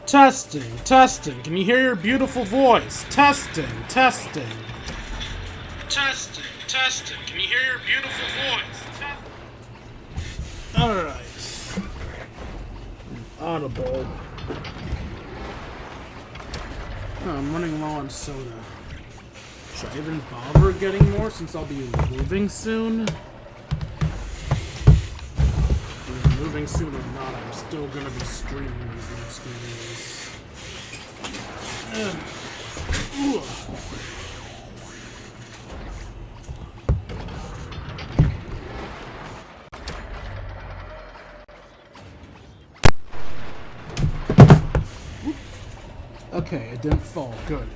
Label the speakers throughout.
Speaker 1: Testing, testing. Can you hear your beautiful voice? Testing, testing. Testing, testing. Can you hear your beautiful voice? Alright. Audible. Oh, I'm running low on soda. Should I even bother getting more since I'll be moving soon? Either moving soon or not, I'm still gonna be streaming these next few days. Okay, it didn't fall. Good.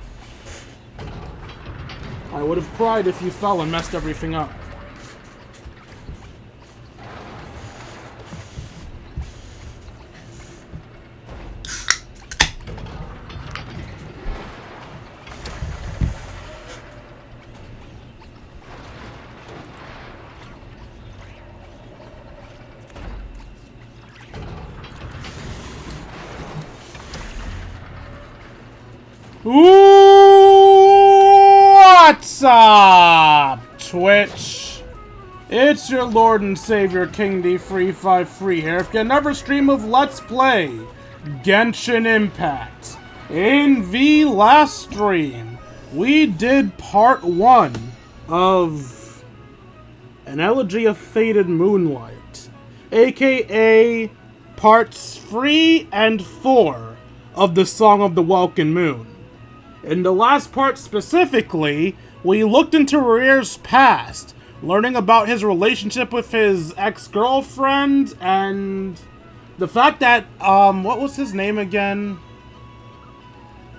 Speaker 1: I would have cried if you fell and messed everything up. What's up, Twitch? It's your Lord and Savior, King D353 here. If you never stream of Let's Play Genshin Impact, in the last stream, we did part 1 of An Elegy of Faded Moonlight, aka parts 3 and 4 of the Song of the Welkin Moon. In the last part specifically, we looked into Rier's past, learning about his relationship with his ex-girlfriend, and the fact that, what was his name again?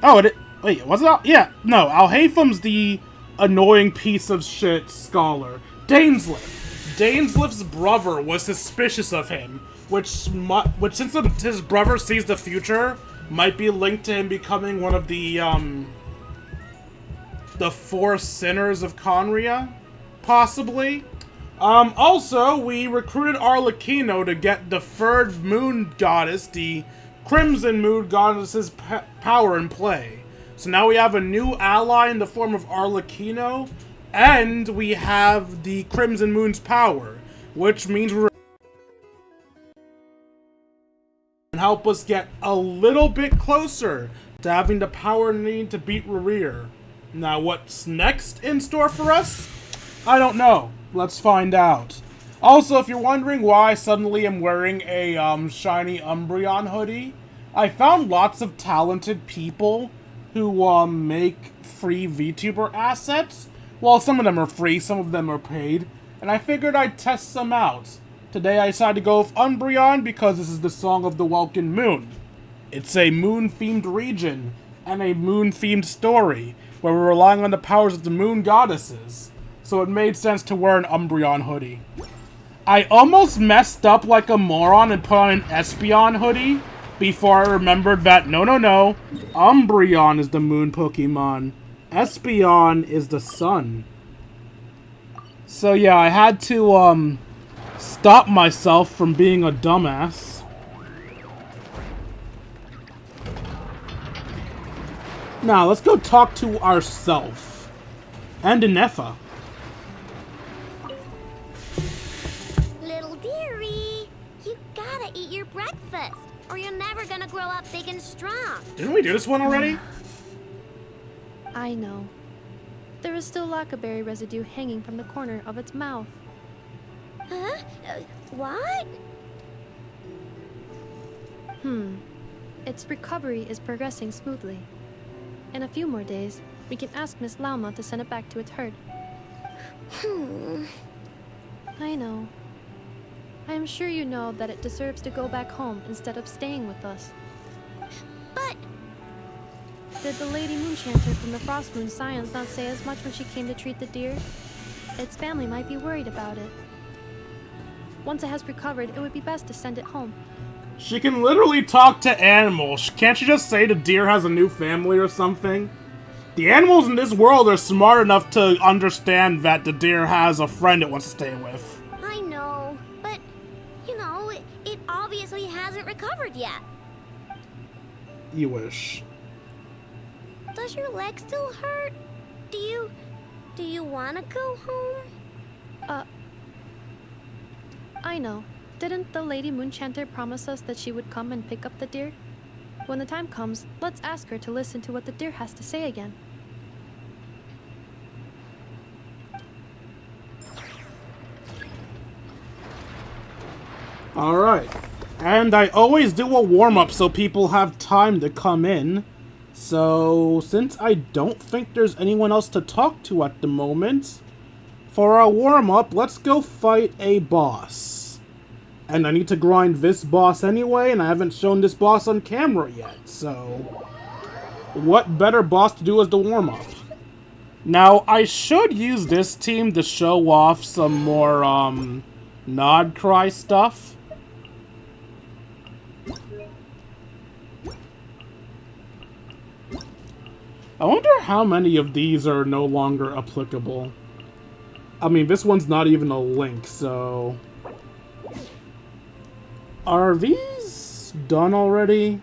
Speaker 1: Oh, wait, was it? Yeah, no, Alhaitham's the annoying piece of shit scholar. Dainsleif. Dainsleif's brother was suspicious of him, which since his brother sees the future, might be linked to him becoming one of the four sinners of Conria, possibly. Also, we recruited Arlecchino to get the third moon goddess, the Crimson Moon Goddess's power in play. So now we have a new ally in the form of Arlecchino, and we have the Crimson Moon's power, which means we're help us get a little bit closer to having the power needed to beat Rier. Now, what's next in store for us? I don't know. Let's find out. Also, if you're wondering why I suddenly am wearing a shiny Umbreon hoodie, I found lots of talented people who make free VTuber assets. Well, some of them are free, some of them are paid, and I figured I'd test some out. Today I decided to go with Umbreon because this is the Song of the Welkin Moon. It's a moon-themed region and a moon-themed story where we're relying on the powers of the moon goddesses, so it made sense to wear an Umbreon hoodie. I almost messed up like a moron and put on an Espeon hoodie before I remembered that no, Umbreon is the moon Pokemon. Espeon is the sun. So yeah, I had to stop myself from being a dumbass. Now, let's go talk to ourself. And Inefa.
Speaker 2: Little dearie, you gotta eat your breakfast, or you're never gonna grow up big and strong.
Speaker 1: Didn't we do this one already?
Speaker 3: I know. There is still lacquerberry residue hanging from the corner of its mouth.
Speaker 2: Huh? What?
Speaker 3: Its recovery is progressing smoothly. In a few more days, we can ask Miss Lauma to send it back to its herd. I know. I am sure you know that it deserves to go back home instead of staying with us.
Speaker 2: But...
Speaker 3: Did the Lady Moonchanter from the Frost Moon Scions not say as much when she came to treat the deer? Its family might be worried about it. Once it has recovered, it would be best to send it home.
Speaker 1: She can literally talk to animals. Can't she just say the deer has a new family or something? The animals in this world are smart enough to understand that the deer has a friend it wants to stay with.
Speaker 2: I know, but, you know, it obviously hasn't recovered yet.
Speaker 1: you wish.
Speaker 2: Does your leg still hurt? Do you want to go home?
Speaker 3: I know. Didn't the Lady Moonchanter promise us that she would come and pick up the deer? When the time comes, let's ask her to listen to what the deer has to say again.
Speaker 1: Alright. And I always do a warm-up so people have time to come in. So, since I don't think there's anyone else to talk to at the moment, for our warm-up, let's go fight a boss. And I need to grind this boss anyway, and I haven't shown this boss on camera yet, so what better boss to do as the warm-up? Now, I should use this team to show off some more, nod cry stuff. I wonder how many of these are no longer applicable. I mean, this one's not even a link, so... Are these done already?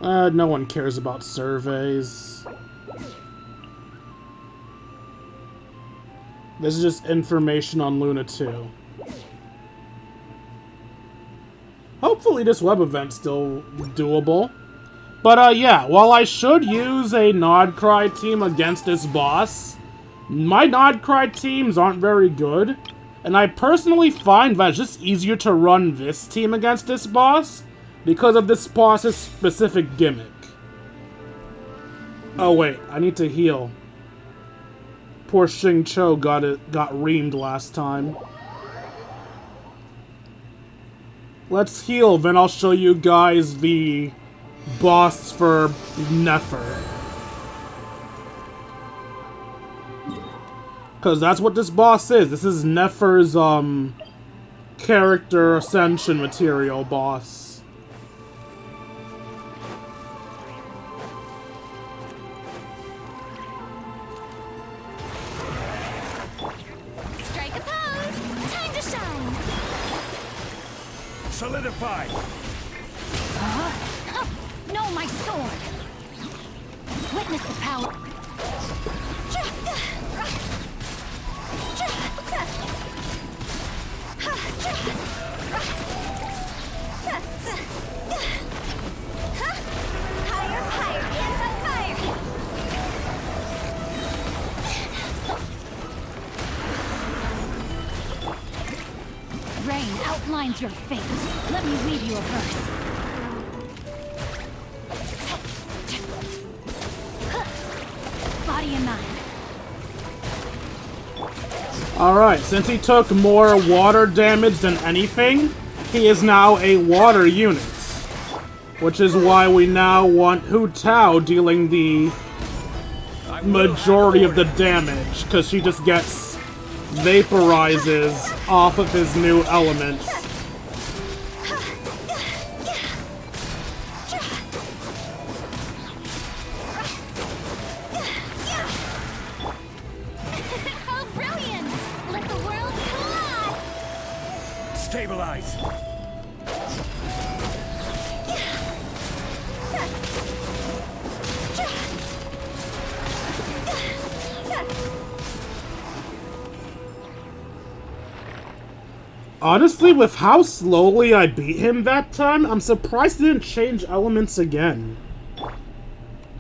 Speaker 1: No one cares about surveys. This is just information on Luna 2. Hopefully this web event's still doable. But yeah, while I should use a Nod Cry team against this boss, my Nod Cry teams aren't very good. And I personally find that it's just easier to run this team against this boss because of this boss's specific gimmick. Oh wait, I need to heal. Poor Xing Cho got reamed last time. Let's heal, then I'll show you guys the boss for Nefer. Because that's what this boss is. This is Nefer's, character ascension material boss.
Speaker 2: Strike a pose! Time to shine!
Speaker 4: Solidify!
Speaker 2: No, my sword! Witness the power! Higher, higher, hands on fire! Rain outlines your fate. Let me weave you a verse. Body and mind.
Speaker 1: Alright, since he took more water damage than anything, he is now a water unit. Which is why we now want Hu Tao dealing the majority of the damage, because she just gets vaporizes off of his new element.
Speaker 2: Oh, brilliant! Let the world collide!
Speaker 4: Stabilize!
Speaker 1: Honestly, with how slowly I beat him that time, I'm surprised he didn't change elements again.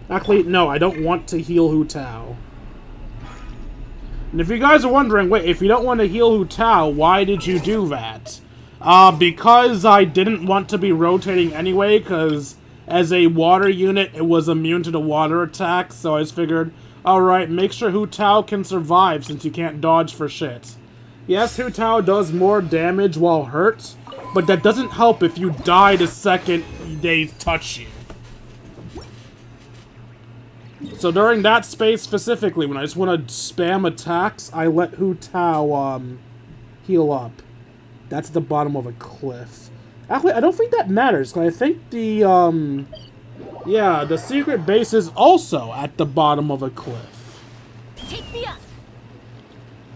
Speaker 1: Actually, no, I don't want to heal Hu Tao. And if you guys are wondering, wait, if you don't want to heal Hu Tao, why did you do that? Because I didn't want to be rotating anyway, because as a water unit, it was immune to the water attacks, so I just figured, alright, make sure Hu Tao can survive since you can't dodge for shit. Yes, Hu Tao does more damage while hurt, but that doesn't help if you die the second they touch you. So during that space specifically, when I just want to spam attacks, I let Hu Tao, heal up. That's at the bottom of a cliff. Actually, I don't think that matters, because I think the, yeah, the secret base is also at the bottom of a cliff.
Speaker 2: Take me up!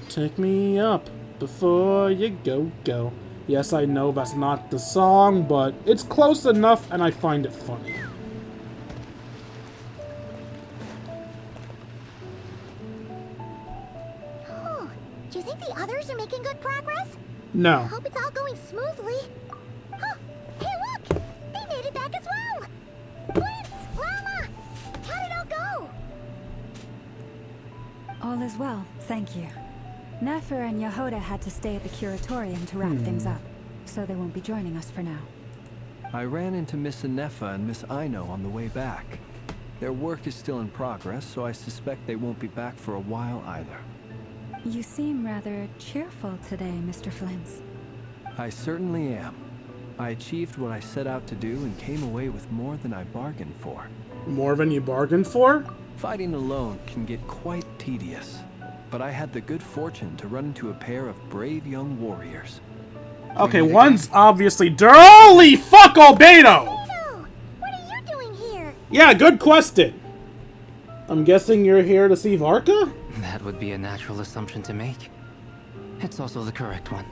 Speaker 1: Take me up before you go. Yes, I know that's not the song, but it's close enough and I find it funny.
Speaker 2: Oh, do you think the others are making good progress?
Speaker 1: No.
Speaker 2: Hope it's all going smoothly. Oh, hey look! They made it back as well! Prince! Llama! How did it all go?
Speaker 5: All is well, thank you. Nefer and Yehoda had to stay at the curatorium to wrap things up, so they won't be joining us for now.
Speaker 6: I ran into Miss Anefa and Miss Aino on the way back. Their work is still in progress, so I suspect they won't be back for a while either.
Speaker 5: You seem rather cheerful today, Mr. Flintz.
Speaker 6: I certainly am. I achieved what I set out to do and came away with more than I bargained for.
Speaker 1: More than you bargained for?
Speaker 6: Fighting alone can get quite tedious, but I had the good fortune to run into a pair of brave young warriors.
Speaker 1: Okay, one's obviously Holy fuck, Albedo!
Speaker 2: No! What are you doing here?
Speaker 1: Yeah, good question. I'm guessing you're here to see Varka?
Speaker 7: That would be a natural assumption to make. It's also the correct one.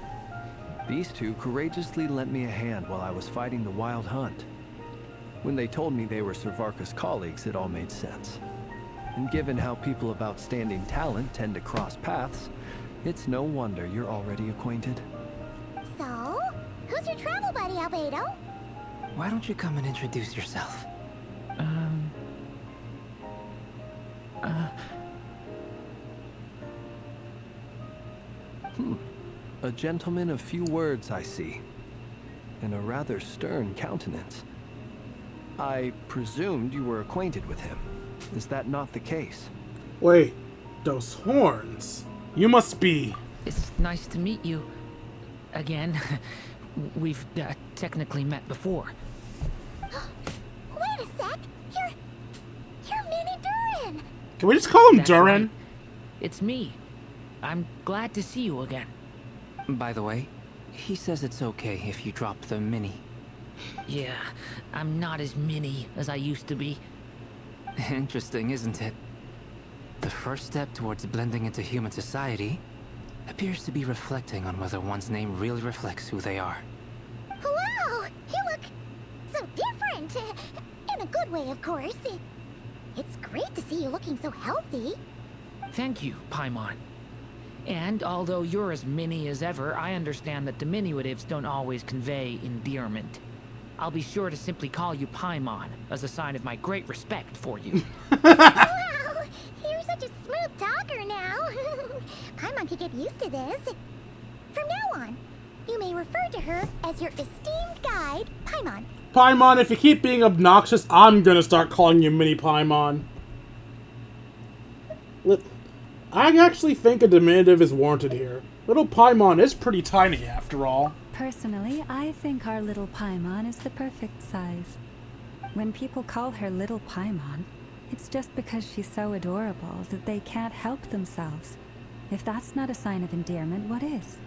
Speaker 6: These two courageously lent me a hand while I was fighting the wild hunt. When they told me they were Sir Varka's colleagues, it all made sense. And given how people of outstanding talent tend to cross paths, it's no wonder you're already acquainted.
Speaker 2: So, who's your travel buddy, Albedo?
Speaker 7: Why don't you come and introduce yourself?
Speaker 6: A gentleman of few words, I see. And a rather stern countenance. I presumed you were acquainted with him. Is that not the case?
Speaker 1: Wait, those horns. You must be...
Speaker 8: It's nice to meet you. Again. We've technically met before.
Speaker 2: Wait a sec! You're Minnie Durin!
Speaker 1: Can we just call him
Speaker 8: That's
Speaker 1: Durin?
Speaker 8: right. It's me. I'm glad to see you again.
Speaker 7: By the way, he says it's okay if you drop the mini.
Speaker 8: Yeah, I'm not as mini as I used to be.
Speaker 7: Interesting, isn't it? The first step towards blending into human society appears to be reflecting on whether one's name really reflects who they are.
Speaker 2: Wow! You look so different! In a good way, of course. It's great to see you looking so healthy.
Speaker 8: Thank you, Paimon. And although you're as mini as ever, I understand that diminutives don't always convey endearment. I'll be sure to simply call you Paimon, as a sign of my great respect for you.
Speaker 2: Wow! You're such a smooth talker now. Paimon could get used to this. From now on, you may refer to her as your esteemed guide, Paimon.
Speaker 1: Paimon, if you keep being obnoxious, I'm gonna start calling you Mini Paimon. I actually think a diminutive is warranted here. Little Paimon is pretty tiny, after all.
Speaker 5: Personally, I think our little Paimon is the perfect size. When people call her Little Paimon, it's just because she's so adorable that they can't help themselves. If that's not a sign of endearment, what is?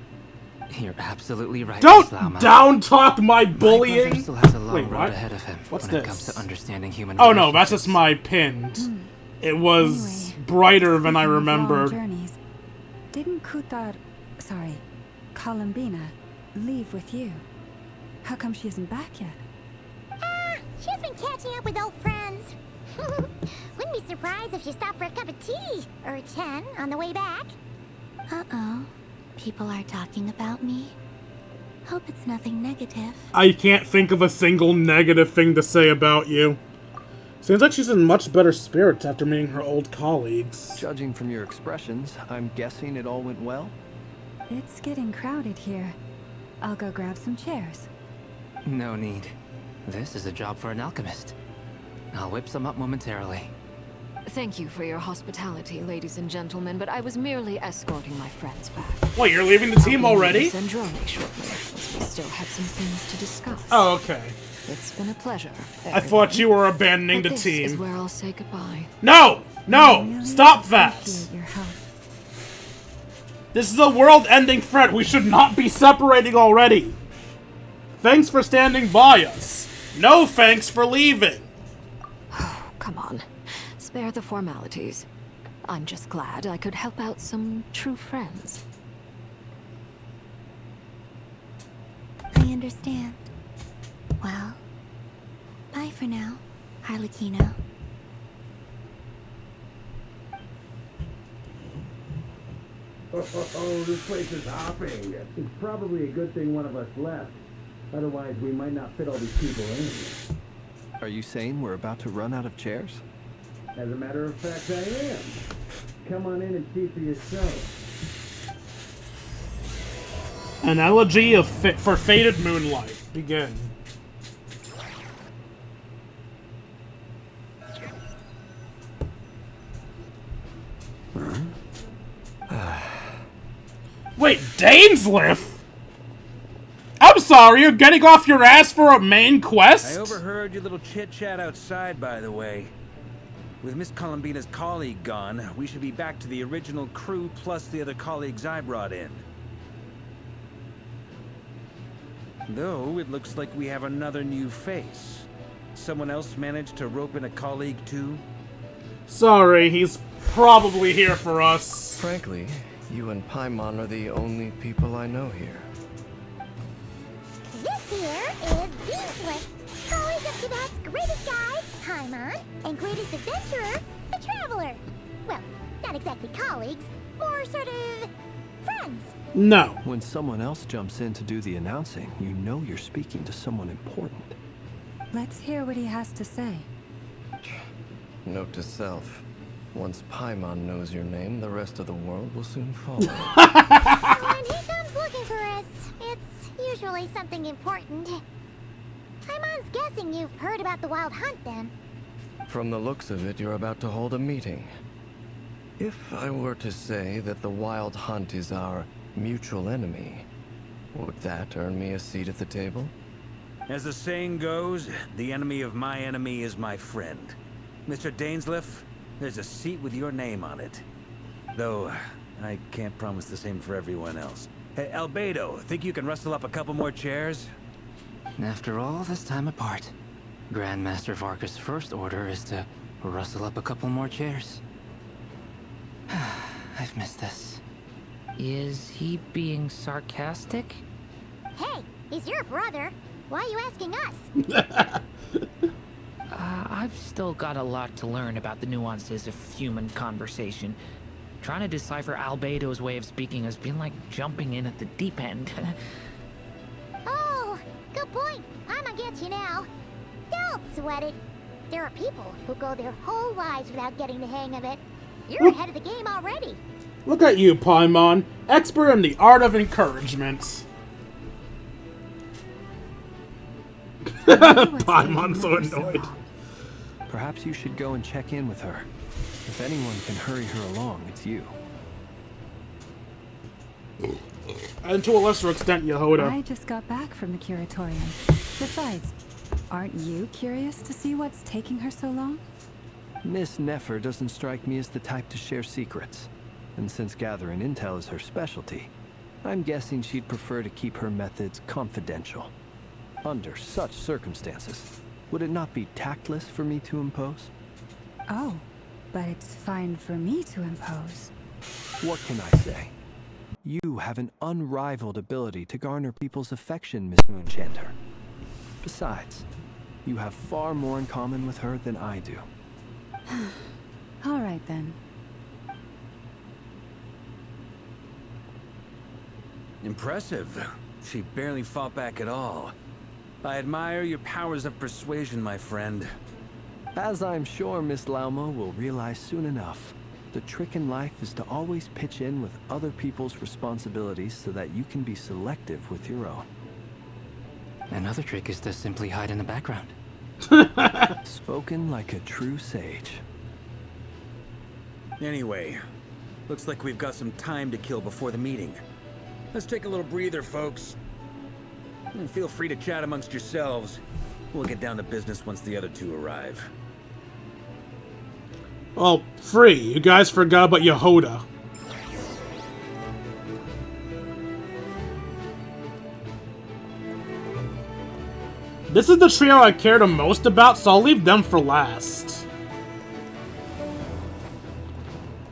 Speaker 7: You're absolutely right,
Speaker 1: Don't
Speaker 7: Miss Lama.
Speaker 1: down-talk my
Speaker 7: My brother
Speaker 1: bullying!
Speaker 7: still has a long
Speaker 1: Wait,
Speaker 7: road
Speaker 1: what?
Speaker 7: ahead of him
Speaker 1: What's
Speaker 7: when it
Speaker 1: this?
Speaker 7: comes to understanding human
Speaker 1: Oh no, that's just
Speaker 7: relationships.
Speaker 1: my pinned. It was
Speaker 5: Anyway,
Speaker 1: brighter than I
Speaker 5: speaking of long
Speaker 1: remembered.
Speaker 5: journeys, didn't Columbina, leave with you? How come she isn't back yet?
Speaker 2: She's been catching up with old friends. Wouldn't be surprised if she stopped for a cup of tea or a 10 on the way back. Uh-oh. People are talking about me. Hope it's nothing negative.
Speaker 1: I can't think of a single negative thing to say about you. Seems like she's in much better spirits after meeting her old colleagues.
Speaker 6: Judging from your expressions, I'm guessing it all went well?
Speaker 5: It's getting crowded here. I'll go grab some chairs.
Speaker 7: No need. This is a job for an alchemist. I'll whip some up momentarily.
Speaker 9: Thank you for your hospitality, ladies and gentlemen, but I was merely escorting my friends back.
Speaker 1: Wait, you're leaving the team already?
Speaker 9: Send Drone shortly, as we still have some things to discuss.
Speaker 1: Oh, okay.
Speaker 9: It's been a pleasure.
Speaker 1: I thought you were abandoning the
Speaker 9: But this is
Speaker 1: team.
Speaker 9: where I'll say goodbye.
Speaker 1: No! No!
Speaker 5: Really
Speaker 1: Stop that!
Speaker 5: appreciate your help.
Speaker 1: This is a world-ending threat. We should not be separating already. Thanks for standing by us. No thanks for leaving.
Speaker 9: Come on. Spare the formalities. I'm just glad I could help out some true friends.
Speaker 2: understand. Well, bye for now, Harlequino.
Speaker 10: Oh, this place is hopping. It's probably a good thing one of us left. Otherwise, we might not fit all these people in.
Speaker 6: Are you saying we're about to run out of chairs?
Speaker 10: As a matter of fact, I am. Come on in and see for yourself.
Speaker 1: An elegy of for faded moonlight. Begin. Wait, Dainsliff? I'm sorry, you're getting off your ass for a main quest?
Speaker 4: I overheard your little chit-chat outside, by the way. With Miss Columbina's colleague gone, we should be back to the original crew plus the other colleagues I brought in. Though, it looks like we have another new face. Someone else managed to rope in a colleague too?
Speaker 1: Sorry, he's probably here for us.
Speaker 6: Frankly, you and Paimon are the only people I know here.
Speaker 2: This here is Dainsliff, colleague of Tibet's greatest guide, Paimon, and greatest adventurer, the Traveler. Well, not exactly colleagues, more sort of friends.
Speaker 1: No.
Speaker 6: When someone else jumps in to do the announcing, you know you're speaking to someone important.
Speaker 5: Let's hear what he has to say.
Speaker 6: Note to self. Once Paimon knows your name, the rest of the world will soon follow.
Speaker 2: When he comes looking for us, it's usually something important. Paimon's guessing you've heard about the Wild Hunt, then.
Speaker 6: From the looks of it, you're about to hold a meeting. If I were to say that the Wild Hunt is our mutual enemy, would that earn me a seat at the table?
Speaker 4: As the saying goes, the enemy of my enemy is my friend. Mr. Dainsliff, there's a seat with your name on it. Though, I can't promise the same for everyone else. Hey, Albedo, think you can rustle up a couple more chairs?
Speaker 7: After all this time apart, Grandmaster Varka's first order is to rustle up a couple more chairs. I've missed this.
Speaker 8: Is he being sarcastic?
Speaker 2: Hey, he's your brother. Why are you asking us?
Speaker 8: I've still got a lot to learn about the nuances of human conversation. Trying to decipher Albedo's way of speaking has been like jumping in at the deep end.
Speaker 2: Oh, good point. Paimon gets you now. Don't sweat it. There are people who go their whole lives without getting the hang of it. You're ahead of the game already.
Speaker 1: Look at you, Paimon, expert in the art of encouragement. Paimon's so annoyed.
Speaker 6: Perhaps you should go and check in with her. If anyone can hurry her along, it's you.
Speaker 1: And to a lesser extent, Yehoda.
Speaker 5: I just got back from the curatorium. Besides, aren't you curious to see what's taking her so long?
Speaker 6: Miss Nefer doesn't strike me as the type to share secrets. And since gathering intel is her specialty, I'm guessing she'd prefer to keep her methods confidential. Under such circumstances, would it not be tactless for me to impose?
Speaker 5: Oh, but it's fine for me to impose.
Speaker 6: What can I say? You have an unrivaled ability to garner people's affection, Miss Moonchanter. Besides, you have far more in common with her than I do.
Speaker 5: All right, then.
Speaker 4: Impressive. She barely fought back at all. I admire your powers of persuasion, my friend.
Speaker 6: As I'm sure Miss Lauma will realize soon enough, the trick in life is to always pitch in with other people's responsibilities so that you can be selective with your own.
Speaker 7: Another trick is to simply hide in the background.
Speaker 6: Spoken like a true sage.
Speaker 4: Anyway, looks like we've got some time to kill before the meeting. Let's take a little breather, folks. And feel free to chat amongst yourselves. We'll get down to business once the other two arrive.
Speaker 1: Oh, free. You guys forgot about Yehoda. This is the trio I care the most about, so I'll leave them for last.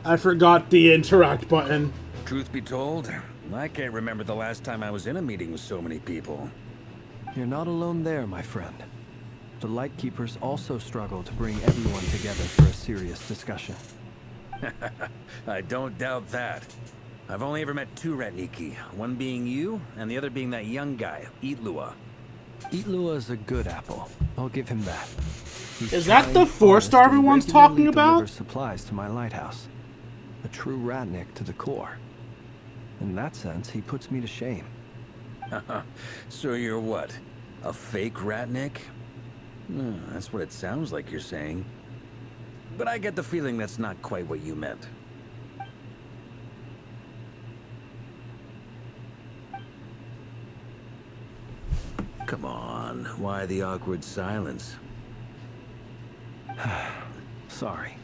Speaker 1: I forgot the interact button.
Speaker 4: Truth be told, I can't remember the last time I was in a meeting with so many people.
Speaker 6: You're not alone there, my friend. The Lightkeepers also struggle to bring everyone together for a serious discussion.
Speaker 4: I don't doubt that. I've only ever met two Ratniki, one being you, and the other being that young guy, Itlua.
Speaker 6: Itlua is a good apple. I'll give him that. He's
Speaker 1: Is that the
Speaker 6: kind,
Speaker 1: 4-star
Speaker 6: honest, and
Speaker 1: everyone's
Speaker 6: regularly
Speaker 1: talking about?
Speaker 6: delivers supplies to my lighthouse. A true Ratnik to the core. In that sense, he puts me to shame.
Speaker 4: So you're what? A fake Ratnik? That's what it sounds like you're saying. But I get the feeling that's not quite what you meant. Come on, why the awkward silence?
Speaker 6: Sorry.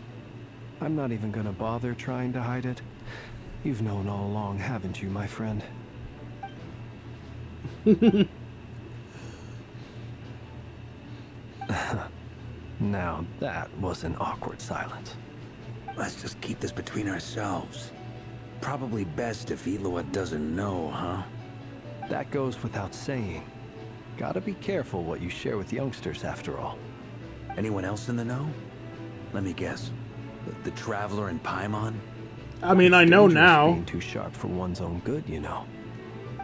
Speaker 6: I'm not even gonna bother trying to hide it. You've known all along, haven't you, my friend? Now that was an awkward silence.
Speaker 4: Let's just keep this between ourselves. Probably best if Itlua doesn't know, huh?
Speaker 6: That goes without saying. Gotta be careful what you share with youngsters, after all.
Speaker 4: Anyone else in the know? Let me guess. The Traveler and Paimon?
Speaker 1: I mean, I know
Speaker 6: Dangerous
Speaker 1: now.
Speaker 6: being too sharp for one's own good, you know.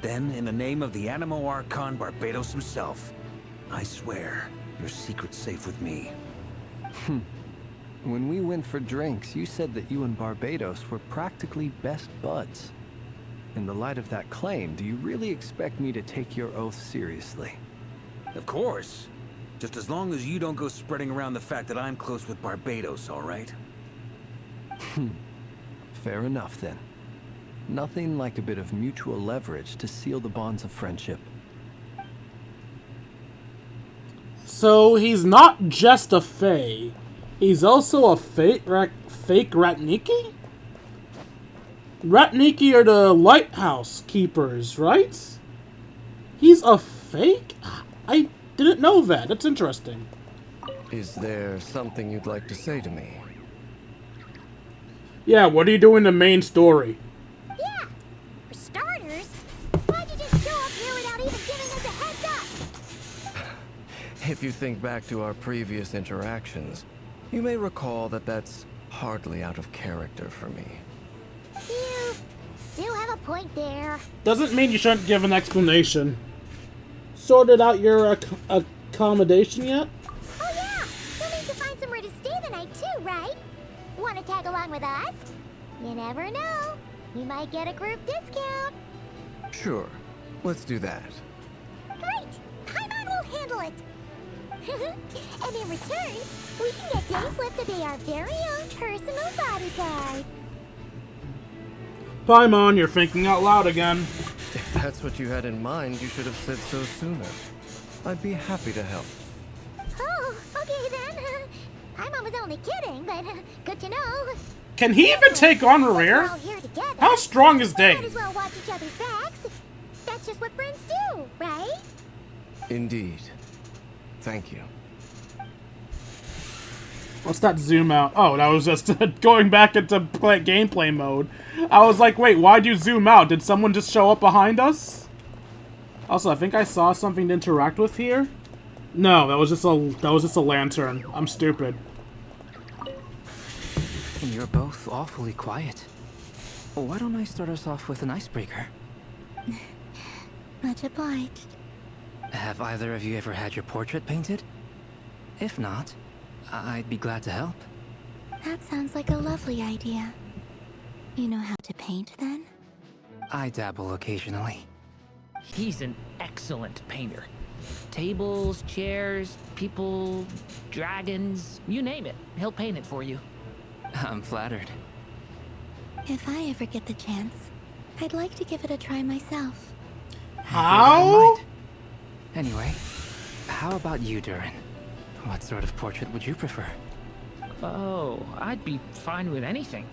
Speaker 4: Then, in the name of the Animo Archon Barbados himself, I swear, your secret's safe with me.
Speaker 6: When we went for drinks, you said that you and Barbados were practically best buds. In the light of that claim, do you really expect me to take your oath seriously?
Speaker 4: Of course. Just as long as you don't go spreading around the fact that I'm close with Barbados, all right?
Speaker 6: Fair enough, then. Nothing like a bit of mutual leverage to seal the bonds of friendship.
Speaker 1: So he's not just a Fae. He's also a fake Ratniki? Ratniki are the lighthouse keepers, right? He's a fake? I didn't know that. That's interesting.
Speaker 11: Is there something you'd like to say to me?
Speaker 1: Yeah, what are you doing in the main story?
Speaker 2: Yeah, for starters, why'd you just show up here without even giving us a heads up?
Speaker 11: If you think back to our previous interactions, you may recall that that's hardly out of character for me.
Speaker 2: You do have a point there.
Speaker 1: Doesn't mean you shouldn't give an explanation. Sorted out your accommodation yet?
Speaker 2: Oh yeah, you'll need to find somewhere to stay the night too, right? Want to tag along with us? You never know. You might get a group discount.
Speaker 11: Sure, let's do that.
Speaker 2: Great! Paimon will handle it! And in return, we can get Dainsliff to be our very own personal bodyguard.
Speaker 1: Paimon, you're thinking out loud again.
Speaker 11: If that's what you had in mind, you should have said so sooner. I'd be happy to help.
Speaker 2: Oh, okay then. Paimon was only kidding, but good to know.
Speaker 1: Can he even take on
Speaker 2: We're
Speaker 1: Rear?
Speaker 2: all here together.
Speaker 1: How strong is
Speaker 2: Might as
Speaker 1: Dave?
Speaker 2: well watch each other's backs. That's just what friends do, right?
Speaker 11: Indeed. Thank you.
Speaker 1: What's that zoom out? Oh, that was just going back into gameplay mode. I was like, wait, why'd you zoom out? Did someone just show up behind us? Also, I think I saw something to interact with here. No, that was just a lantern. I'm stupid.
Speaker 7: You're both awfully quiet. Why don't I start us off with an icebreaker?
Speaker 2: Much obliged.
Speaker 7: Have either of you ever had your portrait painted? If not, I'd be glad to help.
Speaker 2: That sounds like a lovely idea. You know how to paint, then?
Speaker 7: I dabble occasionally.
Speaker 8: He's an excellent painter. Tables, chairs, people, dragons, you name it. He'll paint it for you.
Speaker 7: I'm flattered.
Speaker 2: If I ever get the chance, I'd like to give it a try myself.
Speaker 1: How?
Speaker 7: Anyway, how about you, Durin? What sort of portrait would you prefer?
Speaker 8: Oh, I'd be fine with anything.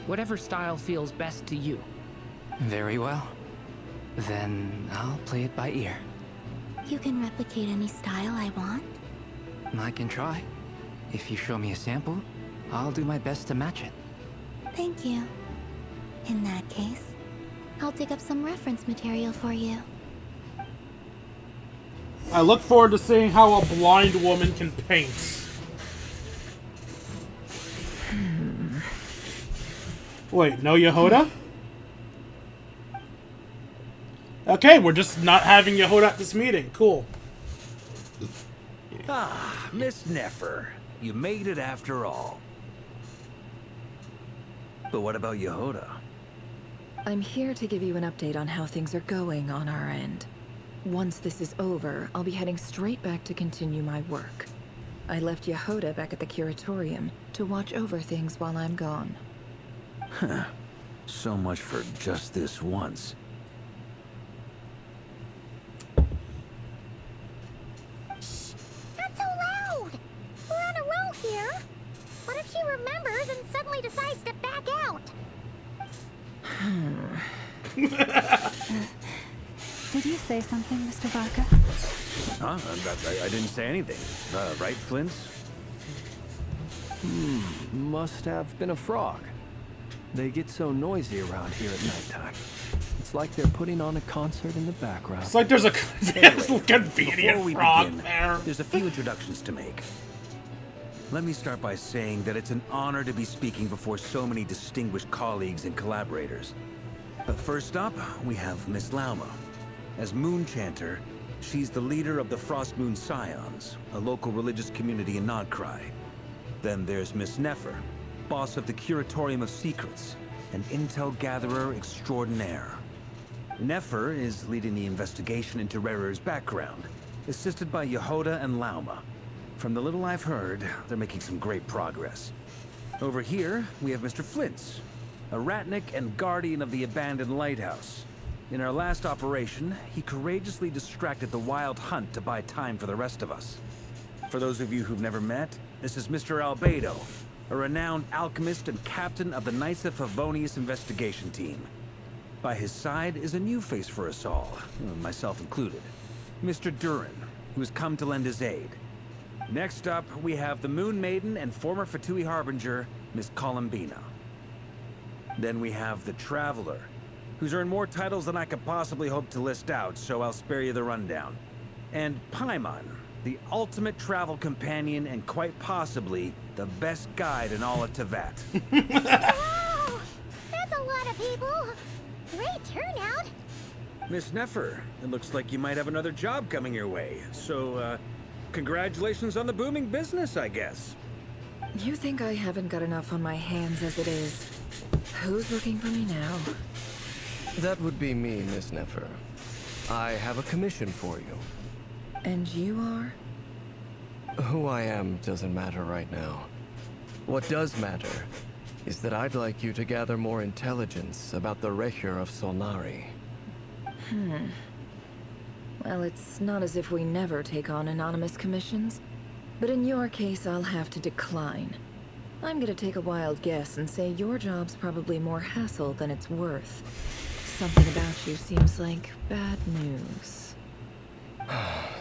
Speaker 8: Whatever style feels best to you.
Speaker 7: Very well. Then I'll play it by ear.
Speaker 2: You can replicate any style I want?
Speaker 7: I can try. If you show me a sample, I'll do my best to match it.
Speaker 2: Thank you. In that case, I'll dig up some reference material for you.
Speaker 1: I look forward to seeing how a blind woman can paint. Wait, no Yehoda? Okay, we're just not having Yehoda at this meeting. Cool.
Speaker 4: Ah, Miss Nefer. You made it after all. But what about Yehoda?
Speaker 12: I'm here to give you an update on how things are going on our end. Once this is over, I'll be heading straight back to continue my work. I left Yehoda back at the curatorium to watch over things while I'm gone.
Speaker 4: Huh. So much for just this once.
Speaker 2: Not so loud! We're on a roll here. What if she remembers and suddenly decides to back out?
Speaker 5: Did you say something, Mr. Varka?
Speaker 4: Huh? I didn't say anything. Right, Flint?
Speaker 6: Must have been a frog. They get so noisy around here at nighttime. It's like they're putting on a concert in the background.
Speaker 1: It's like there's a convenient frog there.
Speaker 4: There's a few introductions to make. Let me start by saying that it's an honor to be speaking before so many distinguished colleagues and collaborators. But first up, we have Miss Lauma. As Moon Chanter, she's the leader of the Frost Moon Scions, a local religious community in Nodcry. Then there's Miss Nefer, boss of the Curatorium of Secrets, an intel gatherer extraordinaire. Nefer is leading the investigation into Rerer's background, assisted by Yehoda and Lauma. From the little I've heard, they're making some great progress. Over here, we have Mr. Flintz, a Ratnik and guardian of the abandoned lighthouse. In our last operation, he courageously distracted the Wild Hunt to buy time for the rest of us. For those of you who've never met, this is Mr. Albedo, a renowned alchemist and captain of the Knights of Favonius investigation team. By his side is a new face for us all, myself included, Mr. Durin, who has come to lend his aid. Next up, we have the Moon Maiden and former Fatui Harbinger, Miss Columbina. Then we have the Traveler, who's earned more titles than I could possibly hope to list out, so I'll spare you the rundown. And Paimon, the ultimate travel companion and quite possibly the best guide in all of Tevat.
Speaker 2: Wow! That's a lot of people! Great turnout!
Speaker 4: Miss Nefer, it looks like you might have another job coming your way, so, congratulations on the booming business, I guess.
Speaker 12: You think I haven't got enough on my hands as it is? Who's looking for me now?
Speaker 11: That would be me, Miss Nefer. I have a commission for you.
Speaker 12: And you are?
Speaker 11: Who I am doesn't matter right now. What does matter is that I'd like you to gather more intelligence about the Recher of Solnari.
Speaker 12: Well, it's not as if we never take on anonymous commissions. But in your case, I'll have to decline. I'm gonna take a wild guess and say your job's probably more hassle than it's worth. Something about you seems like bad news.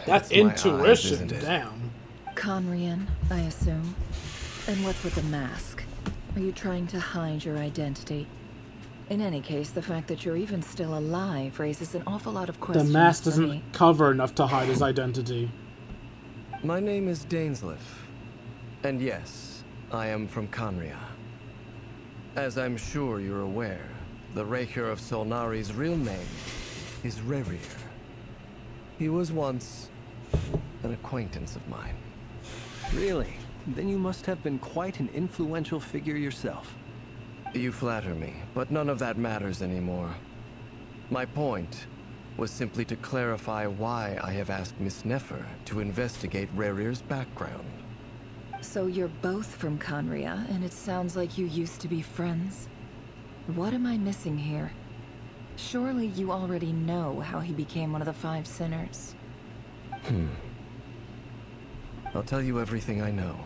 Speaker 1: That's intuition, damn.
Speaker 12: Conrian, I assume. And what's with the mask? Are you trying to hide your identity? In any case, the fact that you're even still alive raises an awful lot of
Speaker 1: The
Speaker 12: questions
Speaker 1: mask
Speaker 12: for
Speaker 1: doesn't
Speaker 12: me.
Speaker 1: cover enough to hide his identity.
Speaker 11: My name is Dainsleif. And yes, I am from Conria. As I'm sure you're aware, the Recher of Solnari's real name is Rerir. He was once an acquaintance of mine.
Speaker 6: Really? Then you must have been quite an influential figure yourself.
Speaker 11: You flatter me, but none of that matters anymore. My point was simply to clarify why I have asked Miss Nefer to investigate Rerir's background.
Speaker 12: So you're both from Conria, and it sounds like you used to be friends? What am I missing here? Surely you already know how he became one of the Five Sinners.
Speaker 11: I'll tell you everything I know.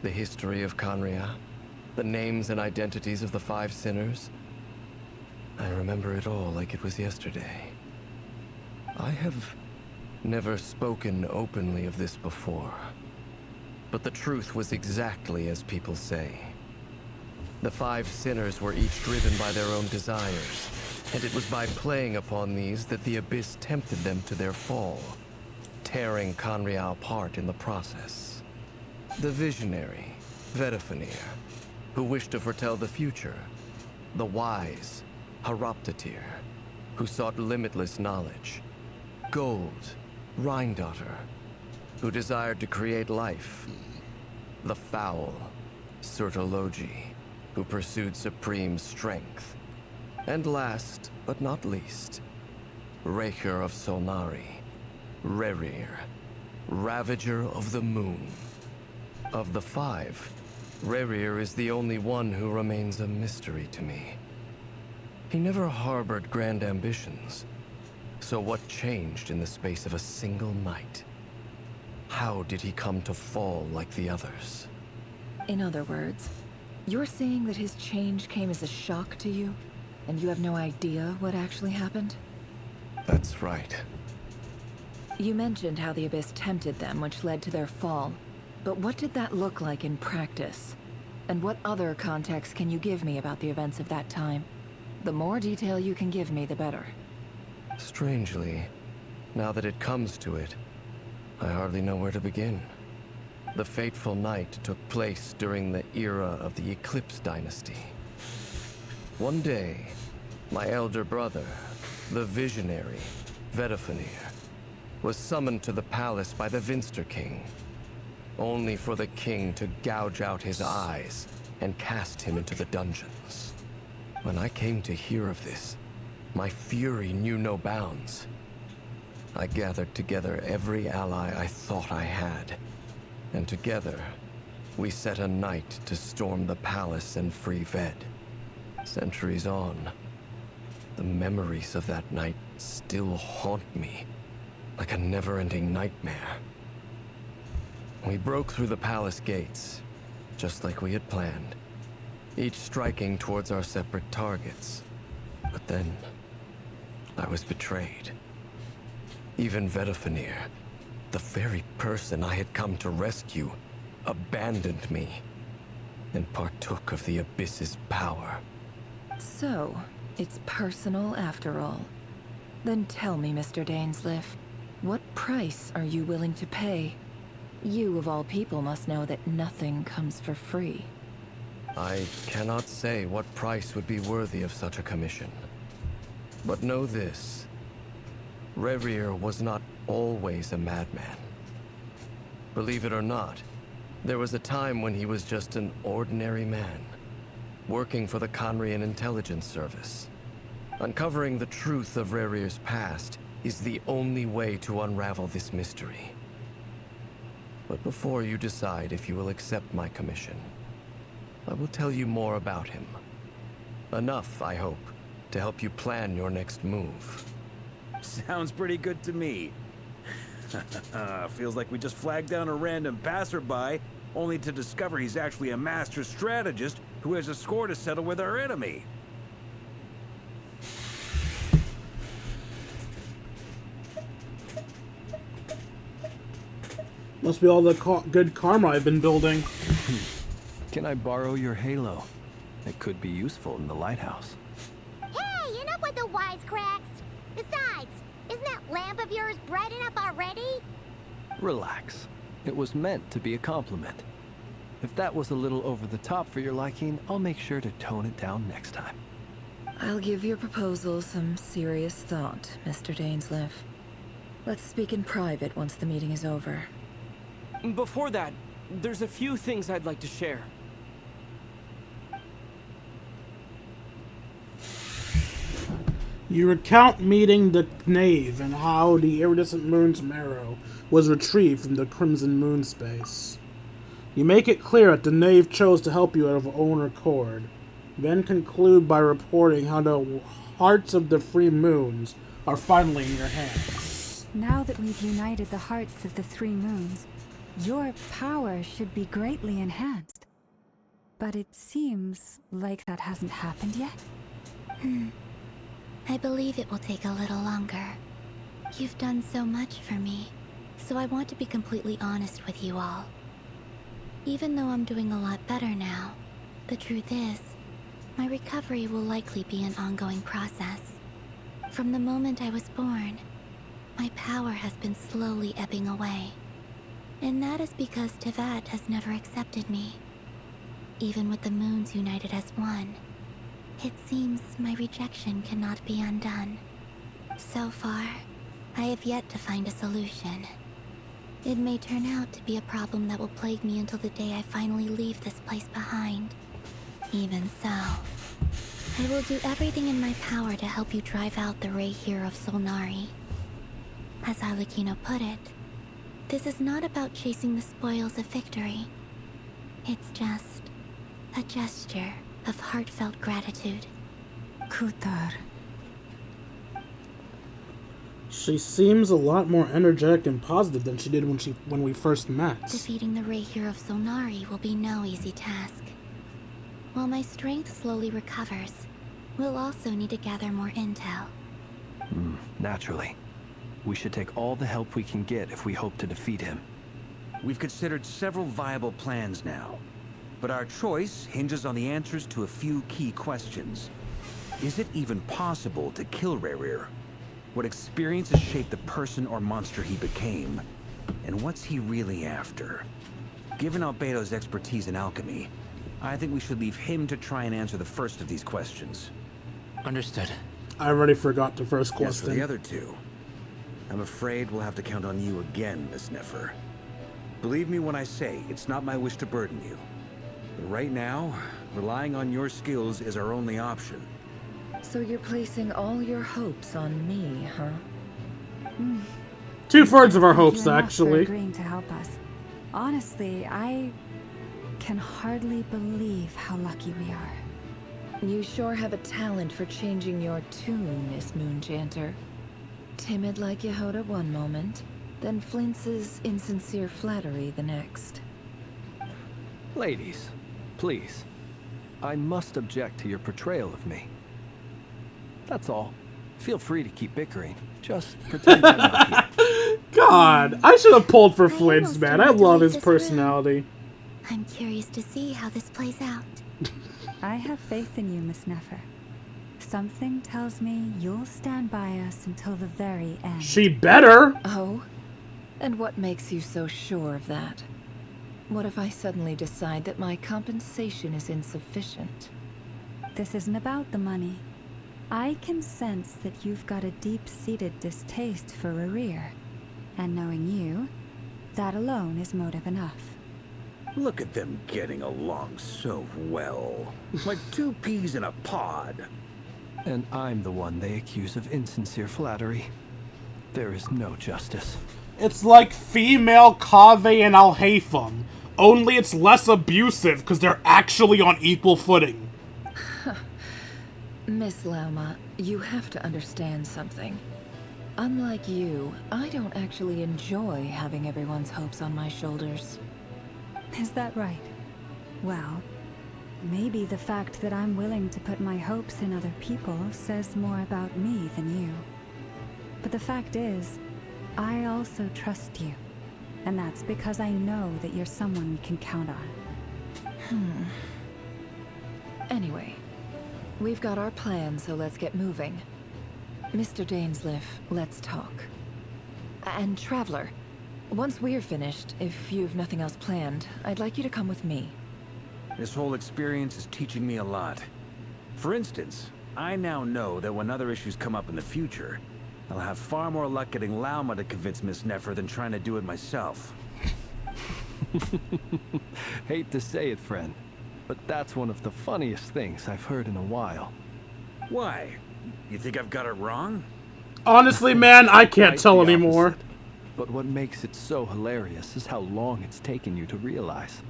Speaker 11: The history of Conria, the names and identities of the Five Sinners. I remember it all like it was yesterday. I have never spoken openly of this before. But the truth was exactly as people say. The Five Sinners were each driven by their own desires, and it was by playing upon these that the Abyss tempted them to their fall. tearing Conria apart in the process. The visionary, Vedifenir, who wished to foretell the future. The wise, Haroptatir, who sought limitless knowledge. Gold, Rhindaughter, who desired to create life. The foul, Sertologi, who pursued supreme strength. And last, but not least, Raker of Solnari, Rerir, Ravager of the Moon. Of the five, Rerir is the only one who remains a mystery to me. He never harbored grand ambitions, so what changed in the space of a single night? How did he come to fall like the others?
Speaker 12: In other words, you're saying that his change came as a shock to you, and you have no idea what actually happened?
Speaker 11: That's right.
Speaker 12: You mentioned how the Abyss tempted them, which led to their fall. But what did that look like in practice? And what other context can you give me about the events of that time? The more detail you can give me, the better.
Speaker 11: Strangely, now that it comes to it, I hardly know where to begin. The fateful night took place during the era of the Eclipse Dynasty. One day, my elder brother, the visionary, Vedifenir, was summoned to the palace by the Vinster King, only for the king to gouge out his eyes and cast him into the dungeons. When I came to hear of this, my fury knew no bounds. I gathered together every ally I thought I had, and together, we set a night to storm the palace and free Ved. Centuries on, the memories of that night still haunt me, like a never-ending nightmare. We broke through the palace gates, just like we had planned, each striking towards our separate targets. But then, I was betrayed. Even Vedifenir, the very person I had come to rescue, abandoned me and partook of the Abyss's power.
Speaker 12: So, it's personal after all. Then tell me, Mr. Dainsleif, what price are you willing to pay? You, of all people, must know that nothing comes for free.
Speaker 11: I cannot say what price would be worthy of such a commission. But know this. Rerir was not always a madman. Believe it or not, there was a time when he was just an ordinary man, working for the Conrian Intelligence Service. Uncovering the truth of Rerir's past is the only way to unravel this mystery. But before you decide if you will accept my commission, I will tell you more about him. Enough, I hope, to help you plan your next move.
Speaker 4: Sounds pretty good to me. Feels like we just flagged down a random passerby, only to discover he's actually a master strategist who has a score to settle with our enemy.
Speaker 1: Must be all the good karma I've been building.
Speaker 6: Can I borrow your halo? It could be useful in the lighthouse.
Speaker 2: Hey, enough with the wisecracks! Besides, isn't that lamp of yours bright enough already?
Speaker 6: Relax. It was meant to be a compliment. If that was a little over the top for your liking, I'll make sure to tone it down next time.
Speaker 12: I'll give your proposal some serious thought, Mr. Dainsleif. Let's speak in private once the meeting is over.
Speaker 13: Before that, there's a few things I'd like to share.
Speaker 1: You recount meeting the knave and how the iridescent moon's marrow was retrieved from the crimson moon space. You make it clear that the knave chose to help you out of own accord, then conclude by reporting how the hearts of the free moons are finally in your hands.
Speaker 5: Now that we've united the hearts of the three moons, your power should be greatly enhanced. But it seems like that hasn't happened yet.
Speaker 2: I believe it will take a little longer. You've done so much for me, so I want to be completely honest with you all. Even though I'm doing a lot better now, the truth is, my recovery will likely be an ongoing process. From the moment I was born, My power has been slowly ebbing away. And that is because Tevat has never accepted me. Even with the moons united as one, it seems my rejection cannot be undone. So far, I have yet to find a solution. It may turn out to be a problem that will plague me until the day I finally leave this place behind. Even so, I will do everything in my power to help you drive out the Ray here of Solnari. As Arlecchino put it, this is not about chasing the spoils of victory. It's just a gesture of heartfelt gratitude.
Speaker 5: Kutar.
Speaker 1: She seems a lot more energetic and positive than she did when we first met.
Speaker 2: Defeating the Ray here of Solnari will be no easy task. While my strength slowly recovers, we'll also need to gather more intel.
Speaker 6: Naturally. We should take all the help we can get if we hope to defeat him.
Speaker 4: We've considered several viable plans now, but our choice hinges on the answers to a few key questions. Is it even possible to kill Rerir? What experiences shaped the person or monster he became? And what's he really after? Given Albedo's expertise in alchemy, I think we should leave him to try and answer the first of these questions.
Speaker 7: Understood.
Speaker 1: I already forgot the first
Speaker 4: As
Speaker 1: question.
Speaker 4: for the other two, I'm afraid we'll have to count on you again, Miss Nefer. Believe me when I say it's not my wish to burden you. But right now, relying on your skills is our only option.
Speaker 12: So you're placing all your hopes on me, huh?
Speaker 1: 2/3 of our
Speaker 5: Thank
Speaker 1: hopes,
Speaker 5: you enough
Speaker 1: actually.
Speaker 5: For agreeing to help us. Honestly, I can hardly believe how lucky we are.
Speaker 12: You sure have a talent for changing your tune, Miss Moonchanter. Timid like Yehoda one moment, then flinches insincere flattery the next.
Speaker 6: Ladies, please. I must object to your portrayal of me. That's all. Feel free to keep bickering. Just pretend I'm not here.
Speaker 1: God, I should have pulled for
Speaker 2: I
Speaker 1: Flints,
Speaker 2: almost
Speaker 1: man.
Speaker 2: wanted
Speaker 1: I
Speaker 2: to
Speaker 1: love
Speaker 2: leave
Speaker 1: his
Speaker 2: this room.
Speaker 1: personality.
Speaker 2: I'm curious to see how this plays out.
Speaker 5: I have faith in you, Miss Nefer. Something tells me you'll stand by us until the very end.
Speaker 1: She better!
Speaker 12: Oh? And what makes you so sure of that? What if I suddenly decide that my compensation is insufficient?
Speaker 5: This isn't about the money. I can sense that you've got a deep-seated distaste for Rerir. And knowing you, that alone is motive enough.
Speaker 4: Look at them getting along so well. Like two peas in a pod.
Speaker 6: And I'm the one they accuse of insincere flattery. There is no justice.
Speaker 1: It's like female Kave and Al-Haytham. Only it's less abusive because they're actually on equal footing.
Speaker 12: Miss Lauma, you have to understand something. Unlike you, I don't actually enjoy having everyone's hopes on my shoulders.
Speaker 5: Is that right? Well, maybe the fact that I'm willing to put my hopes in other people says more about me than you. But the fact is, I also trust you. And that's because I know that you're someone we can count on.
Speaker 12: Anyway, we've got our plan, so let's get moving. Mr. Dainsliff, let's talk. And Traveler, once we're finished, if you've nothing else planned, I'd like you to come with me.
Speaker 4: This whole experience is teaching me a lot. For instance, I now know that when other issues come up in the future, I'll have far more luck getting Lauma to convince Miss Nefer than trying to do it myself.
Speaker 6: Hate to say it, friend, but that's one of the funniest things I've heard in a while.
Speaker 4: Why? You think I've got it wrong?
Speaker 1: Honestly, man, I can't
Speaker 6: Quite
Speaker 1: tell
Speaker 6: the
Speaker 1: anymore.
Speaker 6: opposite. But what makes it so hilarious is how long it's taken you to realize.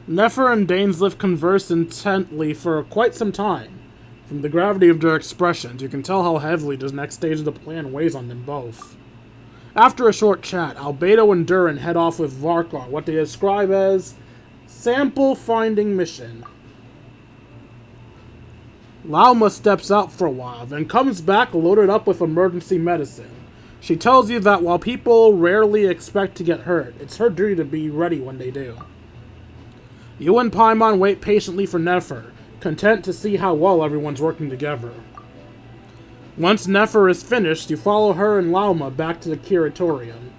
Speaker 1: Nefer and Dainsliff converse intently for quite some time. From the gravity of their expressions, you can tell how heavily this next stage of the plan weighs on them both. After a short chat, Albedo and Durin head off with Varkar, what they describe as sample finding mission. Lauma steps out for a while, then comes back loaded up with emergency medicine. She tells you that while people rarely expect to get hurt, it's her duty to be ready when they do. You and Paimon wait patiently for Nefer, content to see how well everyone's working together. Once Nefer is finished, you follow her and Lauma back to the curatorium.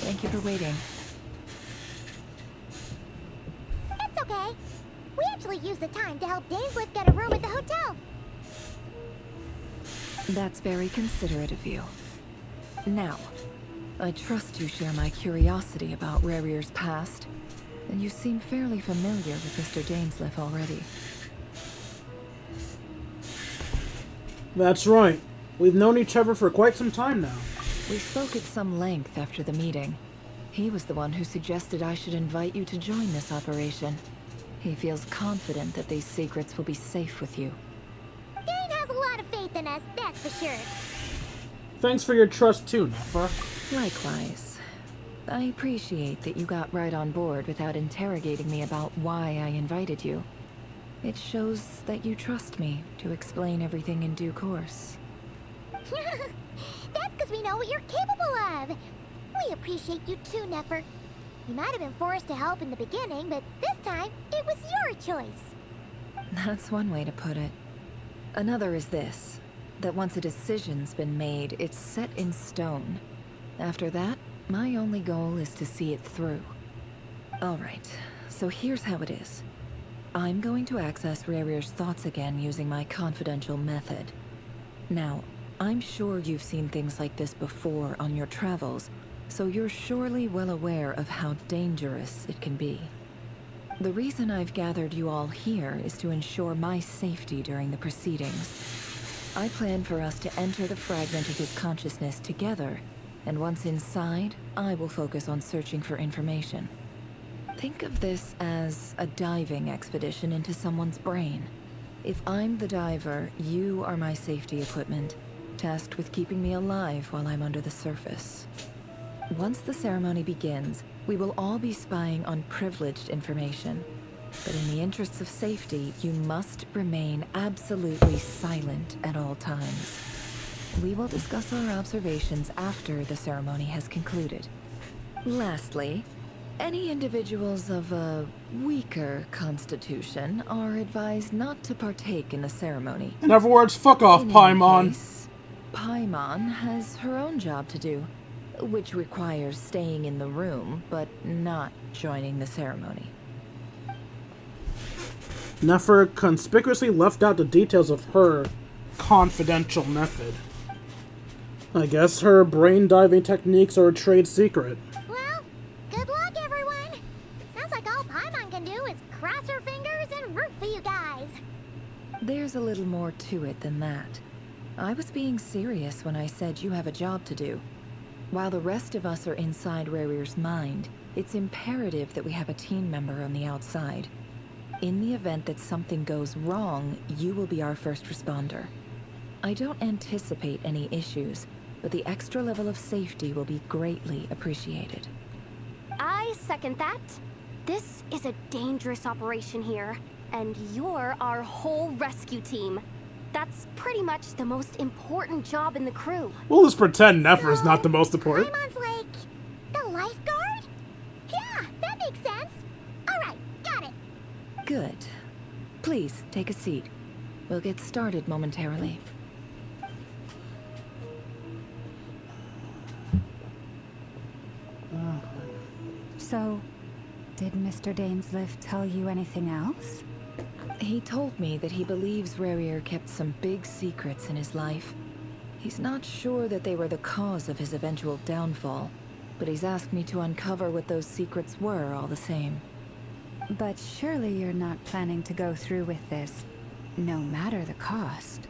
Speaker 12: Thank you for waiting.
Speaker 2: It's okay. We actually used the time to help Dainsliff get a room at the hotel.
Speaker 12: That's very considerate of you. Now, I trust you share my curiosity about Rarier's past, and you seem fairly familiar with Mr. Dainsliff already.
Speaker 1: That's right. We've known each other for quite some time now.
Speaker 12: We spoke at some length after the meeting. He was the one who suggested I should invite you to join this operation. He feels confident that these secrets will be safe with you.
Speaker 2: Dane has a lot of faith in us, that's for sure.
Speaker 1: Thanks for your trust too, Nefer.
Speaker 12: Likewise. I appreciate that you got right on board without interrogating me about why I invited you. It shows that you trust me to explain everything in due course.
Speaker 2: That's because we know what you're capable of. We appreciate you too, Nefer. You might have been forced to help in the beginning, but this time, it was your choice.
Speaker 12: That's one way to put it. Another is this, that once a decision's been made, it's set in stone. After that, my only goal is to see it through. Alright, so here's how it is. I'm going to access Rarier's thoughts again using my confidential method. Now, I'm sure you've seen things like this before on your travels, so you're surely well aware of how dangerous it can be. The reason I've gathered you all here is to ensure my safety during the proceedings. I plan for us to enter the fragment of his consciousness together, and once inside, I will focus on searching for information. Think of this as a diving expedition into someone's brain. If I'm the diver, you are my safety equipment, tasked with keeping me alive while I'm under the surface. Once the ceremony begins, we will all be spying on privileged information. But in the interests of safety, you must remain absolutely silent at all times. We will discuss our observations after the ceremony has concluded. Lastly, any individuals of a weaker constitution are advised not to partake in the ceremony.
Speaker 1: In other words, fuck off, Paimon.
Speaker 12: Paimon has her own job to do, which requires staying in the room, but not joining the ceremony.
Speaker 1: Nefer conspicuously left out the details of her confidential method. I guess her brain diving techniques are a trade secret.
Speaker 2: Well, good luck, everyone. Sounds like all Paimon can do is cross her fingers and root for you guys.
Speaker 12: There's a little more to it than that. I was being serious when I said you have a job to do. While the rest of us are inside Rarier's mind, it's imperative that we have a team member on the outside. In the event that something goes wrong, you will be our first responder. I don't anticipate any issues, but the extra level of safety will be greatly appreciated.
Speaker 14: I second that. This is a dangerous operation here, and you're our whole rescue team. That's pretty much the most important job in the crew.
Speaker 1: We'll just pretend Nefer is not the most important.
Speaker 2: Paimon's like the lifeguard? Yeah, that makes sense. All right, got it.
Speaker 12: Good. Please, take a seat. We'll get started momentarily.
Speaker 5: So, did Mr. Dainsliff tell you anything else?
Speaker 12: He told me that he believes Rarier kept some big secrets in his life. He's not sure that they were the cause of his eventual downfall, but he's asked me to uncover what those secrets were all the same.
Speaker 5: But surely you're not planning to go through with this, no matter the cost.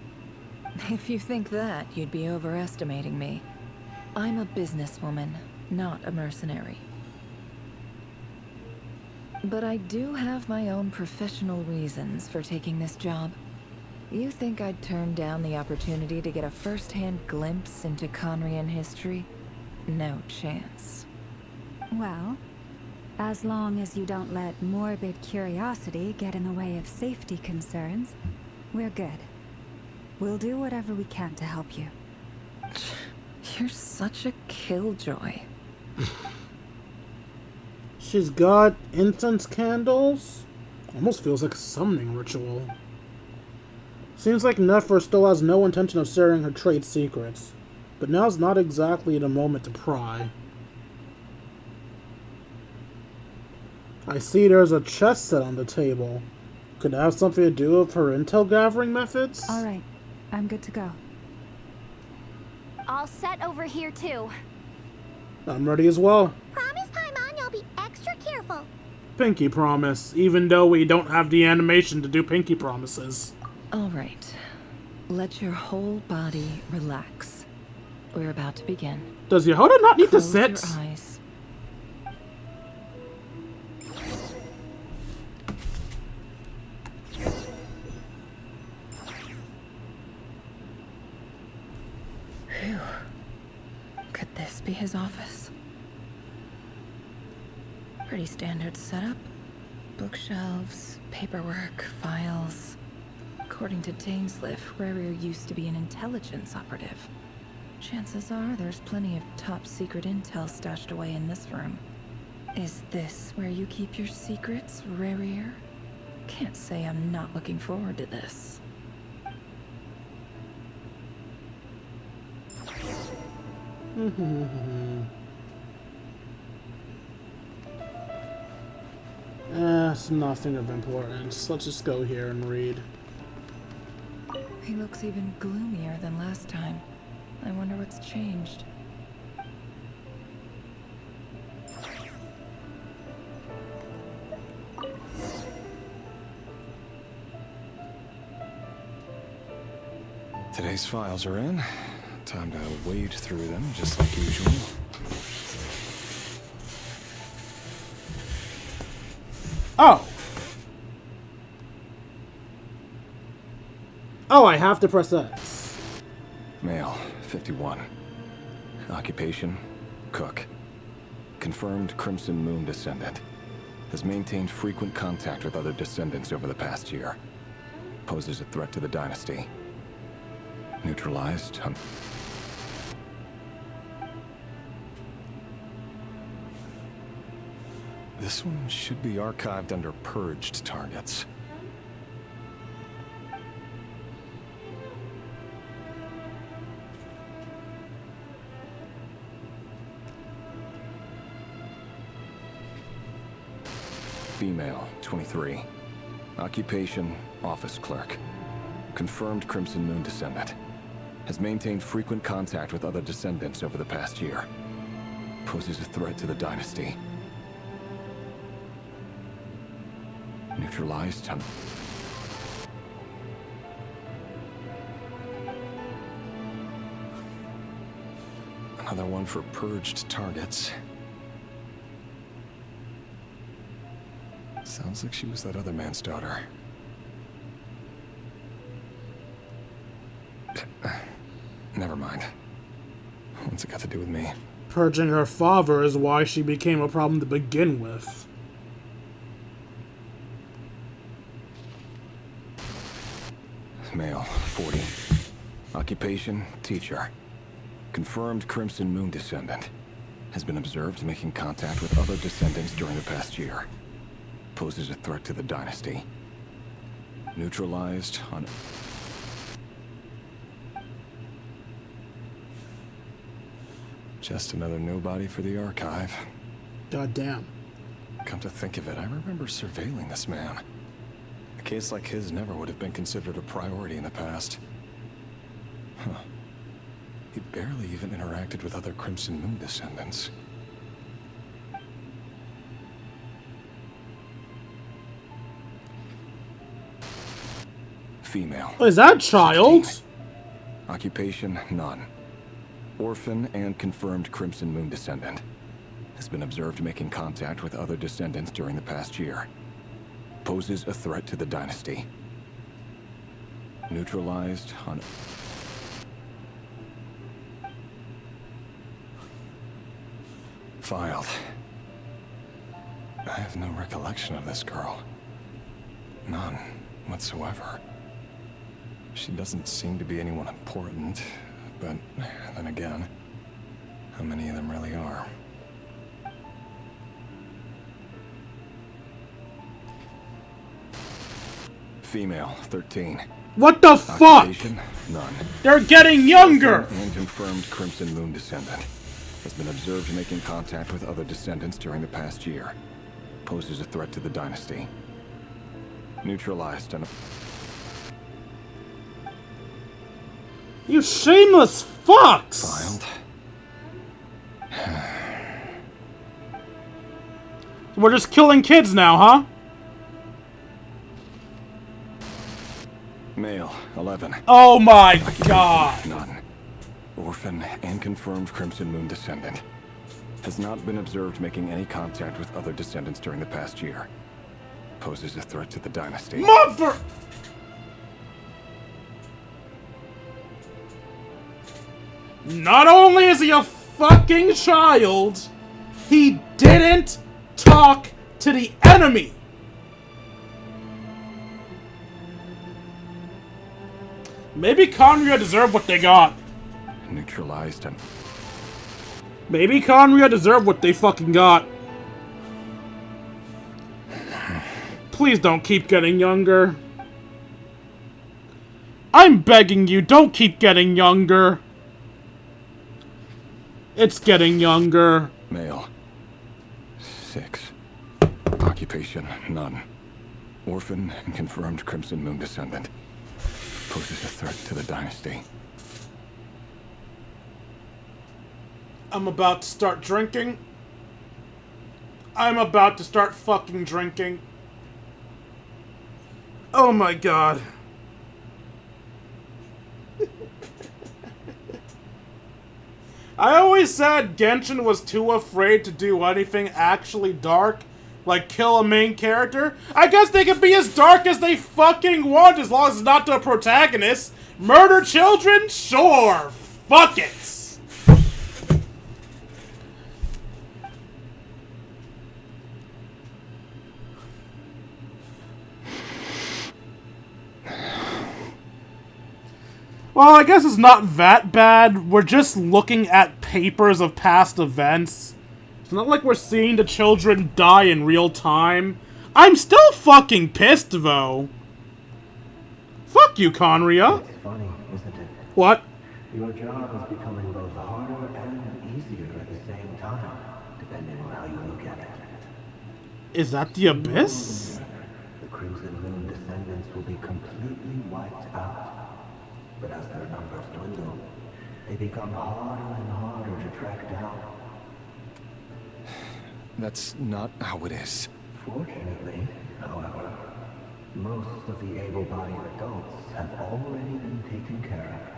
Speaker 12: If you think that, you'd be overestimating me. I'm a businesswoman, not a mercenary. But I do have my own professional reasons for taking this job. You think I'd turn down the opportunity to get a first-hand glimpse into Conrian history? No chance.
Speaker 5: Well, As long as you don't let morbid curiosity get in the way of safety concerns, we're good. We'll do whatever we can to help you.
Speaker 12: You're such a killjoy.
Speaker 1: She's got incense candles? Almost feels like a summoning ritual. Seems like Nefer still has no intention of sharing her trade secrets, but now's not exactly the moment to pry. I see there's a chess set on the table. Could that have something to do with her intel gathering methods?
Speaker 5: Alright, I'm good to go.
Speaker 14: All set over here too.
Speaker 1: I'm ready as well.
Speaker 2: Promise, Paimon, you'll be extra careful.
Speaker 1: Pinky promise, even though we don't have the animation to do pinky promises.
Speaker 12: Alright. Let your whole body relax. We're about to begin.
Speaker 1: Does Yehoda not need
Speaker 12: Close
Speaker 1: to sit?
Speaker 12: your eyes. Phew. Could this be his office? Pretty standard setup. Bookshelves, paperwork, files. According to Dainsliff, Rarier used to be an intelligence operative. Chances are there's plenty of top secret intel stashed away in this room. Is this where you keep your secrets, Rarier? Can't say I'm not looking forward to this.
Speaker 1: It's nothing of importance. Let's just go here and read.
Speaker 12: He looks even gloomier than last time. I wonder what's changed.
Speaker 15: Today's files are in. Time to wade through them, just like usual.
Speaker 1: Oh! Oh, I have to press X.
Speaker 15: Male, 51. Occupation, cook. Confirmed Crimson Moon descendant. Has maintained frequent contact with other descendants over the past year. Poses a threat to the dynasty. Neutralized. This one should be archived under purged targets. Female, 23. Occupation, office clerk. Confirmed Crimson Moon descendant. Has maintained frequent contact with other descendants over the past year. Poses a threat to the dynasty. Neutralized. Another one for purged targets. Sounds like she was that other man's daughter. Never mind. What's it got to do with me?
Speaker 1: Purging her father is why she became a problem to begin with.
Speaker 15: Male, 40. Occupation, teacher. Confirmed Crimson Moon descendant. Has been observed making contact with other descendants during the past year. Poses a threat to the dynasty. Neutralized on... Just another nobody for the archive.
Speaker 1: God damn.
Speaker 15: Come to think of it, I remember surveilling this man. A case like his never would have been considered a priority in the past. Huh. He barely even interacted with other Crimson Moon descendants. Female.
Speaker 1: Is that a child?
Speaker 15: 16. Occupation, none. Orphan and confirmed Crimson Moon descendant. Has been observed making contact with other descendants during the past year. Poses a threat to the dynasty. Neutralized on... Filed. I have no recollection of this girl. None whatsoever. She doesn't seem to be anyone important, but then again, how many of them really are? Female, 13.
Speaker 1: What the fuck?
Speaker 15: Occupation, none.
Speaker 1: They're getting younger!
Speaker 15: And confirmed Crimson Moon descendant. Has been observed making contact with other descendants during the past year. Poses a threat to the dynasty. Neutralized and...
Speaker 1: You shameless fucks!
Speaker 15: Filed.
Speaker 1: We're just killing kids now, huh?
Speaker 15: Male, 11.
Speaker 1: Oh my god!
Speaker 15: None. Orphan and confirmed Crimson Moon descendant. Has not been observed making any contact with other descendants during the past year. Poses a threat to the dynasty.
Speaker 1: Mother... Not only is he a fucking child, he didn't talk to the enemy! Maybe Conria deserved what they got.
Speaker 15: Neutralized and...
Speaker 1: Maybe Conria deserved what they fucking got. Please don't keep getting younger. I'm begging you, don't keep getting younger. It's getting younger.
Speaker 15: Male. 6. Occupation, none. Orphan and confirmed Crimson Moon descendant. Poses a threat to the dynasty.
Speaker 1: I'm about to start drinking. I'm about to start fucking drinking. Oh my god. I always said Genshin was too afraid to do anything actually dark, like kill a main character. I guess they can be as dark as they fucking want as long as it's not the protagonist. Murder children? Sure. Fuck it. Well, I guess it's not that bad. We're just looking at papers of past events. It's not like we're seeing the children die in real time. I'm still fucking pissed, though. Fuck you, Conria.
Speaker 10: It's funny, isn't it?
Speaker 1: What?
Speaker 10: Your job is becoming both harder and easier at the same time, depending on how you look at it.
Speaker 1: Is that the Abyss?
Speaker 10: The Crimson Moon descendants will be completely wiped out. But as their numbers dwindle, they become harder and harder to track down.
Speaker 15: That's not how it is.
Speaker 10: Fortunately, however, most of the able-bodied adults have already been taken care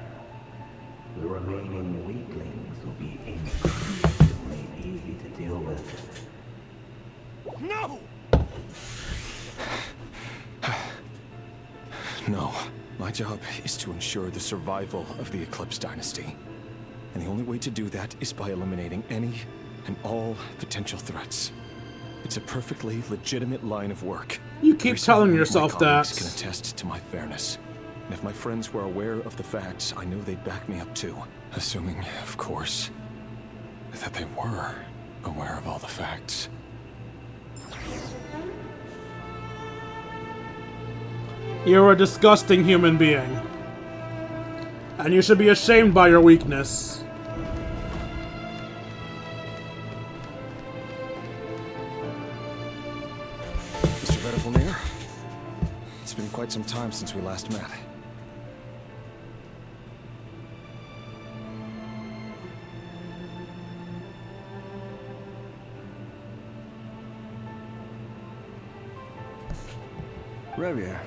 Speaker 10: of. The remaining weaklings will be increasingly easy to deal with.
Speaker 15: No! No. My job is to ensure the survival of the Eclipse Dynasty. And the only way to do that is by eliminating any and all potential threats. It's a perfectly legitimate line of work.
Speaker 1: You keep telling yourself that.
Speaker 15: Can attest to my fairness. And if my friends were aware of the facts, I know they'd back me up too. Assuming, of course, that they were aware of all the facts.
Speaker 1: You're a disgusting human being. And you should be ashamed by your weakness.
Speaker 15: Mr. Vettelneer, it's been quite some time since we last met.
Speaker 16: Revier,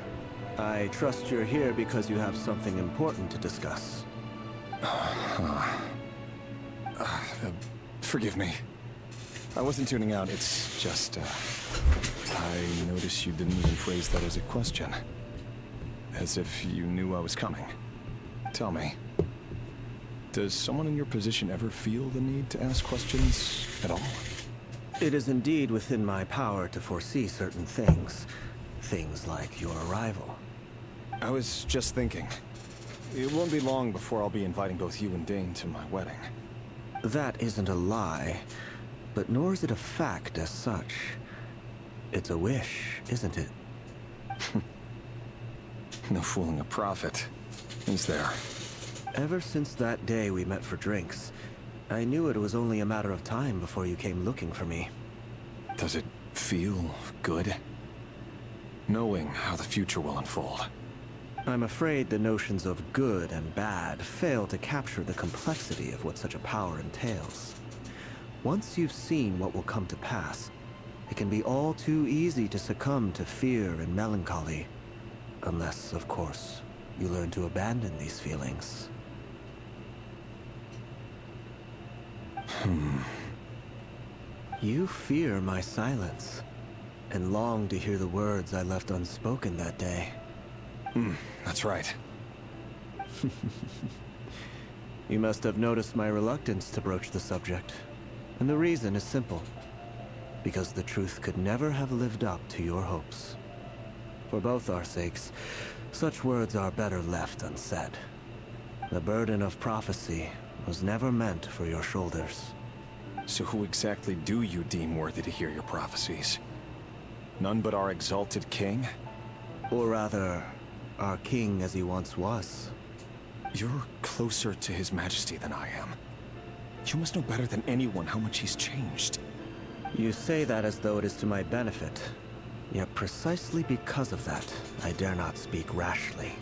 Speaker 16: I trust you're here because you have something important to discuss.
Speaker 15: Forgive me. I wasn't tuning out, it's just, I noticed you didn't even phrase that as a question. As if you knew I was coming. Tell me, does someone in your position ever feel the need to ask questions at all?
Speaker 16: It is indeed within my power to foresee certain things. Things like your arrival.
Speaker 15: I was just thinking. It won't be long before I'll be inviting both you and Dane to my wedding.
Speaker 16: That isn't a lie, but nor is it a fact as such. It's a wish, isn't it?
Speaker 15: No fooling a prophet. He's there.
Speaker 16: Ever since that day we met for drinks, I knew it was only a matter of time before you came looking for me.
Speaker 15: Does it feel good? Knowing how the future will unfold.
Speaker 16: I'm afraid the notions of good and bad fail to capture the complexity of what such a power entails. Once you've seen what will come to pass, it can be all too easy to succumb to fear and melancholy. Unless, of course, you learn to abandon these feelings. You fear my silence, and long to hear the words I left unspoken that day.
Speaker 15: That's right.
Speaker 16: You must have noticed my reluctance to broach the subject. And the reason is simple. Because the truth could never have lived up to your hopes. For both our sakes, such words are better left unsaid. The burden of prophecy was never meant for your shoulders.
Speaker 15: So who exactly do you deem worthy to hear your prophecies? None but our exalted king?
Speaker 16: Or rather, our king as he once was.
Speaker 15: You're closer to his majesty than I am. You must know better than anyone how much he's changed.
Speaker 16: You say that as though it is to my benefit. Yet precisely because of that, I dare not speak rashly.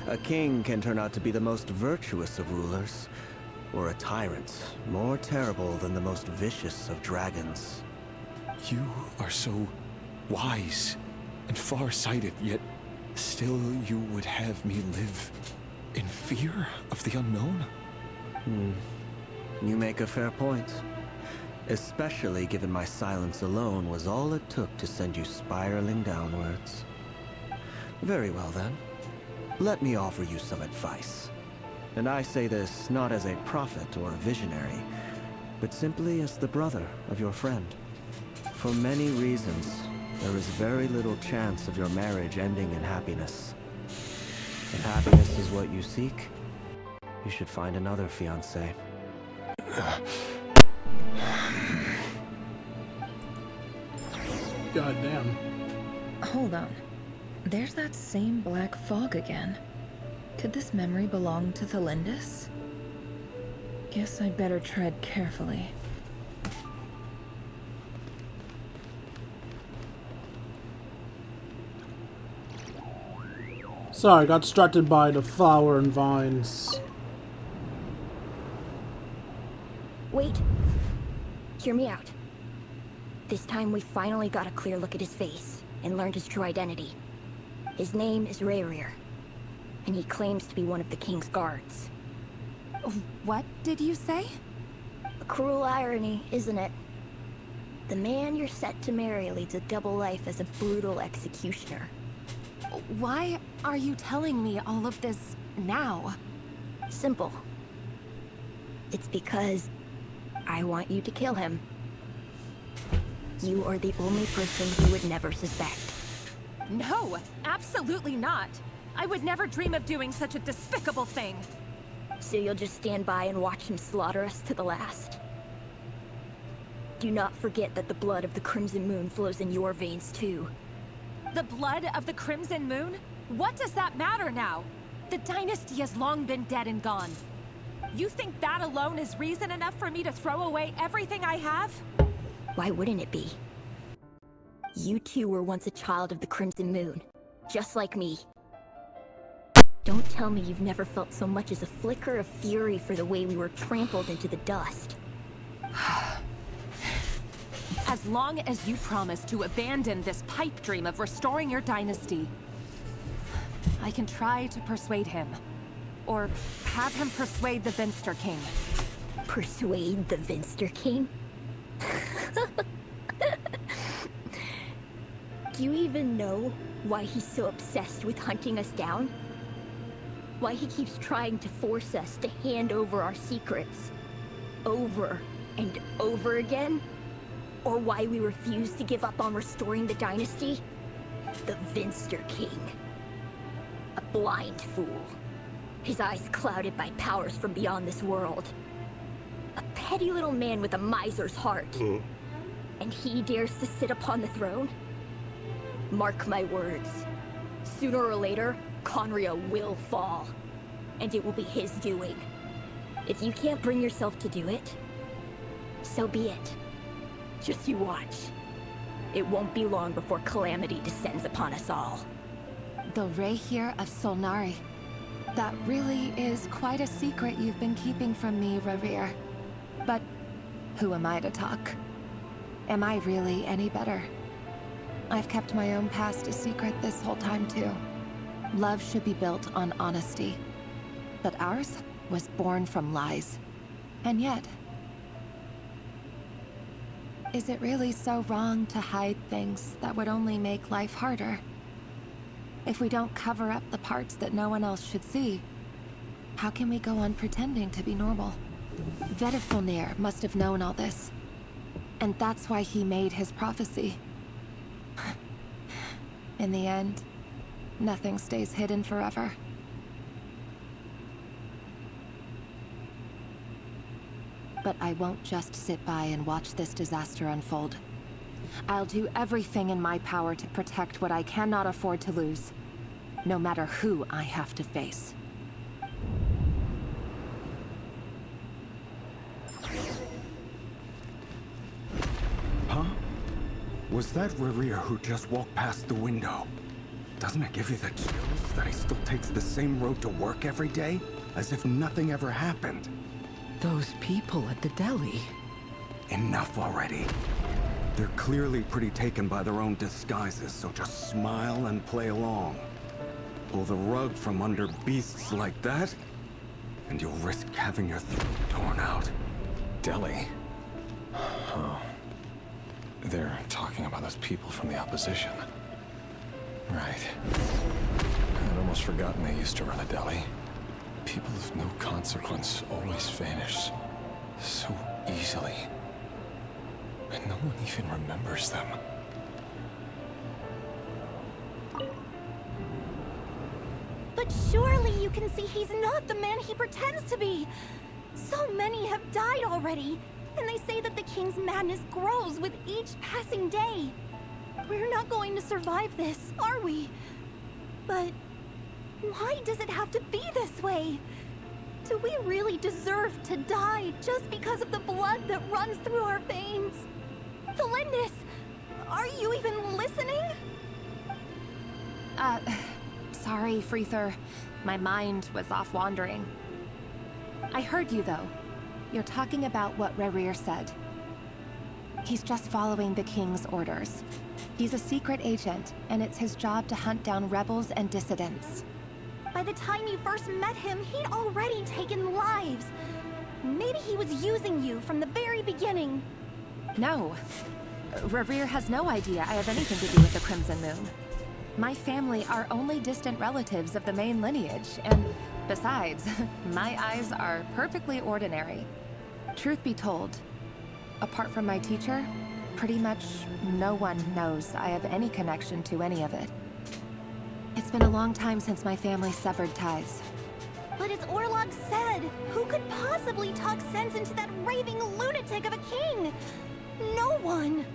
Speaker 16: A king can turn out to be the most virtuous of rulers, or a tyrant more terrible than the most vicious of dragons.
Speaker 15: You are so wise and far-sighted, yet still you would have me live in fear of the unknown?
Speaker 16: You make a fair point. Especially given my silence alone was all it took to send you spiraling downwards. Very well then. Let me offer you some advice. And I say this not as a prophet or a visionary, but simply as the brother of your friend. For many reasons, there is very little chance of your marriage ending in happiness. If happiness is what you seek, you should find another fiancé.
Speaker 1: Goddamn.
Speaker 12: Hold on. There's that same black fog again. Could this memory belong to Thelindis? Guess I'd better tread carefully.
Speaker 1: Sorry, got distracted by the flower and vines.
Speaker 2: Wait. Hear me out. This time we finally got a clear look at his face and learned his true identity. His name is Rayrir, and he claims to be one of the king's guards.
Speaker 17: What did you say?
Speaker 2: A cruel irony, isn't it? The man you're set to marry leads a double life as a brutal executioner.
Speaker 17: Why are you telling me all of this now?
Speaker 2: Simple. It's because I want you to kill him. You are the only person he would never suspect.
Speaker 17: No, absolutely not. I would never dream of doing such a despicable thing.
Speaker 2: So you'll just stand by and watch him slaughter us to the last? Do not forget that the blood of the Crimson Moon flows in your veins too.
Speaker 17: The blood of the Crimson Moon? What does that matter now? The dynasty has long been dead and gone. You think that alone is reason enough for me to throw away everything I have?
Speaker 2: Why wouldn't it be? You two were once a child of the Crimson Moon, just like me. Don't tell me you've never felt so much as a flicker of fury for the way we were trampled into the dust.
Speaker 17: As long as you promise to abandon this pipe dream of restoring your dynasty, I can try to persuade him. Or have him persuade the Vinster King.
Speaker 2: Persuade the Vinster King? Do you even know why he's so obsessed with hunting us down? Why he keeps trying to force us to hand over our secrets? Over and over again?
Speaker 18: Or why we refuse to give up on restoring the dynasty? The Vinster King. A blind fool. His eyes clouded by powers from beyond this world. A petty little man with a miser's heart. And he dares to sit upon the throne? Mark my words. Sooner or later, Conria will fall. And it will be his doing. If you can't bring yourself to do it, so be it. Just you watch. It won't be long before calamity descends upon us all.
Speaker 17: The Rehir of Solnari. That really is quite a secret you've been keeping from me, Rerir. But who am I to talk? Am I really any better? I've kept my own past a secret this whole time too. Love should be built on honesty. But ours was born from lies. And yet, is it really so wrong to hide things that would only make life harder? If we don't cover up the parts that no one else should see, how can we go on pretending to be normal? Vedifulnir must have known all this. And that's why he made his prophecy. In the end, nothing stays hidden forever. But I won't just sit by and watch this disaster unfold. I'll do everything in my power to protect what I cannot afford to lose, no matter who I have to face.
Speaker 19: Huh? Was that Rerir who just walked past the window? Doesn't it give you the chills that he still takes the same road to work every day? As if nothing ever happened.
Speaker 8: Those people at the deli.
Speaker 19: Enough already. They're clearly pretty taken by their own disguises, so just smile and play along. Pull the rug from under beasts like that, and you'll risk having your throat torn out.
Speaker 15: Deli? Oh. They're talking about those people from the opposition. Right. I'd almost forgotten they used to run a deli. People of no consequence always vanish so easily. And no one even remembers them.
Speaker 14: But surely you can see he's not the man he pretends to be. So many have died already, and they say that the king's madness grows with each passing day. We're not going to survive this, are we? But why does it have to be this way? Do we really deserve to die just because of the blood that runs through our veins? Felindis, are you even listening?
Speaker 17: Sorry, Freether. My mind was off wandering. I heard you, though. You're talking about what Rerir said. He's just following the king's orders. He's a secret agent, and it's his job to hunt down rebels and dissidents.
Speaker 14: By the time you first met him, he'd already taken lives. Maybe he was using you from the very beginning.
Speaker 17: No. Rerir has no idea I have anything to do with the Crimson Moon. My family are only distant relatives of the main lineage, and besides, my eyes are perfectly ordinary. Truth be told, apart from my teacher, pretty much no one knows I have any connection to any of it. It's been a long time since my family severed ties.
Speaker 14: But as Orlog said, who could possibly talk sense into that raving lunatic of a king? No one.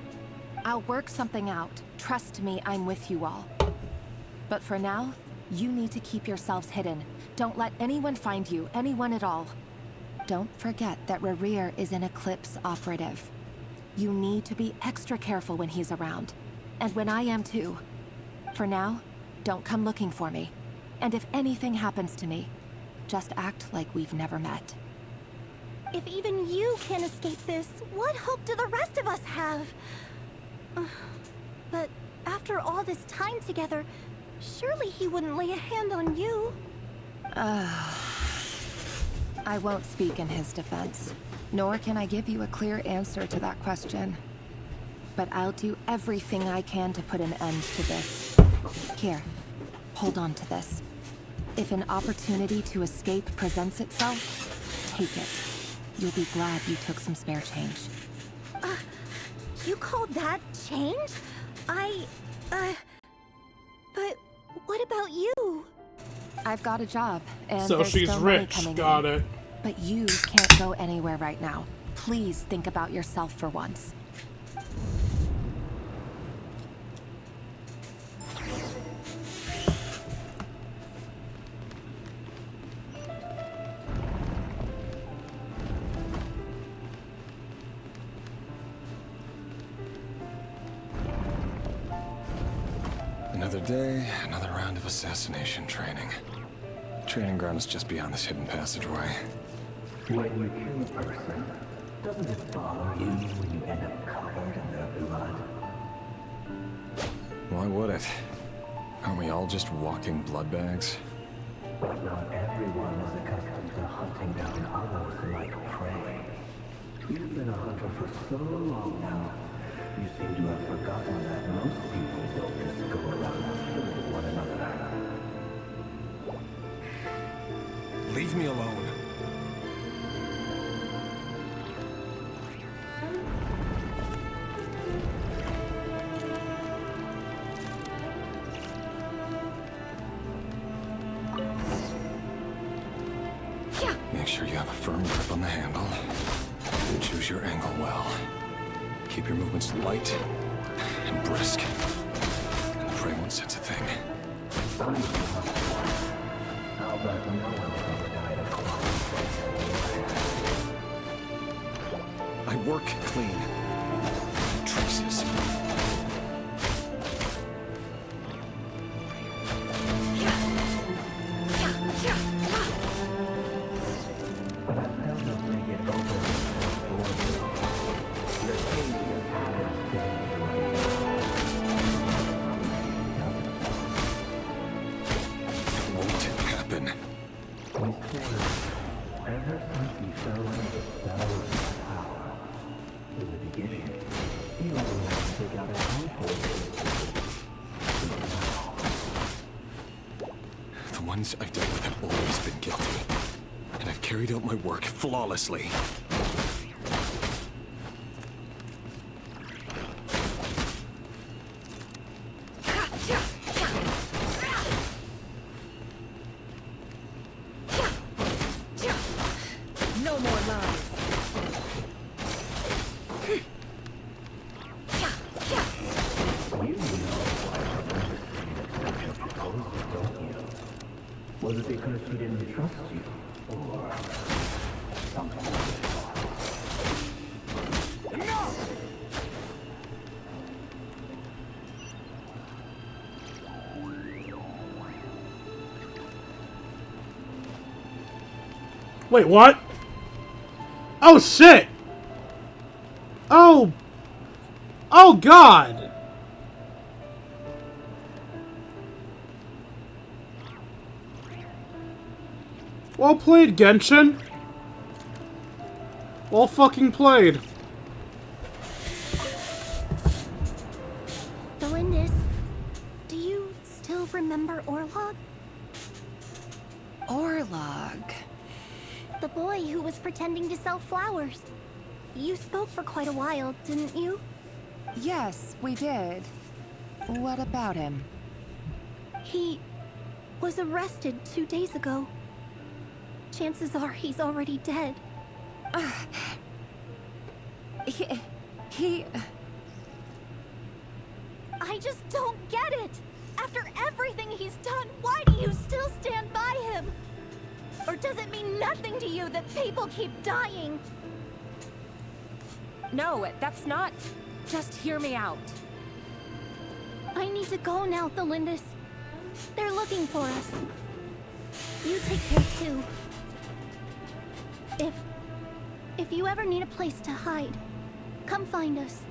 Speaker 17: I'll work something out. Trust me, I'm with you all. But for now, you need to keep yourselves hidden. Don't let anyone find you, anyone at all. Don't forget that Rerir is an Eclipse operative. You need to be extra careful when he's around. And when I am too. For now, don't come looking for me. And if anything happens to me, just act like we've never met.
Speaker 14: If even you can't escape this, what hope do the rest of us have? But after all this time together, surely he wouldn't lay a hand on you.
Speaker 17: I won't speak in his defense, nor can I give you a clear answer to that question. But I'll do everything I can to put an end to this. Here, hold on to this. If an opportunity to escape presents itself, take it. You'll be glad you took some spare change.
Speaker 18: You call that change? But what about you?
Speaker 17: I've got a job, and
Speaker 1: So
Speaker 17: there's
Speaker 1: she's
Speaker 17: still money
Speaker 1: rich.
Speaker 17: coming
Speaker 1: Got
Speaker 17: in.
Speaker 1: it.
Speaker 17: But you can't go anywhere right now. Please think about yourself for once.
Speaker 15: Another day, another round of assassination training. The training ground is just beyond this hidden passageway.
Speaker 10: When you kill a person, doesn't it bother you when you end up covered in their blood?
Speaker 15: Why would it? Aren't we all just walking blood bags?
Speaker 10: But not everyone is accustomed to hunting down others like prey. You've been a hunter for so long now, you seem to have forgotten that most people don't just go around killing one another.
Speaker 15: Leave me alone. Make sure you have a firm grip on the handle. And choose your angle well. Keep your movements light and brisk. And the prey won't sense a thing.
Speaker 10: How about no one ever died of chloroform?
Speaker 15: I work clean. Traces.
Speaker 10: Ever since he fell under the spell of his power, in the beginning, he only had to take out a handful of
Speaker 15: The ones I've dealt with have always been guilty. And I've carried out my work flawlessly.
Speaker 17: No more lies.
Speaker 10: You know why her understanding of such a proposal, don't you? Was it because she didn't trust you? Or something else?
Speaker 1: Wait, what? Oh, shit! Oh! Oh, God! Well played, Genshin. Well fucking played.
Speaker 2: Delindis, do you still remember Orlog?
Speaker 17: Orlog.
Speaker 2: The boy who was pretending to sell flowers. You spoke for quite a while, didn't you?
Speaker 17: Yes, we did. What about him?
Speaker 2: He was arrested 2 days ago. Chances are he's already dead.
Speaker 17: He...
Speaker 2: I just don't get it! After everything he's done, why do you still stand by him? Or does it mean nothing to you that people keep dying?
Speaker 17: No, that's not... Just hear me out.
Speaker 2: I need to go now, Thelindis. They're looking for us. You take care too. If you ever need a place to hide, come find us.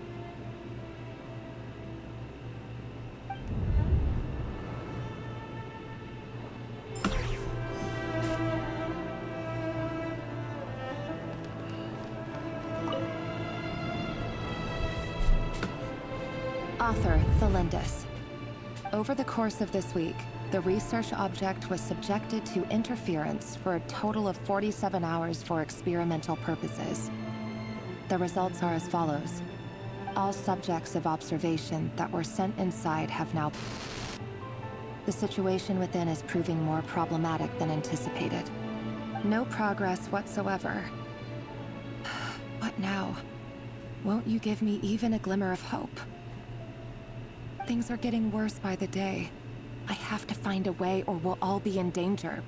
Speaker 17: Author, Thelindis. Over the course of this week, the research object was subjected to interference for a total of 47 hours for experimental purposes. The results are as follows.
Speaker 20: All subjects of observation that were sent inside have now... The situation within is proving more problematic than anticipated. No progress whatsoever. What now? Won't you give me even a glimmer of hope? Things are getting worse by the day. I have to find a way or we'll all be in danger.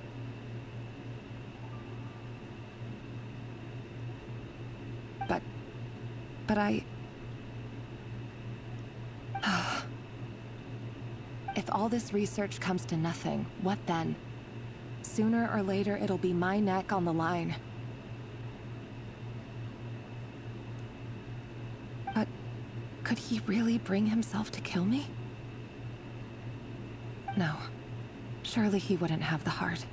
Speaker 20: But I... If all this research comes to nothing, what then? Sooner or later, it'll be my neck on the line. But could he really bring himself to kill me? No. Surely he wouldn't have the heart.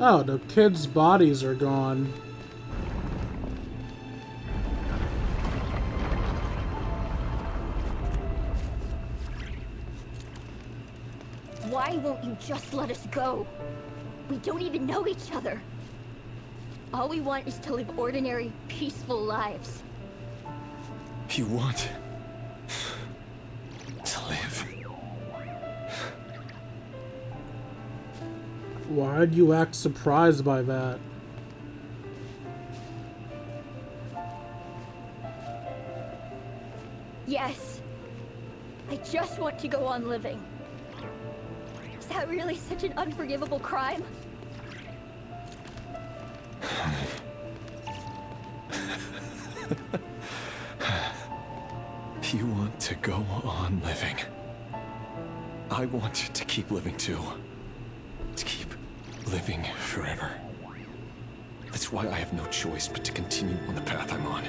Speaker 1: Oh, the kids' bodies are gone.
Speaker 18: Why won't you just let us go? We don't even know each other. All we want is to live ordinary, peaceful lives.
Speaker 15: You want to live?
Speaker 1: Why'd you act surprised by that?
Speaker 18: Yes. I just want to go on living. Is that really such an unforgivable crime?
Speaker 15: You want to go on living. I want to keep living too. To keep living forever. That's why I have no choice but to continue on the path I'm on.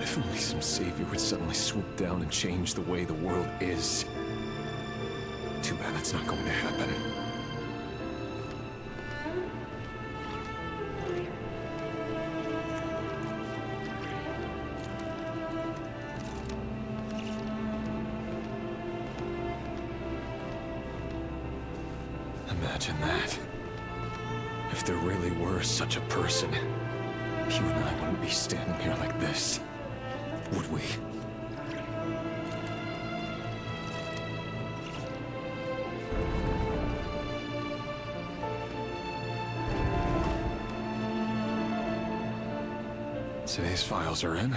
Speaker 15: If only some savior would suddenly swoop down and change the way the world is. Too bad that's not going to happen. Imagine that. If there really were such a person, you and I wouldn't be standing here like this, would we? Today's files are in.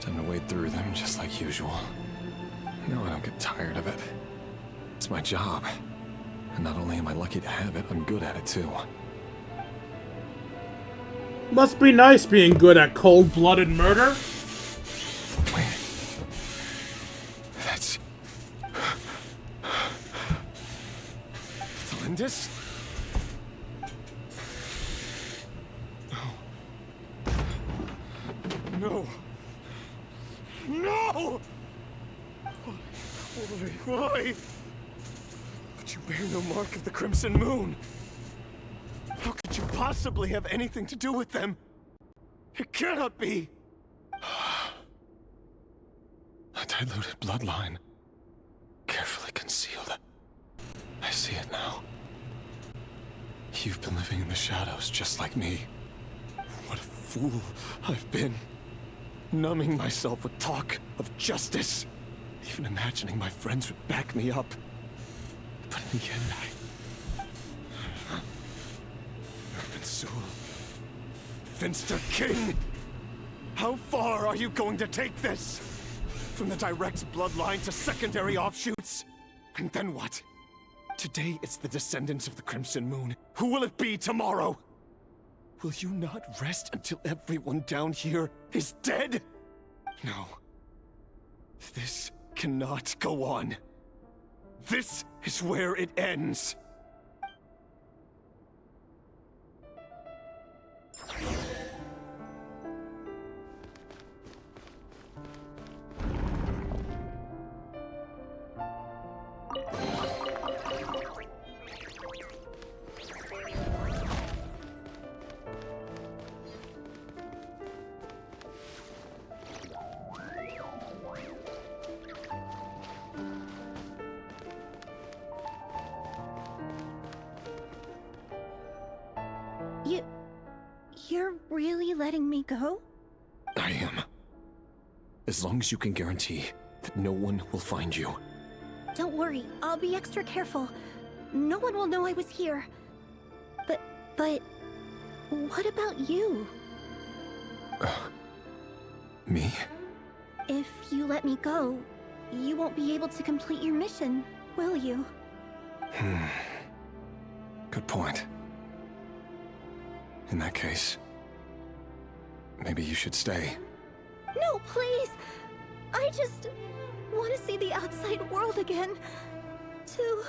Speaker 15: Time to wade through them just like usual. No, I don't get tired of it. It's my job. And not only am I lucky to have it, I'm good at it too.
Speaker 1: Must be nice being good at cold-blooded murder.
Speaker 15: Wait. That's... Flinders? No. No! Why? But you bear no mark of the Crimson Moon. How could you possibly have anything to do with them? It cannot be. A diluted bloodline. Carefully concealed. I see it now. You've been living in the shadows just like me. What a fool I've been. Numbing myself with talk of justice. Even imagining my friends would back me up. But in the end, Soul. Finster King! How far are you going to take this? From the direct bloodline to secondary offshoots? And then what? Today it's the descendants of the Crimson Moon. Who will it be tomorrow? Will you not rest until everyone down here is dead? No. This cannot go on. This is where it ends.
Speaker 2: You're really letting me go?
Speaker 15: I am. As long as you can guarantee that no one will find you.
Speaker 2: Don't worry, I'll be extra careful. No one will know I was here. But what about you?
Speaker 15: Me?
Speaker 2: If you let me go, you won't be able to complete your mission, will you?
Speaker 15: Good point. In that case, maybe you should stay.
Speaker 2: No, please! I just want to see the outside world again. To...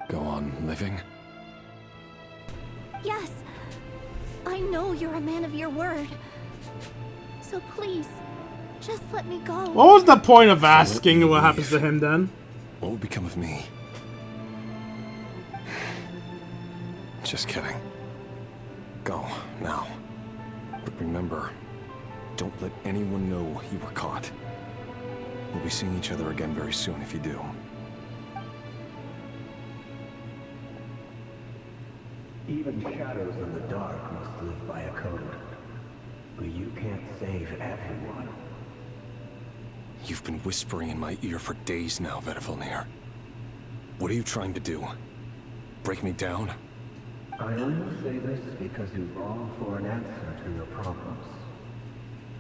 Speaker 15: Go on living?
Speaker 2: Yes. I know you're a man of your word. So please, just let me go.
Speaker 1: What was the point of asking what happens to him then?
Speaker 15: What will become of me? Just kidding. Go, now. But remember, don't let anyone know you were caught. We'll be seeing each other again very soon if you do.
Speaker 10: Even shadows in the dark must live by a code. But you can't save everyone.
Speaker 15: You've been whispering in my ear for days now, Vedifilnir. What are you trying to do? Break me down?
Speaker 10: I only say this because you long for an answer to your problems.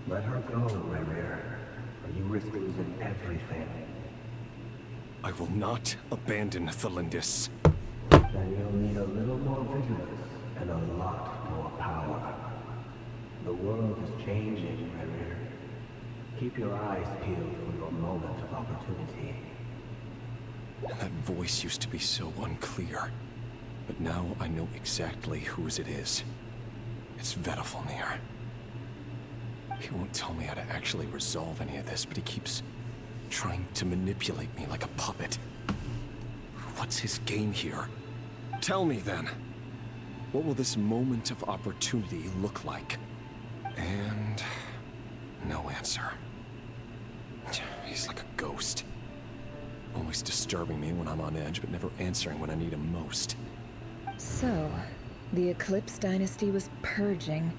Speaker 10: Let her go, Rerir, or you risk losing everything.
Speaker 15: I will not abandon Thelindis.
Speaker 10: Then you'll need a little more vigilance and a lot more power. The world is changing, Rerir. Keep your eyes peeled for your moment of opportunity.
Speaker 15: That voice used to be so unclear. But now I know exactly whose it is. It's Vedifilnir. He won't tell me how to actually resolve any of this, but he keeps trying to manipulate me like a puppet. What's his game here? Tell me then. What will this moment of opportunity look like? And no answer. He's like a ghost. Always disturbing me when I'm on edge, but never answering when I need him most.
Speaker 12: So, the Eclipse Dynasty was purging,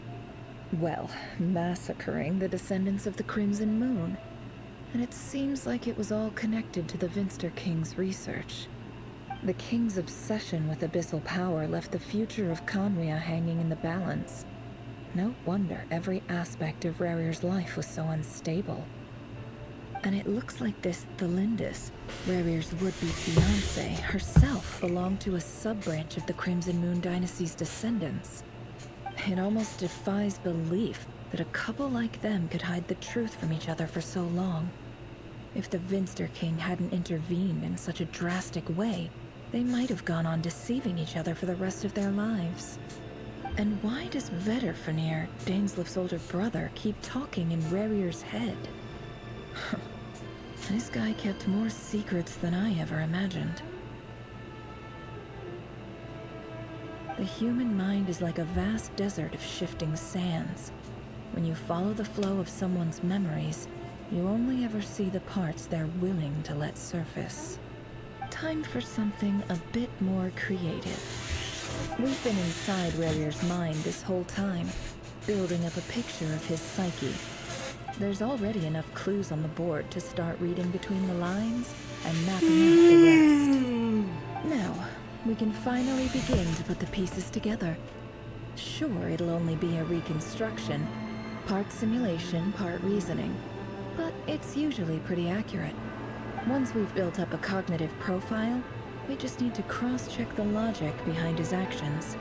Speaker 12: well, massacring the descendants of the Crimson Moon. And it seems like it was all connected to the Vinster King's research. The King's obsession with abyssal power left the future of Conria hanging in the balance. No wonder every aspect of Rerir's life was so unstable. And it looks like this Thelindis, Rerir's would-be fiancée, herself belonged to a sub-branch of the Crimson Moon Dynasty's descendants. It almost defies belief that a couple like them could hide the truth from each other for so long. If the Vinster King hadn't intervened in such a drastic way, they might have gone on deceiving each other for the rest of their lives. And why does Vedifilnir, Daneslif's older brother, keep talking in Rerir's head? This guy kept more secrets than I ever imagined. The human mind is like a vast desert of shifting sands. When you follow the flow of someone's memories, you only ever see the parts they're willing to let surface. Time for something a bit more creative. We've been inside Rerir's mind this whole time, building up a picture of his psyche. There's already enough clues on the board to start reading between the lines and mapping out the rest. Now, we can finally begin to put the pieces together. Sure, it'll only be a reconstruction, part simulation, part reasoning, but it's usually pretty accurate. Once we've built up a cognitive profile, we just need to cross-check the logic behind his actions.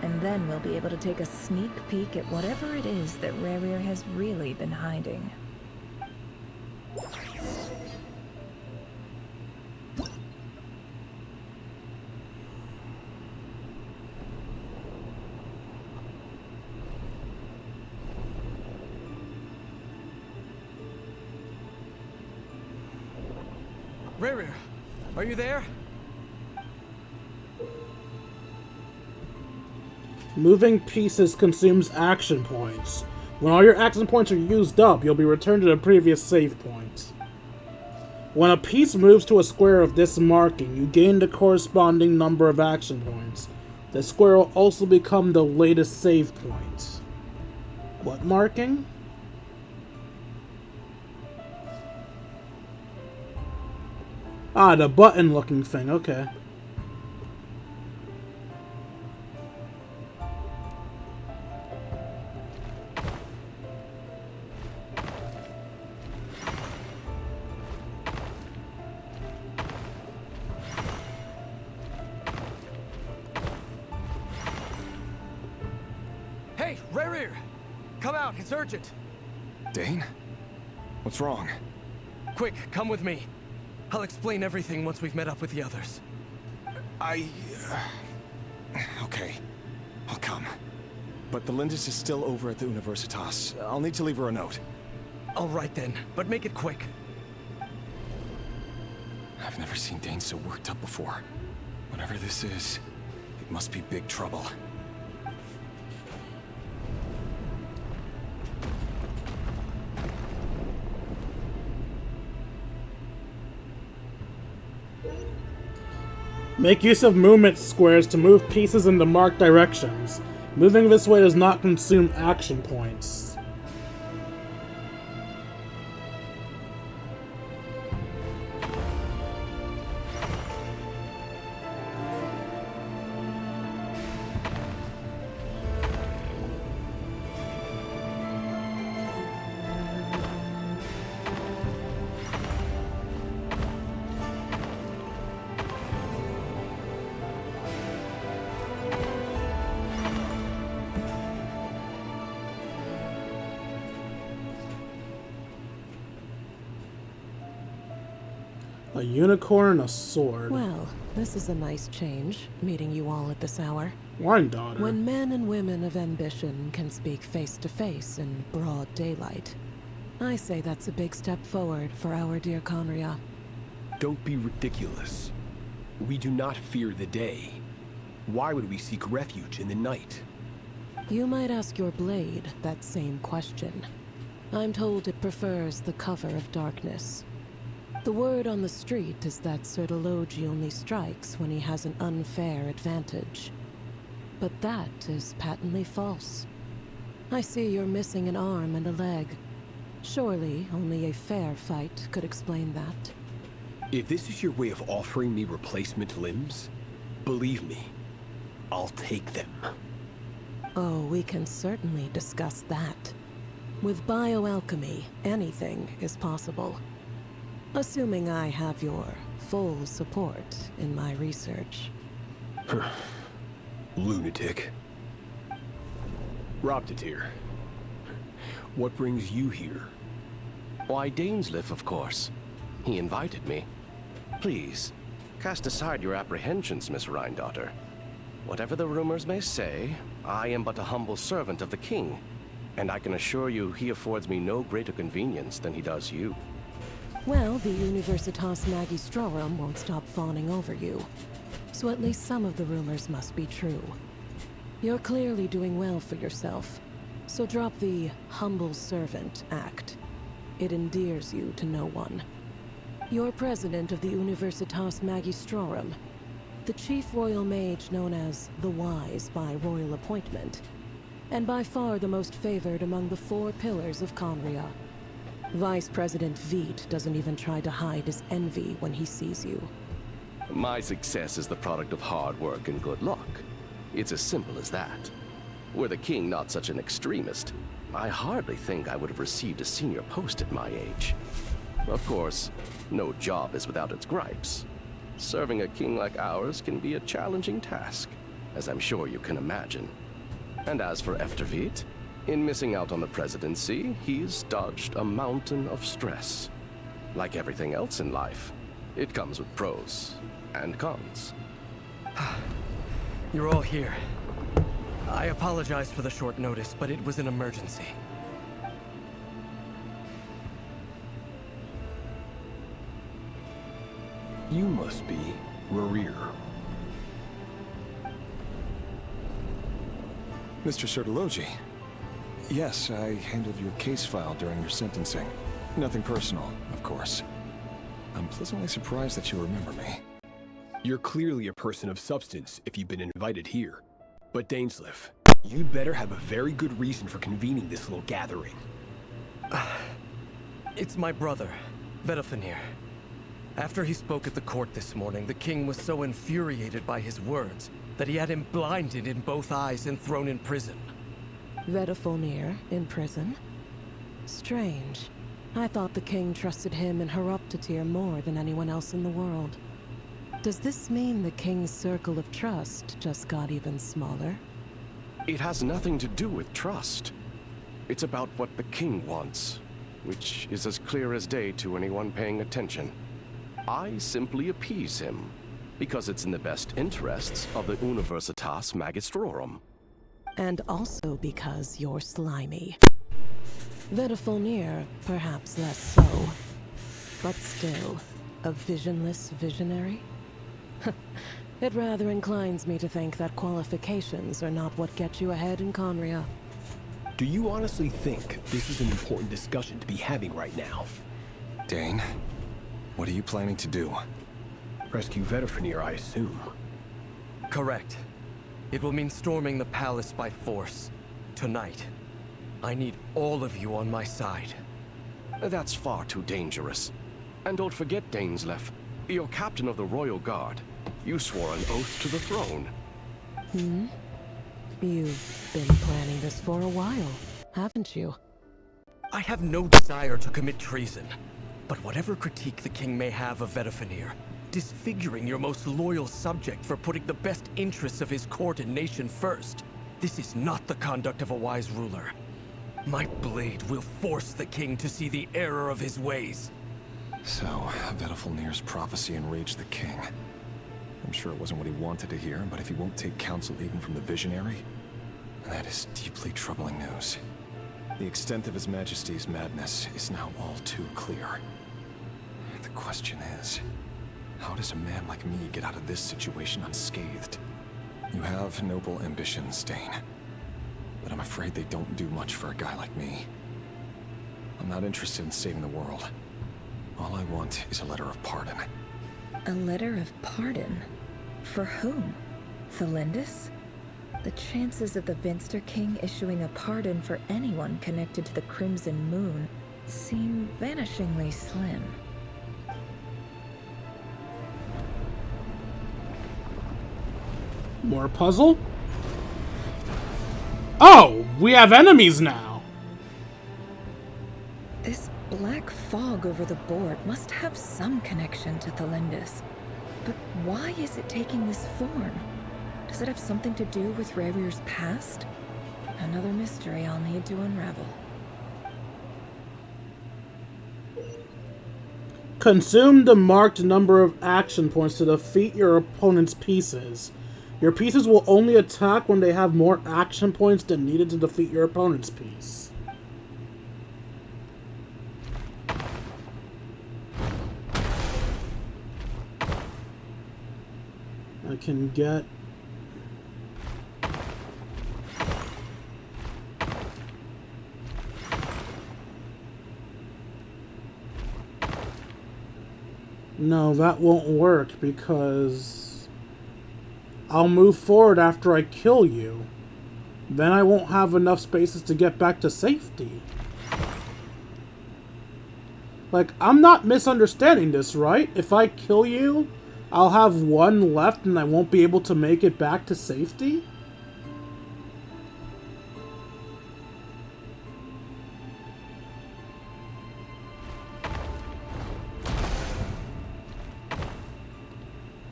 Speaker 12: And then we'll be able to take a sneak peek at whatever it is that Rerir has really been hiding.
Speaker 13: Rerir, are you there?
Speaker 1: Moving pieces consumes action points. When all your action points are used up, you'll be returned to the previous save point. When a piece moves to a square of this marking, you gain the corresponding number of action points. The square will also become the latest save point. What marking? Ah, the button looking thing, okay.
Speaker 6: Hey, Rerir! Come out, it's urgent!
Speaker 15: Dane? What's wrong?
Speaker 6: Quick, come with me. I'll explain everything once we've met up with the others.
Speaker 15: Okay. I'll come. But the Lindis is still over at the Universitas. I'll need to leave her a note.
Speaker 6: All right then, but make it quick.
Speaker 15: I've never seen Dane so worked up before. Whatever this is, it must be big trouble.
Speaker 1: Make use of movement squares to move pieces in the marked directions. Moving this way does not consume action points. A unicorn, a sword.
Speaker 21: Well, this is a nice change, meeting you all at this hour.
Speaker 1: Wine daughter.
Speaker 21: When men and women of ambition can speak face to face in broad daylight, I say that's a big step forward for our dear Conria.
Speaker 22: Don't be ridiculous. We do not fear the day. Why would we seek refuge in the night?
Speaker 21: You might ask your blade that same question. I'm told it prefers the cover of darkness. The word on the street is that Sir Delogi only strikes when he has an unfair advantage. But that is patently false. I see you're missing an arm and a leg. Surely only a fair fight could explain that.
Speaker 22: If this is your way of offering me replacement limbs, believe me, I'll take them.
Speaker 21: Oh, we can certainly discuss that. With bioalchemy, anything is possible. Assuming I have your full support in my research.
Speaker 22: Lunatic. Robtatir. What brings you here?
Speaker 23: Why, Dainsleif, of course. He invited me. Please, cast aside your apprehensions, Miss Rhindaughter. Whatever the rumors may say, I am but a humble servant of the king, and I can assure you he affords me no greater convenience than he does you.
Speaker 21: Well, the Universitas Magistrorum won't stop fawning over you. So at least some of the rumors must be true. You're clearly doing well for yourself, so drop the humble servant act. It endears you to no one. You're president of the Universitas Magistrorum, the chief royal mage known as the Wise by royal appointment, and by far the most favored among the 4 pillars of Conria. Vice President Veit doesn't even try to hide his envy when he sees you.
Speaker 23: My success is the product of hard work and good luck. It's as simple as that. Were the king not such an extremist, I hardly think I would have received a senior post at my age. Of course, no job is without its gripes. Serving a king like ours can be a challenging task, as I'm sure you can imagine. And as for Efterveit, in missing out on the presidency, he's dodged a mountain of stress. Like everything else in life, it comes with pros and cons.
Speaker 6: You're all here. I apologize for the short notice, but it was an emergency.
Speaker 22: You must be Rerir.
Speaker 15: Mr. Sertologi. Yes, I handled your case file during your sentencing. Nothing personal, of course. I'm pleasantly surprised that you remember me.
Speaker 22: You're clearly a person of substance if you've been invited here. But Dainsleif, you'd better have a very good reason for convening this little gathering.
Speaker 3: It's my brother, Vedalfenir. After he spoke at the court this morning, the king was so infuriated by his words that he had him blinded in both eyes and thrown in prison.
Speaker 21: Vedalfenir in prison? Strange. I thought the king trusted him and Horoptatyr more than anyone else in the world. Does this mean the king's circle of trust just got even smaller?
Speaker 23: It has nothing to do with trust. It's about what the king wants, which is as clear as day to anyone paying attention. I simply appease him, because it's in the best interests of the Universitas Magistrorum.
Speaker 21: And also because you're slimy. Vedalfenir, perhaps less so. But still, a visionless visionary? It rather inclines me to think that qualifications are not what get you ahead in Conria.
Speaker 22: Do you honestly think this is an important discussion to be having right now?
Speaker 15: Dane, what are you planning to do?
Speaker 22: Rescue Vedalfenir, I assume.
Speaker 3: Correct. It will mean storming the palace by force. Tonight. I need all of you on my side.
Speaker 23: That's far too dangerous. And don't forget, Dainsleif, you're captain of the Royal Guard. You swore an oath to the throne.
Speaker 21: You've been planning this for a while, haven't you?
Speaker 3: I have no desire to commit treason. But whatever critique the king may have of Vedalfenir, disfiguring your most loyal subject for putting the best interests of his court and nation first, this is not the conduct of a wise ruler. My blade will force the king to see the error of his ways.
Speaker 15: So, Vedalfenir's prophecy enraged the king. I'm sure it wasn't what he wanted to hear, but if he won't take counsel even from the visionary, that is deeply troubling news. The extent of His Majesty's madness is now all too clear. The question is, how does a man like me get out of this situation unscathed? You have noble ambitions, Dane, but I'm afraid they don't do much for a guy like me. I'm not interested in saving the world. All I want is a letter of pardon.
Speaker 12: A letter of pardon? For whom? Thelindis? The chances of the Vinster King issuing a pardon for anyone connected to the Crimson Moon seem vanishingly slim.
Speaker 1: More puzzle? Oh, we have enemies now!
Speaker 12: This black fog over the board must have some connection to Thelindis. But why is it taking this form? Does it have something to do with Revir's past? Another mystery I'll need to unravel.
Speaker 1: Consume the marked number of action points to defeat your opponent's pieces. Your pieces will only attack when they have more action points than needed to defeat your opponent's piece. I can get... No, that won't work because I'll move forward after I kill you. Then I won't have enough spaces to get back to safety. Like, I'm not misunderstanding this, right? If I kill you, I'll have one left and I won't be able to make it back to safety?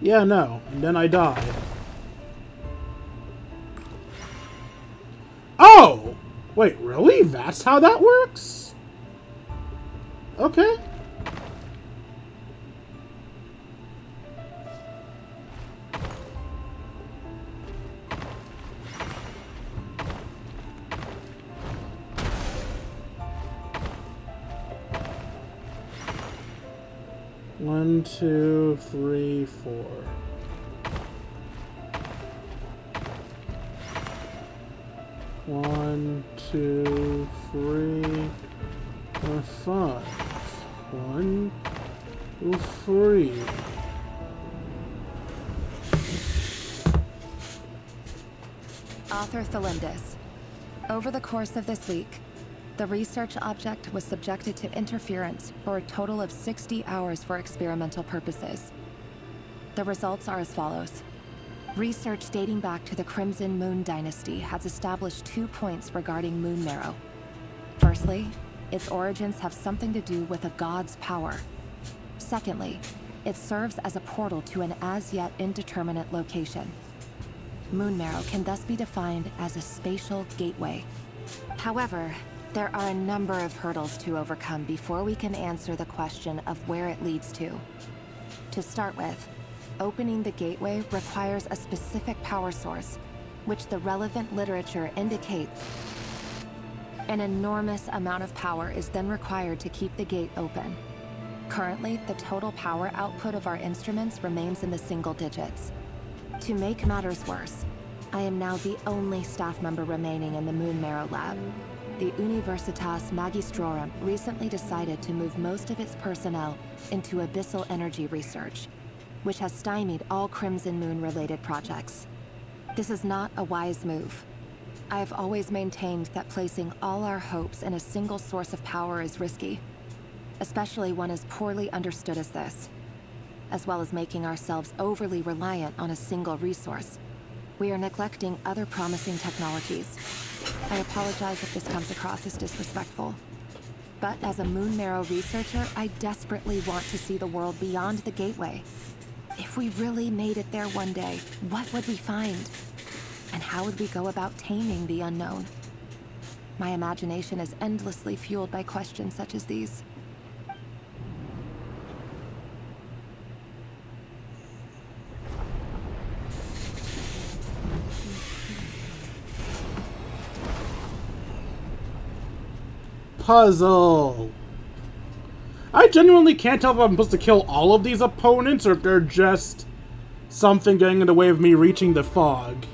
Speaker 1: Yeah, no. And then I die. Oh! Wait, really? That's how that works? Okay. One, two, three, four. One, two, three, or five. One, two, three.
Speaker 20: Author Thalindis. Over the course of this week, the research object was subjected to interference for a total of 60 hours for experimental purposes. The results are as follows. Research dating back to the Crimson Moon Dynasty has established 2 points regarding moon marrow. Firstly, its origins have something to do with a god's power. Secondly, it serves as a portal to an as-yet indeterminate location. Moon marrow can thus be defined as a spatial gateway. However, there are a number of hurdles to overcome before we can answer the question of where it leads to. To start with, opening the gateway requires a specific power source, which the relevant literature indicates. An enormous amount of power is then required to keep the gate open. Currently, the total power output of our instruments remains in the single digits. To make matters worse, I am now the only staff member remaining in the Moon Marrow Lab. The Universitas Magistrorum recently decided to move most of its personnel into abyssal energy research, which has stymied all Crimson Moon-related projects. This is not a wise move. I have always maintained that placing all our hopes in a single source of power is risky, especially one as poorly understood as this. As well as making ourselves overly reliant on a single resource, we are neglecting other promising technologies. I apologize if this comes across as disrespectful. But as a Moon Marrow researcher, I desperately want to see the world beyond the gateway. If we really made it there one day, what would we find? And how would we go about taming the unknown? My imagination is endlessly fueled by questions such as these.
Speaker 1: Puzzle. I genuinely can't tell if I'm supposed to kill all of these opponents or if they're just something getting in the way of me reaching the fog.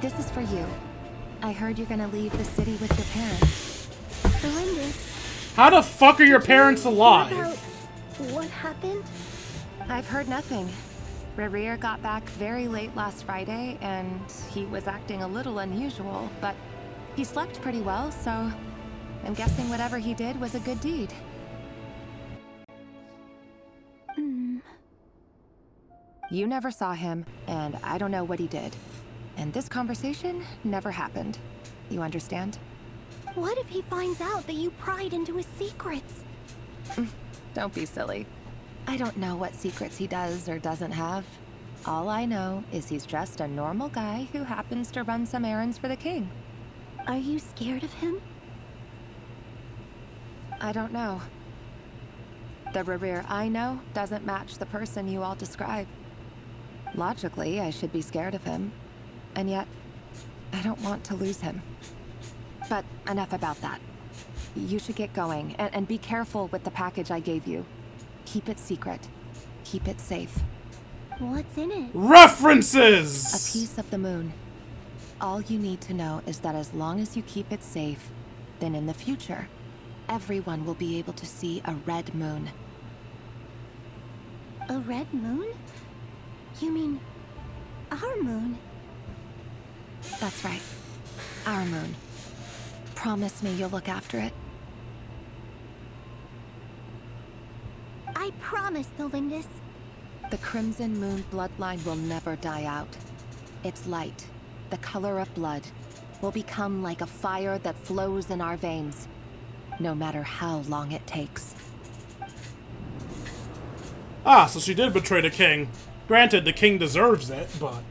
Speaker 20: This is for you. I heard you're gonna leave the city with your parents.
Speaker 2: Thalindis.
Speaker 1: How the fuck are your parents alive?
Speaker 2: What happened?
Speaker 20: I've heard nothing. Rerir got back very late last Friday, and he was acting a little unusual, but he slept pretty well, so I'm guessing whatever he did was a good deed. You never saw him, and I don't know what he did. And this conversation never happened. You understand?
Speaker 2: What if he finds out that you pried into his secrets?
Speaker 20: Don't be silly. I don't know what secrets he does or doesn't have. All I know is he's just a normal guy who happens to run some errands for the king.
Speaker 2: Are you scared of him?
Speaker 20: I don't know. The Rerir I know doesn't match the person you all describe. Logically, I should be scared of him. And yet, I don't want to lose him. But enough about that. You should get going, and be careful with the package I gave you. Keep it secret. Keep it safe.
Speaker 2: What's in it?
Speaker 1: References!
Speaker 20: A piece of the moon. All you need to know is that as long as you keep it safe, then in the future, everyone will be able to see a red moon.
Speaker 2: A red moon? You mean our moon?
Speaker 20: That's right. Our moon. Promise me you'll look after it.
Speaker 2: I promise, Lindis.
Speaker 20: The Crimson Moon bloodline will never die out. Its light, the color of blood, will become like a fire that flows in our veins, no matter how long it takes.
Speaker 1: Ah, so she did betray the king. Granted, the king deserves it, but...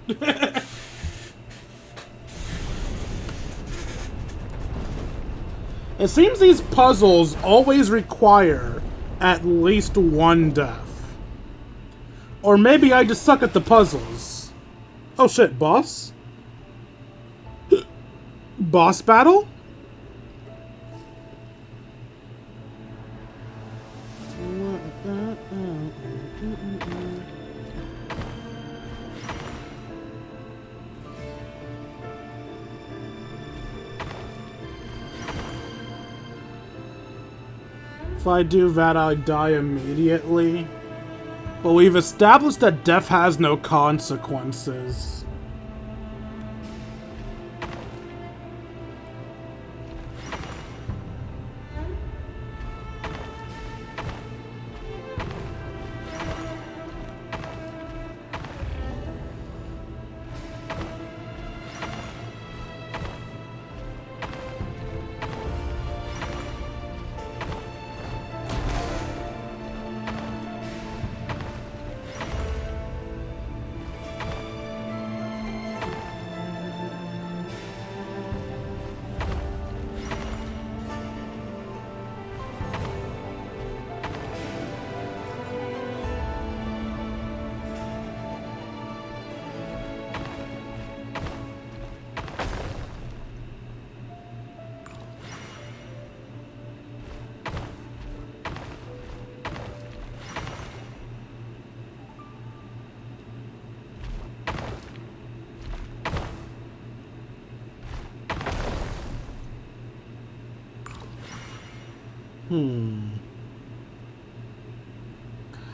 Speaker 1: It seems these puzzles always require at least one death. Or maybe I just suck at the puzzles. Oh shit, boss? Boss battle? If I do that, I die immediately. But we've established that death has no consequences.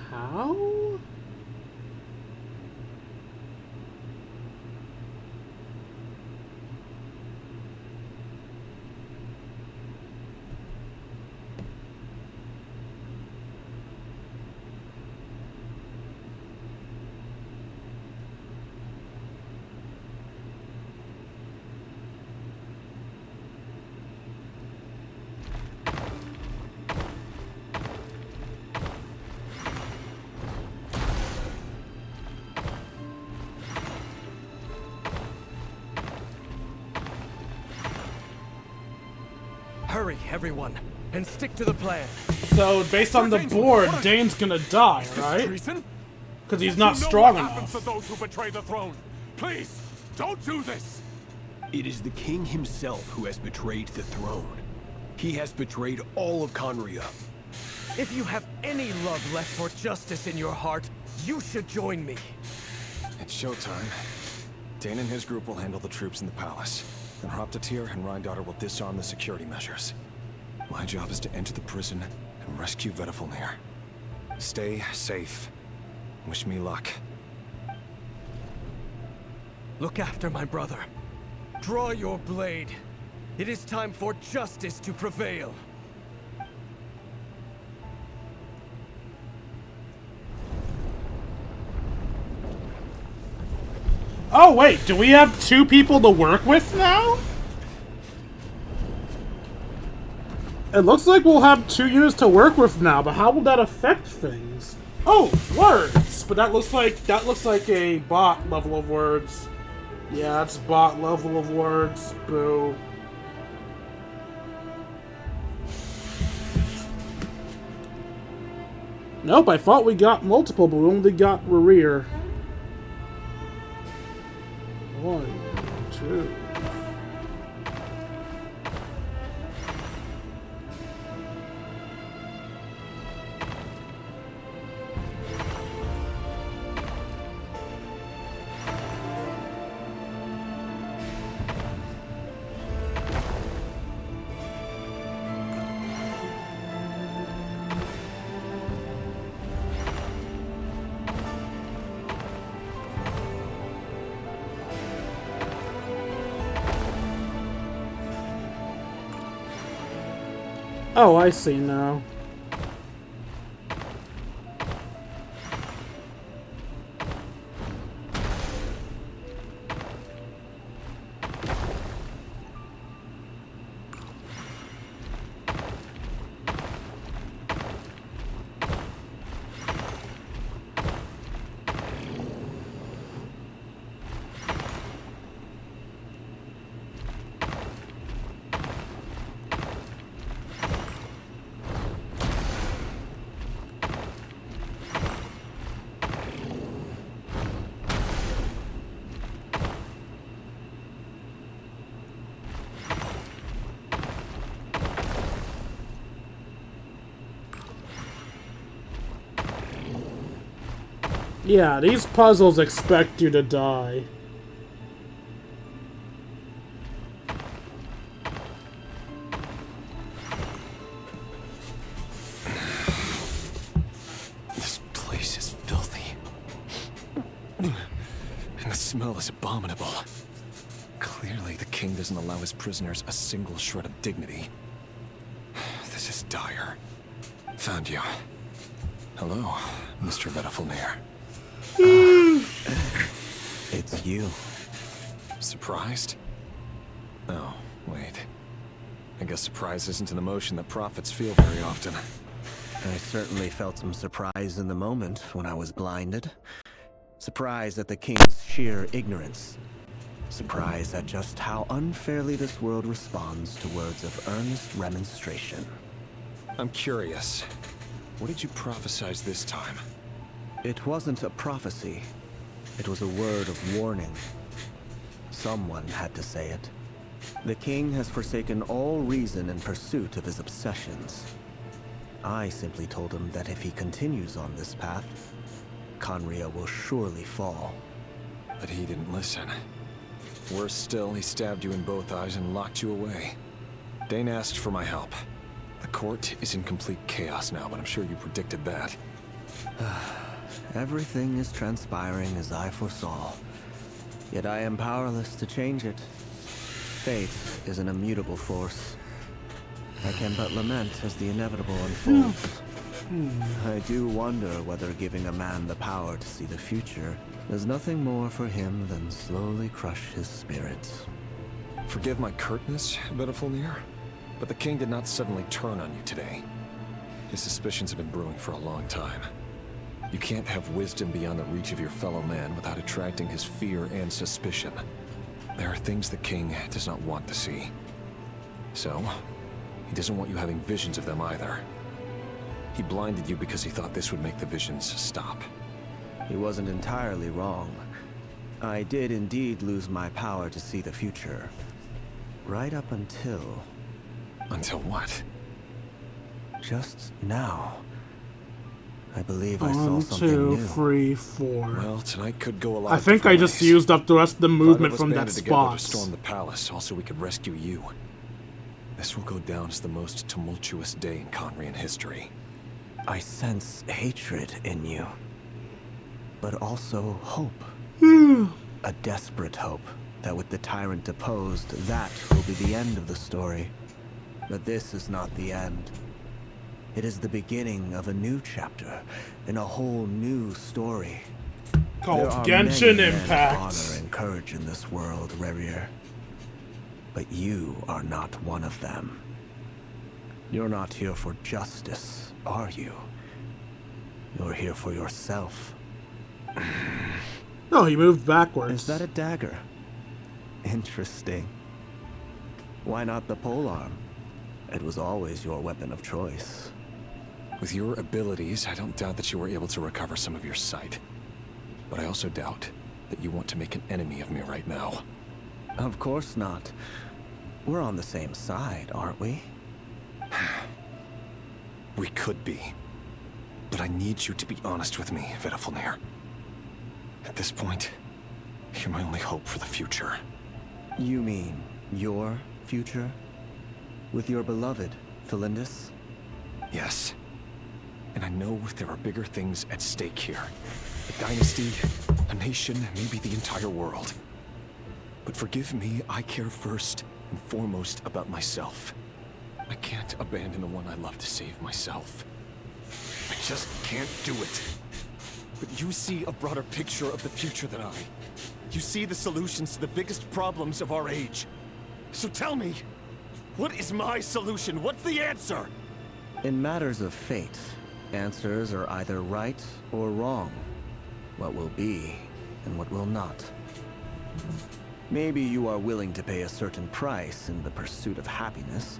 Speaker 1: How?
Speaker 3: Hurry, everyone, and stick to the plan.
Speaker 1: So, based on the board, Dane's gonna die, right? Because he's not strong enough.
Speaker 7: To those who betray the throne. Please, don't do this.
Speaker 22: It is the king himself who has betrayed the throne. He has betrayed all of Conria.
Speaker 3: If you have any love left for justice in your heart, you should join me.
Speaker 15: It's showtime. Dane and his group will handle the troops in the palace. Then Hraptatyr and Rhindaughter will disarm the security measures. My job is to enter the prison and rescue Vedifalnir. Stay safe. Wish me luck.
Speaker 3: Look after my brother. Draw your blade. It is time for justice to prevail.
Speaker 1: Oh wait, do we have two people to work with now? It looks like we'll have 2 units to work with now, but how will that affect things? Oh, words! But that looks like a bot level of words. Yeah, that's bot level of words. Boo. Nope, I thought we got multiple, but we only got Rerir. 1, 2. Oh, I see now. Yeah, these puzzles expect you to die.
Speaker 15: This place is filthy. And the smell is abominable. Clearly, the king doesn't allow his prisoners a single shred of dignity. This is dire. Found you. Hello, Mr. Vedafilnir.
Speaker 16: It's you.
Speaker 15: Surprised? Oh, wait. I guess surprise isn't an emotion that prophets feel very often.
Speaker 16: I certainly felt some surprise in the moment when I was blinded. Surprise at the king's sheer ignorance. Surprise at just how unfairly this world responds to words of earnest remonstration.
Speaker 15: I'm curious. What did you prophesize this time?
Speaker 16: It wasn't a prophecy. It was a word of warning. Someone had to say it. The king has forsaken all reason in pursuit of his obsessions. I simply told him that if he continues on this path, Conria will surely fall.
Speaker 15: But he didn't listen. Worse still, he stabbed you in both eyes and locked you away. Dane asked for my help. The court is in complete chaos now, but I'm sure you predicted that.
Speaker 16: Everything is transpiring as I foresaw. Yet I am powerless to change it. Fate is an immutable force. I can but lament as the inevitable unfolds. I do wonder whether giving a man the power to see the future does nothing more for him than slowly crush his spirits.
Speaker 15: Forgive my curtness, Vedafilnir, but the king did not suddenly turn on you today. His suspicions have been brewing for a long time. You can't have wisdom beyond the reach of your fellow man without attracting his fear and suspicion. There are things the king does not want to see. So, he doesn't want you having visions of them either. He blinded you because he thought this would make the visions stop.
Speaker 16: He wasn't entirely wrong. I did indeed lose my power to see the future. Right up until...
Speaker 15: Until what?
Speaker 16: Just now. I believe I saw
Speaker 1: 1,
Speaker 16: something
Speaker 1: 2,
Speaker 16: new.
Speaker 1: 3, 4.
Speaker 15: Well, tonight could go a lot
Speaker 1: I
Speaker 15: of
Speaker 1: think I
Speaker 15: different
Speaker 1: just
Speaker 15: ways.
Speaker 1: used up the rest of the movement from that
Speaker 15: 5 of us banded together
Speaker 1: spot.
Speaker 15: to storm the palace, also we could rescue you. This will go down as the most tumultuous day in Conrian history.
Speaker 16: I sense hatred in you. But also hope. A desperate hope that with the tyrant deposed, that will be the end of the story. But this is not the end. It is the beginning of a new chapter, in a whole new story.
Speaker 1: Called
Speaker 16: There are
Speaker 1: Genshin
Speaker 16: many men of
Speaker 1: Impact.
Speaker 16: honor and courage in this world, Rerir. But you are not one of them. You're not here for justice, are you? You're here for yourself.
Speaker 1: No, he moved backwards.
Speaker 16: Is that a dagger? Interesting. Why not the polearm? It was always your weapon of choice.
Speaker 15: With your abilities, I don't doubt that you were able to recover some of your sight. But I also doubt that you want to make an enemy of me right now.
Speaker 16: Of course not. We're on the same side, aren't we?
Speaker 15: We could be. But I need you to be honest with me, Vedafilnir. At this point, you're my only hope for the future.
Speaker 16: You mean your future? With your beloved, Felindus?
Speaker 15: Yes. And I know there are bigger things at stake here. A dynasty, a nation, maybe the entire world. But forgive me, I care first and foremost about myself. I can't abandon the one I love to save myself. I just can't do it. But you see a broader picture of the future than I. You see the solutions to the biggest problems of our age. So tell me, what is my solution? What's the answer?
Speaker 16: In matters of fate, answers are either right or wrong. What will be and what will not. Maybe you are willing to pay a certain price in the pursuit of happiness,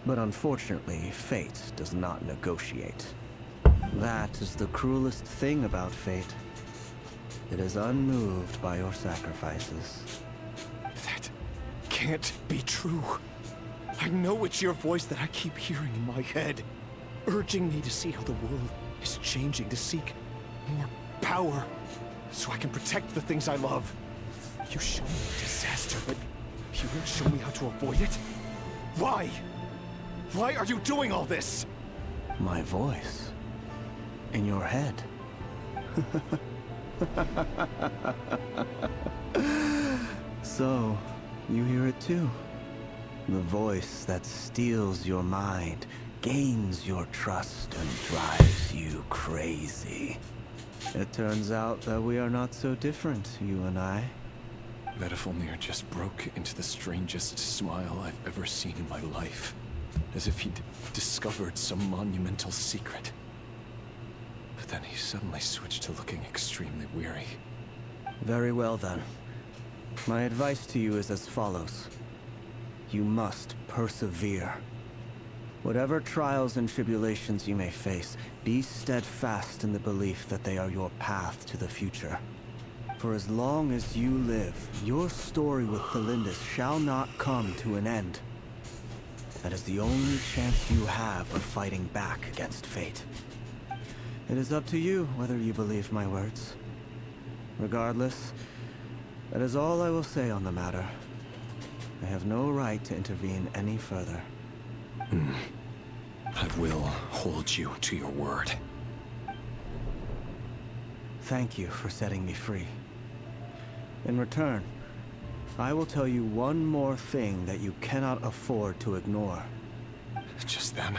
Speaker 16: but unfortunately, fate does not negotiate. That is the cruelest thing about fate. It is unmoved by your sacrifices.
Speaker 15: That can't be true. I know it's your voice that I keep hearing in my head, urging me to see how the world is changing, to seek more power, so I can protect the things I love. You show me disaster, but you won't show me how to avoid it? Why? Why are you doing all this?
Speaker 16: My voice. In your head. So, you hear it too. The voice that steals your mind, gains your trust, and drives you crazy. It turns out that we are not so different, you and I.
Speaker 15: Vedifilnir just broke into the strangest smile I've ever seen in my life. As if he'd discovered some monumental secret. But then he suddenly switched to looking extremely weary.
Speaker 16: Very well then. My advice to you is as follows. You must persevere. Whatever trials and tribulations you may face, be steadfast in the belief that they are your path to the future. For as long as you live, your story with Felindus shall not come to an end. That is the only chance you have of fighting back against fate. It is up to you whether you believe my words. Regardless, that is all I will say on the matter. I have no right to intervene any further.
Speaker 15: I will hold you to your word.
Speaker 16: Thank you for setting me free. In return, I will tell you one more thing that you cannot afford to ignore.
Speaker 15: Just then,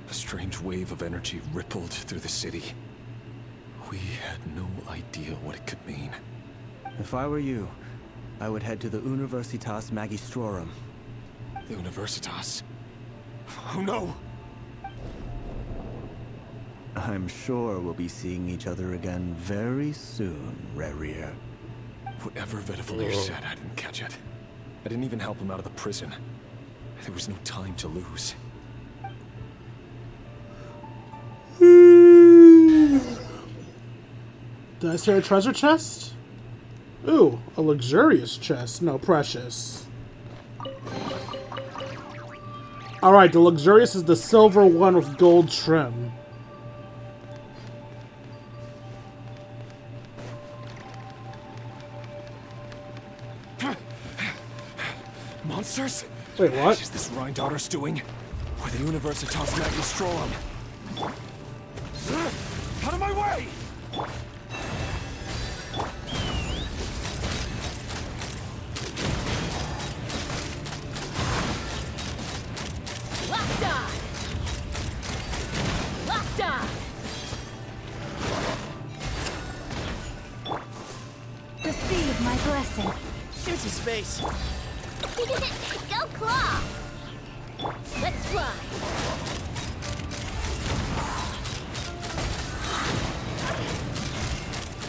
Speaker 15: a strange wave of energy rippled through the city. We had no idea what it could mean.
Speaker 16: If I were you, I would head to the Universitas Magistrorum.
Speaker 15: The Universitas? Oh no!
Speaker 16: I'm sure we'll be seeing each other again very soon, Rerir.
Speaker 15: Whatever Vedifilnir said, I didn't catch it. I didn't even help him out of the prison. There was no time to lose.
Speaker 1: Did I say a treasure chest? Ooh, a luxurious chest. No, precious. Alright, the luxurious is the silver one with gold trim.
Speaker 15: Monsters?
Speaker 1: Wait, what?
Speaker 15: What is this Rheindaughters doing? With the Universitas Magistrorum? Out of my way!
Speaker 17: Locked on! Locked on!
Speaker 2: Receive my blessing.
Speaker 13: Shoot some space.
Speaker 2: Go claw!
Speaker 17: Let's fly!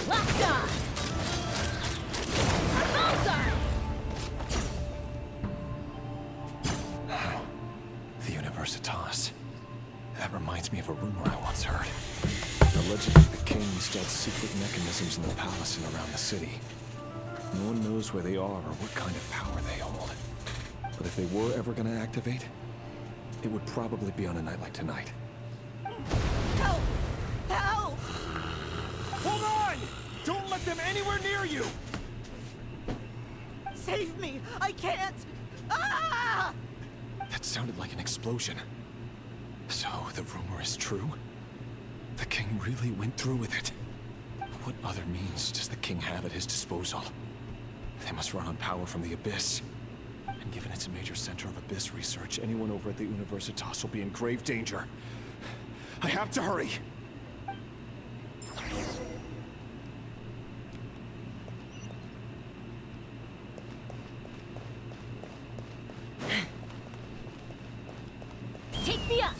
Speaker 17: Locked on! Bullseye!
Speaker 15: The Universitas. That reminds me of a rumor I once heard. Allegedly, the king installed secret mechanisms in the palace and around the city. No one knows where they are or what kind of power they hold. But if they were ever going to activate, it would probably be on a night like tonight.
Speaker 17: Help! Help!
Speaker 13: Hold on! Don't let them anywhere near you!
Speaker 17: Save me! I can't! Ah!
Speaker 15: That sounded like an explosion. So, the rumor is true? The king really went through with it. What other means does the king have at his disposal? They must run on power from the Abyss. And given it's a major center of Abyss research, anyone over at the Universitas will be in grave danger. I have to hurry!
Speaker 18: Take me up!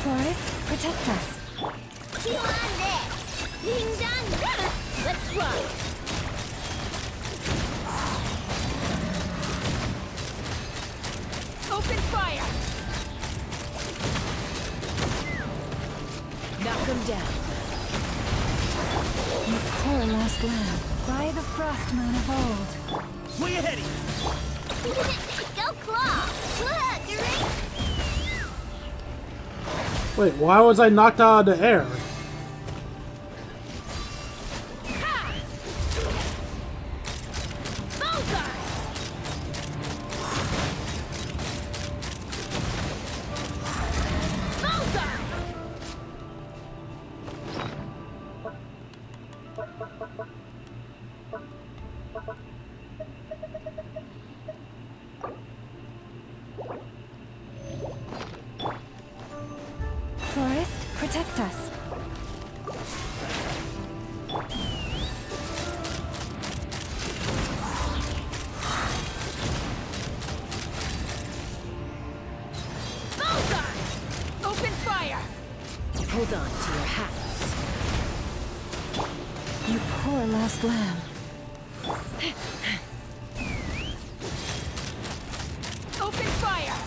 Speaker 5: Forest, protect us.
Speaker 2: Chew on this! Ding dong! Let's run!
Speaker 17: Open fire!
Speaker 12: Knock him down.
Speaker 5: You poor lost lamb. By the frost moon of old.
Speaker 13: Swing ahead!
Speaker 2: Go claw! Look, right?
Speaker 1: Wait, why was I knocked out of the air?
Speaker 5: Forest, protect us.
Speaker 17: Open fire!
Speaker 12: Hold on to your hats.
Speaker 5: You poor lost lamb.
Speaker 17: Open fire!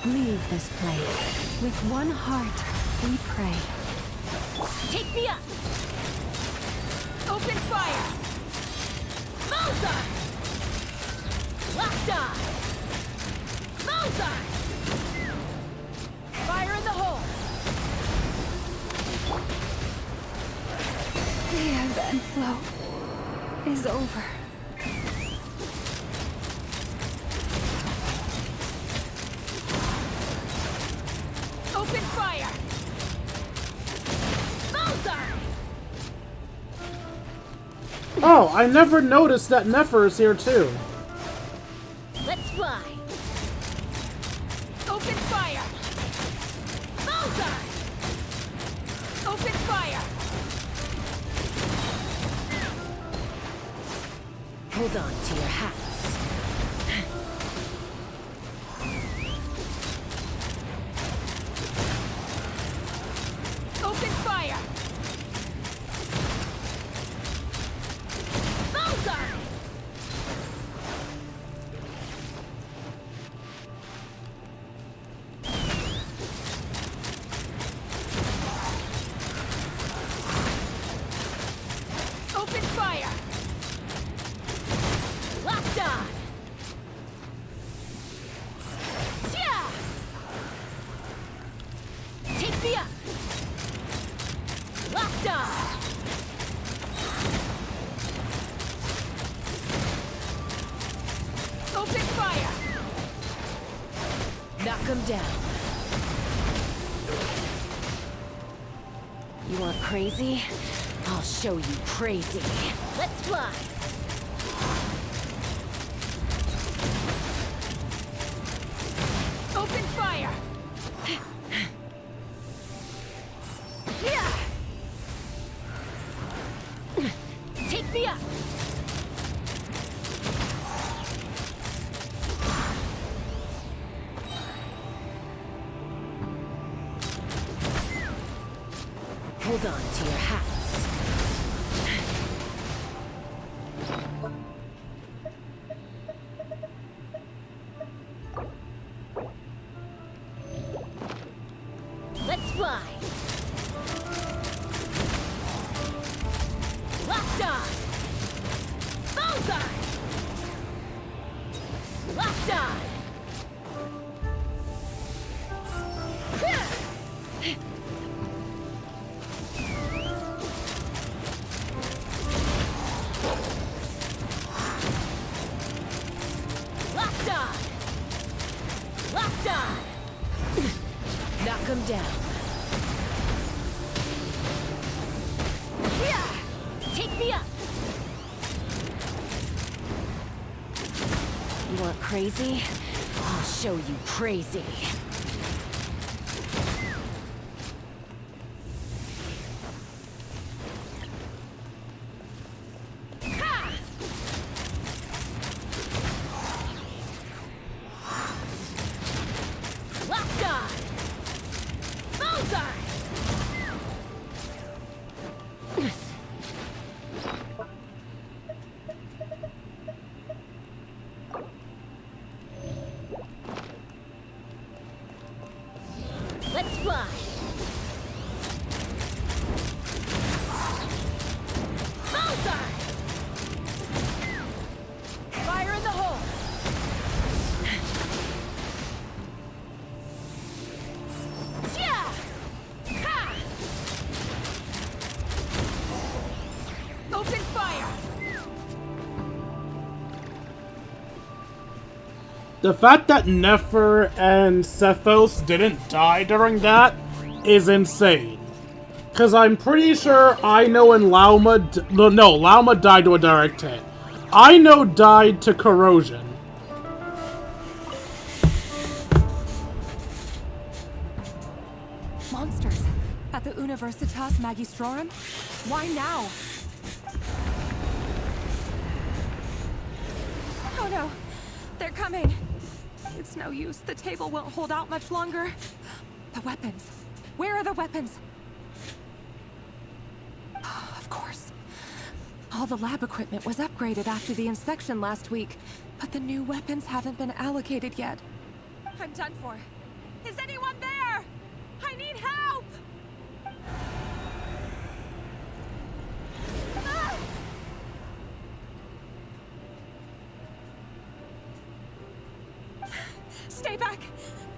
Speaker 5: Leave this place. With one heart, we pray.
Speaker 17: Take me up! Open fire! Mozart! Locked on! Mozart! Fire in the hole!
Speaker 5: The ebb and flow is over.
Speaker 17: Open fire! Mozart!
Speaker 1: Oh, I never noticed that Nefer is here too.
Speaker 2: Let's fly!
Speaker 17: Open fire! Mozart! Open fire!
Speaker 12: Hold on to your hats.
Speaker 17: Open fire! Mozart! Open fire! Locked on! Yeah! Take me up! Locked on! Open fire!
Speaker 12: Knock him down. You want crazy? I'll show you crazy.
Speaker 2: Let's fly!
Speaker 17: Open fire! Yeah! Take me up!
Speaker 12: Hold on to your hats.
Speaker 2: Let's fly! Locked on! Mozart! Locked on!
Speaker 17: Locked on! Knock him down.
Speaker 2: Yeah! Take me up!
Speaker 17: You want crazy? I'll show you crazy.
Speaker 2: Locked on! Bullseye! Let's fly! Bullseye! Fire in the hole! Yeah! Ha! Open fire!
Speaker 1: The fact that Nefer and Cephos didn't die during that is insane. Because I'm pretty sure I know and Lauma... No, Lauma died to a direct hit. I know died to corrosion.
Speaker 17: Monsters! At the Universitas Magistrorum? Why now? Oh no! They're coming! It's no use. The table won't hold out much longer. The weapons. Where are the weapons? Of course. All the lab equipment was upgraded after the inspection last week, but the new weapons haven't been allocated yet. I'm done for. Is anyone there? I need help! Ah! Stay back!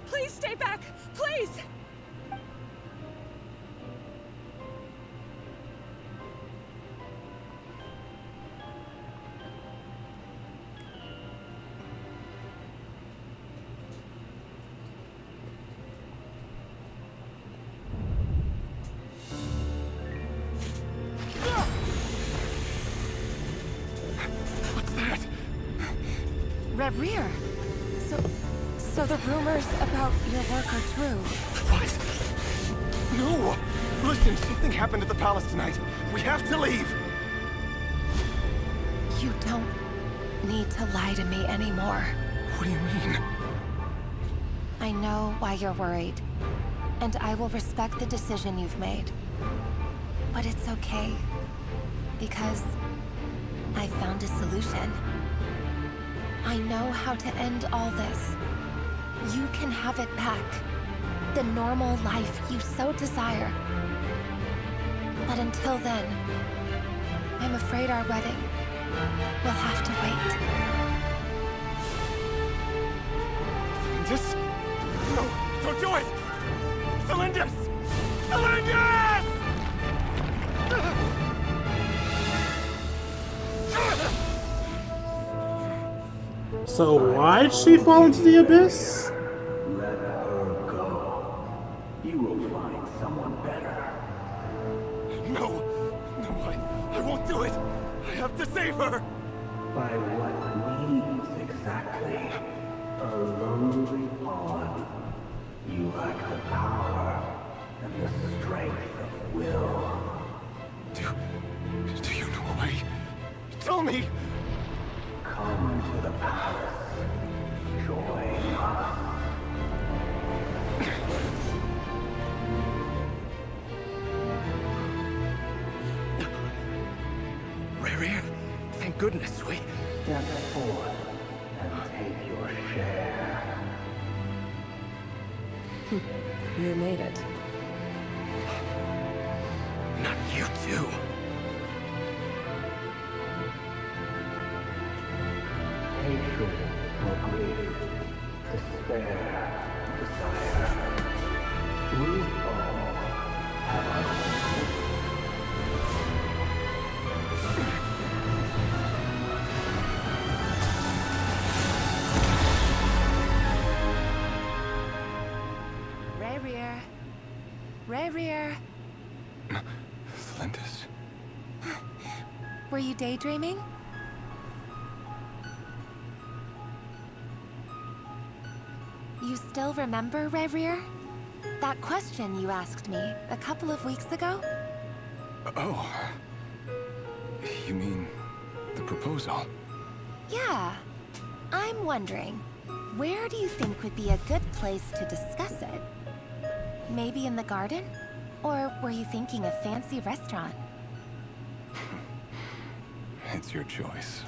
Speaker 17: Please stay back! Please!
Speaker 19: What's that?
Speaker 17: Red Rear! So the rumors about your work are true.
Speaker 19: What? No! Listen, something happened at the palace tonight. We have to leave!
Speaker 20: You don't need to lie to me anymore.
Speaker 19: What do you mean?
Speaker 20: I know why you're worried, and I will respect the decision you've made. But it's okay, because I found a solution. I know how to end all this. You can have it back. The normal life you so desire. But until then, I'm afraid our wedding will have to wait.
Speaker 19: Cylindus? No, don't do it! Cylindus! Cylindus!
Speaker 1: So why'd she fall into the abyss?
Speaker 10: Let her go. You will find someone better.
Speaker 19: No! No, I won't do it! I have to save her!
Speaker 10: By what means exactly? A lonely pawn. You lack the power and the strength of will.
Speaker 19: Do you know a way? Tell me!
Speaker 10: Come to the palace. Join us.
Speaker 3: Rear, thank goodness we...
Speaker 10: Step forth and take your share.
Speaker 17: You made it.
Speaker 3: Not you too.
Speaker 10: Hatred or greed, despair, desire. We all have our own.
Speaker 20: Rayrear. Rayrear.
Speaker 15: Flindis.
Speaker 20: Were you daydreaming? You still remember, Rayrear? That question you asked me a couple of weeks ago?
Speaker 15: Oh. You mean the proposal?
Speaker 20: Yeah. I'm wondering, where do you think would be a good place to discuss it? Maybe in the garden? Or were you thinking a fancy restaurant?
Speaker 15: It's your choice.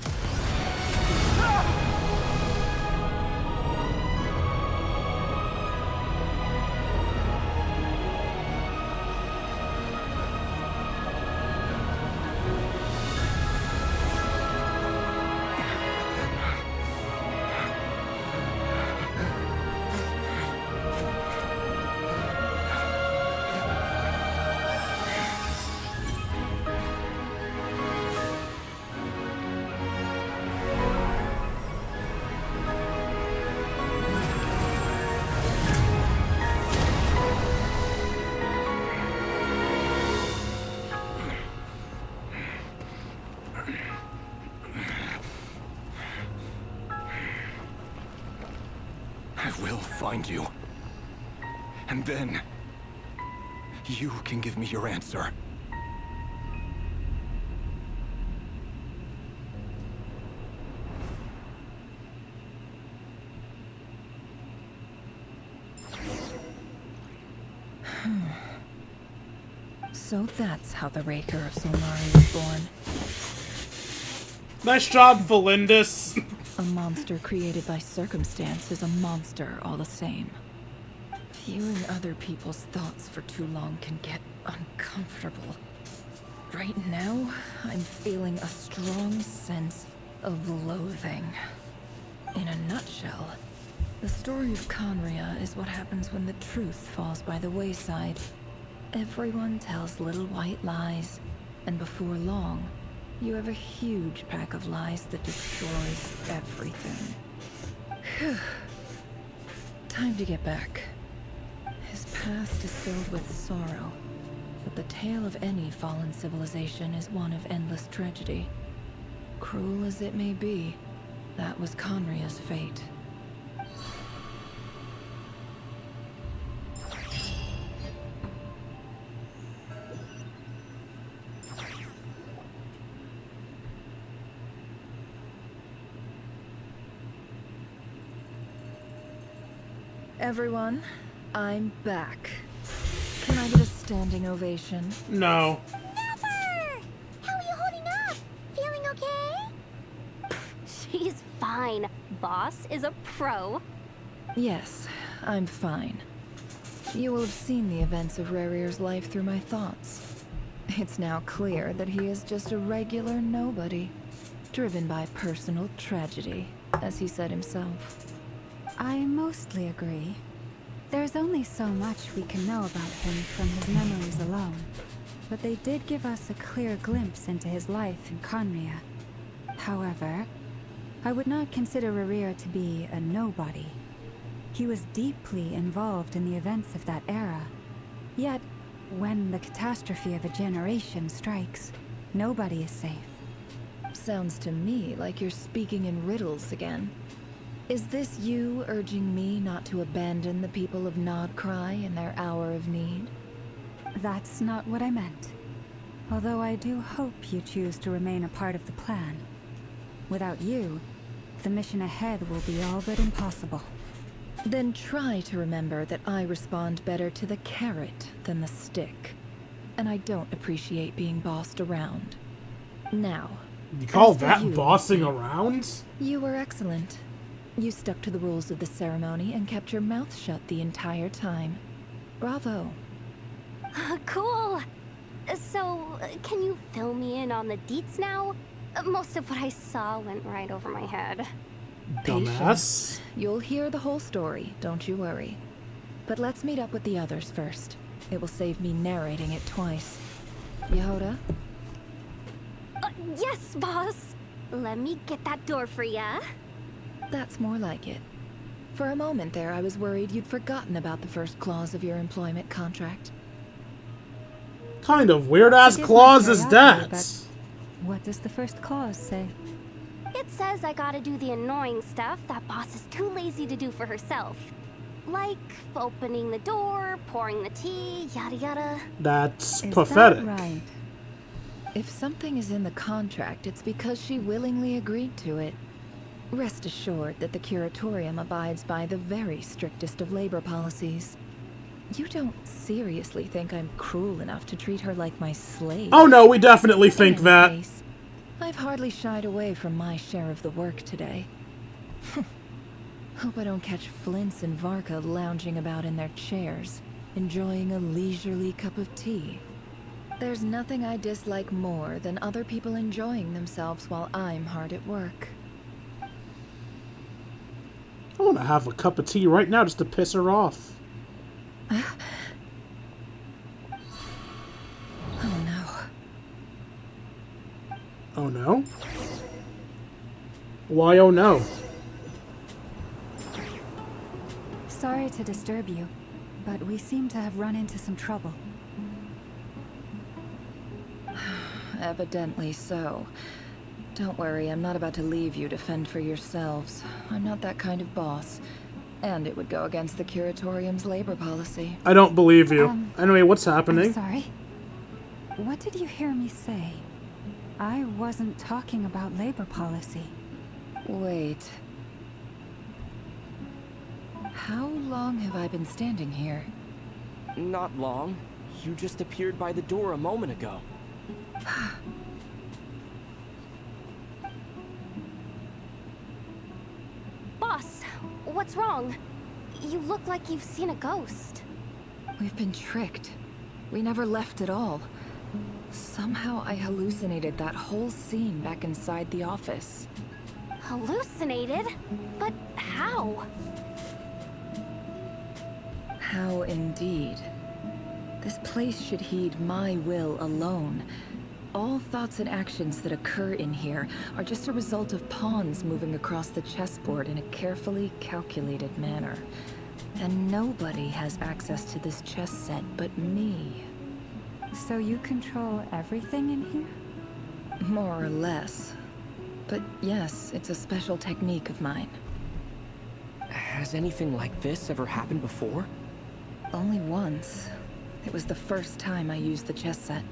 Speaker 15: I will find you. And then, you can give me your answer.
Speaker 12: So that's how the Raker of Solnari was born.
Speaker 1: Nice job, Valindis.
Speaker 12: A monster created by circumstance is a monster all the same. Viewing other people's thoughts for too long can get uncomfortable. Right now, I'm feeling a strong sense of loathing. In a nutshell, the story of Conria is what happens when the truth falls by the wayside. Everyone tells little white lies, and before long, you have a huge pack of lies that destroys everything. Phew. Time to get back. His past is filled with sorrow, but the tale of any fallen civilization is one of endless tragedy. Cruel as it may be, that was Conria's fate. Everyone, I'm back. Can I get a standing ovation?
Speaker 1: No.
Speaker 2: Never! How are you holding up? Feeling okay?
Speaker 14: She's fine. Boss is a pro.
Speaker 12: Yes, I'm fine. You will have seen the events of Rayrear's life through my thoughts. It's now clear that he is just a regular nobody, driven by personal tragedy, as he said himself.
Speaker 5: I mostly agree. There's only so much we can know about him from his memories alone, but they did give us a clear glimpse into his life in Conria. However, I would not consider Rayrear to be a nobody. He was deeply involved in the events of that era. Yet, when the catastrophe of a generation strikes, nobody is safe.
Speaker 12: Sounds to me like you're speaking in riddles again. Is this you urging me not to abandon the people of Nodcry in their hour of need?
Speaker 5: That's not what I meant. Although I do hope you choose to remain a part of the plan. Without you, the mission ahead will be all but impossible.
Speaker 12: Then try to remember that I respond better to the carrot than the stick. And I don't appreciate being bossed around. Now,
Speaker 1: You call
Speaker 12: as for
Speaker 1: that
Speaker 12: you,
Speaker 1: bossing around?
Speaker 12: You were excellent. You stuck to the rules of the ceremony and kept your mouth shut the entire time. Bravo.
Speaker 14: Cool. So, can you fill me in on the deets now? Most of what I saw went right over my head.
Speaker 1: Dumbass.
Speaker 12: You'll hear the whole story, don't you worry. But let's meet up with the others first. It will save me narrating it twice. Yehoda?
Speaker 14: Yes, boss. Let me get that door for ya.
Speaker 12: That's more like it. For a moment there, I was worried you'd forgotten about the first clause of your employment contract.
Speaker 1: Kind of weird-ass
Speaker 5: Forgive my
Speaker 1: clause is
Speaker 5: curiosity,
Speaker 1: that?
Speaker 5: but what does the first clause say?
Speaker 14: It says I gotta do the annoying stuff that boss is too lazy to do for herself. Like opening the door, pouring the tea, yada yada.
Speaker 1: That's
Speaker 12: Is
Speaker 1: pathetic.
Speaker 12: that right? If something is in the contract, it's because she willingly agreed to it. Rest assured that the Curatorium abides by the very strictest of labor policies. You don't seriously think I'm cruel enough to treat her like my slave?
Speaker 1: Oh no, we definitely think
Speaker 12: In any
Speaker 1: that.
Speaker 12: case, I've hardly shied away from my share of the work today. Hope I don't catch Flintz and Varka lounging about in their chairs, enjoying a leisurely cup of tea. There's nothing I dislike more than other people enjoying themselves while I'm hard at work.
Speaker 1: I want to have a cup of tea right now just to piss her off.
Speaker 12: Oh no.
Speaker 1: Oh no? Why oh no?
Speaker 5: Sorry to disturb you, but we seem to have run into some trouble.
Speaker 12: Evidently so. Don't worry, I'm not about to leave you to fend for yourselves. I'm not that kind of boss. And it would go against the Curatorium's labor policy.
Speaker 1: I don't believe you. Anyway, what's happening?
Speaker 5: I'm sorry. What did you hear me say? I wasn't talking about labor policy.
Speaker 12: Wait. How long have I been standing here?
Speaker 13: Not long. You just appeared by the door a moment ago.
Speaker 14: Boss, what's wrong? You look like you've seen a ghost.
Speaker 12: We've been tricked. We never left at all. Somehow I hallucinated that whole scene back inside the office.
Speaker 14: Hallucinated? But how?
Speaker 12: How indeed. This place should heed my will alone. All thoughts and actions that occur in here are just a result of pawns moving across the chessboard in a carefully calculated manner. And nobody has access to this chess set but me.
Speaker 5: So you control everything in here?
Speaker 12: More or less. But yes, it's a special technique of mine.
Speaker 13: Has anything like this ever happened before?
Speaker 12: Only once. It was the first time I used the chess set.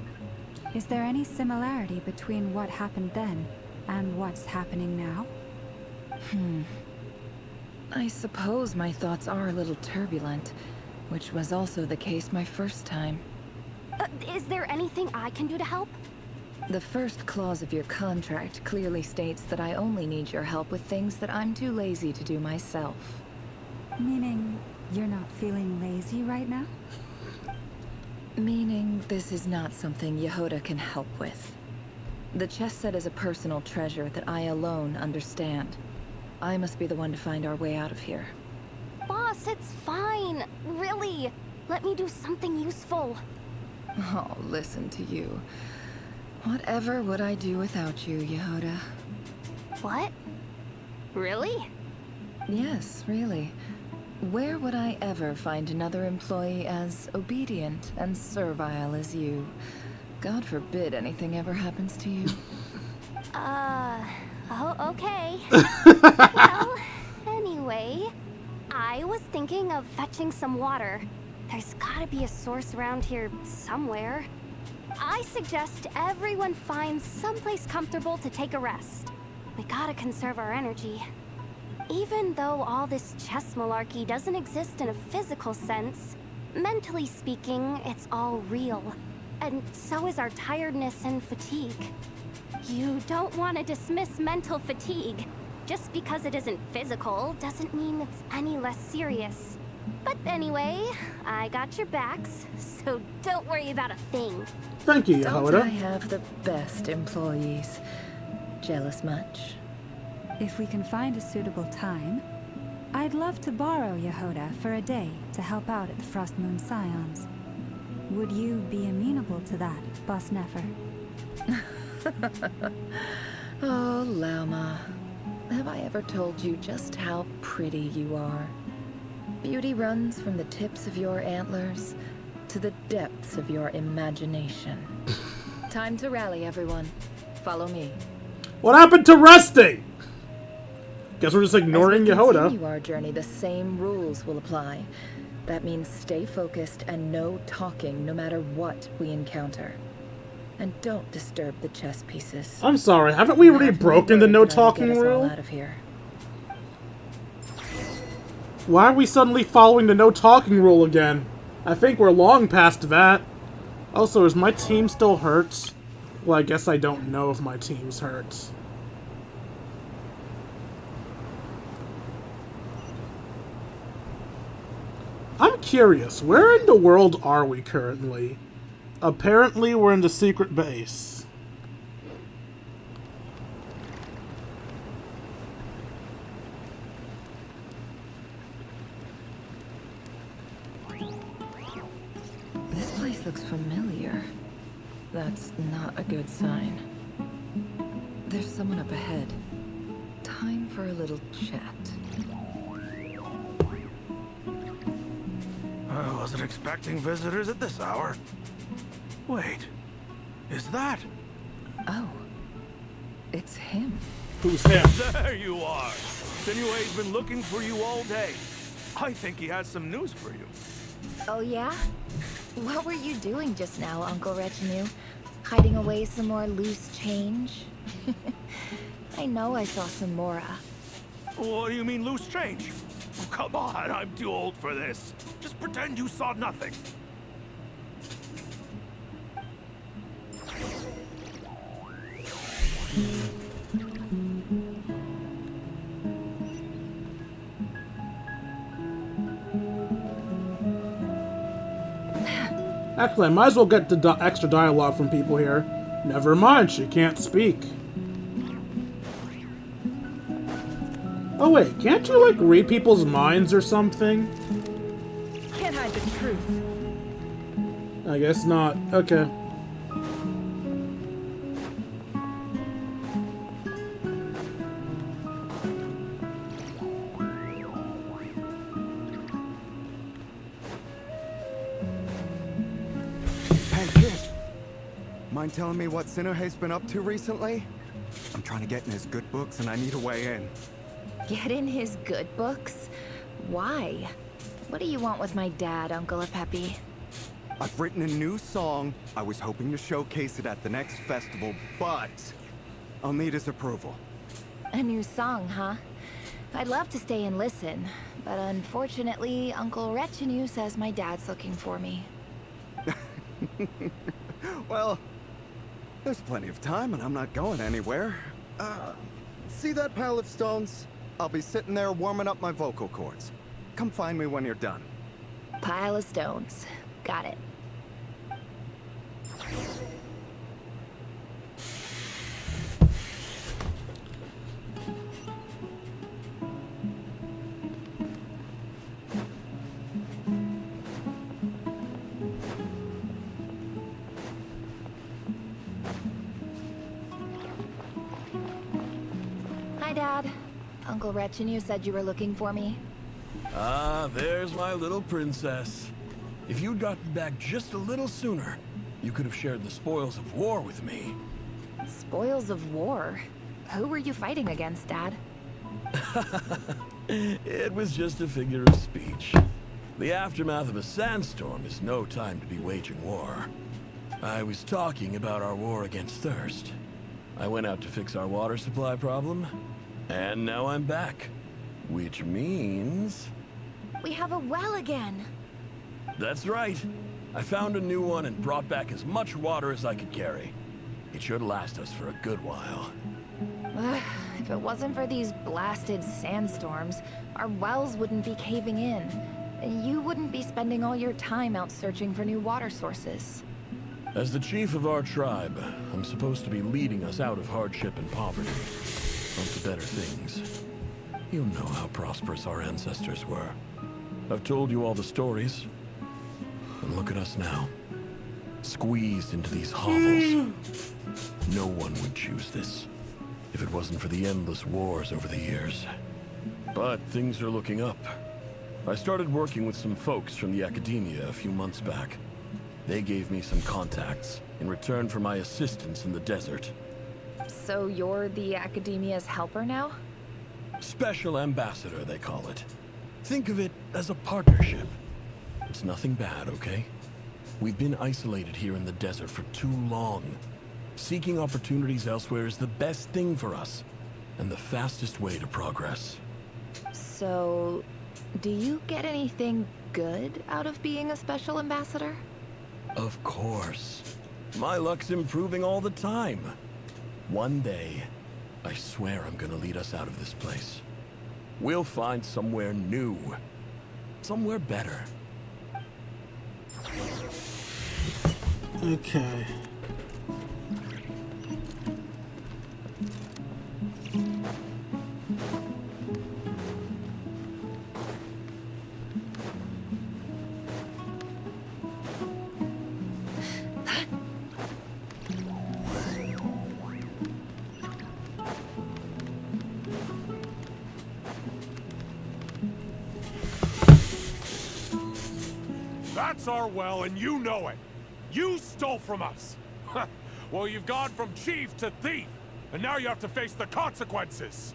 Speaker 5: Is there any similarity between what happened then and what's happening now?
Speaker 12: I suppose my thoughts are a little turbulent, which was also the case my first time.
Speaker 14: Is there anything I can do to help?
Speaker 12: The first clause of your contract clearly states that I only need your help with things that I'm too lazy to do myself.
Speaker 5: Meaning, you're not feeling lazy right now?
Speaker 12: Meaning, this is not something Yehoda can help with. The chess set is a personal treasure that I alone understand. I must be the one to find our way out of here.
Speaker 14: Boss, it's fine. Really. Let me do something useful.
Speaker 12: Oh, listen to you. Whatever would I do without you, Yehoda?
Speaker 14: What? Really?
Speaker 12: Yes, really. Where would I ever find another employee as obedient and servile as you? God forbid anything ever happens to you.
Speaker 14: Oh, okay. Well, anyway, I was thinking of fetching some water. There's gotta be a source around here somewhere. I suggest everyone finds someplace comfortable to take a rest. We gotta conserve our energy. Even though all this chess malarkey doesn't exist in a physical sense, mentally speaking, it's all real. And so is our tiredness and fatigue. You don't want to dismiss mental fatigue. Just because it isn't physical doesn't mean it's any less serious. But anyway, I got your backs, so don't worry about a thing.
Speaker 1: Thank you,
Speaker 12: Don't
Speaker 1: Yehoda.
Speaker 12: I have the best employees? Jealous much?
Speaker 5: If we can find a suitable time, I'd love to borrow Yehoda for a day to help out at the Frost Moon Scions. Would you be amenable to that, Boss Nefer?
Speaker 12: Oh, Lauma. Have I ever told you just how pretty you are? Beauty runs from the tips of your antlers to the depths of your imagination. Time to rally, everyone. Follow me.
Speaker 1: What happened to resting? Guess we're just ignoring
Speaker 12: As we
Speaker 1: Yehoda.
Speaker 12: continue our journey, the same rules will apply. That means stay focused and no talking no matter what we encounter. And don't disturb the chess pieces.
Speaker 1: I'm sorry, haven't we already broken the no talking
Speaker 12: Get us all
Speaker 1: rule?
Speaker 12: out of here.
Speaker 1: Why are we suddenly following the no talking rule again? I think we're long past that. Also, is my team still hurt? Well, I guess I don't know if my team's hurt. I'm curious, where in the world are we currently? Apparently, we're in the secret base.
Speaker 12: This place looks familiar. That's not a good sign. There's someone up ahead. Time for a little chat.
Speaker 7: I wasn't expecting visitors at this hour. Wait, is that?
Speaker 12: Oh, it's him.
Speaker 1: Who's him?
Speaker 7: There you are. Sinue's been looking for you all day. I think he has some news for you.
Speaker 2: Oh yeah? What were you doing just now, Uncle Retinue? Hiding away some more loose change? I know I saw some Mora.
Speaker 7: What do you mean loose change? Oh, come on, I'm too old for this. Just pretend you saw nothing.
Speaker 1: Actually, I might as well get the extra dialogue from people here. Never mind, she can't speak. Oh wait, can't you like read people's minds or something?
Speaker 12: Can't hide the truth.
Speaker 1: I guess not. Okay.
Speaker 19: Hey, kid. Mind telling me what Sinuhe's been up to recently? I'm trying to get in his good books and I need a way in.
Speaker 2: Get in his good books? Why? What do you want with my dad, Uncle Apepi?
Speaker 19: I've written a new song. I was hoping to showcase it at the next festival, but I'll need his approval.
Speaker 2: A new song, huh? I'd love to stay and listen, but unfortunately, Uncle Retinue says my dad's looking for me.
Speaker 19: Well, there's plenty of time and I'm not going anywhere. See that pile of stones? I'll be sitting there warming up my vocal cords. Come find me when you're done.
Speaker 2: Pile of stones. Got it. Hi, Dad. Uncle Retinue said you were looking for me.
Speaker 3: Ah, there's my little princess. If you'd gotten back just a little sooner, you could have shared the spoils of war with me.
Speaker 2: Spoils of war? Who were you fighting against, Dad?
Speaker 3: It was just a figure of speech. The aftermath of a sandstorm is no time to be waging war. I was talking about our war against thirst. I went out to fix our water supply problem, and now I'm back. Which means...
Speaker 2: We have a well again!
Speaker 3: That's right. I found a new one and brought back as much water as I could carry. It should last us for a good while.
Speaker 2: If it wasn't for these blasted sandstorms, our wells wouldn't be caving in. And you wouldn't be spending all your time out searching for new water sources.
Speaker 3: As the chief of our tribe, I'm supposed to be leading us out of hardship and poverty, onto better things. You know how prosperous our ancestors were. I've told you all the stories. And look at us now. Squeezed into these hovels. No one would choose this.
Speaker 4: if it wasn't for the endless wars over the years. But things are looking up. I started working with some folks from the academia a few months back. They gave me some contacts in return for my assistance in the desert.
Speaker 9: So you're the academia's helper now?
Speaker 4: Special ambassador, they call it. Think of it as a partnership. It's nothing bad, okay? We've been isolated here in the desert for too long. Seeking opportunities elsewhere is the best thing for us, and the fastest way to progress.
Speaker 9: So, do you get anything good out of being a special ambassador?
Speaker 4: Of course. My luck's improving all the time. One day, I swear I'm gonna lead us out of this place. We'll find somewhere new. Somewhere better.
Speaker 1: Okay.
Speaker 7: That's our well, and you know it. You stole from us. Well, you've gone from chief to thief, and now you have to face the consequences.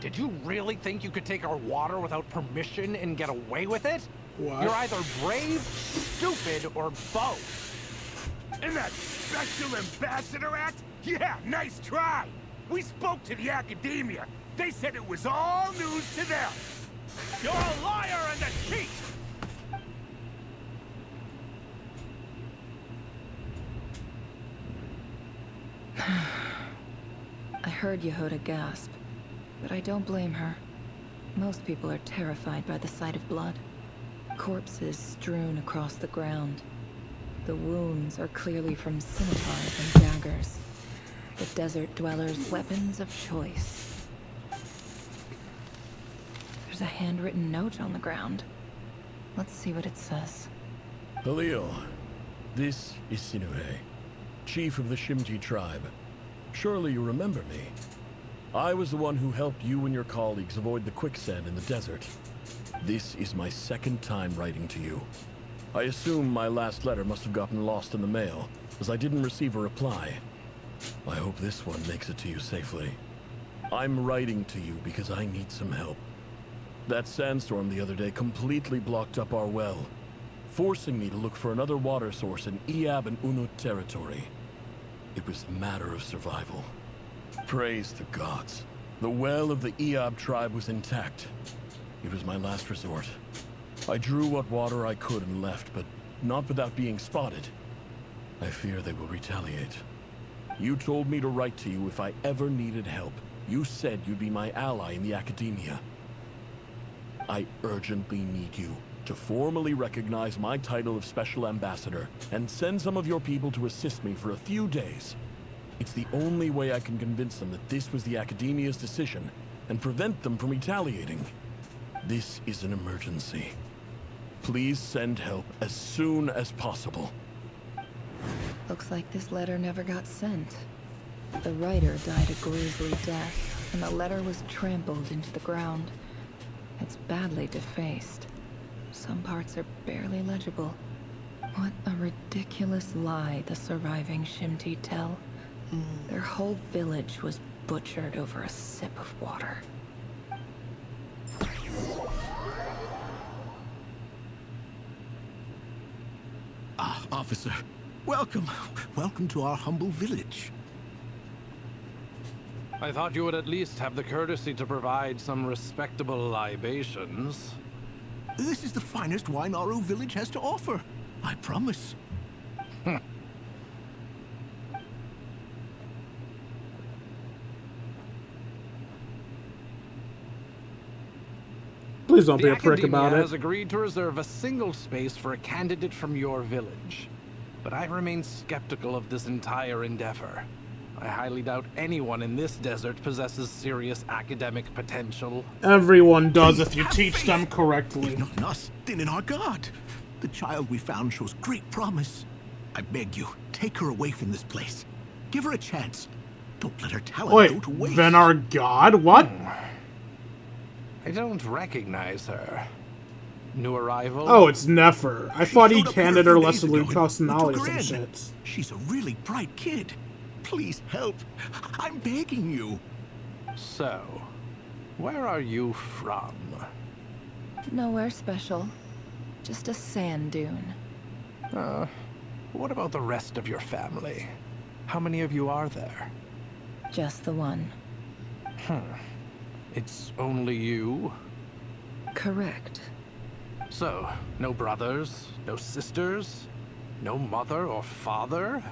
Speaker 11: Did you really think you could take our water without permission and get away with it?
Speaker 1: What?
Speaker 11: You're either brave, stupid, or both.
Speaker 7: In that Special Ambassador Act? Yeah, nice try. We spoke to the academia. They said it was all news to them. You're a liar and a cheat!
Speaker 12: I heard Yehuda gasp, but I don't blame her. Most people are terrified by the sight of blood. Corpses strewn across the ground. The wounds are clearly from scimitars and daggers. The desert dwellers' weapons of choice. There's a handwritten note on the ground. Let's see what it says.
Speaker 4: Halil, this is Sinuhe, chief of the Shimti tribe. Surely you remember me. I was the one who helped you and your colleagues avoid the quicksand in the desert. This is my second time writing to you. I assume my last letter must have gotten lost in the mail, as I didn't receive a reply. I hope this one makes it to you safely. I'm writing to you because I need some help. That sandstorm the other day completely blocked up our well, forcing me to look for another water source in Iab and Unut territory. It was a matter of survival. Praise the gods. The well of the Iab tribe was intact. It was my last resort. I drew what water I could and left, but not without being spotted. I fear they will retaliate. You told me to write to you if I ever needed help. You said you'd be my ally in the academia. I urgently need you to formally recognize my title of Special Ambassador and send some of your people to assist me for a few days. It's the only way I can convince them that this was the academia's decision and prevent them from retaliating. This is an emergency. Please send help as soon as possible.
Speaker 12: Looks like this letter never got sent. The writer died a grisly death, and the letter was trampled into the ground. It's badly defaced. Some parts are barely legible. What a ridiculous lie the surviving Shimti tell. Their whole village was butchered over a sip of water.
Speaker 24: Ah, officer. Welcome. Welcome to our humble village.
Speaker 11: I thought you would at least have the courtesy to provide some respectable libations.
Speaker 24: This is the finest wine our village has to offer. I promise.
Speaker 1: Please don't be a prick about
Speaker 11: The
Speaker 1: it.
Speaker 11: Academia has agreed to reserve a single space for a candidate from your village. But I remain skeptical of this entire endeavor. I highly doubt anyone in this desert possesses serious academic potential.
Speaker 1: Everyone does if you teach them correctly.
Speaker 24: If not in us, then in our god. The child we found shows great promise. I beg you, take her away from this place. Give her a chance. Don't let her talent
Speaker 1: Wait,
Speaker 24: go to waste.
Speaker 1: then our god? What?
Speaker 11: I don't recognize her. New arrival?
Speaker 1: Oh, it's Nefer. I thought he
Speaker 24: showed up here a
Speaker 1: handed
Speaker 24: few
Speaker 1: her
Speaker 24: days ago
Speaker 1: Leslie
Speaker 24: and we
Speaker 1: personality or
Speaker 24: took
Speaker 1: some
Speaker 24: her in.
Speaker 1: shit.
Speaker 24: She's a really bright kid. Please help. I'm begging you.
Speaker 11: So, where are you from?
Speaker 12: Nowhere special. Just a sand dune.
Speaker 11: What about the rest of your family? How many of you are there?
Speaker 12: Just the one.
Speaker 11: It's only you?
Speaker 12: Correct.
Speaker 11: So, no brothers, no sisters, no mother or father?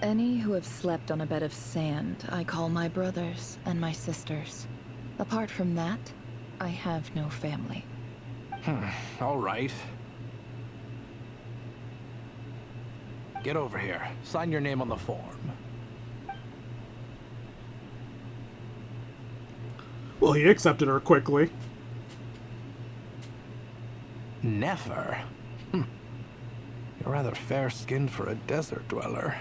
Speaker 12: Any who have slept on a bed of sand, I call my brothers and my sisters. Apart from that, I have no family.
Speaker 11: All right. Get over here. Sign your name on the form.
Speaker 1: Well, he accepted her quickly.
Speaker 11: Nefer? You're rather fair-skinned for a desert dweller.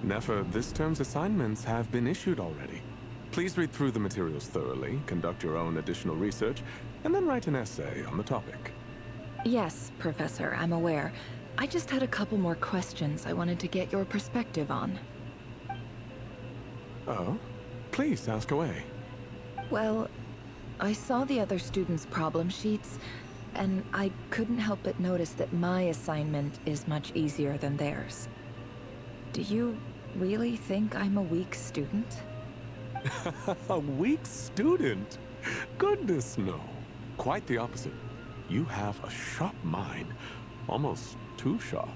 Speaker 6: Nefer, this term's assignments have been issued already. Please read through the materials thoroughly, conduct your own additional research, and then write an essay on the topic.
Speaker 12: Yes, Professor, I'm aware. I just had a couple more questions I wanted to get your perspective on.
Speaker 6: Oh? Please, ask away.
Speaker 12: Well, I saw the other students' problem sheets, and I couldn't help but notice that my assignment is much easier than theirs. Do you really think I'm a weak student?
Speaker 6: A weak student? Goodness, no. Quite the opposite. You have a sharp mind. Almost too sharp.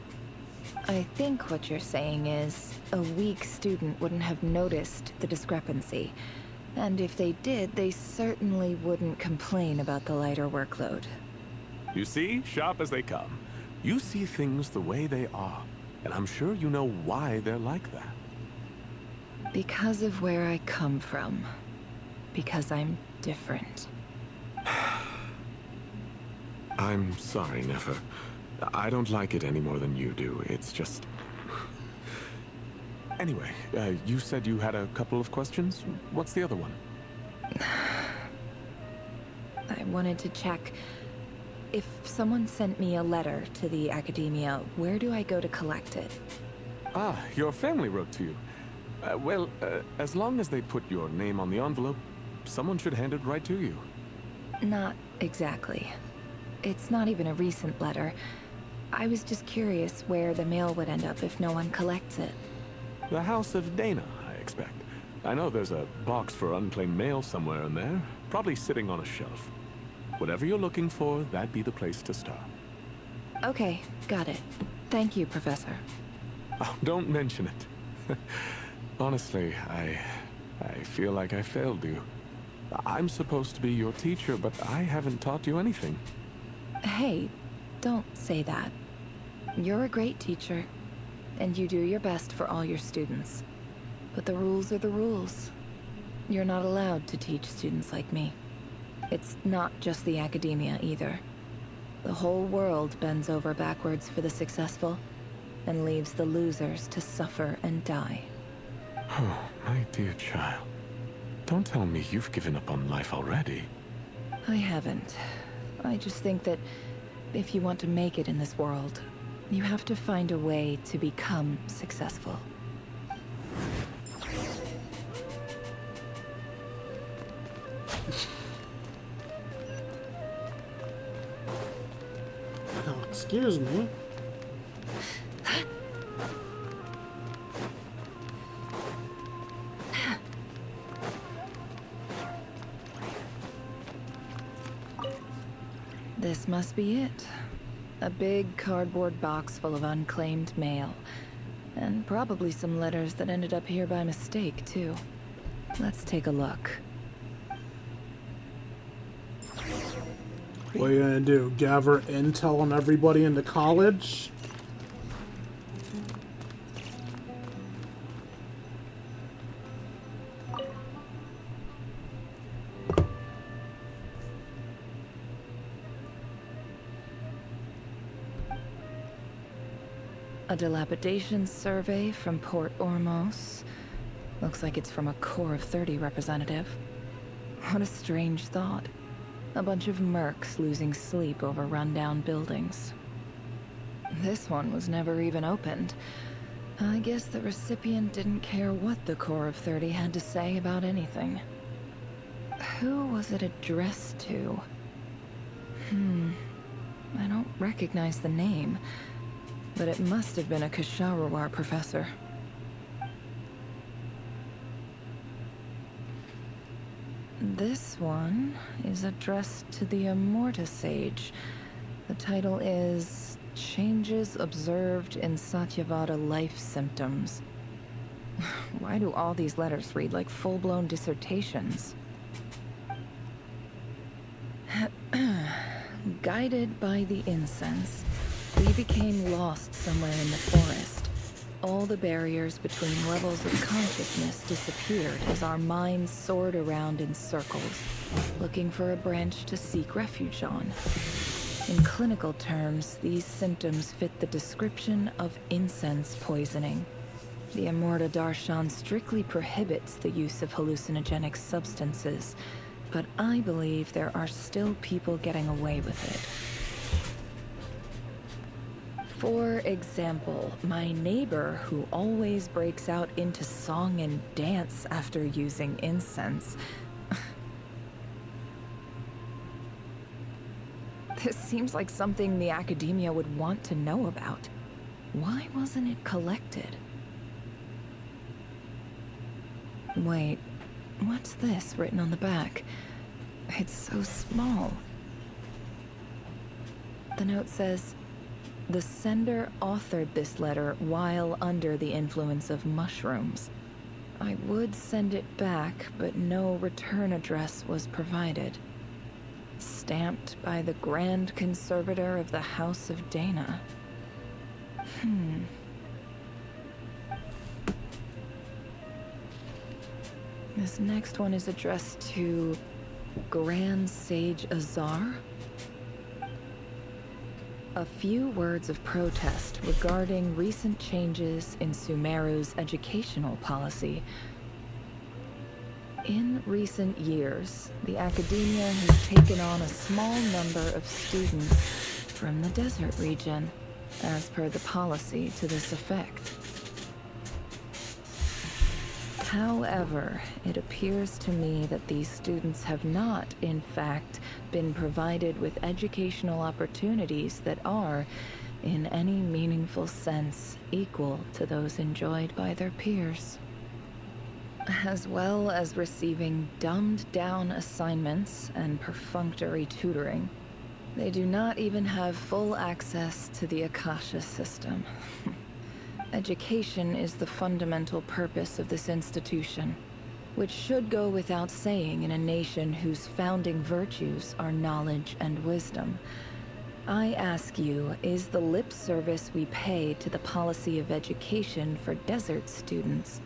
Speaker 12: I think what you're saying is, a weak student wouldn't have noticed the discrepancy. And if they did, they certainly wouldn't complain about the lighter workload.
Speaker 6: You see, sharp as they come. You see things the way they are. And I'm sure you know why they're like that.
Speaker 12: Because of where I come from. Because I'm different.
Speaker 6: I'm sorry, Nefer. I don't like it any more than you do. It's just... Anyway, you said you had a couple of questions. What's the other one?
Speaker 12: I wanted to check. If someone sent me a letter to the academia, where do I go to collect it?
Speaker 6: Ah, your family wrote to you. Well, as long as they put your name on the envelope, someone should hand it right to you.
Speaker 12: Not exactly. It's not even a recent letter. I was just curious where the mail would end up if no one collects it.
Speaker 6: The House of Dana, I expect. I know there's a box for unclaimed mail somewhere in there, probably sitting on a shelf. Whatever you're looking for, that'd be the place to start.
Speaker 12: Okay, got it. Thank you, Professor.
Speaker 6: Oh, don't mention it. Honestly, I feel like I failed you. I'm supposed to be your teacher, but I haven't taught you anything.
Speaker 12: Hey, don't say that. You're a great teacher, and you do your best for all your students. But the rules are the rules. You're not allowed to teach students like me. It's not just the academia either. The whole world bends over backwards for the successful, and leaves the losers to suffer and die.
Speaker 6: Oh, my dear child. Don't tell me you've given up on life already.
Speaker 12: I haven't. I just think that if you want to make it in this world, you have to find a way to become successful.
Speaker 1: Oh, excuse me.
Speaker 12: This must be it. A big cardboard box full of unclaimed mail. And probably some letters that ended up here by mistake, too. Let's take a look.
Speaker 1: What are you gonna do? Gather intel on everybody in the college?
Speaker 12: A dilapidation survey from Port Ormos. Looks like it's from a Core of 30 representative. What a strange thought. A bunch of mercs losing sleep over rundown buildings. This one was never even opened. I guess the recipient didn't care what the Core of 30 had to say about anything. Who was it addressed to? I don't recognize the name, but it must have been a Ksharawar professor. This one is addressed to the Immorta Sage. The title is Changes Observed in Satyavada Life Symptoms. Why do all these letters read like full-blown dissertations? Guided by the incense, we became lost somewhere in the forest. All the barriers between levels of consciousness disappeared as our minds soared around in circles, looking for a branch to seek refuge on. In clinical terms, these symptoms fit the description of incense poisoning. The Immorta Darshan strictly prohibits the use of hallucinogenic substances, but I believe there are still people getting away with it. For example, my neighbor who always breaks out into song and dance after using incense. This seems like something the academia would want to know about. Why wasn't it collected? Wait, what's this written on the back? It's so small. The note says, the sender authored this letter while under the influence of mushrooms. I would send it back, but no return address was provided. Stamped by the Grand Conservator of the House of Dana. This next one is addressed to Grand Sage Azar. A few words of protest regarding recent changes in Sumeru's educational policy. In recent years, the academia has taken on a small number of students from the desert region, as per the policy to this effect. However, it appears to me that these students have not, in fact, been provided with educational opportunities that are, in any meaningful sense, equal to those enjoyed by their peers. As well as receiving dumbed-down assignments and perfunctory tutoring, they do not even have full access to the Akasha system. Education is the fundamental purpose of this institution, which should go without saying in a nation whose founding virtues are knowledge and wisdom. I ask you, is the lip service we pay to the policy of education for desert students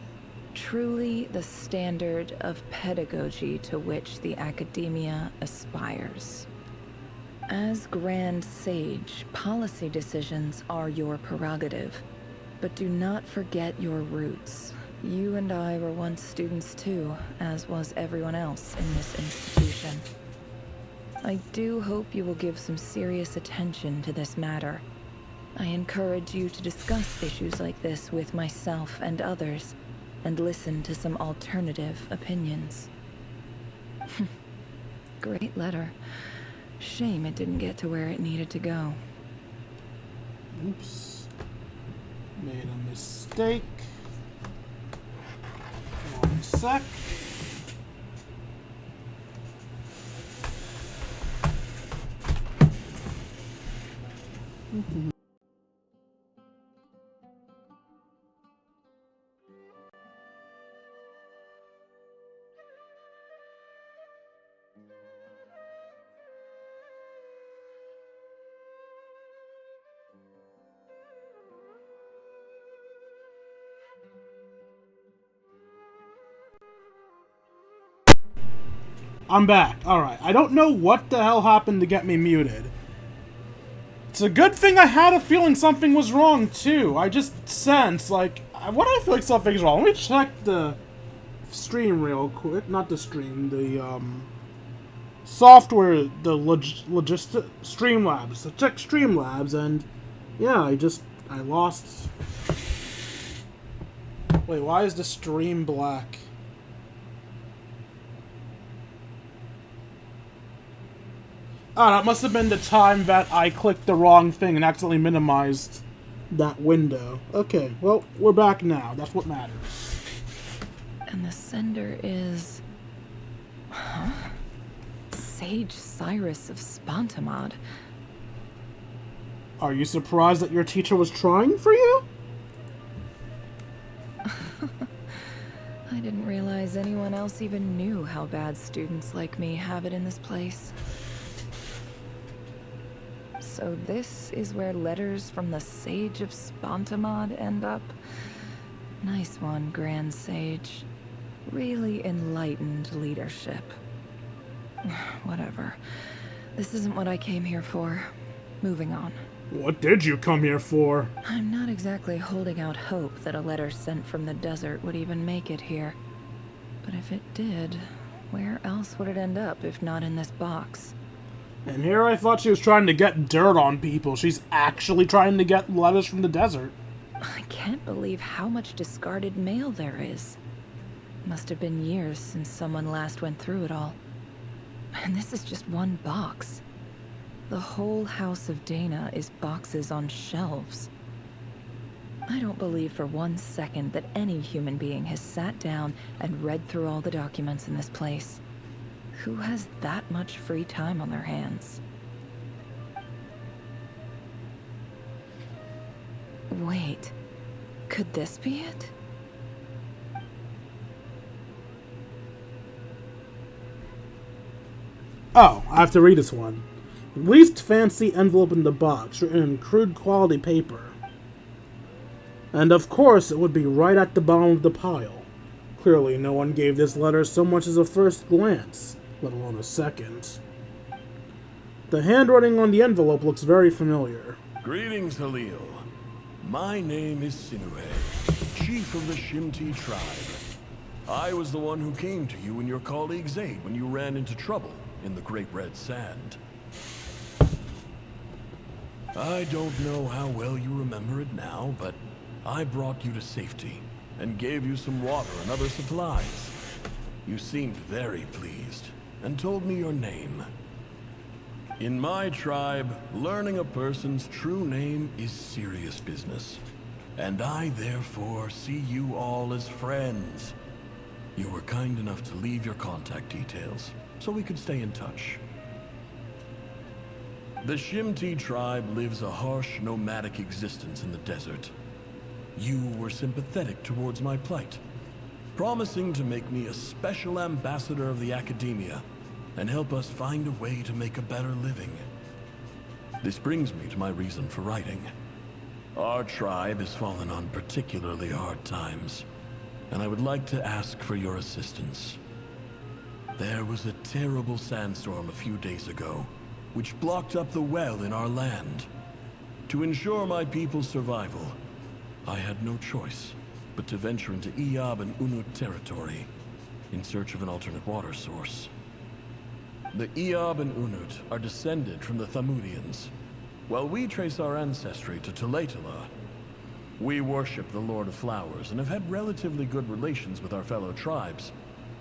Speaker 12: truly the standard of pedagogy to which the academia aspires? As Grand Sage, policy decisions are your prerogative. But do not forget your roots. You and I were once students too, as was everyone else in this institution. I do hope you will give some serious attention to this matter. I encourage you to discuss issues like this with myself and others, and listen to some alternative opinions. Great letter. Shame it didn't get to where it needed to go.
Speaker 1: Oops. Made a mistake. One sec. I'm back. Alright, I don't know what the hell happened to get me muted. It's a good thing I had a feeling something was wrong, too. I just sensed, like, what do I feel like something's wrong? Let me check the stream real quick. Not the stream, the, software, the Streamlabs. So check Streamlabs, and, yeah, I lost... Wait, why is the stream black? Oh, that must have been the time that I clicked the wrong thing and accidentally minimized that window. Okay, well, we're back now. That's what matters.
Speaker 12: And the sender is... Huh? Sage Cyrus of Spontamod.
Speaker 1: Are you surprised that your teacher was trying for you?
Speaker 12: I didn't realize anyone else even knew how bad students like me have it in this place. So this is where letters from the Sage of Spontamod end up? Nice one, Grand Sage. Really enlightened leadership. Whatever. This isn't what I came here for. Moving on.
Speaker 1: What did you come here for?
Speaker 12: I'm not exactly holding out hope that a letter sent from the desert would even make it here. But if it did, where else would it end up if not in this box?
Speaker 1: And here I thought she was trying to get dirt on people. She's actually trying to get letters from the desert.
Speaker 12: I can't believe how much discarded mail there is. Must have been years since someone last went through it all. And this is just one box. The whole House of Dana is boxes on shelves. I don't believe for 1 second that any human being has sat down and read through all the documents in this place. Who has that much free time on their hands? Wait, could this be it?
Speaker 1: Oh, I have to read this one. Least fancy envelope in the box, written in crude quality paper. And of course, it would be right at the bottom of the pile. Clearly, no one gave this letter so much as a first glance, let alone a second. The handwriting on the envelope looks very familiar.
Speaker 4: Greetings, Halil. My name is Sinue, chief of the Shimti tribe. I was the one who came to you and your colleague Zaid when you ran into trouble in the Great Red Sand. I don't know how well you remember it now, but I brought you to safety and gave you some water and other supplies. You seemed very pleased and told me your name. In my tribe, learning a person's true name is serious business, and I therefore see you all as friends. You were kind enough to leave your contact details so we could stay in touch. The Shimti tribe lives a harsh, nomadic existence in the desert. You were sympathetic towards my plight, promising to make me a special ambassador of the academia and help us find a way to make a better living. This brings me to my reason for writing. Our tribe has fallen on particularly hard times, and I would like to ask for your assistance. There was a terrible sandstorm a few days ago, which blocked up the well in our land. To ensure my people's survival, I had no choice but to venture into Iyab and Unut territory in search of an alternate water source. The Iyab and Unut are descended from the Thamudians, while we trace our ancestry to Tulatala. We worship the Lord of Flowers and have had relatively good relations with our fellow tribes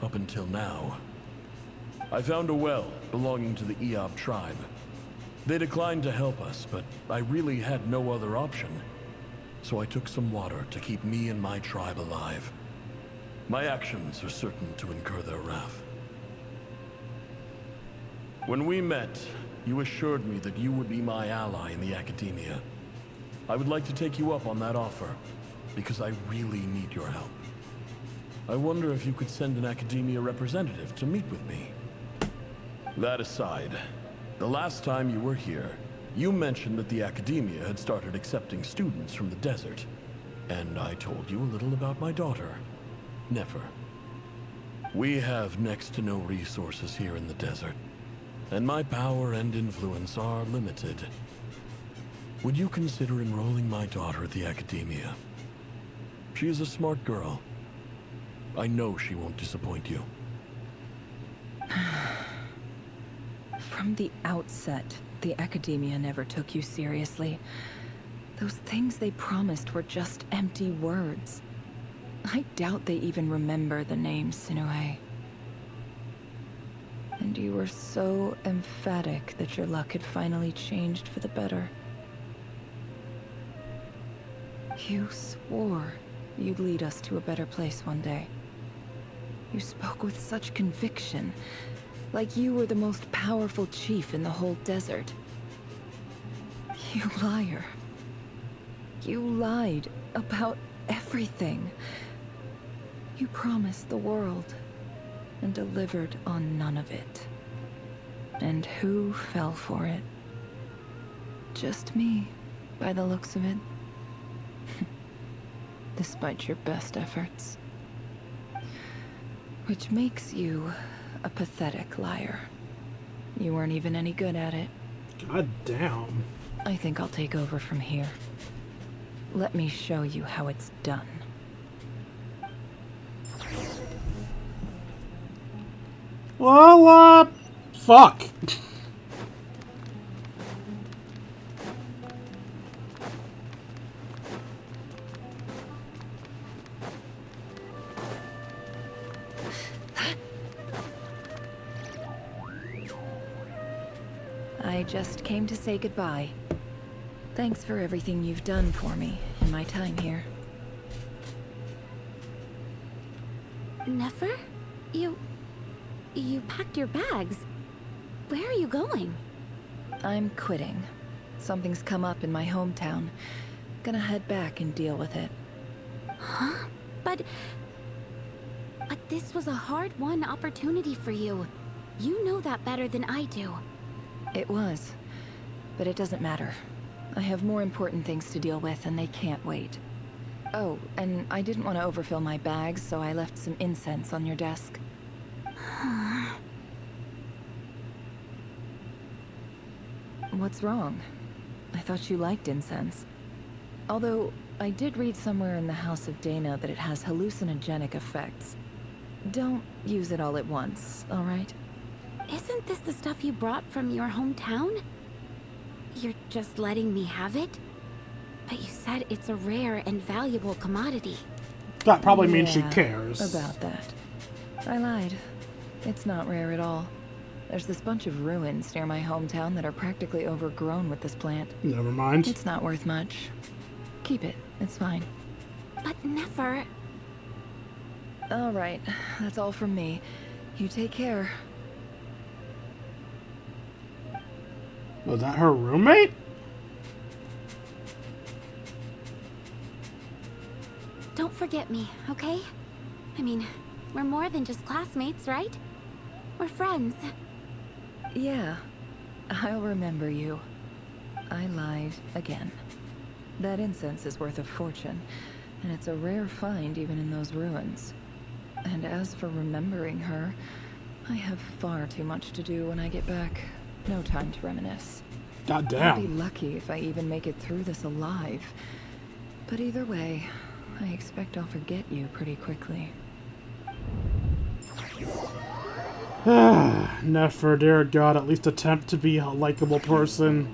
Speaker 4: up until now. I found a well belonging to the Iyab tribe. They declined to help us, but I really had no other option. So I took some water to keep me and my tribe alive. My actions are certain to incur their wrath. When we met, you assured me that you would be my ally in the academia. I would like to take you up on that offer, because I really need your help. I wonder if you could send an academia representative to meet with me. That aside, the last time you were here, you mentioned that the academia had started accepting students from the desert, and I told you a little about my daughter, Nefer. We have next to no resources here in the desert, and my power and influence are limited. Would you consider enrolling my daughter at the academia? She is a smart girl. I know she won't disappoint you.
Speaker 12: From the outset, the academia never took you seriously. Those things they promised were just empty words. I doubt they even remember the name Sinue. And you were so emphatic that your luck had finally changed for the better. You swore you'd lead us to a better place one day. You spoke with such conviction, like you were the most powerful chief in the whole desert. You liar. You lied about everything. You promised the world and delivered on none of it. And who fell for it? Just me, by the looks of it. Despite your best efforts. Which makes you a pathetic liar. You weren't even any good at it.
Speaker 1: God damn.
Speaker 12: I think I'll take over from here. Let me show you how it's done.
Speaker 1: Well, fuck.
Speaker 12: I just came to say goodbye. Thanks for everything you've done for me in my time here.
Speaker 2: Nefer? You packed your bags. Where are you going?
Speaker 12: I'm quitting. Something's come up in my hometown. Gonna head back and deal with it.
Speaker 2: Huh? But this was a hard-won opportunity for you. You know that better than I do.
Speaker 12: It was. But it doesn't matter. I have more important things to deal with, and they can't wait. Oh, and I didn't want to overfill my bags, so I left some incense on your desk. What's wrong? I thought you liked incense. Although, I did read somewhere in the House of Dana that it has hallucinogenic effects. Don't use it all at once, all right?
Speaker 2: Isn't this the stuff you brought from your hometown? You're just letting me have it? But you said it's a rare and valuable commodity.
Speaker 1: That probably means she cares.
Speaker 12: About that. I lied. It's not rare at all. There's this bunch of ruins near my hometown that are practically overgrown with this plant.
Speaker 1: Never mind.
Speaker 12: It's not worth much. Keep it. It's fine.
Speaker 2: But never.
Speaker 12: All right. That's all from me. You take care.
Speaker 1: Was that her roommate?
Speaker 2: Don't forget me, okay? I mean, we're more than just classmates, right? We're friends.
Speaker 12: Yeah. I'll remember you. I lied again. That incense is worth a fortune, and it's a rare find even in those ruins. And as for remembering her, I have far too much to do when I get back. No time to reminisce.
Speaker 1: God damn.
Speaker 12: I'll be lucky if I even make it through this alive. But either way, I expect I'll forget you pretty quickly.
Speaker 1: Nefer, dear God, at least attempt to be a likable person.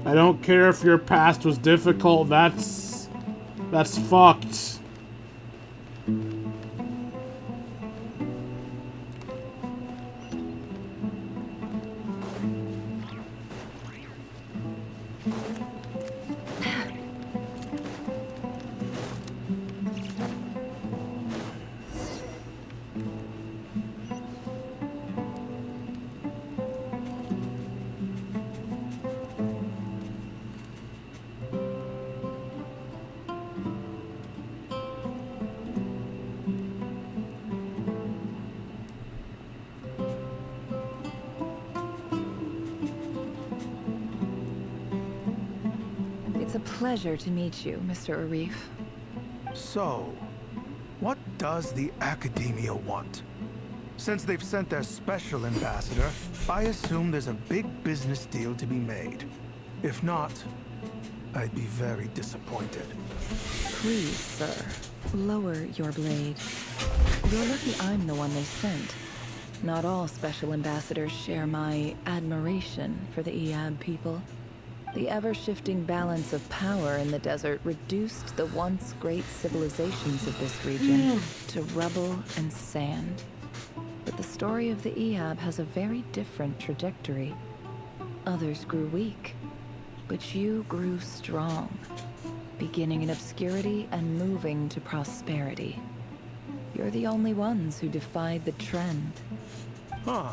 Speaker 1: I don't care if your past was difficult, that's fucked.
Speaker 12: It's a pleasure to meet you, Mr. Arif.
Speaker 24: So, what
Speaker 8: does the Academia want? Since they've sent their special ambassador, I assume there's a big business deal to be made. If not, I'd be very disappointed.
Speaker 12: Please, sir, lower your blade. You're lucky I'm the one they sent. Not all special ambassadors share my admiration for the Iab people. The ever-shifting balance of power in the desert reduced the once great civilizations of this region to rubble and sand. But the story of the Iab has a very different trajectory. Others grew weak, but you grew strong, beginning in obscurity and moving to prosperity. You're the only ones who defied the trend.
Speaker 8: Huh.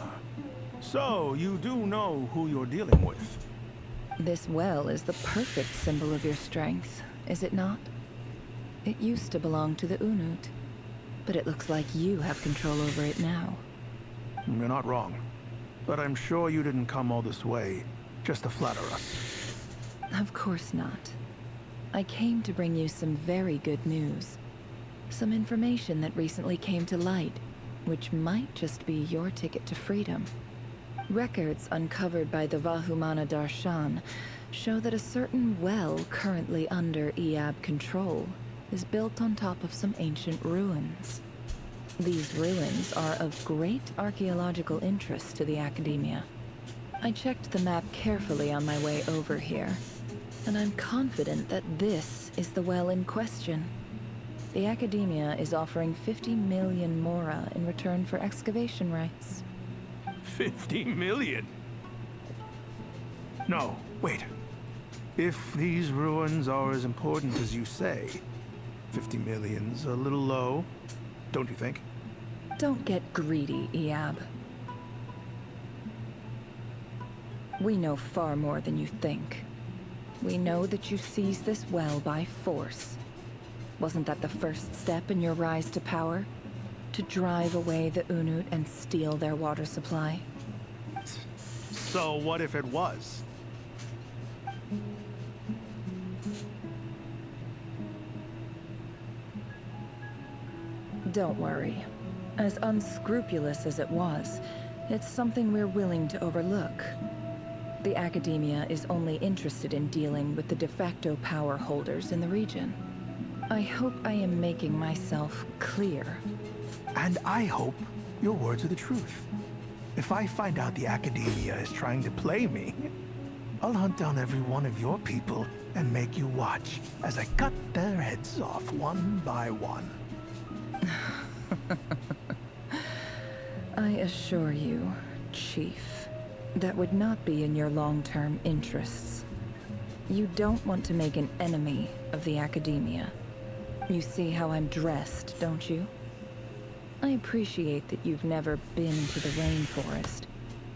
Speaker 8: So, you do know who you're dealing with?
Speaker 12: This well is the perfect symbol of your strength, is it not? It used to belong to the Unut, but it looks like you have control over it now.
Speaker 8: You're not wrong. But I'm sure you didn't come all this way just to flatter us.
Speaker 12: Of course not. I came to bring you some very good news. Some information that recently came to light, which might just be your ticket to freedom. Records uncovered by the Vahumana Darshan show that a certain well currently under Iab control is built on top of some ancient ruins. These ruins are of great archaeological interest to the Academia. I checked the map carefully on my way over here, and I'm confident that this is the well in question. The Academia is offering 50 million mora in return for excavation rights.
Speaker 8: 50 million? No, wait. If these ruins are as important as you say, 50 million's a little low, don't you think?
Speaker 12: Don't get greedy, Iab. We know far more than you think. We know that you seized this well by force. Wasn't that the first step in your rise to power? To drive away the Unut and steal their water supply?
Speaker 8: So what if it was?
Speaker 12: Don't worry. As unscrupulous as it was, it's something we're willing to overlook. The Academia is only interested in dealing with the de facto power holders in the region. I hope I am making myself clear.
Speaker 8: And I hope your words are the truth. If I find out the Academia is trying to play me, I'll hunt down every one of your people and make you watch as I cut their heads off one by one.
Speaker 12: I assure you, Chief, that would not be in your long-term interests. You don't want to make an enemy of the Academia. You see how I'm dressed, don't you? I appreciate that you've never been to the rainforest,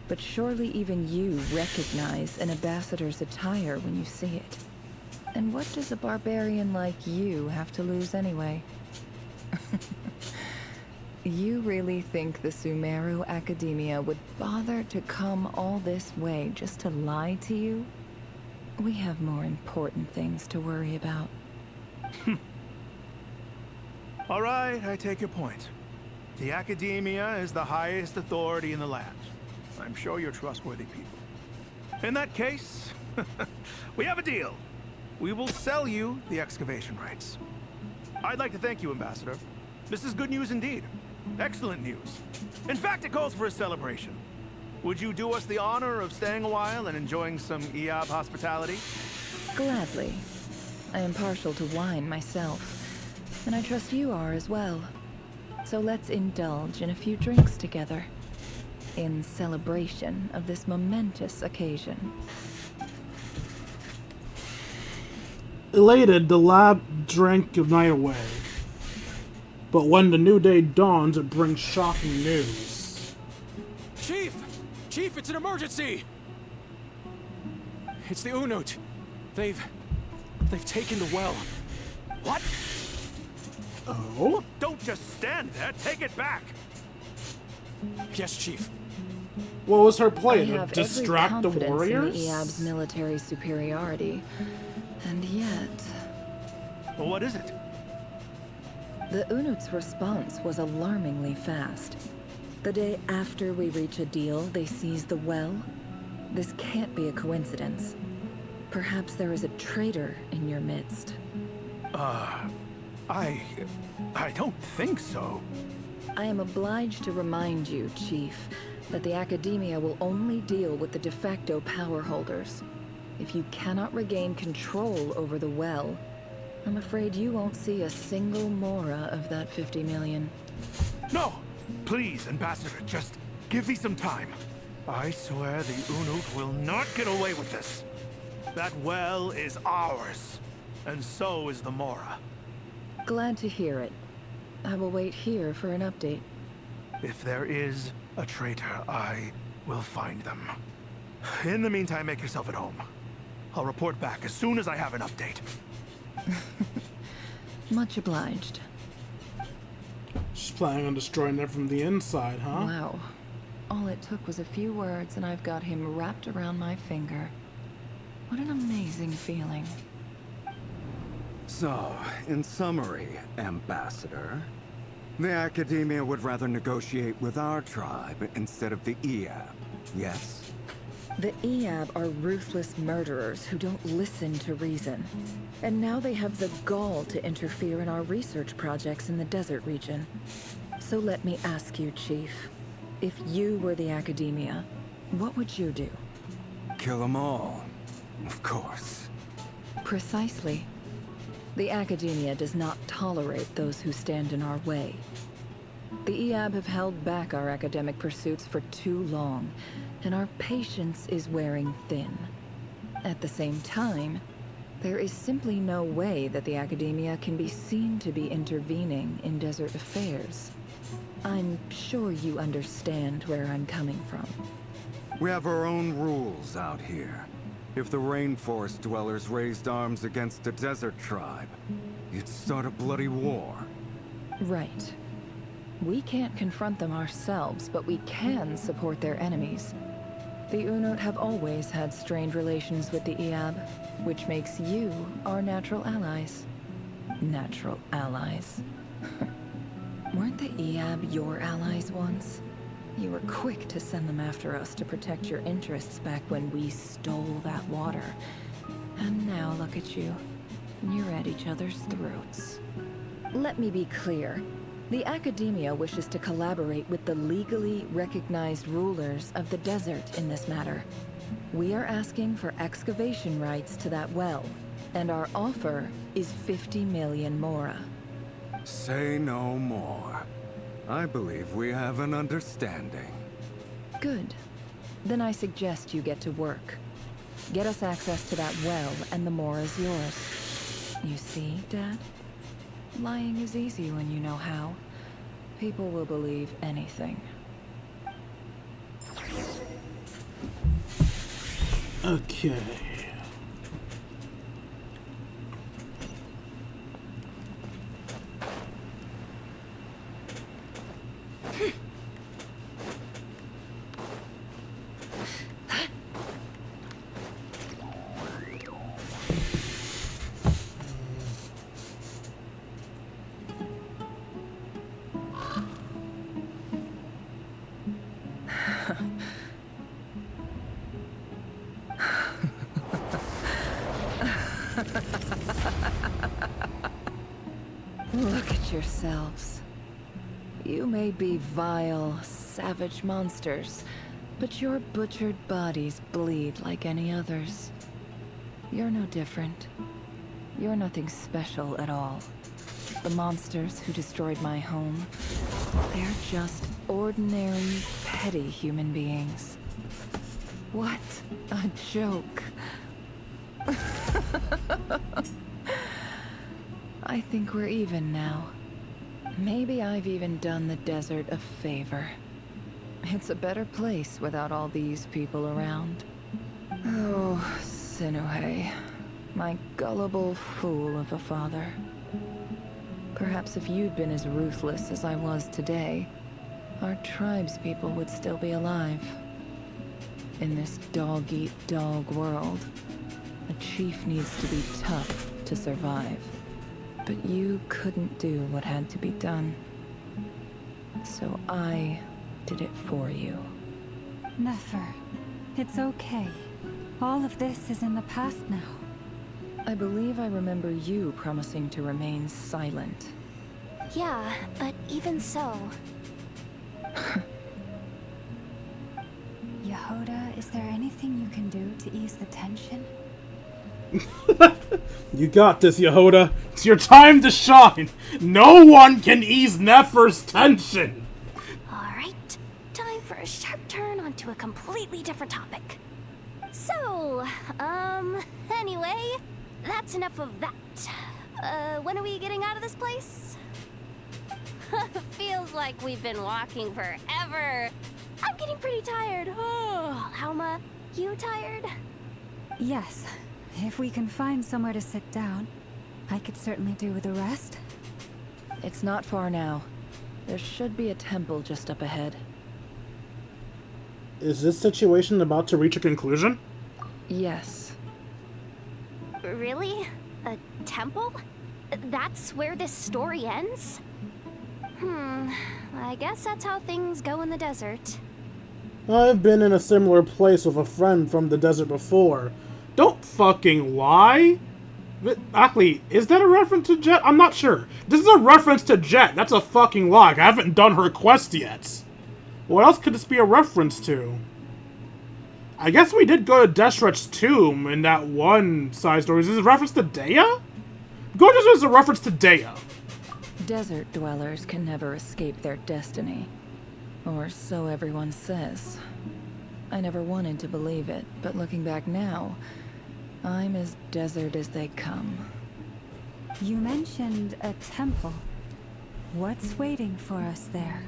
Speaker 12: but surely even you recognize an ambassador's attire when you see it. And what does a barbarian like you have to lose anyway? You really think the Sumeru Academia would bother to come all this way just to lie to you? We have more important things to worry about.
Speaker 8: All right, I take your point. The Academia is the highest authority in the land. I'm sure you're trustworthy people. In that case, we have a deal. We will sell you the excavation rights. I'd like to thank you, Ambassador. This is good news indeed. Excellent news. In fact, it calls for a celebration. Would you do us the honor of staying a while and enjoying some Iab hospitality?
Speaker 12: Gladly. I am partial to wine myself, and I trust you are as well. So let's indulge in a few drinks together, in celebration of this momentous occasion.
Speaker 1: Elated, the lab drank the night away. But when the new day dawns, it brings shocking news.
Speaker 3: Chief! Chief, it's an emergency! It's the Unut. They've taken the well.
Speaker 8: What?
Speaker 1: Oh?
Speaker 8: Don't just stand there. Take it back.
Speaker 3: Yes, Chief.
Speaker 1: What was her play?
Speaker 12: I
Speaker 1: To
Speaker 12: have
Speaker 1: distract the
Speaker 12: every confidence
Speaker 1: warriors?
Speaker 12: in the Iab's military superiority, and yet...
Speaker 8: Well, what is it?
Speaker 12: The Unut's response was alarmingly fast. The day after we reach a deal, they seize the well. This can't be a coincidence. Perhaps there is a traitor in your midst.
Speaker 8: I don't think so.
Speaker 12: I am obliged to remind you, Chief, that the Academia will only deal with the de facto power holders. If you cannot regain control over the well, I'm afraid you won't see a single mora of that 50 million.
Speaker 8: No! Please, Ambassador, just give me some time. I swear the Unut will not get away with this. That well is ours, and so is the mora.
Speaker 12: Glad to hear it. I will wait here for an update.
Speaker 8: If there is a traitor, I will find them. In the meantime, make yourself at home. I'll report back as soon as I have an update.
Speaker 12: Much obliged.
Speaker 1: She's planning on destroying them from the inside, huh?
Speaker 12: Wow. All it took was a few words and I've got him wrapped around my finger. What an amazing feeling.
Speaker 19: So, in summary, Ambassador, the Academia would rather negotiate with our tribe instead of the Eab, yes?
Speaker 12: The Eab are ruthless murderers who don't listen to reason. And now they have the gall to interfere in our research projects in the desert region. So let me ask you, Chief, if you were the Academia, what would you do?
Speaker 19: Kill them all, of course.
Speaker 12: Precisely. The Academia does not tolerate those who stand in our way. The Eab have held back our academic pursuits for too long, and our patience is wearing thin. At the same time, there is simply no way that the Academia can be seen to be intervening in desert affairs. I'm sure you understand where I'm coming from.
Speaker 19: We have our own rules out here. If the rainforest dwellers raised arms against a desert tribe, you'd start a bloody war.
Speaker 12: Right. We can't confront them ourselves, but we can support their enemies. The Unut have always had strained relations with the Eab, which makes you our natural allies. Natural allies. Weren't the Eab your allies once? You were quick to send them after us to protect your interests back when we stole that water. And now look at you. You're at each other's throats. Let me be clear. The Academia wishes to collaborate with the legally recognized rulers of the desert in this matter. We are asking for excavation rights to that well, and our offer is 50 million mora.
Speaker 19: Say no more. I believe we have an understanding.
Speaker 12: Good. Then I suggest you get to work. Get us access to that well, and the mora's yours. You see, Dad? Lying is easy when you know how. People will believe anything.
Speaker 1: Okay.
Speaker 12: Look at yourselves. You may be vile, savage monsters, but your butchered bodies bleed like any others. You're no different. You're nothing special at all. The monsters who destroyed my home, they're just ordinary, petty human beings. What a joke. I think we're even now. Maybe I've even done the desert a favor. It's a better place without all these people around. Oh, Sinuhe, my gullible fool of a father. Perhaps if you'd been as ruthless as I was today, our tribespeople would still be alive. In this dog-eat-dog world, a chief needs to be tough to survive. But you couldn't do what had to be done. So I did it for you.
Speaker 5: Nefer, it's okay. All of this is in the past now.
Speaker 12: I believe I remember you promising to remain silent.
Speaker 14: Yeah, but even so...
Speaker 5: Yehoda, is there anything you can do to ease the tension?
Speaker 1: You got this, Yehoda. It's your time to shine. No one can ease Nefer's tension.
Speaker 14: Alright, time for a sharp turn onto a completely different topic. So, anyway, that's enough of that. When are we getting out of this place? Feels like we've been walking forever. I'm getting pretty tired. Oh, Alma, you tired?
Speaker 5: Yes. If we can find somewhere to sit down, I could certainly do with a rest.
Speaker 12: It's not far now. There should be a temple just up ahead.
Speaker 1: Is this situation about to reach a conclusion?
Speaker 12: Yes.
Speaker 14: Really? A temple? That's where this story ends? I guess that's how things go in the desert.
Speaker 1: I've been in a similar place with a friend from the desert before. Don't fucking lie! Actually, is that a reference to Jet? I'm not sure. This is a reference to Jet. That's a fucking lie. I haven't done her quest yet. What else could this be a reference to? I guess we did go to Deshret's tomb in that one side story. Is this a reference to Dea? Gorgeous is a reference to Dea.
Speaker 12: Desert dwellers can never escape their destiny. Or so everyone says. I never wanted to believe it, but looking back now, I'm as desert as they come.
Speaker 5: You mentioned a temple. What's waiting for us there?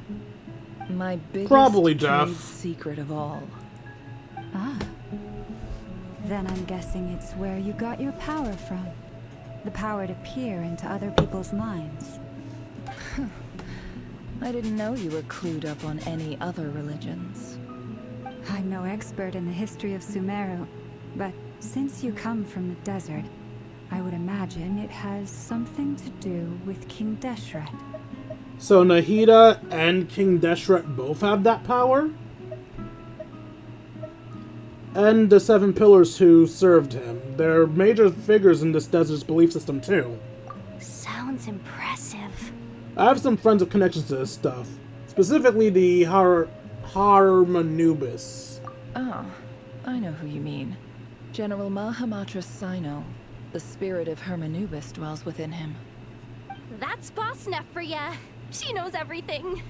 Speaker 12: My biggest
Speaker 1: Probably
Speaker 12: trade
Speaker 1: death.
Speaker 12: secret of all.
Speaker 5: Ah. Then I'm guessing it's where you got your power from. The power to peer into other people's minds.
Speaker 12: I didn't know you were clued up on any other religions.
Speaker 5: I'm no expert in the history of Sumeru, but since you come from the desert, I would imagine it has something to do with King Deshret.
Speaker 1: So Nahida and King Deshret both have that power? And the Seven Pillars who served him. They're major figures in this desert's belief system too.
Speaker 14: Sounds impressive.
Speaker 1: I have some friends with connections to this stuff. Specifically the Harmanubis.
Speaker 12: Ah, I know who you mean. General Mahamatra Sino. The spirit of Hermanubis dwells within him.
Speaker 14: That's Boss Neff for ya. She knows everything.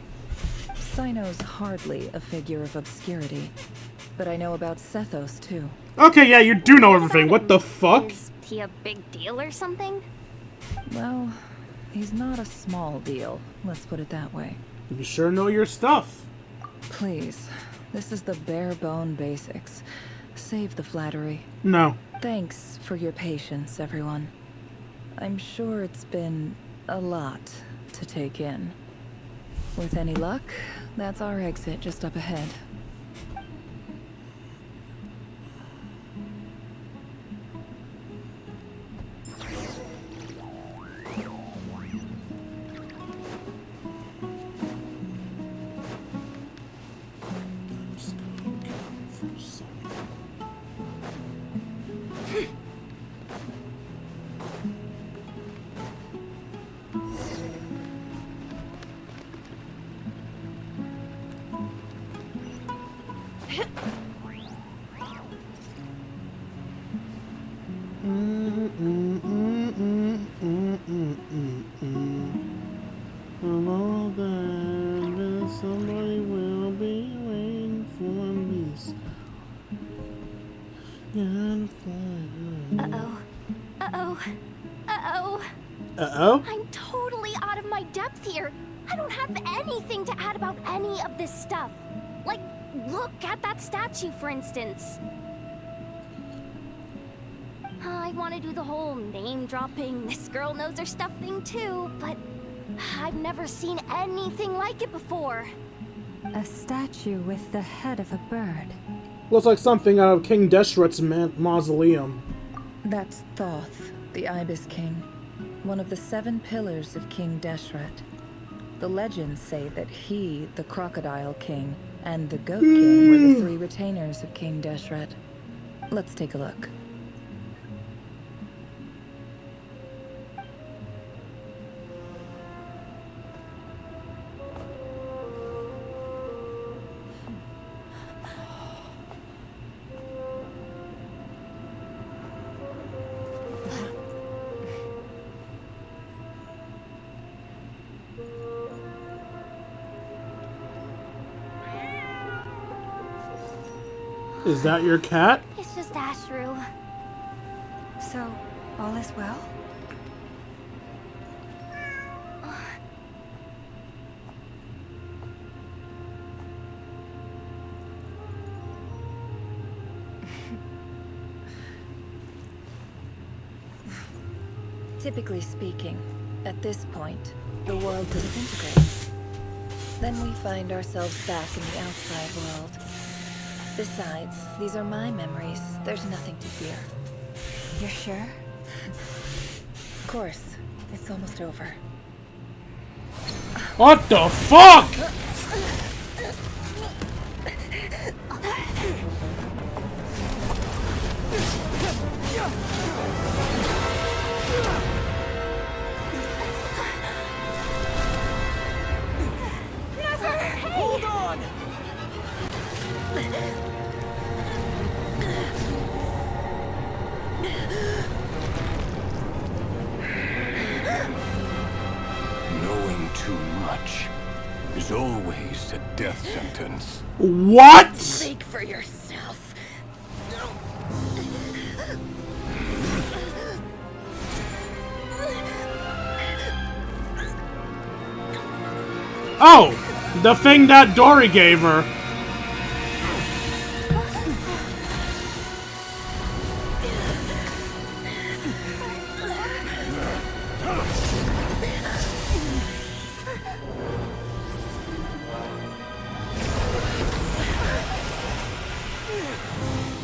Speaker 12: Sino's hardly a figure of obscurity. But I know about Sethos, too.
Speaker 1: Okay, yeah, you do know everything. What the fuck?
Speaker 14: Is he a big deal or something?
Speaker 12: Well, he's not a small deal. Let's put it that way.
Speaker 1: You sure know your stuff.
Speaker 12: Please. This is the bare-bone basics. Save the flattery.
Speaker 1: No.
Speaker 12: Thanks for your patience, everyone. I'm sure it's been a lot to take in. With any luck, that's our exit just up ahead.
Speaker 1: Somebody will be waiting for me.
Speaker 14: Uh-oh. Uh-oh. Uh-oh.
Speaker 1: Uh-oh?
Speaker 14: I'm totally out of my depth here. I don't have anything to add about any of this stuff. Like, look at that statue, for instance. I want to do the whole name-dropping, this girl knows her stuff thing too, but I've never seen anything like it before.
Speaker 5: A statue with the head of a bird.
Speaker 1: Looks like something out of King Deshret's mausoleum.
Speaker 12: That's Thoth, the Ibis King. one of the 7 pillars of King Deshret. The legends say that he, the Crocodile King, and the Goat King were the 3 retainers of King Deshret. Let's take a look.
Speaker 1: Is that your cat?
Speaker 14: It's just Ashru.
Speaker 5: So, all is well?
Speaker 12: Typically speaking, at this point, the world disintegrates. Then we find ourselves back in the outside world. Besides, these are my memories. There's nothing to fear.
Speaker 5: You're sure?
Speaker 12: Of course. It's almost over.
Speaker 1: What the fuck?
Speaker 7: Hold on!
Speaker 15: Knowing too much is always a death sentence.
Speaker 1: What?
Speaker 12: Speak for yourself.
Speaker 1: Oh, the thing that Dory gave her.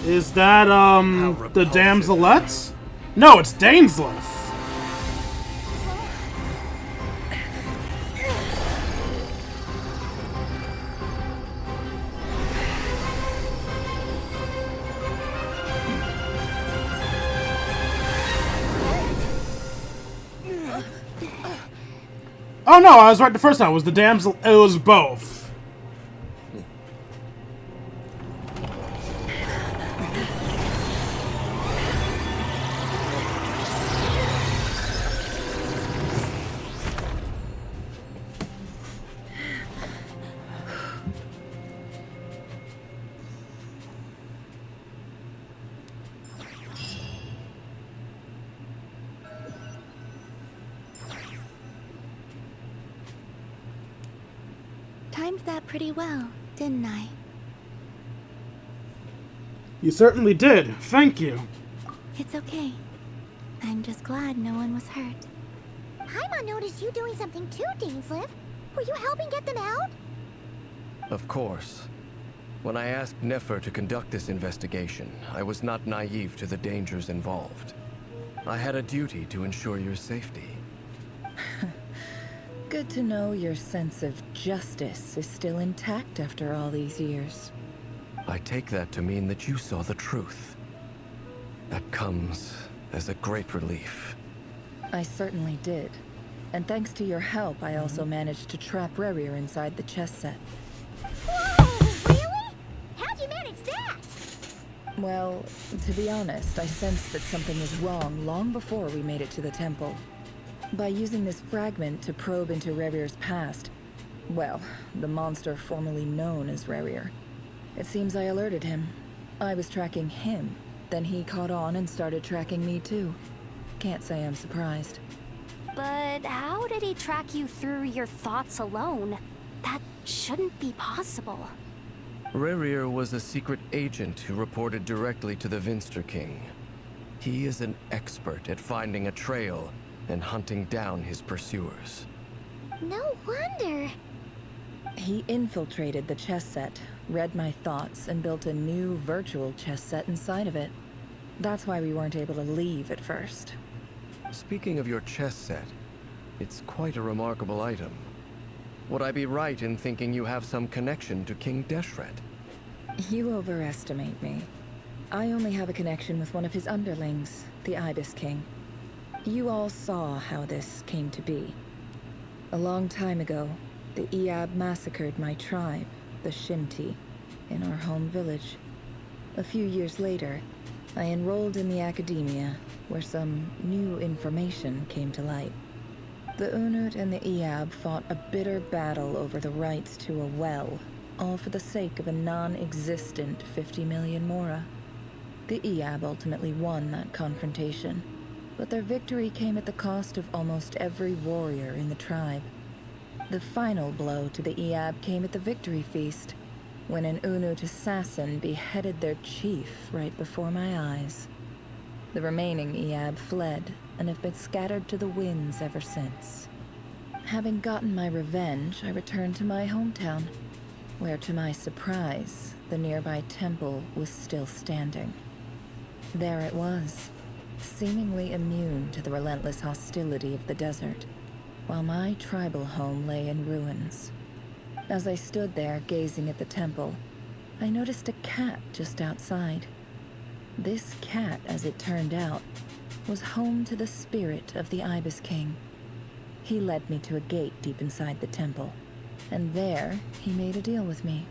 Speaker 1: Is that, the damselettes? No, it's Danesleth. Oh no, I was right the first time. It was the damsel. It was both.
Speaker 2: Timed that pretty well, didn't I?
Speaker 1: You certainly did. Thank you.
Speaker 2: It's okay. I'm just glad no one was hurt. Paimon noticed you doing something too, Dainsleif. Were you helping get them out?
Speaker 3: Of course. When I asked Nefer to conduct this investigation, I was not naive to the dangers involved. I had a duty to ensure your safety.
Speaker 12: Good to know your sense of justice is still intact after all these years.
Speaker 3: I take that to mean that you saw the truth. That comes as a great relief.
Speaker 12: I certainly did. And thanks to your help, I also managed to trap Rerir inside the chess set.
Speaker 2: Whoa, really? How'd you manage that?
Speaker 12: Well, to be honest, I sensed that something was wrong long before we made it to the temple. By using this fragment to probe into Rerir's past, well, the monster formerly known as Rerir, it seems I alerted him. I was tracking him, then he caught on and started tracking me too. Can't say I'm surprised.
Speaker 14: But how did he track you through your thoughts alone? That shouldn't be possible.
Speaker 3: Rerir was a secret agent who reported directly to the Vinster King. He is an expert at finding a trail and hunting down his pursuers.
Speaker 2: No wonder.
Speaker 12: He infiltrated the chess set, read my thoughts, and built a new virtual chess set inside of it. That's why we weren't able to leave at first.
Speaker 3: Speaking of your chess set, it's quite a remarkable item. Would I be right in thinking you have some connection to King Deshret?
Speaker 12: You overestimate me. I only have a connection with one of his underlings, the Ibis King. You all saw how this came to be. A long time ago, the Iab massacred my tribe, the Shimti, in our home village. A few years later, I enrolled in the academia, where some new information came to light. The Unut and the Iab fought a bitter battle over the rights to a well, all for the sake of a non-existent 50 million mora. The Iab ultimately won that confrontation, but their victory came at the cost of almost every warrior in the tribe. The final blow to the Iab came at the victory feast, when an Unut assassin beheaded their chief right before my eyes. The remaining Iab fled and have been scattered to the winds ever since. Having gotten my revenge, I returned to my hometown, where to my surprise, the nearby temple was still standing. There it was, seemingly immune to the relentless hostility of the desert, while my tribal home lay in ruins. As I stood there gazing at the temple, I noticed a cat just outside. This cat, as it turned out, was home to the spirit of the Ibis King. He led me to a gate deep inside the temple, and there he made a deal with me.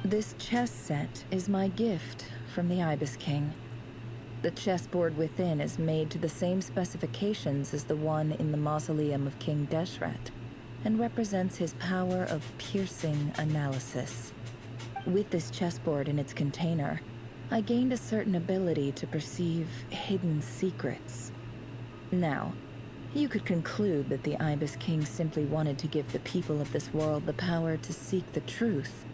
Speaker 12: This chess set is my gift from the Ibis King. The chessboard within is made to the same specifications as the one in the mausoleum of King Deshret, and represents his power of piercing analysis. With this chessboard in its container, I gained a certain ability to perceive hidden secrets. Now, you could conclude that the Ibis King simply wanted to give the people of this world the power to seek the truth,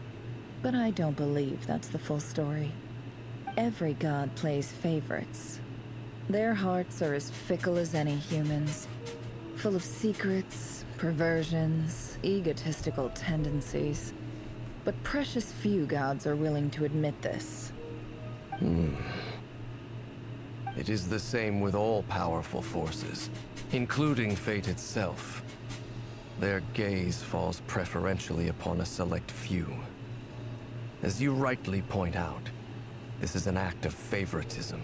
Speaker 12: but I don't believe that's the full story. Every god plays favorites. Their hearts are as fickle as any human's, full of secrets, perversions, egotistical tendencies. But precious few gods are willing to admit this.
Speaker 3: It is the same with all powerful forces, including fate itself. Their gaze falls preferentially upon a select few. As you rightly point out, this is an act of favoritism.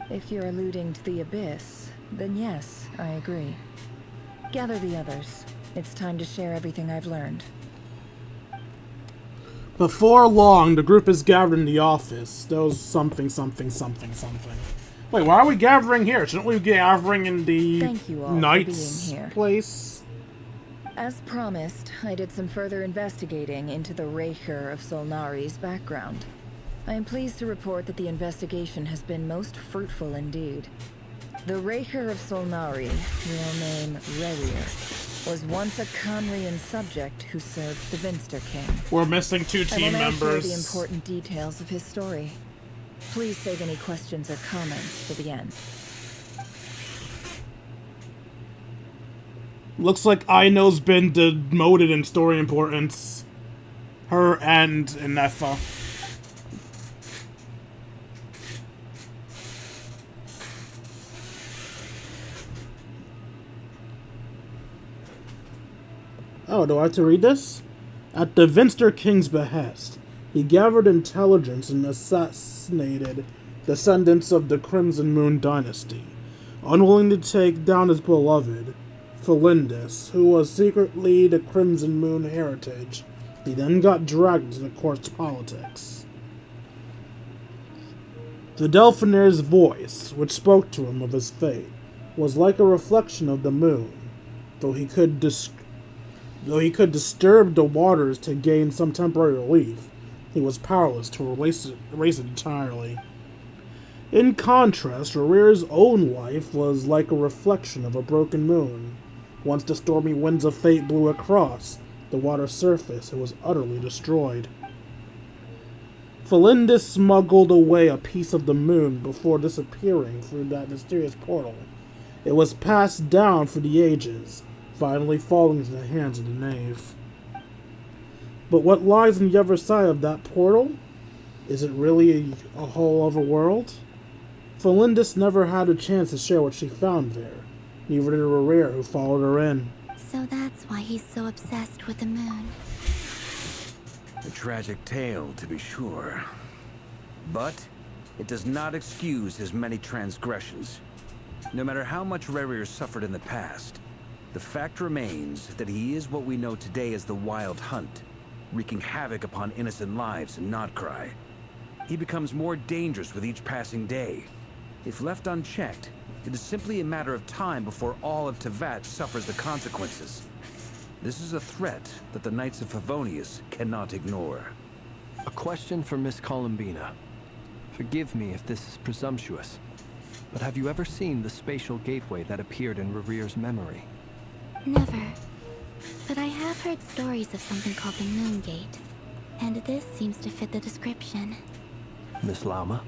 Speaker 12: If you're alluding to the Abyss, then yes, I agree. Gather the others. It's time to share everything I've learned.
Speaker 1: Before long, the group is gathered in the office. There was something. Wait, why are we gathering here? Shouldn't we be gathering in the
Speaker 12: Thank you all
Speaker 1: knight's
Speaker 12: for being here.
Speaker 1: place?
Speaker 12: As promised, I did some further investigating into the Raker of Solnari's background. I am pleased to report that the investigation has been most fruitful indeed. The Raker of Solnari, real name Rerir, was once a Conrian subject who served the Vinster King.
Speaker 1: We're missing two team
Speaker 12: members. I will now share
Speaker 1: members.
Speaker 12: the important details of his story. Please save any questions or comments for the end.
Speaker 1: Looks like Aino's been demoted in story importance. Her and Inefa. Oh, do I have to read this? At the Vinster King's behest, he gathered intelligence and assassinated descendants of the Crimson Moon dynasty, unwilling to take down his beloved, Felindis, who was secretly the Crimson Moon heritage. He then got dragged into the court's politics. The Delphineer's voice, which spoke to him of his fate, was like a reflection of the moon, though he could disturb the waters to gain some temporary relief. He was powerless to erase it entirely. In contrast, Rerir's own life was like a reflection of a broken moon. Once the stormy winds of fate blew across the water's surface, it was utterly destroyed. Felindis smuggled away a piece of the moon before disappearing through that mysterious portal. It was passed down for the ages, finally falling into the hands of the knave. But what lies on the other side of that portal? Is it really a whole other world? Felindis never had a chance to share what she found there. Neither did Rhaegar, who followed her in.
Speaker 2: So that's why he's so obsessed with the moon.
Speaker 16: A tragic tale, to be sure. But it does not excuse his many transgressions. No matter how much Rhaegar suffered in the past, the fact remains that he is what we know today as the Wild Hunt, wreaking havoc upon innocent lives in Notcry. He becomes more dangerous with each passing day. If left unchecked, it is simply a matter of time before all of Tevat suffers the consequences. This is a threat that the Knights of Favonius cannot ignore.
Speaker 21: A question for Miss Columbina. Forgive me if this is presumptuous, but have you ever seen the spatial gateway that appeared in Rhaegar's memory?
Speaker 2: Never. But I have heard stories of something called the Moon Gate, and this seems to fit the description.
Speaker 21: Miss Lama,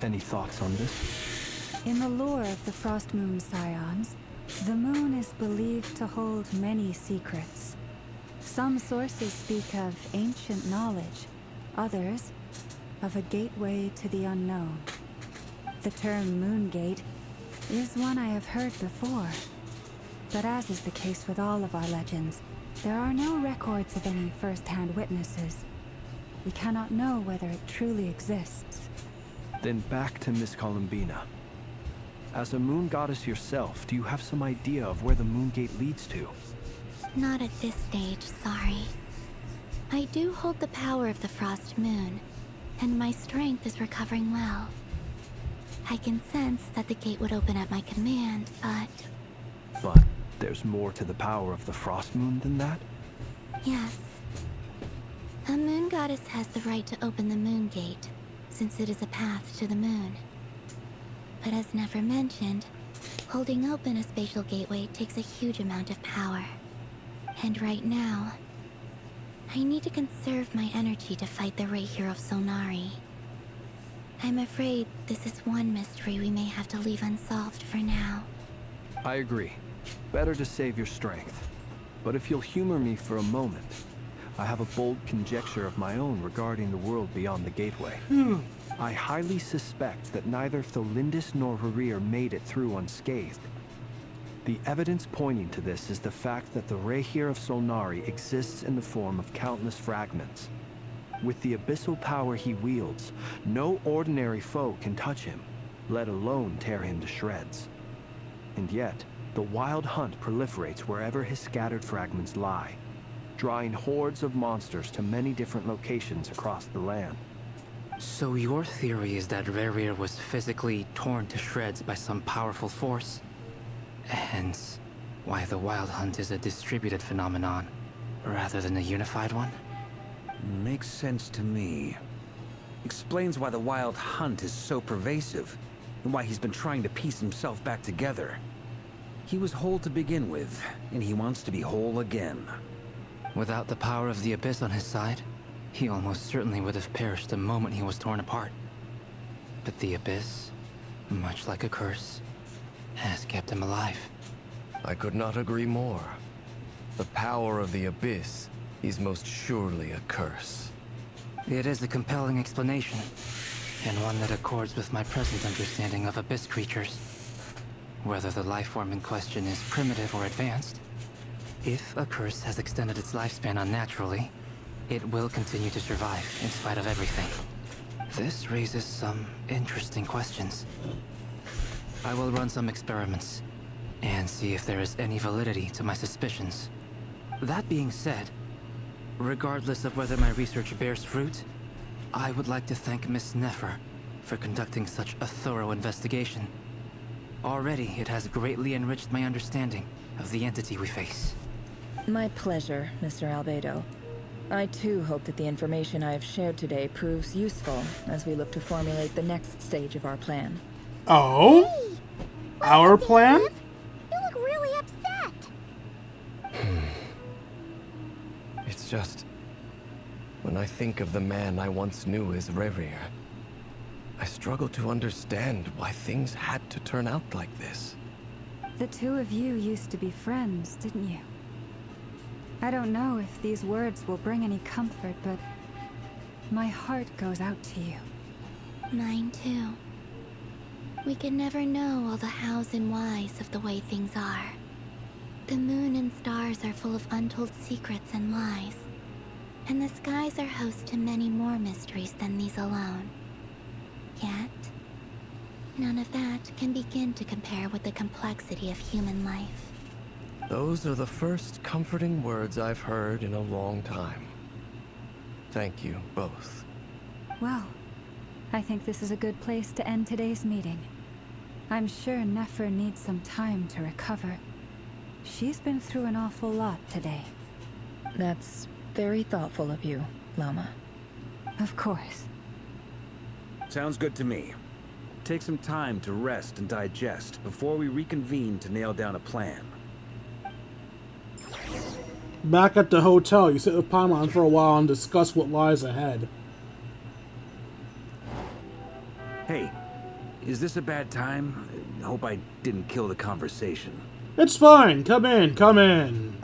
Speaker 21: any thoughts on this?
Speaker 5: In the lore of the Frost Moon Scions, the moon is believed to hold many secrets. Some sources speak of ancient knowledge, others of a gateway to the unknown. The term Moon Gate is one I have heard before, but as is the case with all of our legends, there are no records of any first-hand witnesses. We cannot know whether it truly exists.
Speaker 21: Then back to Miss Columbina. As a moon goddess yourself, do you have some idea of where the Moon Gate leads to?
Speaker 2: Not at this stage, sorry. I do hold the power of the Frost Moon, and my strength is recovering well. I can sense that the gate would open at my command,
Speaker 21: But there's more to the power of the Frost Moon than that?
Speaker 2: yes. A moon goddess has the right to open the Moon Gate, since it is a path to the moon. But as never mentioned, holding open a spatial gateway takes a huge amount of power. And right now, I need to conserve my energy to fight the Rhaegar of Solnari. I'm afraid this is one mystery we may have to leave unsolved for now.
Speaker 21: I agree. Better to save your strength. But if you'll humor me for a moment, I have a bold conjecture of my own regarding the world beyond the gateway. I highly suspect that neither Felindis nor Rhaegar made it through unscathed. The evidence pointing to this is the fact that the Rhaegar of Solnari exists in the form of countless fragments. With the abyssal power he wields, no ordinary foe can touch him, let alone tear him to shreds. And yet, the Wild Hunt proliferates wherever his scattered fragments lie, drawing hordes of monsters to many different locations across the land.
Speaker 22: So your theory is that Rhaegar was physically torn to shreds by some powerful force? Hence, why the Wild Hunt is a distributed phenomenon, rather than a unified one?
Speaker 16: Makes sense to me. Explains why the Wild Hunt is so pervasive, and why he's been trying to piece himself back together. He was whole to begin with, and he wants to be whole again.
Speaker 22: Without the power of the Abyss on his side, he almost certainly would have perished the moment he was torn apart. But the Abyss, much like a curse, has kept him alive.
Speaker 3: I could not agree more. The power of the Abyss is most surely a curse.
Speaker 22: It is a compelling explanation, and one that accords with my present understanding of Abyss creatures. Whether the life form in question is primitive or advanced, if a curse has extended its lifespan unnaturally, it will continue to survive in spite of everything. This raises some interesting questions. I will run some experiments and see if there is any validity to my suspicions. That being said, regardless of whether my research bears fruit, I would like to thank Miss Nefer for conducting such a thorough investigation. Already, it has greatly enriched my understanding of the entity we face.
Speaker 12: My pleasure, Mr. Albedo. I too hope that the information I have shared today proves useful as we look to formulate the next stage of our plan.
Speaker 1: Oh? Our plan?
Speaker 2: You look really upset.
Speaker 3: It's just... when I think of the man I once knew as Rhaegar, I struggle to understand why things had to turn out like this.
Speaker 5: The two of you used to be friends, didn't you? I don't know if these words will bring any comfort, but my heart goes out to you.
Speaker 2: Mine too. We can never know all the hows and whys of the way things are. The moon and stars are full of untold secrets and lies. And the skies are host to many more mysteries than these alone. Yet, none of that can begin to compare with the complexity of human life.
Speaker 3: Those are the first comforting words I've heard in a long time. Thank you, both.
Speaker 5: Well, I think this is a good place to end today's meeting. I'm sure Nefer needs some time to recover. She's been through an awful lot today.
Speaker 12: That's very thoughtful of you, Lama.
Speaker 5: Of course.
Speaker 16: Sounds good to me. Take some time to rest and digest before we reconvene to nail down a plan.
Speaker 1: Back at the hotel, you sit with Paimon for a while and discuss what lies ahead.
Speaker 16: Hey, is this a bad time? Hope I didn't kill the conversation.
Speaker 1: It's fine. Come in. Come in.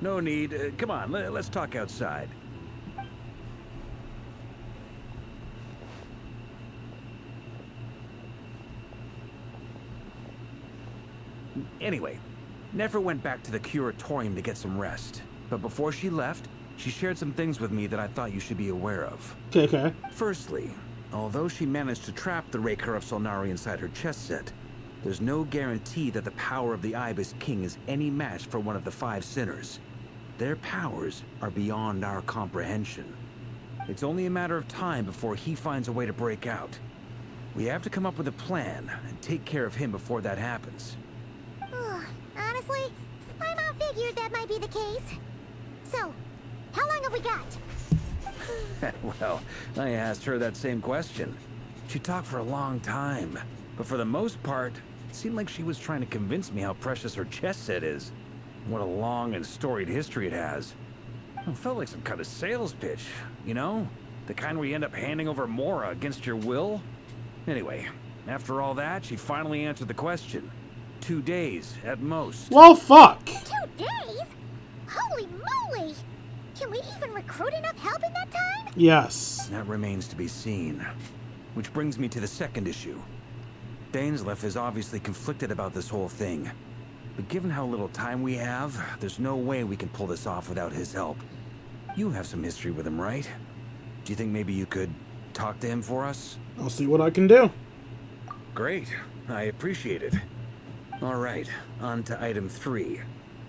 Speaker 16: No need. Come on, let's talk outside. Anyway, Nefer went back to the curatorium to get some rest. But before she left, she shared some things with me that I thought you should be aware of.
Speaker 1: Okay.
Speaker 16: Firstly, although she managed to trap the Raker of Solnari inside her chess set, there's no guarantee that the power of the Ibis King is any match for one of the 5 sinners. Their powers are beyond our comprehension. It's only a matter of time before he finds a way to break out. We have to come up with a plan and take care of him before that happens.
Speaker 2: Honestly, my mom figured that might be the case. So, how long have we got?
Speaker 16: Well, I asked her that same question. She talked for a long time, but for the most part, it seemed like she was trying to convince me how precious her chess set is. What a long and storied history it has. It felt like some kind of sales pitch, you know? The kind where you end up handing over Mora against your will? Anyway, after all that, she finally answered the question. 2 days, at most.
Speaker 1: Well, fuck!
Speaker 2: 2 days? Holy moly! Can we even recruit enough help in that time?
Speaker 1: Yes.
Speaker 16: That remains to be seen. Which brings me to the second issue. Dainsleif is obviously conflicted about this whole thing. But given how little time we have, there's no way we can pull this off without his help. You have some history with him, right? Do you think maybe you could talk to him for us?
Speaker 1: I'll see what I can do.
Speaker 16: Great. I appreciate it. Alright, on to item 3.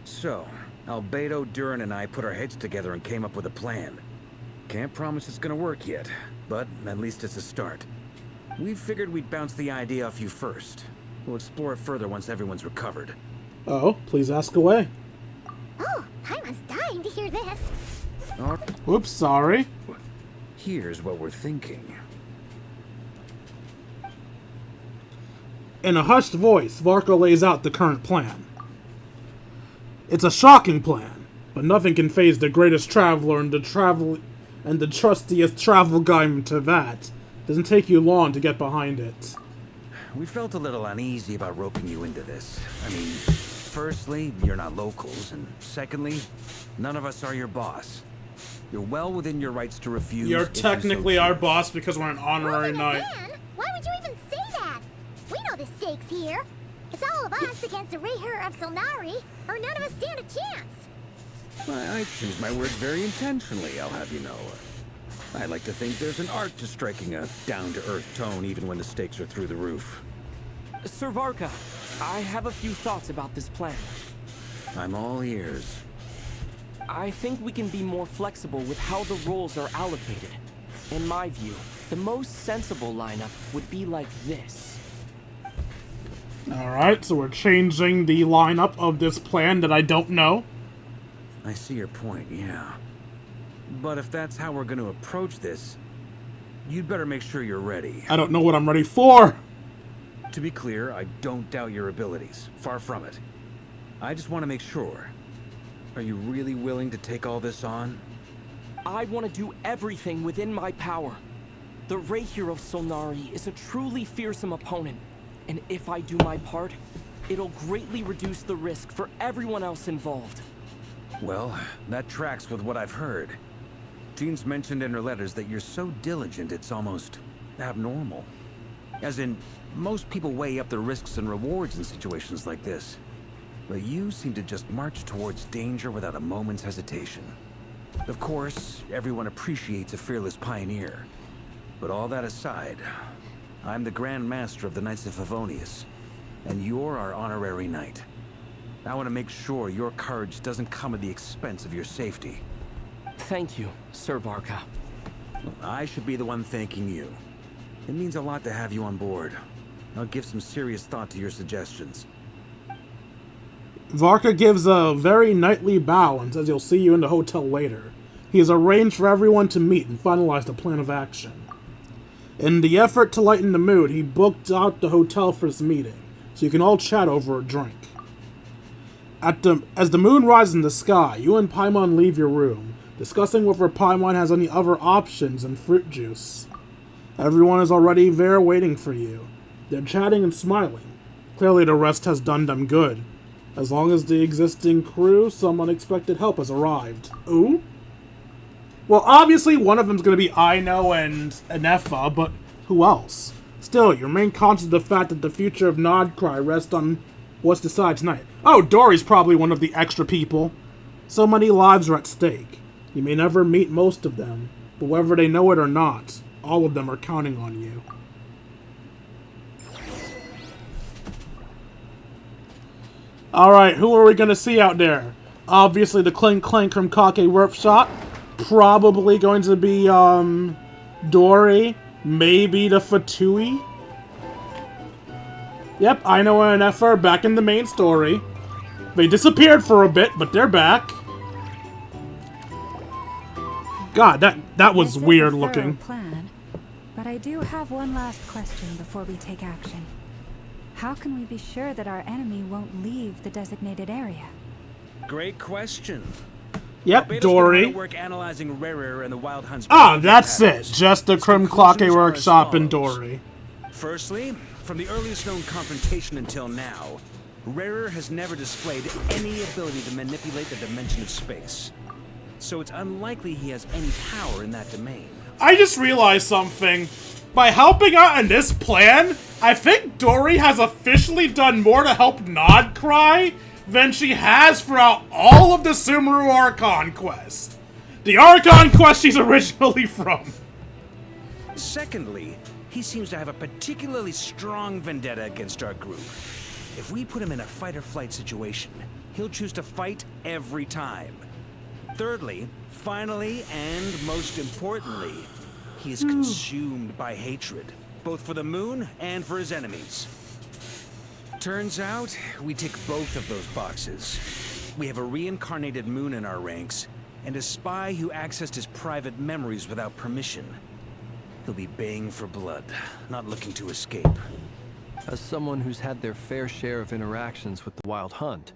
Speaker 16: So, Albedo, Durin, and I put our heads together and came up with a plan. Can't promise it's gonna work yet, but at least it's a start. We figured we'd bounce the idea off you first. We'll explore it further once everyone's recovered.
Speaker 1: Oh, please ask away.
Speaker 2: Oh, Paimon's dying to hear this.
Speaker 1: Whoops, sorry.
Speaker 16: Here's what we're thinking.
Speaker 1: In a hushed voice, Varko lays out the current plan. It's a shocking plan, but nothing can faze the greatest traveler and the trustiest travel guide to that. Doesn't take you long to get behind it.
Speaker 16: We felt a little uneasy about roping you into this. I mean, firstly, you're not locals, and secondly, none of us are your boss. You're well within your rights to refuse.
Speaker 1: You're technically our boss because we're an honorary knight.
Speaker 2: Why would you even say that? We know the stakes here. It's all of us against the Raher of Solnari, or none of us stand a chance.
Speaker 16: I choose my words very intentionally, I'll have you know. I like to think there's an art to striking a down-to-earth tone even when the stakes are through the roof.
Speaker 13: Sir Varka, I have a few thoughts about this plan.
Speaker 16: I'm all ears.
Speaker 13: I think we can be more flexible with how the roles are allocated. In my view, the most sensible lineup would be like this.
Speaker 1: Alright, so we're changing the lineup of this plan that I don't know.
Speaker 16: I see your point, yeah. But if that's how we're going to approach this, you'd better make sure you're ready.
Speaker 1: I don't know what I'm ready for.
Speaker 16: To be clear, I don't doubt your abilities. Far from it. I just want to make sure. Are you really willing to take all this on?
Speaker 13: I want to do everything within my power. The Raher of Solnari is a truly fearsome opponent, and if I do my part, it'll greatly reduce the risk for everyone else involved.
Speaker 16: Well, that tracks with what I've heard. Jean's mentioned in her letters that you're so diligent it's almost abnormal. As in, most people weigh up the risks and rewards in situations like this. But you seem to just march towards danger without a moment's hesitation. Of course, everyone appreciates a fearless pioneer. But all that aside, I'm the Grand Master of the Knights of Favonius, and you're our honorary knight. I want to make sure your courage doesn't come at the expense of your safety.
Speaker 13: Thank you, Sir Varka.
Speaker 16: I should be the one thanking you. It means a lot to have you on board. I'll give some serious thought to your suggestions.
Speaker 1: Varka gives a very knightly bow and says he'll see you in the hotel later. He has arranged for everyone to meet and finalize the plan of action. In the effort to lighten the mood, he booked out the hotel for this meeting, so you can all chat over a drink. As the moon rises in the sky, you and Paimon leave your room, discussing whether Paimon has any other options in fruit juice. Everyone is already there waiting for you. They're chatting and smiling. Clearly the rest has done them good. As long as the existing crew, some unexpected help has arrived. Ooh? Well, obviously one of them's going to be Aino and Enefa, but who else? Still, you remain conscious of the fact that the future of Nodcry rests on what's decided tonight. Oh, Dory's probably one of the extra people. So many lives are at stake. You may never meet most of them, but whether they know it or not, all of them are counting on you. Alright, who are we going to see out there? Obviously the Clink Clank from Kake Workshop. Probably going to be, Dory. Maybe the Fatui. Yep, Aino and Efa are back in the main story. They disappeared for a bit, but they're back. God, that was weird looking.
Speaker 5: Plan, but I do have one last question before we take action. How can we be sure that our enemy won't leave the designated area?
Speaker 16: Great question.
Speaker 1: Yep, Dory.
Speaker 16: Work analyzing Rarer and the Wild Hunt's
Speaker 1: that's it. Just the Crim Clock Workshop and Dory.
Speaker 16: Firstly, from the earliest known confrontation until now, Rarer has never displayed any ability to manipulate the dimension of space. So it's unlikely he has any power in that domain.
Speaker 1: I just realized something. By helping out in this plan, I think Dory has officially done more to help Nodcry than she has throughout all of the Sumeru Archon quest. The Archon quest she's originally from.
Speaker 16: Secondly, he seems to have a particularly strong vendetta against our group. If we put him in a fight-or-flight situation, he'll choose to fight every time. Thirdly, finally, and most importantly, he is consumed by hatred, both for the moon and for his enemies. Turns out, we tick both of those boxes. We have a reincarnated moon in our ranks, and a spy who accessed his private memories without permission. He'll be baying for blood, not looking to escape.
Speaker 21: As someone who's had their fair share of interactions with the Wild Hunt,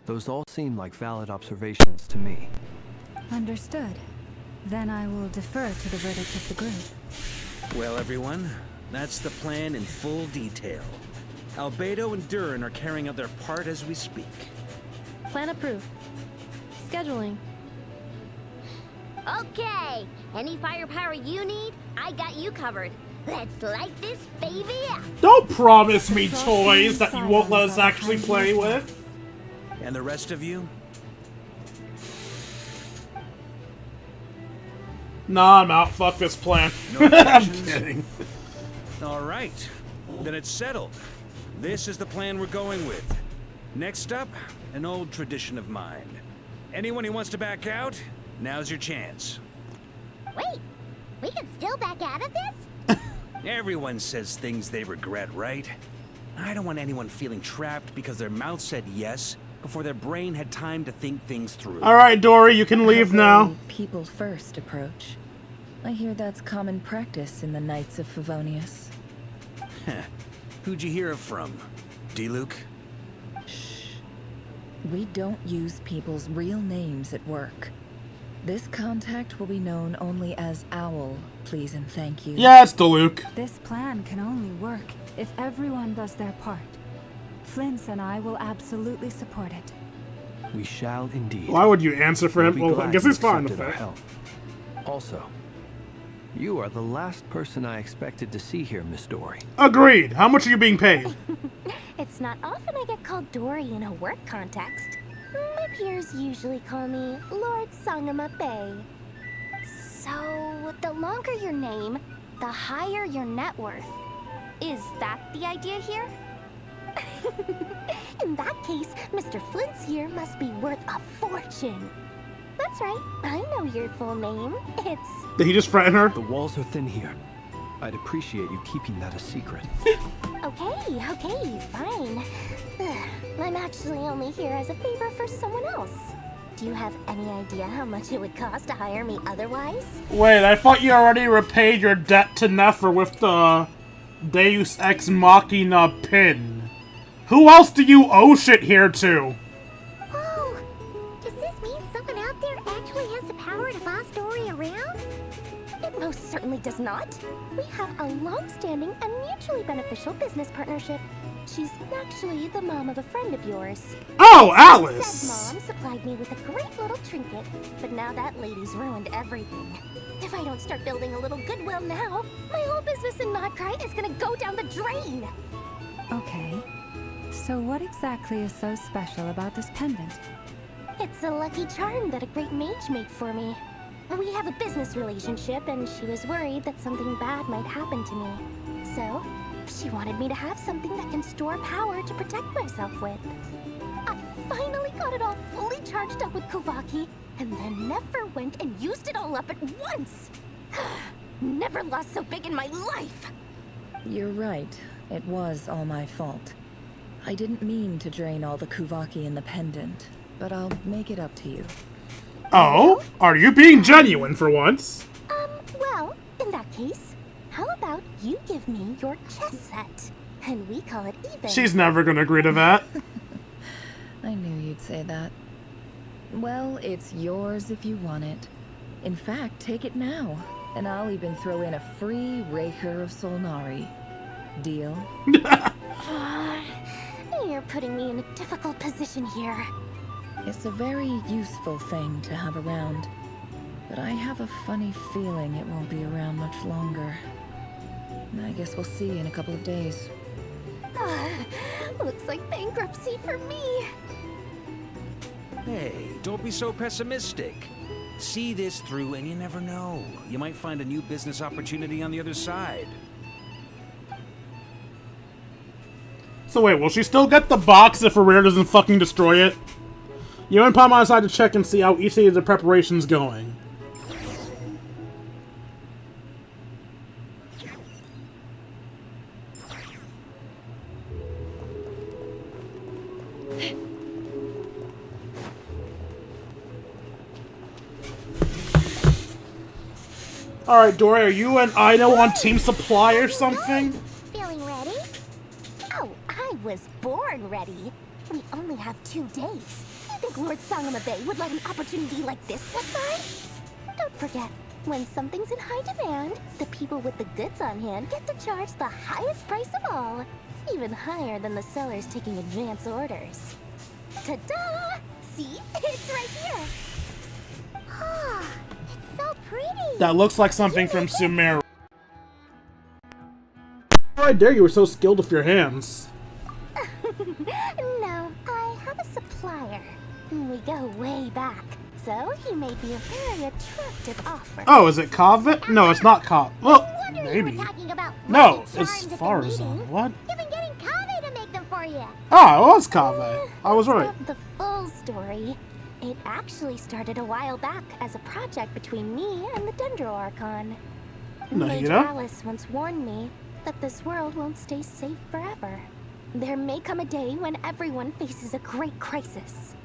Speaker 21: those all seem like valid observations to me.
Speaker 5: Understood. Then I will defer to the verdict of the group.
Speaker 16: Well, everyone, that's the plan in full detail. Albedo and Durin are carrying out their part as we speak.
Speaker 14: Plan approved. Scheduling.
Speaker 2: Okay, any firepower you need, I got you covered. Let's light this baby up.
Speaker 1: Don't promise me toys that you won't let us actually play with.
Speaker 16: And the rest of you?
Speaker 1: Nah, I'm out. Fuck this plan.
Speaker 16: No
Speaker 1: I'm kidding.
Speaker 16: All right, then it's settled. This is the plan we're going with. Next up, an old tradition of mine. Anyone who wants to back out, now's your chance.
Speaker 2: Wait, we can still back out of this?
Speaker 16: Everyone says things they regret, right? I don't want anyone feeling trapped because their mouth said yes before their brain had time to think things through.
Speaker 1: Alright, Dory, you can leave now.
Speaker 12: People first approach. I hear that's common practice in the Knights of Favonius.
Speaker 16: Who'd you hear it from? D-Luke?
Speaker 12: Shh. We don't use people's real names at work. This contact will be known only as Owl, please and thank you.
Speaker 1: Yeah, it's Diluc.
Speaker 5: This plan can only work if everyone does their part. Flint's and I will absolutely support it.
Speaker 21: We shall indeed.
Speaker 1: Why would you answer for him?
Speaker 21: We'll
Speaker 1: Well, I guess he's fine with that.
Speaker 21: Also, You are the last person I expected to see here, Miss Dory.
Speaker 1: Agreed. How much are you being paid?
Speaker 14: It's not often I get called Dory in a work context. My peers usually call me Lord Sangama Bay. So, the longer your name, the higher your net worth. Is that the idea here? In that case, Mr. Flint's here must be worth a fortune. That's right, I know your full name. It's...
Speaker 1: Did he just threaten her?
Speaker 21: The walls are thin here. I'd appreciate you keeping that a secret.
Speaker 14: Okay, fine. I'm actually only here as a favor for someone else. Do you have any idea how much it would cost to hire me otherwise?
Speaker 1: Wait, I thought you already repaid your debt to Nefer with the Deus Ex Machina pin. Who else do you owe shit here to?
Speaker 2: Oh, does this mean someone out there actually has the power to boss Dory around?
Speaker 14: It most certainly does not. We have a long-standing and mutually beneficial business partnership. She's actually the mom of a friend of yours.
Speaker 1: Oh, Alice!
Speaker 14: Said mom supplied me with a great little trinket, but now that lady's ruined everything. If I don't start building a little goodwill now, my whole business in Nodcry is gonna go down the drain.
Speaker 5: Okay. So what exactly is so special about this pendant?
Speaker 14: It's a lucky charm that a great mage made for me. We have a business relationship, and she was worried that something bad might happen to me. So, she wanted me to have something that can store power to protect myself with. I finally got it all fully charged up with Kovaki, and then Nefer went and used it all up at once. Never lost so big in my life.
Speaker 12: You're right. It was all my fault. I didn't mean to drain all the Kuvaki in the pendant, but I'll make it up to you.
Speaker 1: Oh? Are you being genuine for once?
Speaker 14: Well, in that case, how about you give me your chess set, and we call it even.
Speaker 1: She's never gonna agree to that.
Speaker 12: I knew you'd say that. Well, it's yours if you want it. In fact, take it now, and I'll even throw in a free Raker of Solnari. Deal?
Speaker 14: You're putting me in a difficult position here.
Speaker 12: It's a very useful thing to have around, but I have a funny feeling it won't be around much longer. I guess we'll see in a couple of days.
Speaker 14: Looks like bankruptcy for me.
Speaker 16: Hey, don't be so pessimistic. See this through and you never know. You might find a new business opportunity on the other side.
Speaker 1: So wait, will she still get the box if Ferrer doesn't fucking destroy it? You and Paimon decide to check and see how each stage of the preparation's going. Alright, Dory, are you and Ino on Team Supply or something?
Speaker 2: Feeling ready?
Speaker 14: Oh, I was born ready. We only have 2 days. You think Lord Sangama Bay would let an opportunity like this slip by? Don't forget, when something's in high demand, the people with the goods on hand get to charge the highest price of all. Even higher than the sellers taking advance orders. Ta-da! See? It's right here!
Speaker 2: Ah, it's so pretty!
Speaker 1: That looks like something from Sumeru. Right there, you were so skilled with your hands.
Speaker 14: No, I have a supplier. We go way back, so he made me a very attractive offer.
Speaker 1: Oh, is it Kaveh? No, it's not Kaveh. Well, maybe. No, it's Farazan. What?
Speaker 2: You've been getting Kaveh to make them for you.
Speaker 1: Ah, it was Kaveh. I was right.
Speaker 14: Not the full story. It actually started a while back as a project between me and the Dendro Archon. Major Alice once warned me that this world won't stay safe forever. There may come a day when everyone faces a great crisis.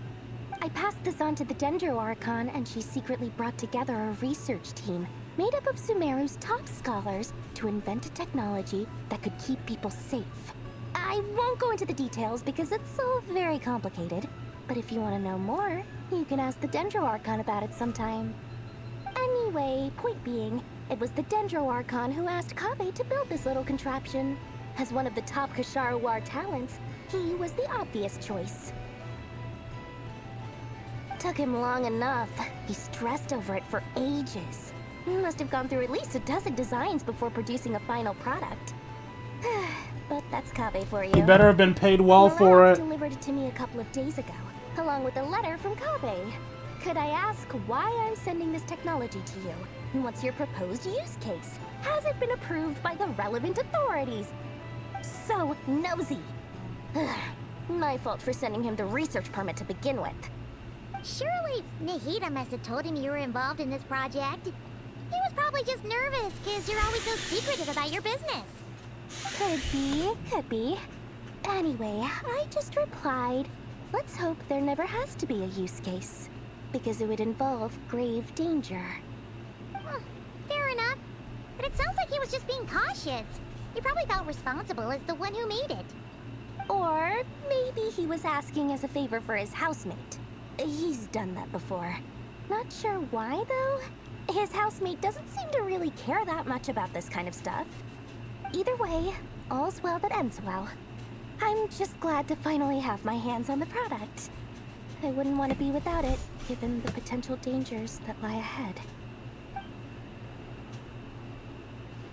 Speaker 14: I passed this on to the Dendro Archon, and she secretly brought together a research team made up of Sumeru's top scholars to invent a technology that could keep people safe. I won't go into the details because it's all very complicated, but if you want to know more, you can ask the Dendro Archon about it sometime. Anyway, point being, it was the Dendro Archon who asked Kaveh to build this little contraption. As one of the top Kashara War talents, he was the obvious choice. Took him long enough. He stressed over it for ages. Must have gone through at least a dozen designs before producing a final product. But that's Kabe for you.
Speaker 1: He better have been paid well for it.
Speaker 14: Delivered it to me a couple of days ago, along with a letter from Kabe. Could I ask why I'm sending this technology to you? What's your proposed use case? Has it been approved by the relevant authorities? So nosy. My fault for sending him the research permit to begin with.
Speaker 2: Surely Nahida must have told him you were involved in this project. He was probably just nervous because you're always so secretive about your business.
Speaker 14: Could be. Anyway, I just replied, let's hope there never has to be a use case, because it would involve grave danger.
Speaker 2: Fair enough. But it sounds like he was just being cautious. He probably felt responsible as the one who made it.
Speaker 14: Or maybe he was asking as a favor for his housemate. He's done that before. Not sure why, though. His housemate doesn't seem to really care that much about this kind of stuff. Either way, all's well that ends well. I'm just glad to finally have my hands on the product. I wouldn't want to be without it, given the potential dangers that lie ahead.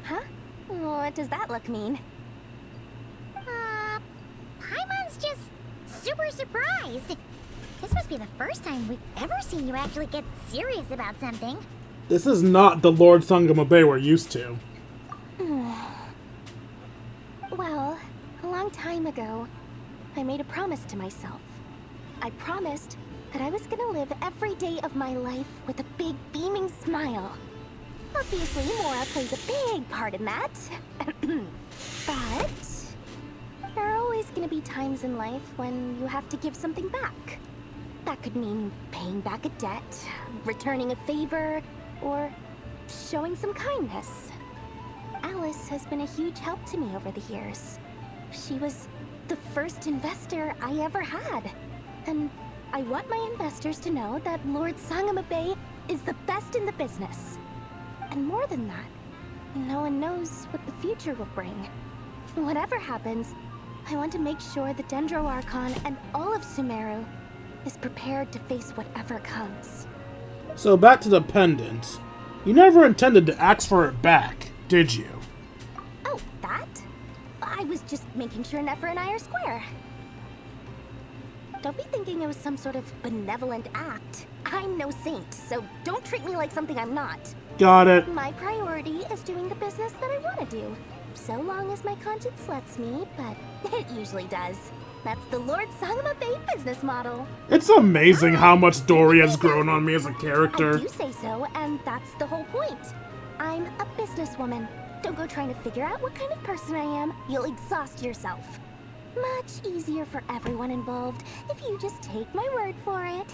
Speaker 14: Huh? What does that look mean?
Speaker 2: Paimon's just super surprised. This must be the first time we've ever seen you actually get serious about something.
Speaker 1: This is not the Lord Sangamabe we're used to.
Speaker 14: Well, a long time ago, I made a promise to myself. I promised that I was gonna live every day of my life with a big beaming smile. Obviously, Mora plays a big part in that. But there are always gonna be times in life when you have to give something back. That could mean paying back a debt, returning a favor, or showing some kindness. Alice has been a huge help to me over the years. She was the first investor I ever had. And I want my investors to know that Lord Sangamabe is the best in the business. And more than that, no one knows what the future will bring. Whatever happens, I want to make sure the Dendro Archon and all of Sumeru is prepared to face whatever comes.
Speaker 1: So back to the pendant. You never intended to ask for it back, did you?
Speaker 14: Oh, that? I was just making sure Nefer and I are square. Don't be thinking it was some sort of benevolent act. I'm no saint, so don't treat me like something I'm not.
Speaker 1: Got it.
Speaker 14: My priority is doing the business that I want to do. So long as my conscience lets me, but it usually does. That's the Lord Sangamabe business model.
Speaker 1: It's amazing how much Dory has grown on me as a character.
Speaker 14: I do say so, and that's the whole point. I'm a businesswoman. Don't go trying to figure out what kind of person I am. You'll exhaust yourself. Much easier for everyone involved if you just take my word for it.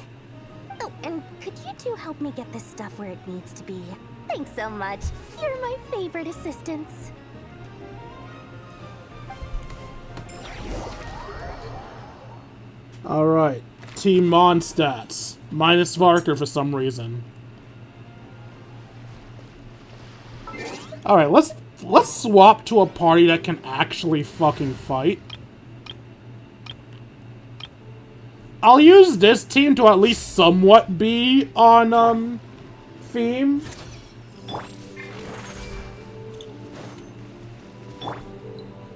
Speaker 14: Oh, and could you two help me get this stuff where it needs to be? Thanks so much. You're my favorite assistants.
Speaker 1: Alright. Team Mon stats. Minus Varker for some reason. Alright, let's swap to a party that can actually fucking fight. I'll use this team to at least somewhat be on, theme.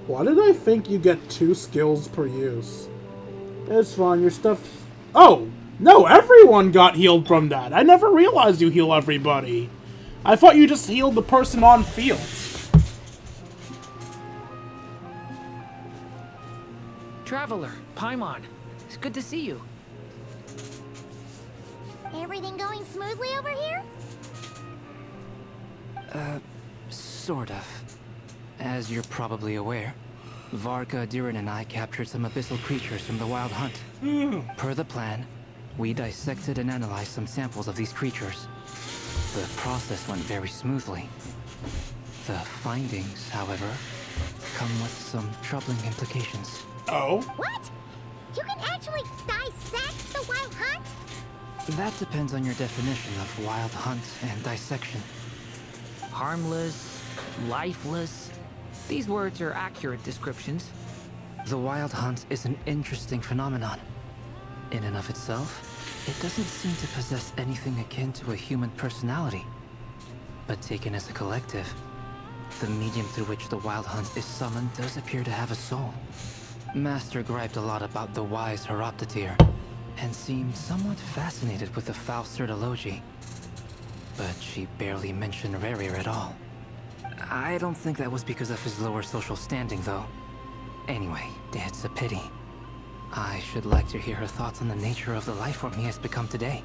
Speaker 1: Why did I think you get 2 skills per use? It's fine, your stuff... Oh! No, everyone got healed from that! I never realized you heal everybody! I thought you just healed the person on field.
Speaker 10: Traveler, Paimon. It's good to see you.
Speaker 2: Everything going smoothly over here?
Speaker 22: Sort of. As you're probably aware, Varka, Durin, and I captured some abyssal creatures from the Wild Hunt. Per the plan, we dissected and analyzed some samples of these creatures. The process went very smoothly. The findings, however, come with some troubling implications.
Speaker 1: Oh?
Speaker 2: What? You can actually dissect the Wild Hunt?
Speaker 22: That depends on your definition of Wild Hunt and dissection.
Speaker 10: Harmless, lifeless. These words are accurate descriptions.
Speaker 22: The Wild Hunt is an interesting phenomenon. In and of itself, it doesn't seem to possess anything akin to a human personality. But taken as a collective, the medium through which the Wild Hunt is summoned does appear to have a soul. Master griped a lot about the wise Horoptotire, and seemed somewhat fascinated with the foul Certology. But she barely mentioned Rerir at all. I don't think that was because of his lower social standing, though. Anyway, it's a pity. I should like to hear her thoughts on the nature of the life form he has become today.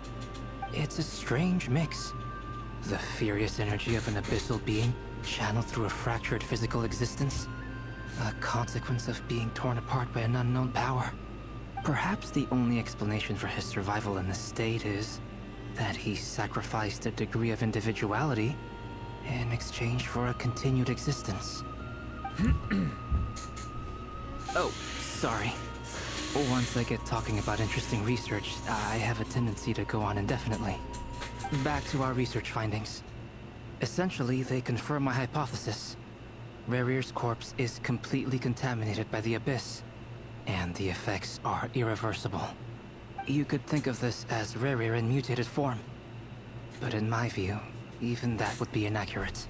Speaker 22: It's a strange mix. The furious energy of an abyssal being channeled through a fractured physical existence. A consequence of being torn apart by an unknown power. Perhaps the only explanation for his survival in this state is that he sacrificed a degree of individuality in exchange for a continued existence. Oh, sorry. Once I get talking about interesting research, I have a tendency to go on indefinitely. Back to our research findings. Essentially, they confirm my hypothesis. Rerir's corpse is completely contaminated by the Abyss, and the effects are irreversible. You could think of this as Rerir in mutated form. But in my view, even that would be inaccurate.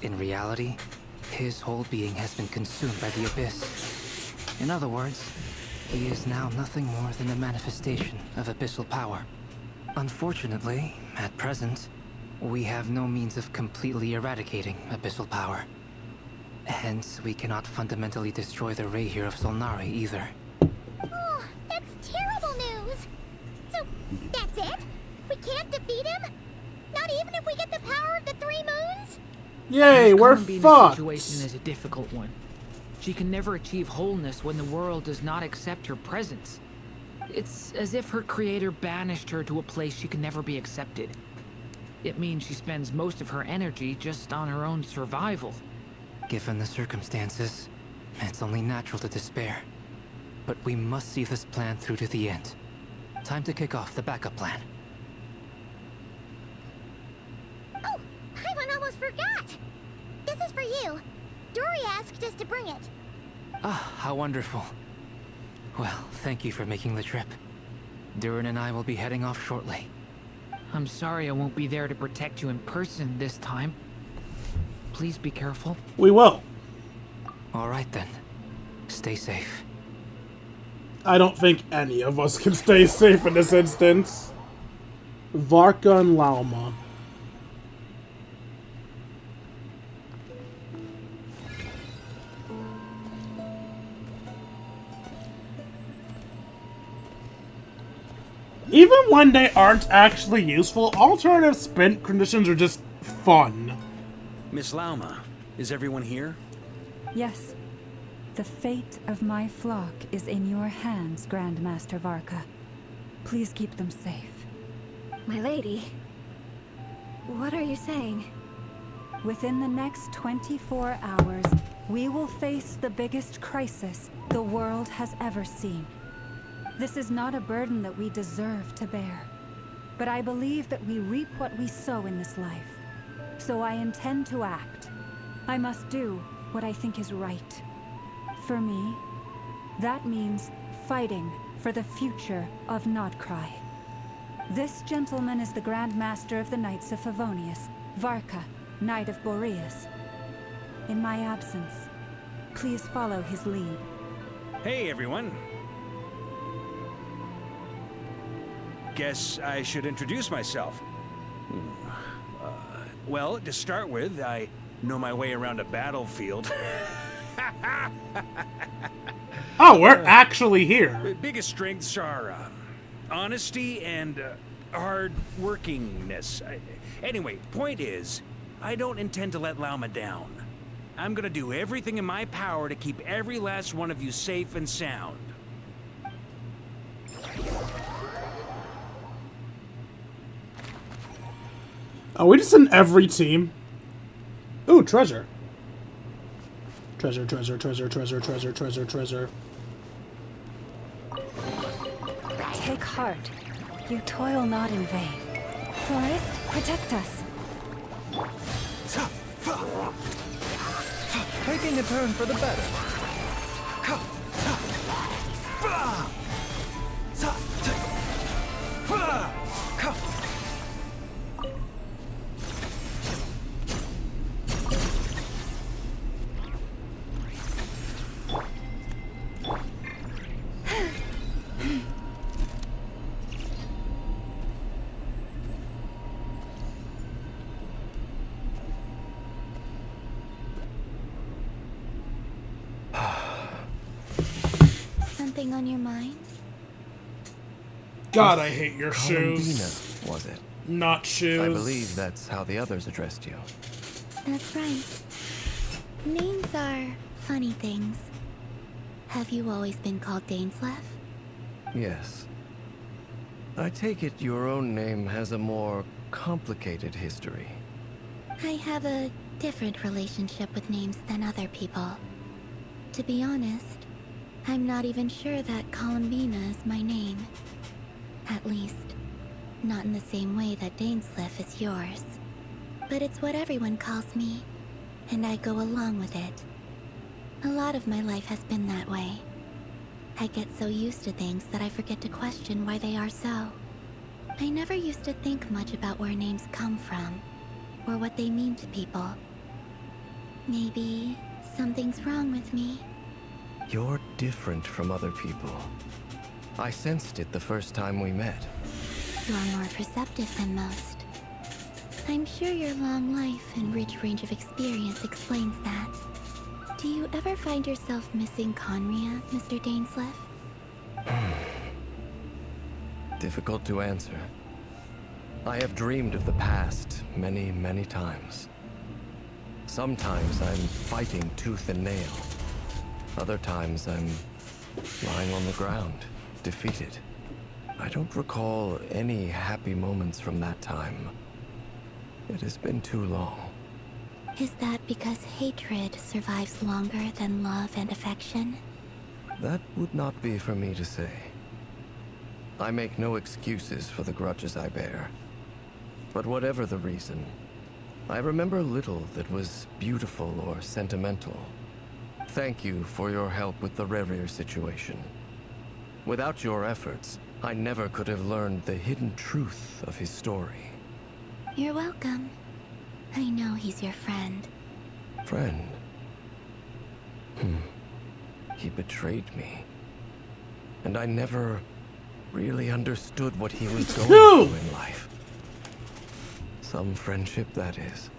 Speaker 22: In reality, his whole being has been consumed by the Abyss. In other words, he is now nothing more than a manifestation of abyssal power. Unfortunately, at present, we have no means of completely eradicating abyssal power. Hence, we cannot fundamentally destroy the Rayhir of Solnari either.
Speaker 2: Oh, that's terrible news! So, that's it? We can't defeat him? Not even if we get the power of the Three Moons?
Speaker 1: Yay, we're
Speaker 10: Karnbina's
Speaker 1: fucked!
Speaker 10: situation is a difficult one. She can never achieve wholeness when the world does not accept her presence. It's as if her creator banished her to a place she can never be accepted. It means she spends most of her energy just on her own survival.
Speaker 22: Given the circumstances, it's only natural to despair. But we must see this plan through to the end. Time to kick off the backup plan.
Speaker 2: Oh, Paimon almost forgot! This is for you. Dory asked us to bring it.
Speaker 22: Ah, how wonderful. Well, thank you for making the trip. Durin and I will be heading off shortly.
Speaker 10: I'm sorry I won't be there to protect you in person this time. Please be careful.
Speaker 1: We will.
Speaker 22: All right then. Stay safe.
Speaker 1: I don't think any of us can stay safe in this instance. Varka and Lauma. Even when they aren't actually useful, alternative spin conditions are just fun.
Speaker 16: Miss Lauma, is everyone here?
Speaker 5: Yes. The fate of my flock is in your hands, Grandmaster Varka. Please keep them safe.
Speaker 2: My lady, what are you saying?
Speaker 5: Within the next 24 hours, we will face the biggest crisis the world has ever seen. This is not a burden that we deserve to bear, but I believe that we reap what we sow in this life. So I intend to act. I must do what I think is right. For me, that means fighting for the future of Nodcry. This gentleman is the Grand Master of the Knights of Favonius, Varka, Knight of Boreas. In my absence, please follow his lead.
Speaker 16: Hey, everyone. Guess I should introduce myself. Well, to start with, I know my way around a battlefield.
Speaker 1: Oh, we're actually here.
Speaker 16: Biggest strengths are honesty and hard workingness. Anyway, point is, I don't intend to let Lauma down. I'm gonna do everything in my power to keep every last one of you safe and sound.
Speaker 1: Are we just in every team? Ooh, treasure. Treasure, treasure, treasure, treasure, treasure, treasure, treasure.
Speaker 5: Take heart. You toil not in vain. Forest, protect us.
Speaker 21: Taking a turn for the better.
Speaker 2: something on your mind?
Speaker 1: God, I hate your
Speaker 3: Columbina,
Speaker 1: shoes.
Speaker 3: was it?
Speaker 1: Not shoes.
Speaker 3: I believe that's how the others addressed you.
Speaker 2: That's right. Names are funny things. Have you always been called Dainsleff?
Speaker 3: Yes. I take it your own name has a more complicated history.
Speaker 2: I have a different relationship with names than other people. To be honest, I'm not even sure that Columbina is my name. At least, not in the same way that Dainsleff is yours. But it's what everyone calls me, and I go along with it. A lot of my life has been that way. I get so used to things that I forget to question why they are so. I never used to think much about where names come from, or what they mean to people. Maybe something's wrong with me.
Speaker 3: You're different from other people. I sensed it the first time we met.
Speaker 2: You're more perceptive than most. I'm sure your long life and rich range of experience explains that. Do you ever find yourself missing Conria, Mr. Dainsleff?
Speaker 3: Difficult to answer. I have dreamed of the past many, many times. Sometimes I'm fighting tooth and nail. Other times I'm lying on the ground, defeated. I don't recall any happy moments from that time. It has been too long.
Speaker 2: Is that because hatred survives longer than love and affection?
Speaker 3: That would not be for me to say. I make no excuses for the grudges I bear. But whatever the reason, I remember little that was beautiful or sentimental. Thank you for your help with the Rerir situation. Without your efforts, I never could have learned the hidden truth of his story.
Speaker 2: You're welcome. I know he's your friend.
Speaker 3: Friend? He betrayed me. And I never really understood what he was going through in life. Some friendship, that is.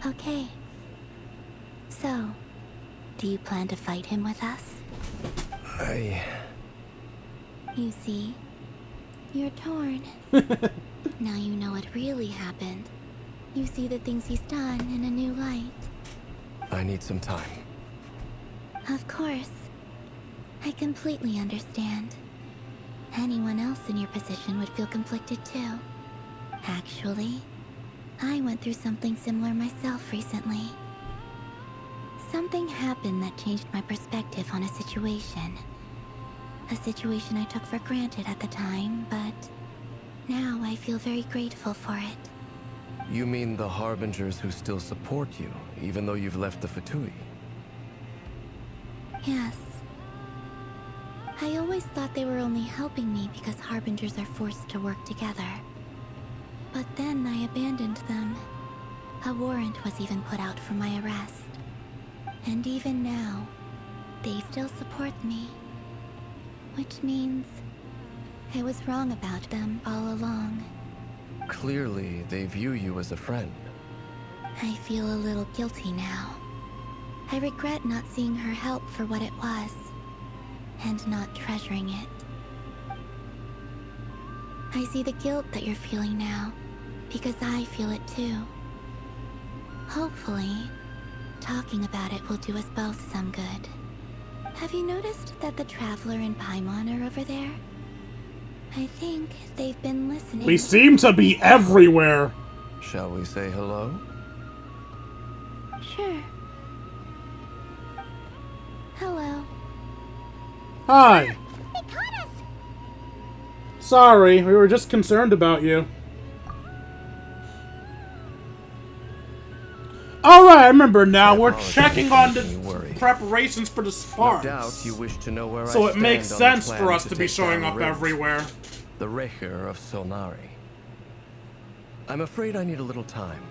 Speaker 2: Okay. So, do you plan to fight him with us? You see, you're torn. Now you know what really happened. You see the things he's done in a new light.
Speaker 3: I need some time.
Speaker 2: Of course. I completely understand. Anyone else in your position would feel conflicted too. Actually, I went through something similar myself recently. Something happened that changed my perspective on a situation. A situation I took for granted at the time, but now I feel very grateful for it.
Speaker 3: You mean the Harbingers who still support you, even though you've left the Fatui?
Speaker 2: Yes. I always thought they were only helping me because Harbingers are forced to work together. But then I abandoned them. A warrant was even put out for my arrest. And even now, they still support me. Which means I was wrong about them all along.
Speaker 3: Clearly, they view you as a friend.
Speaker 2: I feel a little guilty now. I regret not seeing her help for what it was, and not treasuring it. I see the guilt that you're feeling now, because I feel it too. Hopefully, talking about it will do us both some good. Have you noticed that the Traveler and Paimon are over there? I think they've been listening.
Speaker 1: We seem to be everywhere.
Speaker 3: Shall we say hello?
Speaker 2: Sure. Hello.
Speaker 1: Hi.
Speaker 2: They caught us!
Speaker 1: Sorry, we were just concerned about you. Alright, I remember now. We're checking on the preparations for the Sparks.
Speaker 3: No doubt you wish to know where
Speaker 1: So
Speaker 3: I
Speaker 1: it makes
Speaker 3: stand
Speaker 1: sense
Speaker 3: on the
Speaker 1: for
Speaker 3: plan
Speaker 1: us to be
Speaker 3: take
Speaker 1: showing
Speaker 3: down
Speaker 1: up
Speaker 3: Rift,
Speaker 1: everywhere.
Speaker 3: The Recher of Solnari. I'm afraid I need a little time,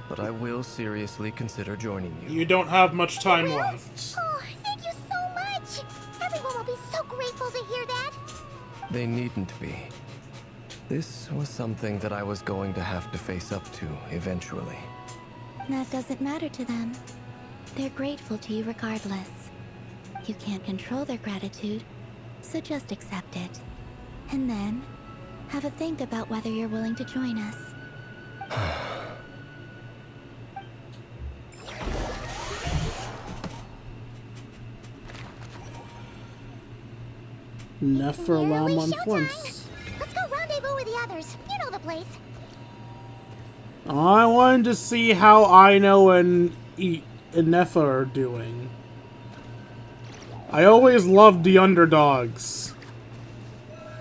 Speaker 3: but I will seriously consider joining you.
Speaker 1: You don't have much time left.
Speaker 2: Oh, thank you so much! Everyone will be so grateful to hear that!
Speaker 3: They needn't be. This was something that I was going to have to face up to eventually.
Speaker 2: That doesn't matter to them. They're grateful to you regardless. You can't control their gratitude, so just accept it. And then, have a think about whether you're willing to join us.
Speaker 1: Nephilim on flints.
Speaker 2: Let's go rendezvous with the others. You know the place.
Speaker 1: I wanted to see how Aino and Nepha are doing. I always loved the underdogs.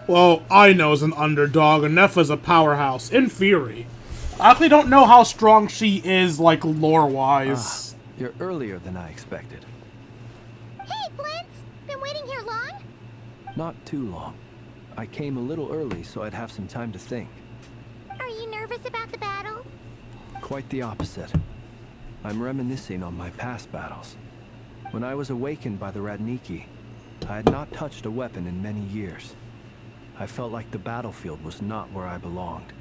Speaker 1: Well, Aino's an underdog and Nepha's a powerhouse, in theory. I actually don't know how strong she is, like, lore-wise.
Speaker 21: You're earlier than I expected.
Speaker 2: Hey, Flint's! Been waiting here long?
Speaker 21: Not too long. I came a little early so I'd have some time to think.
Speaker 2: Are you nervous about the battle?
Speaker 21: Quite the opposite. I'm reminiscing on my past battles. When I was awakened by the Radniki, I had not touched a weapon in many years. I felt like the battlefield was not where I belonged.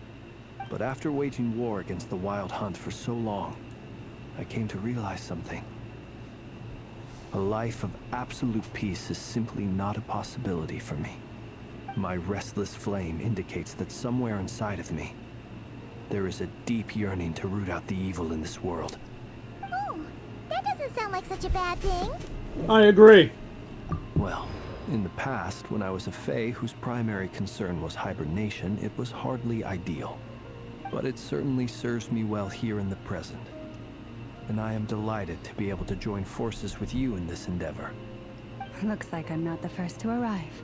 Speaker 21: But after waging war against the Wild Hunt for so long, I came to realize something. A life of absolute peace is simply not a possibility for me. My restless flame indicates that somewhere inside of me, there is a deep yearning to root out the evil in this world.
Speaker 2: Oh, that doesn't sound like such a bad thing.
Speaker 1: I agree.
Speaker 21: Well, in the past, when I was a Fae whose primary concern was hibernation, it was hardly ideal. But it certainly serves me well here in the present. And I am delighted to be able to join forces with you in this endeavor.
Speaker 5: Looks like I'm not the first to arrive.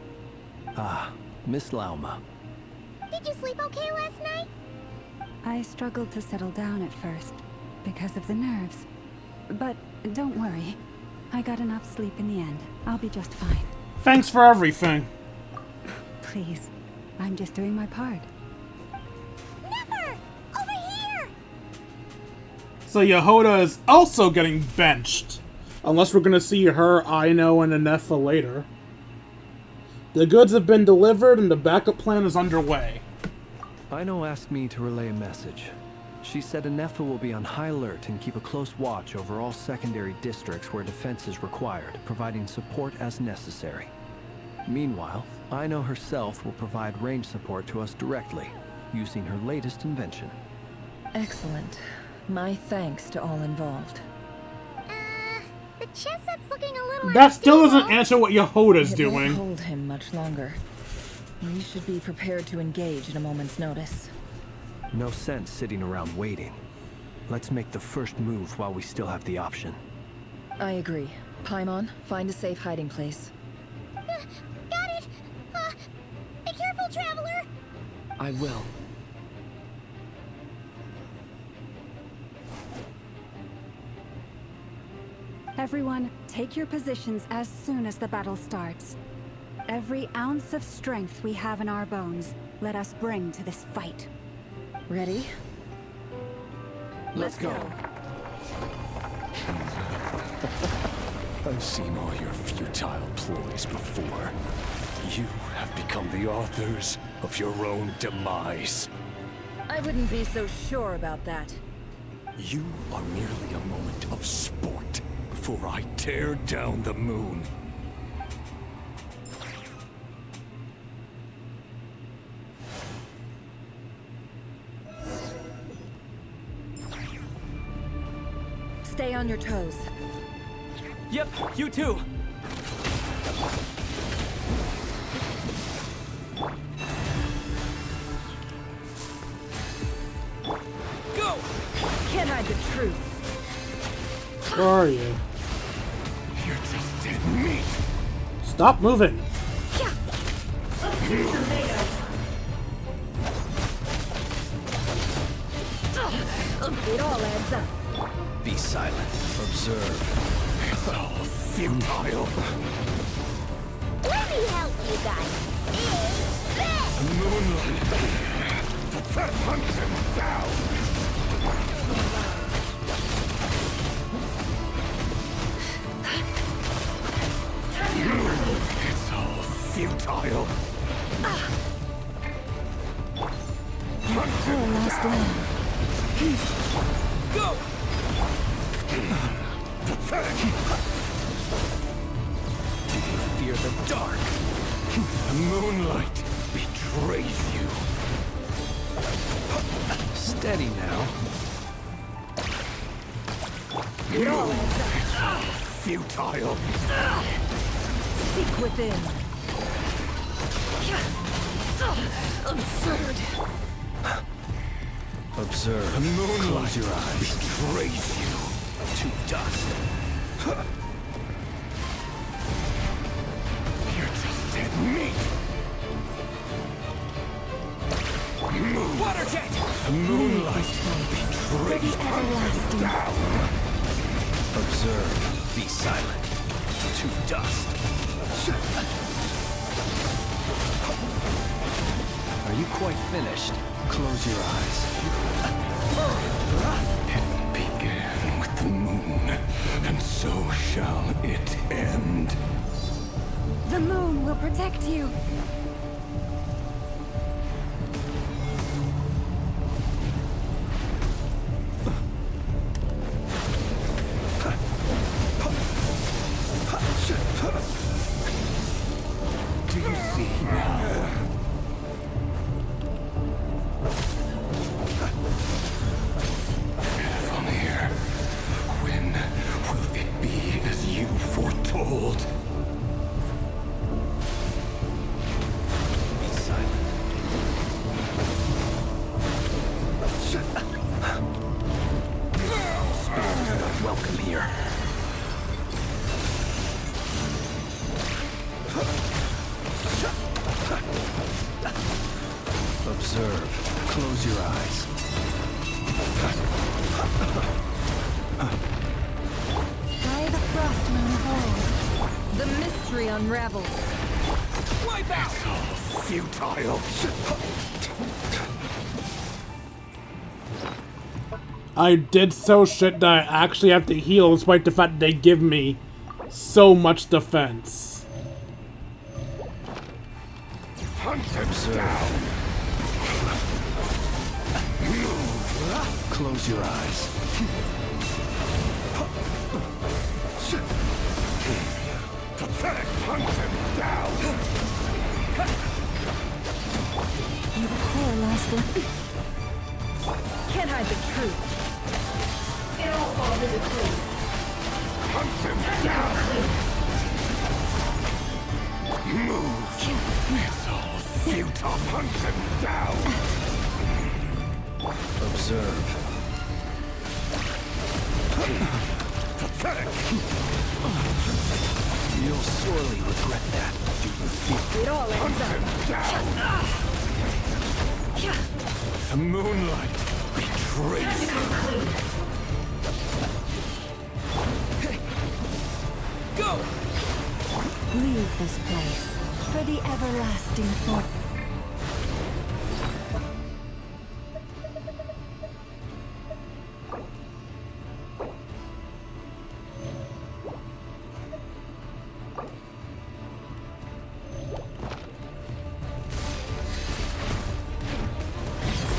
Speaker 21: Ah, Miss Lauma.
Speaker 2: Did you sleep okay last night?
Speaker 5: I struggled to settle down at first, because of the nerves. But don't worry. I got enough sleep in the end. I'll be just fine.
Speaker 1: Thanks for everything.
Speaker 5: Please, I'm just doing my part.
Speaker 2: Never! Over here!
Speaker 1: So Yehoda is also getting benched. Unless we're gonna see her, Aino, and Nepha later. The goods have been delivered and the backup plan is underway.
Speaker 21: Aino asked me to relay a message. She said Nepha will be on high alert and keep a close watch over all secondary districts where defense is required, providing support as necessary. Meanwhile, Aino herself will provide range support to us directly, using her latest invention.
Speaker 12: Excellent. My thanks to all involved.
Speaker 2: The chess set's looking a little
Speaker 1: That still
Speaker 2: unstable.
Speaker 1: doesn't answer what Yehoda's
Speaker 12: It won't
Speaker 1: doing.
Speaker 12: hold him much longer. We should be prepared to engage at a moment's notice.
Speaker 21: No sense sitting around waiting. Let's make the first move while we still have the option.
Speaker 12: I agree. Paimon, find a safe hiding place.
Speaker 2: Got it! Be careful, traveler!
Speaker 3: I will.
Speaker 5: Everyone, take your positions as soon as the battle starts. Every ounce of strength we have in our bones, let us bring to this fight.
Speaker 12: Ready?
Speaker 3: Let's go.
Speaker 15: I've seen all your futile ploys before. You have become the authors of your own demise.
Speaker 12: I wouldn't be so sure about that.
Speaker 15: You are merely a moment of sport before I tear down the moon.
Speaker 12: Stay on your toes.
Speaker 13: Yep, you too. Go!
Speaker 12: Can't hide the truth.
Speaker 1: Where are you?
Speaker 7: You're just dead meat.
Speaker 1: Stop moving.
Speaker 12: It all adds up.
Speaker 16: Be silent. Observe.
Speaker 7: It's all futile.
Speaker 2: Let me help you guys.
Speaker 7: Moonlight. That hunts him down. It's all futile. Hunt him
Speaker 5: Last
Speaker 7: down.
Speaker 5: one.
Speaker 7: Go!
Speaker 16: dark. The moonlight betrays you.
Speaker 21: Steady now.
Speaker 12: It all adds up.
Speaker 16: Futile.
Speaker 12: Seek within. Absurd.
Speaker 21: Observe.
Speaker 16: The moonlight
Speaker 21: Close your eyes.
Speaker 16: betrays you to dust. You're just dead meat. Move.
Speaker 13: Water jet!
Speaker 16: The moonlight betrays you down.
Speaker 21: Observe.
Speaker 16: Be silent. To dust.
Speaker 21: Are you quite finished? Close your eyes.
Speaker 16: It began with the moon, and so shall it end.
Speaker 5: The moon will protect you.
Speaker 16: Do you see now? Vanir, when will it be as you foretold?
Speaker 21: Be silent.
Speaker 16: Spirits are not welcome here.
Speaker 21: Observe. Close your eyes.
Speaker 12: By the frost moon hold. The mystery unravels.
Speaker 13: Wipe out!
Speaker 16: Futile.
Speaker 1: I did so shit that I actually have to heal despite the fact that they give me so much defense.
Speaker 16: Hunt him down.
Speaker 21: Close your eyes.
Speaker 16: Pathetic. Hunt him down.
Speaker 12: You poor last one. Can't hide the truth. It all falls into place.
Speaker 16: Hunt him down. Move. It's all futile. Hunt him down.
Speaker 21: Observe.
Speaker 16: Pathetic.
Speaker 21: You'll sorely regret that.
Speaker 12: It all ends up.
Speaker 16: The moonlight betrays you.
Speaker 13: Go!
Speaker 5: Leave this place for the everlasting force.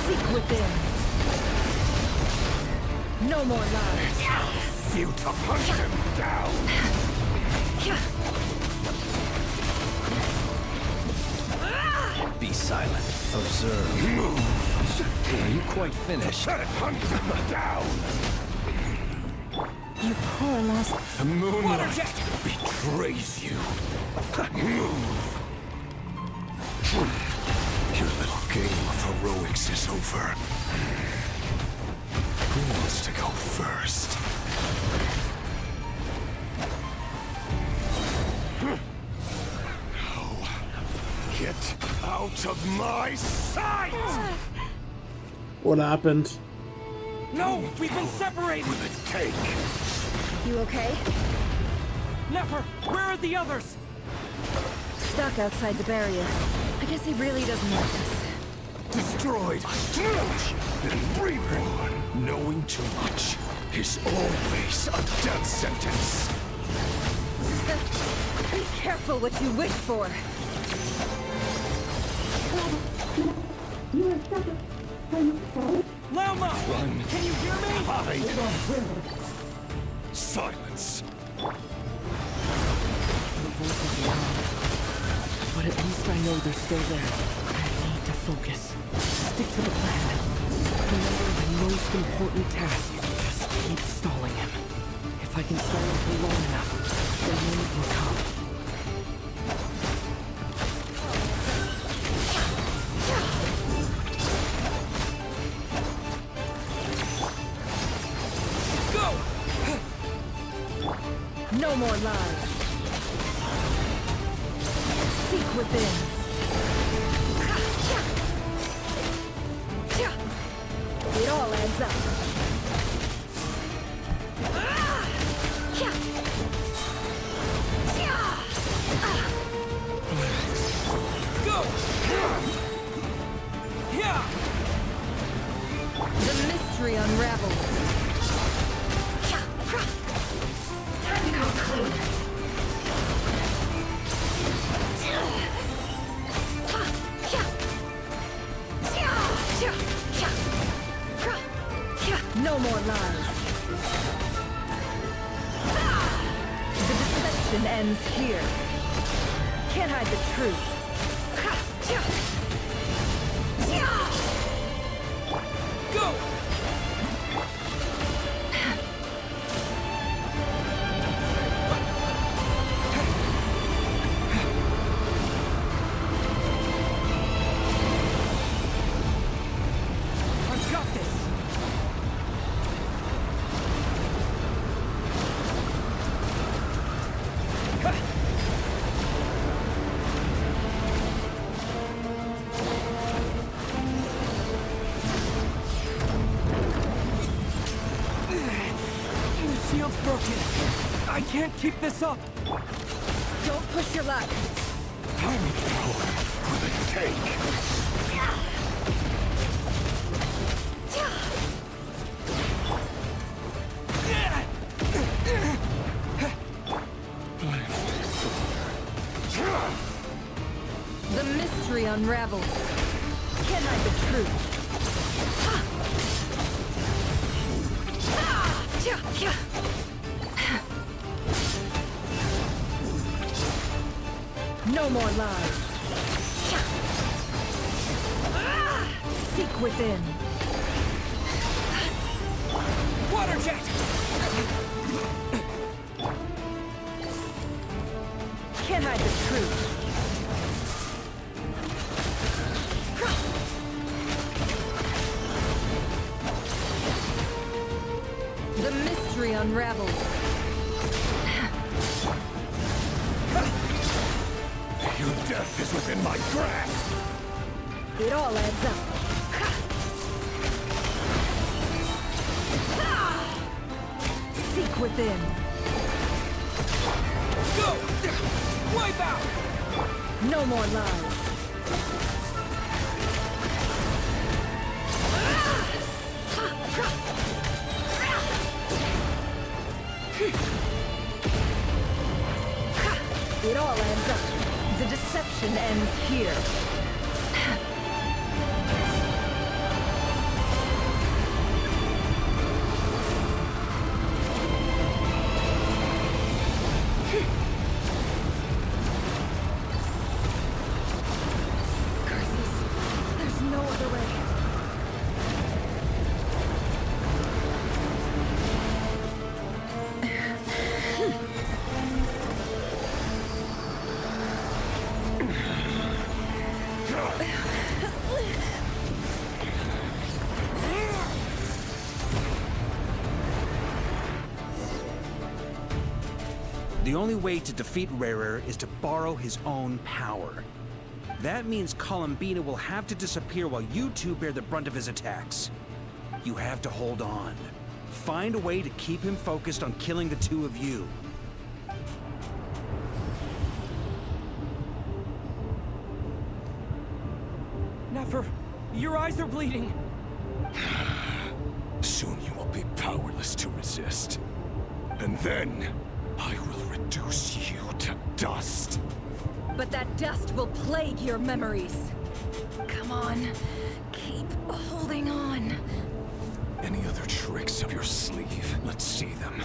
Speaker 12: Seek within. No more lies.
Speaker 16: Futile. Hunt him down.
Speaker 21: Be silent. Observe. Are you quite finished?
Speaker 16: Hunt him down.
Speaker 5: You poor lost.
Speaker 16: The moonlight betrays you. Move. Your little game of heroics is over. Who wants to go first? No. Get out of my sight!
Speaker 1: What happened?
Speaker 13: No, we've been separated!
Speaker 16: Will it take?
Speaker 12: You okay?
Speaker 13: Nefer, where are the others?
Speaker 12: Stuck outside the barrier. I guess he really doesn't like us.
Speaker 16: Destroyed. And reborn. Knowing too much is always a death sentence.
Speaker 12: Be careful what you wish for.
Speaker 13: Lelma!
Speaker 16: Run.
Speaker 13: Can you hear me?
Speaker 16: Hide. Silence.
Speaker 13: But at least I know they're still there. I need to focus. Stick to the plan. Remember my most important task. Just keep stalling him. If I can stall him for long enough, the moment will come.
Speaker 12: No more lies. Seek within. It all adds up.
Speaker 13: Go!
Speaker 12: The mystery unravels. Time to conclude. No more lies. The deception ends here. Can't hide the truth.
Speaker 13: Go! I've got this! The shield's broken. I can't keep this up.
Speaker 12: Don't push your luck.
Speaker 7: For the take.
Speaker 12: The mystery unravels. Can't hide the truth. No more lies. Seek within.
Speaker 13: Water jet!
Speaker 12: Can't hide the truth. The mystery unravels.
Speaker 7: Your death is within my grasp.
Speaker 12: It all adds up. Seek within.
Speaker 13: Go! Wipe out!
Speaker 12: No more lies. It all adds up. The deception ends here. Curses. There's no other way.
Speaker 16: The only way to defeat Rarer is to borrow his own power. That means Columbina will have to disappear while you two bear the brunt of his attacks. You have to hold on. Find a way to keep him focused on killing the two of you.
Speaker 13: Never. Your eyes are bleeding.
Speaker 7: Soon you will be powerless to resist. And then, I will reduce you to dust.
Speaker 12: But that dust will plague your memories. Come on. Keep holding on.
Speaker 7: Any other tricks up your sleeve? Let's see them.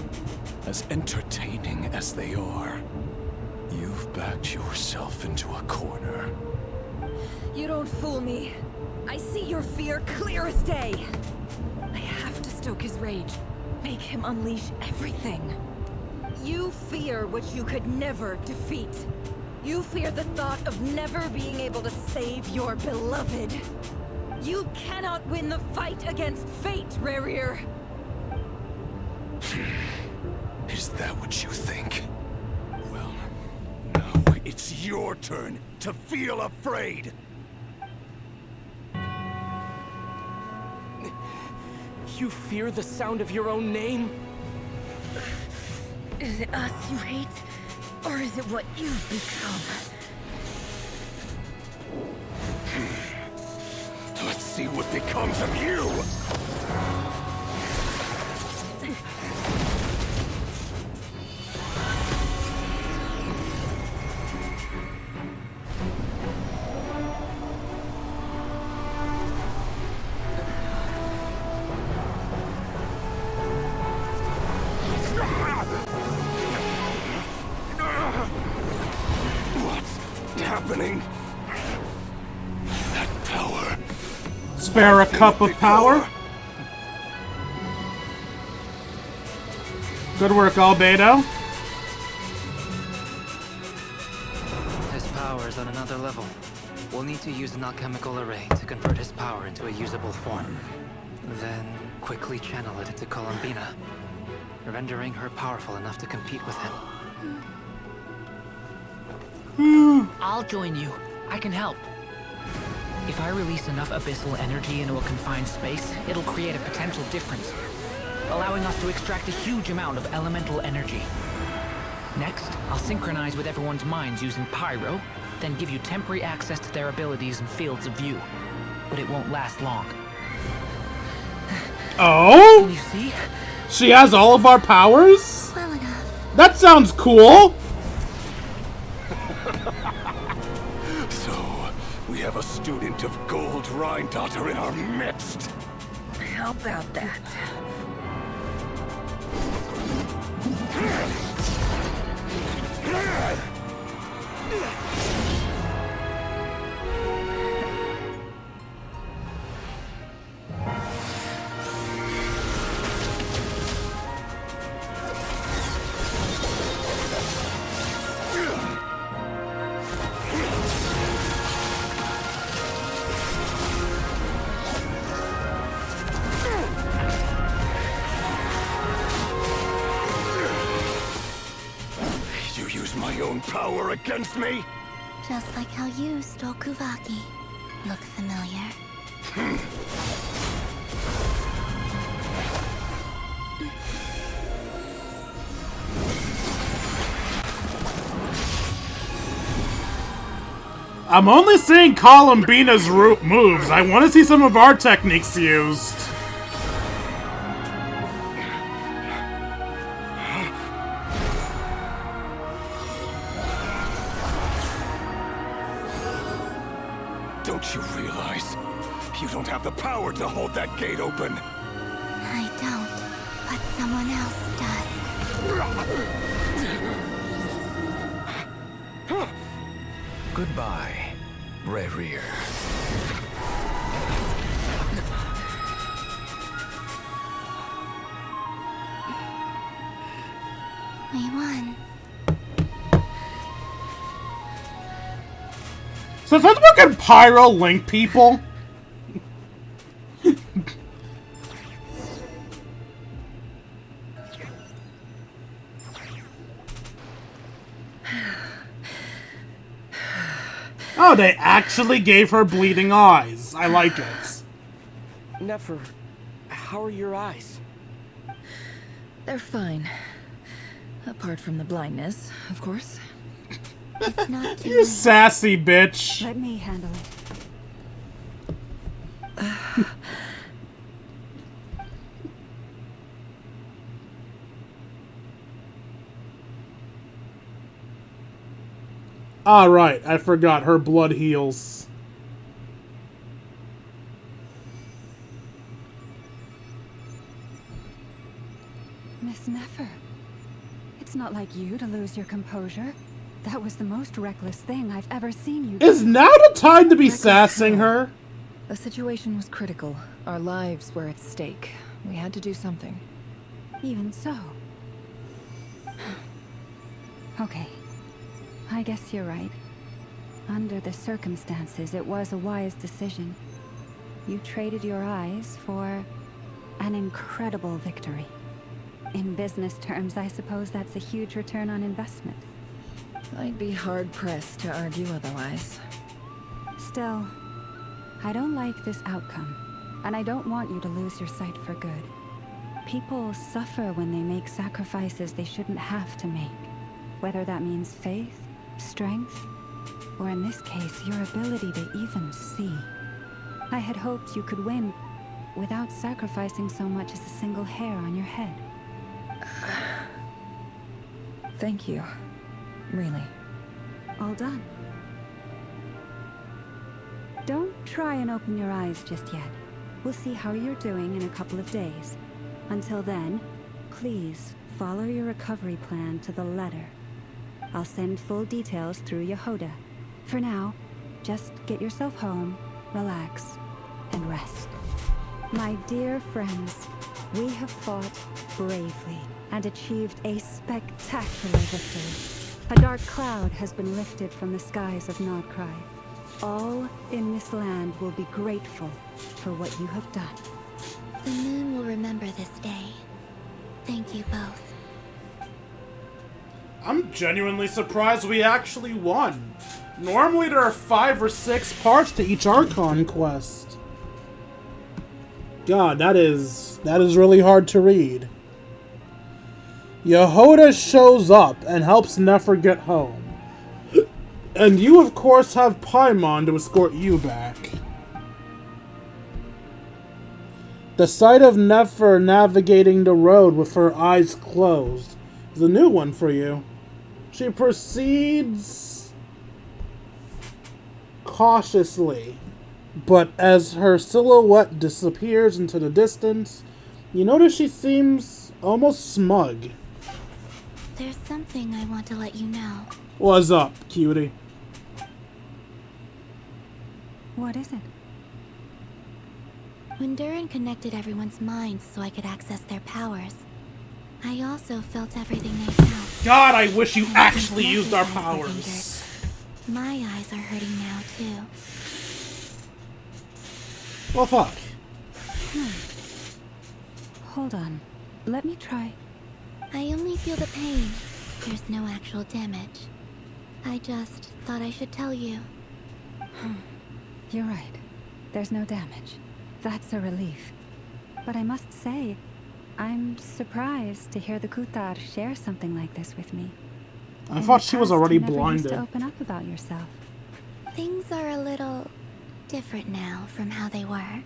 Speaker 7: As entertaining as they are.
Speaker 17: You've backed yourself into a corner.
Speaker 12: You don't fool me. I see your fear clear as day. I have to stoke his rage. Make him unleash everything. You fear what you could never defeat. You fear the thought of never being able to save your beloved. You cannot win the fight against fate, Rerir.
Speaker 17: Is that what you think? Well, now it's your turn to feel afraid.
Speaker 13: You fear the sound of your own name?
Speaker 12: Is it us you hate? Or is it what you've become?
Speaker 17: Let's see what becomes of you! Happening. That power.
Speaker 1: Spare a cup of power. Good work, Albedo.
Speaker 22: His power is on another level. We'll need to use an alchemical array to convert his power into a usable form. Then quickly channel it into Columbina, rendering her powerful enough to compete with him.
Speaker 10: I'll join you. I can help. If I release enough abyssal energy into a confined space, it'll create a potential difference, allowing us to extract a huge amount of elemental energy. Next, I'll synchronize with everyone's minds using Pyro, then give you temporary access to their abilities and fields of view. But it won't last long.
Speaker 1: Oh?
Speaker 10: Can you see?
Speaker 1: She has all of our powers?
Speaker 2: Well enough.
Speaker 1: That sounds cool.
Speaker 17: So, we have a student of Gold Rheindotter in our midst.
Speaker 12: How about that?
Speaker 17: You use my own power against me?
Speaker 2: Just like how you stole Kuvaki. Look familiar?
Speaker 1: I'm only seeing Columbina's moves. I want to see some of our techniques used.
Speaker 17: Don't you realize? You don't have the power to hold that gate open.
Speaker 2: I don't, but someone else does.
Speaker 3: Goodbye, Rerir.
Speaker 2: We won.
Speaker 1: So since we can pyro link people. Oh, they actually gave her bleeding eyes. I like it.
Speaker 13: Nefer, how are your eyes?
Speaker 12: They're fine. Apart from the blindness, of course.
Speaker 2: It's not too
Speaker 1: You sassy bitch.
Speaker 5: Let me handle it.
Speaker 1: Alright, I forgot. Her blood heals.
Speaker 5: Miss Nefer, it's not like you to lose your composure. That was the most reckless thing I've ever seen you
Speaker 1: Is
Speaker 5: do.
Speaker 1: now the time to be
Speaker 12: Reckless
Speaker 1: sassing
Speaker 12: how?
Speaker 1: her?
Speaker 12: The situation was critical. Our lives were at stake. We had to do something.
Speaker 5: Even so. Okay. I guess you're right. Under the circumstances, it was a wise decision. You traded your eyes for an incredible victory. In business terms, I suppose that's a huge return on investment.
Speaker 12: I'd be hard-pressed to argue otherwise.
Speaker 5: Still, I don't like this outcome, and I don't want you to lose your sight for good. People suffer when they make sacrifices they shouldn't have to make, whether that means faith, strength, or in this case, your ability to even see. I had hoped you could win without sacrificing so much as a single hair on your head.
Speaker 12: Thank you. Really.
Speaker 5: All done. Don't try and open your eyes just yet. We'll see how you're doing in a couple of days. Until then, please follow your recovery plan to the letter. I'll send full details through Yehoda. For now, just get yourself home, relax, and rest. My dear friends, we have fought bravely and achieved a spectacular victory. A dark cloud has been lifted from the skies of Nodcry. All in this land will be grateful for what you have done.
Speaker 2: The moon will remember this day. Thank you both.
Speaker 1: I'm genuinely surprised we actually won. Normally there are 5 or 6 parts to each Archon quest. God, that is really hard to read. Yehoda shows up and helps Nefer get home. And you, of course, have Paimon to escort you back. The sight of Nefer navigating the road with her eyes closed is a new one for you. She proceeds cautiously, but as her silhouette disappears into the distance, you notice she seems almost smug.
Speaker 2: There's something I want to let you know.
Speaker 1: What's up, cutie?
Speaker 5: What is it?
Speaker 2: When Durin connected everyone's minds so I could access their powers, I also felt everything they felt.
Speaker 1: God, I wish you actually used our powers.
Speaker 2: My eyes are hurting now, too.
Speaker 1: Well, fuck.
Speaker 5: Hold on. Let me try.
Speaker 2: I only feel the pain. There's no actual damage. I just thought I should tell you.
Speaker 5: You're right. There's no damage. That's a relief. But I must say, I'm surprised to hear the Kutar share something like this with me.
Speaker 1: I thought she was already
Speaker 5: You never used
Speaker 1: blinded.
Speaker 5: to open up about yourself.
Speaker 2: Things are a little different now from how they were.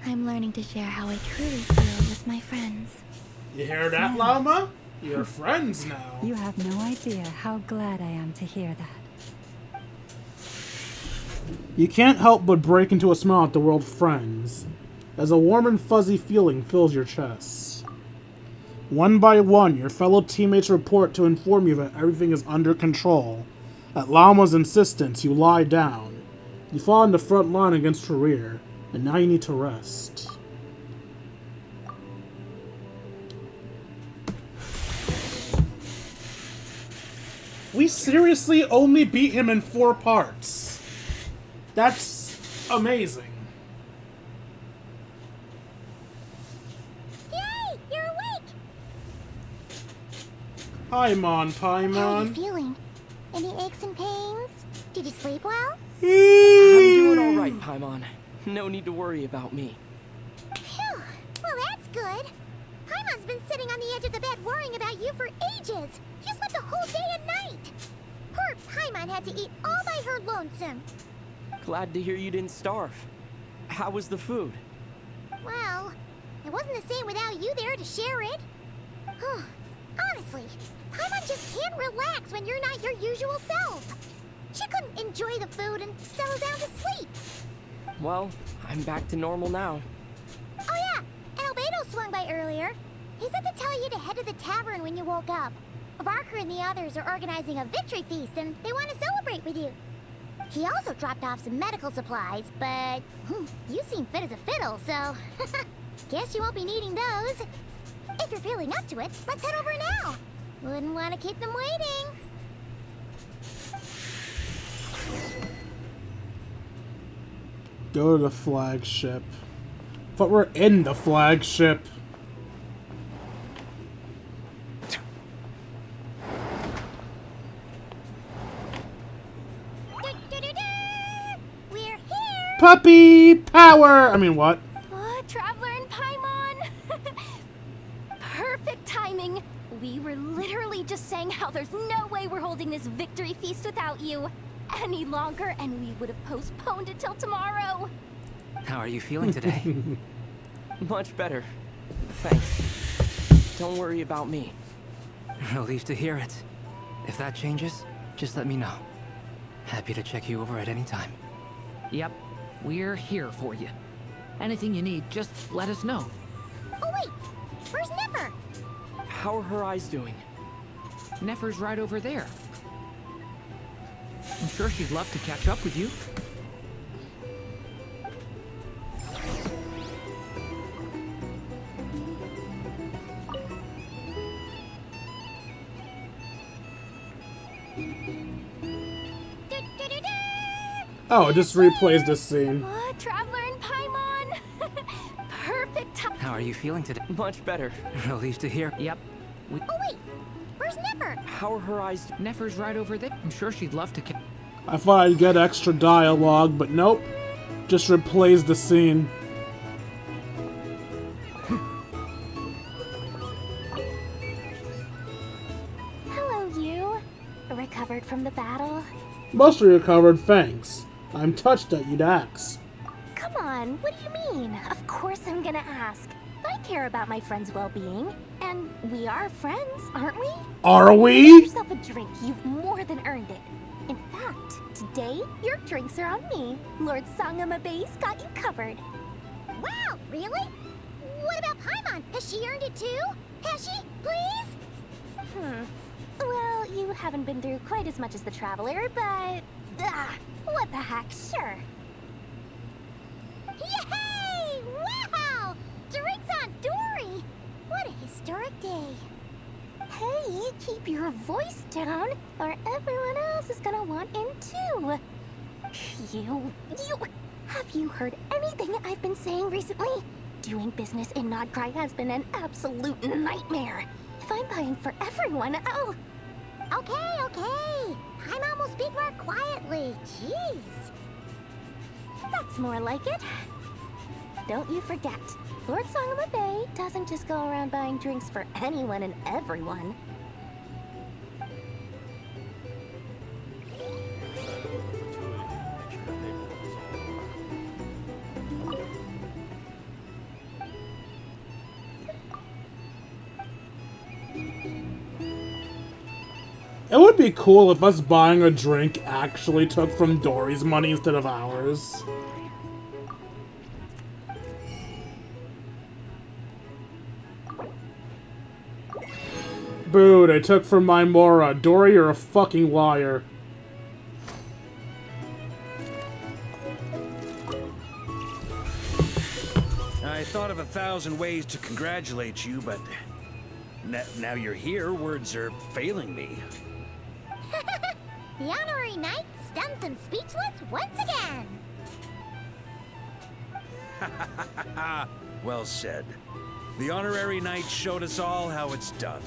Speaker 2: I'm learning to share how I truly feel with my friends.
Speaker 1: You hear that, Llama? You're friends now.
Speaker 5: You have no idea how glad I am to hear that.
Speaker 1: You can't help but break into a smile at the word friends, as a warm and fuzzy feeling fills your chest. One by one, your fellow teammates report to inform you that everything is under control. At Llama's insistence, you lie down. You fall in the front line against her rear, and now you need to rest. We seriously only beat him in 4 parts. That's amazing.
Speaker 2: Yay! You're awake!
Speaker 1: Paimon,
Speaker 2: How are you
Speaker 1: Paimon.
Speaker 2: feeling? Any aches and pains? Did you sleep well?
Speaker 13: I'm doing all right, Paimon. No need to worry about me.
Speaker 2: Phew! Well, that's good. Paimon's been sitting on the edge of the bed worrying about you for ages. You slept a whole day and night. Poor Paimon had to eat all by her lonesome.
Speaker 13: Glad to hear you didn't starve. How was the food?
Speaker 2: Well, it wasn't the same without you there to share it. Honestly, Paimon just can't relax when you're not your usual self. She couldn't enjoy the food and settle down to sleep.
Speaker 13: Well, I'm back to normal now.
Speaker 2: Oh yeah, and Albedo swung by earlier. He said to tell you to head to the tavern when you woke up. Barker and the others are organizing a victory feast and they want to celebrate with you. He also dropped off some medical supplies, but you seem fit as a fiddle, so guess you won't be needing those. If you're feeling up to it, let's head over now. Wouldn't want to keep them waiting.
Speaker 1: Go to the flagship. But we're in the flagship.
Speaker 2: We're here!
Speaker 1: Puppy power! I mean, what?
Speaker 14: Traveler and Paimon! Perfect timing! We were literally just saying how there's no way we're holding this victory feast without you any longer, and we would have postponed it till tomorrow.
Speaker 22: How are you feeling today?
Speaker 13: Much better. Thanks. Don't worry about me.
Speaker 22: Relieved to hear it. If that changes, just let me know. Happy to check you over at any time.
Speaker 10: Yep, we're here for you. Anything you need, just let us know.
Speaker 2: Oh wait, where's Nipper?
Speaker 13: How are her eyes doing?
Speaker 10: Nefer's right over there. I'm sure she'd love to catch up with you.
Speaker 1: Oh, it just replays this scene.
Speaker 14: Traveler and Paimon! Perfect time.
Speaker 22: How are you feeling today?
Speaker 13: Much better.
Speaker 22: Relieved to hear.
Speaker 10: Yep.
Speaker 2: Oh wait, where's Nipper?
Speaker 13: How are her eyes?
Speaker 10: Nefer's right over there. I'm sure she'd love to catch.
Speaker 1: I thought I'd get extra dialogue, but nope. Just replays the scene.
Speaker 14: Hello, you. Recovered from the battle?
Speaker 1: Mostly recovered, thanks. I'm touched that you'd ask.
Speaker 14: Come on, what do you mean? Of course I'm gonna ask. I care about my friend's well-being. And we are friends, aren't we?
Speaker 1: Are we?
Speaker 14: Get yourself a drink. You've more than earned it. In fact, today, your drinks are on me. Lord Sangama Base got you covered.
Speaker 2: Wow, really? What about Paimon? Has she earned it too? Has she? Please?
Speaker 14: Well, you haven't been through quite as much as the Traveler, but... what the heck, sure.
Speaker 2: Yay! Wow! Drinks on Dory! What a historic day.
Speaker 14: Hey, keep your voice down, or everyone else is gonna want in too. You... Have you heard anything I've been saying recently? Doing business in Nodcry has been an absolute nightmare. If I'm buying for everyone, I'll...
Speaker 2: Okay. Paimon will speak more quietly. Jeez.
Speaker 14: That's more like it. Don't you forget, Lord Sangama Bay doesn't just go around buying drinks for anyone and everyone.
Speaker 1: It would be cool if us buying a drink actually took from Dory's money instead of ours. Boo, they took from my Mora. Dory, you're a fucking liar.
Speaker 16: I thought of 1,000 ways to congratulate you, but now you're here, words are failing me.
Speaker 2: The honorary knight stuns them speechless once again.
Speaker 16: Well said. The honorary knight showed us all how it's done.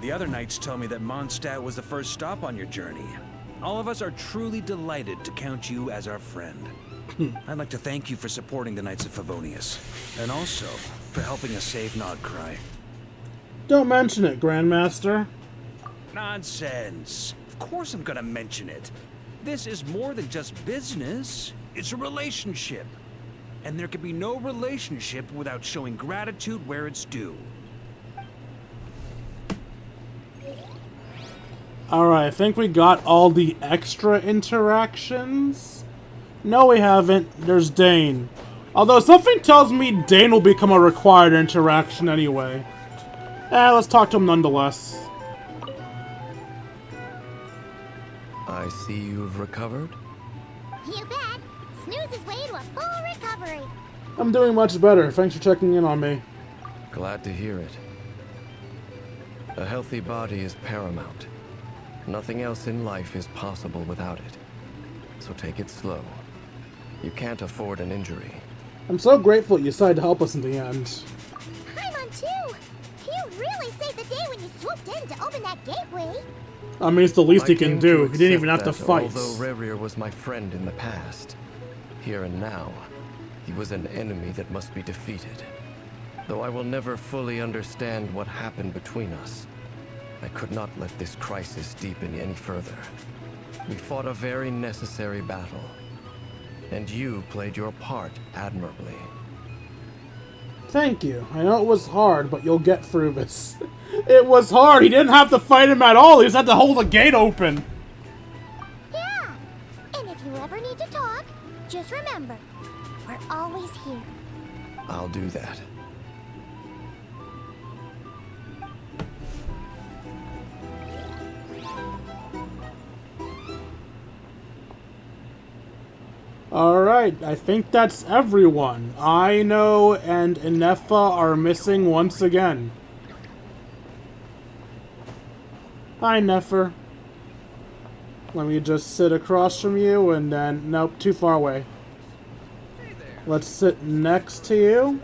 Speaker 16: The other knights tell me that Mondstadt was the first stop on your journey. All of us are truly delighted to count you as our friend. I'd like to thank you for supporting the Knights of Favonius, and also for helping us save Nodcry.
Speaker 1: Don't mention it, Grandmaster.
Speaker 16: Nonsense. Of course I'm gonna mention it. This is more than just business. It's a relationship. And there can be no relationship without showing gratitude where it's due.
Speaker 1: Alright, I think we got all the extra interactions. No, we haven't. There's Dane. Although something tells me Dane will become a required interaction anyway. Let's talk to him nonetheless.
Speaker 3: I see you've recovered.
Speaker 2: You bet. Snooze's way to a full recovery.
Speaker 1: I'm doing much better. Thanks for checking in on me.
Speaker 3: Glad to hear it. A healthy body is paramount. Nothing else in life is possible without it. So take it slow. You can't afford an injury.
Speaker 1: I'm so grateful you decided to help us in the end.
Speaker 2: I'm on too. You really saved the day when you swooped in to open that gateway.
Speaker 1: I mean, it's the least he can
Speaker 3: came
Speaker 1: do.
Speaker 3: to
Speaker 1: He didn't even have
Speaker 3: accept
Speaker 1: to
Speaker 3: that
Speaker 1: fight.
Speaker 3: Although Rerir was my friend in the past, here and now, he was an enemy that must be defeated. Though I will never fully understand what happened between us, I could not let this crisis deepen any further. We fought a very necessary battle, and you played your part admirably.
Speaker 1: Thank you. I know it was hard, but you'll get through this. It was hard. He didn't have to fight him at all. He just had to hold the gate open.
Speaker 2: Yeah. And if you ever need to talk, just remember, we're always here.
Speaker 3: I'll do that.
Speaker 1: Alright, I think that's everyone. Aino and Inefa are missing once again. Hi, Nefer. Let me just sit across from you and then... Nope, too far away. Let's sit next to you,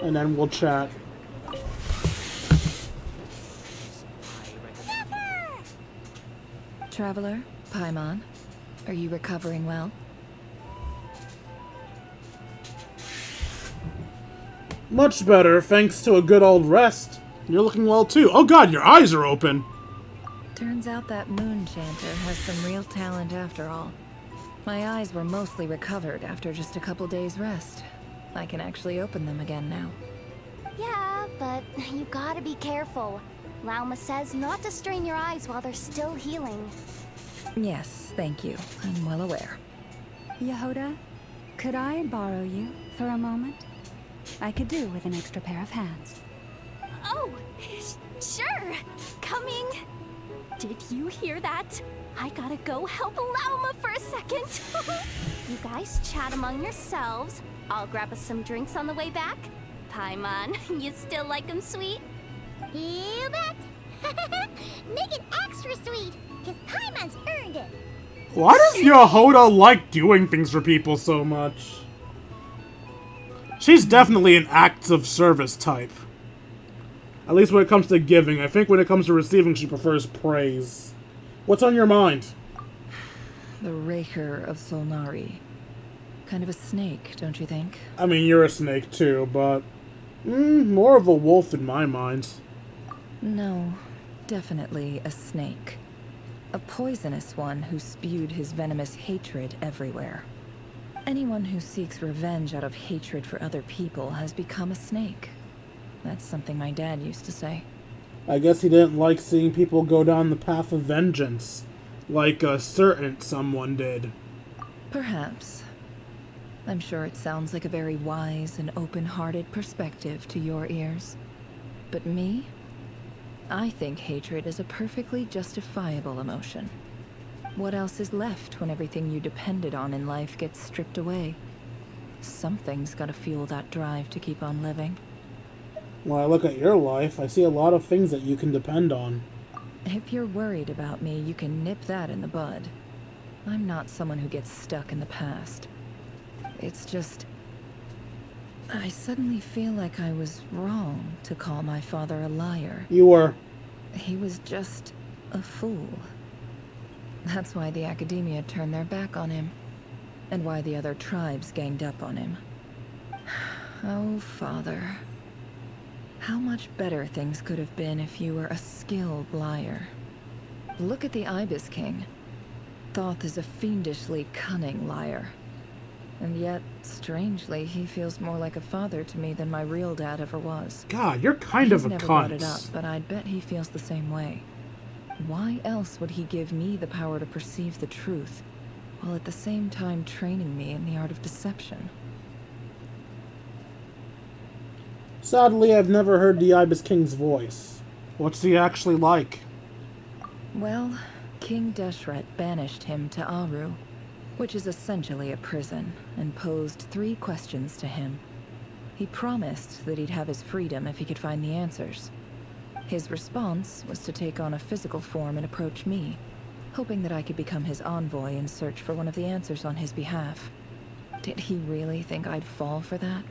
Speaker 1: and then we'll chat.
Speaker 12: Traveler, Paimon, are you recovering well?
Speaker 1: Much better, thanks to a good old rest. You're looking well, too. Oh god, your eyes are open!
Speaker 12: Turns out that moon chanter has some real talent after all. My eyes were mostly recovered after just a couple days rest. I can actually open them again now.
Speaker 14: Yeah, but you gotta be careful. Lauma says not to strain your eyes while they're still healing.
Speaker 12: Yes, thank you. I'm well aware.
Speaker 5: Yehoda, could I borrow you for a moment? I could do with an extra pair of hands.
Speaker 14: Oh, sure. Coming. Did you hear that? I gotta go help Lauma for a second. You guys chat among yourselves. I'll grab us some drinks on the way back. Paimon, you still like 'em sweet?
Speaker 2: You bet. Make it extra sweet, because Paimon's earned it.
Speaker 1: Why does Yehoda like doing things for people so much? She's definitely an acts of service type. At least when it comes to giving. I think when it comes to receiving, she prefers praise. What's on your mind?
Speaker 12: The Raker of Solnari. Kind of a snake, don't you think?
Speaker 1: I mean, you're a snake too, but... more of a wolf in my mind.
Speaker 12: No, definitely a snake. A poisonous one who spewed his venomous hatred everywhere. Anyone who seeks revenge out of hatred for other people has become a snake. That's something my dad used to say.
Speaker 1: I guess he didn't like seeing people go down the path of vengeance, like a certain someone did.
Speaker 12: Perhaps. I'm sure it sounds like a very wise and open-hearted perspective to your ears. But me? I think hatred is a perfectly justifiable emotion. What else is left when everything you depended on in life gets stripped away? Something's gotta fuel that drive to keep on living.
Speaker 1: When I look at your life, I see a lot of things that you can depend on.
Speaker 12: If you're worried about me, you can nip that in the bud. I'm not someone who gets stuck in the past. It's just... I suddenly feel like I was wrong to call my father a liar.
Speaker 1: You were.
Speaker 12: He was just a fool. That's why the Academia turned their back on him. And why the other tribes ganged up on him. Oh, Father. How much better things could have been if you were a skilled liar. Look at the Ibis King. Thoth is a fiendishly cunning liar. And yet, strangely, he feels more like a father to me than my real dad ever was.
Speaker 1: God, you're kind
Speaker 12: He's
Speaker 1: of a
Speaker 12: never brought
Speaker 1: cunt.
Speaker 12: it up, but I'd bet he feels the same way. Why else would he give me the power to perceive the truth, while at the same time training me in the art of deception?
Speaker 1: Sadly, I've never heard the Ibis King's voice. What's he actually like?
Speaker 12: Well, King Deshret banished him to Aru, which is essentially a prison, and posed 3 questions to him. He promised that he'd have his freedom if he could find the answers. His response was to take on a physical form and approach me, hoping that I could become his envoy and search for one of the answers on his behalf. Did he really think I'd fall for that?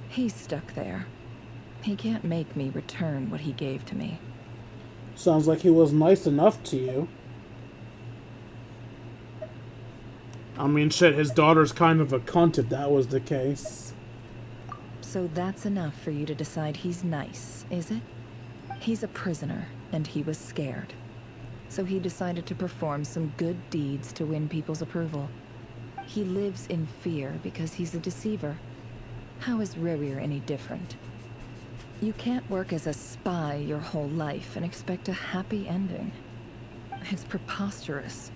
Speaker 12: He's stuck there. He can't make me return what he gave to me.
Speaker 1: Sounds like he was nice enough to you. I mean, shit, his daughter's kind of a cunt if that was the case.
Speaker 12: So that's enough for you to decide he's nice, is it? He's a prisoner, and he was scared. So he decided to perform some good deeds to win people's approval. He lives in fear because he's a deceiver. How is Rerir any different? You can't work as a spy your whole life and expect a happy ending. It's preposterous.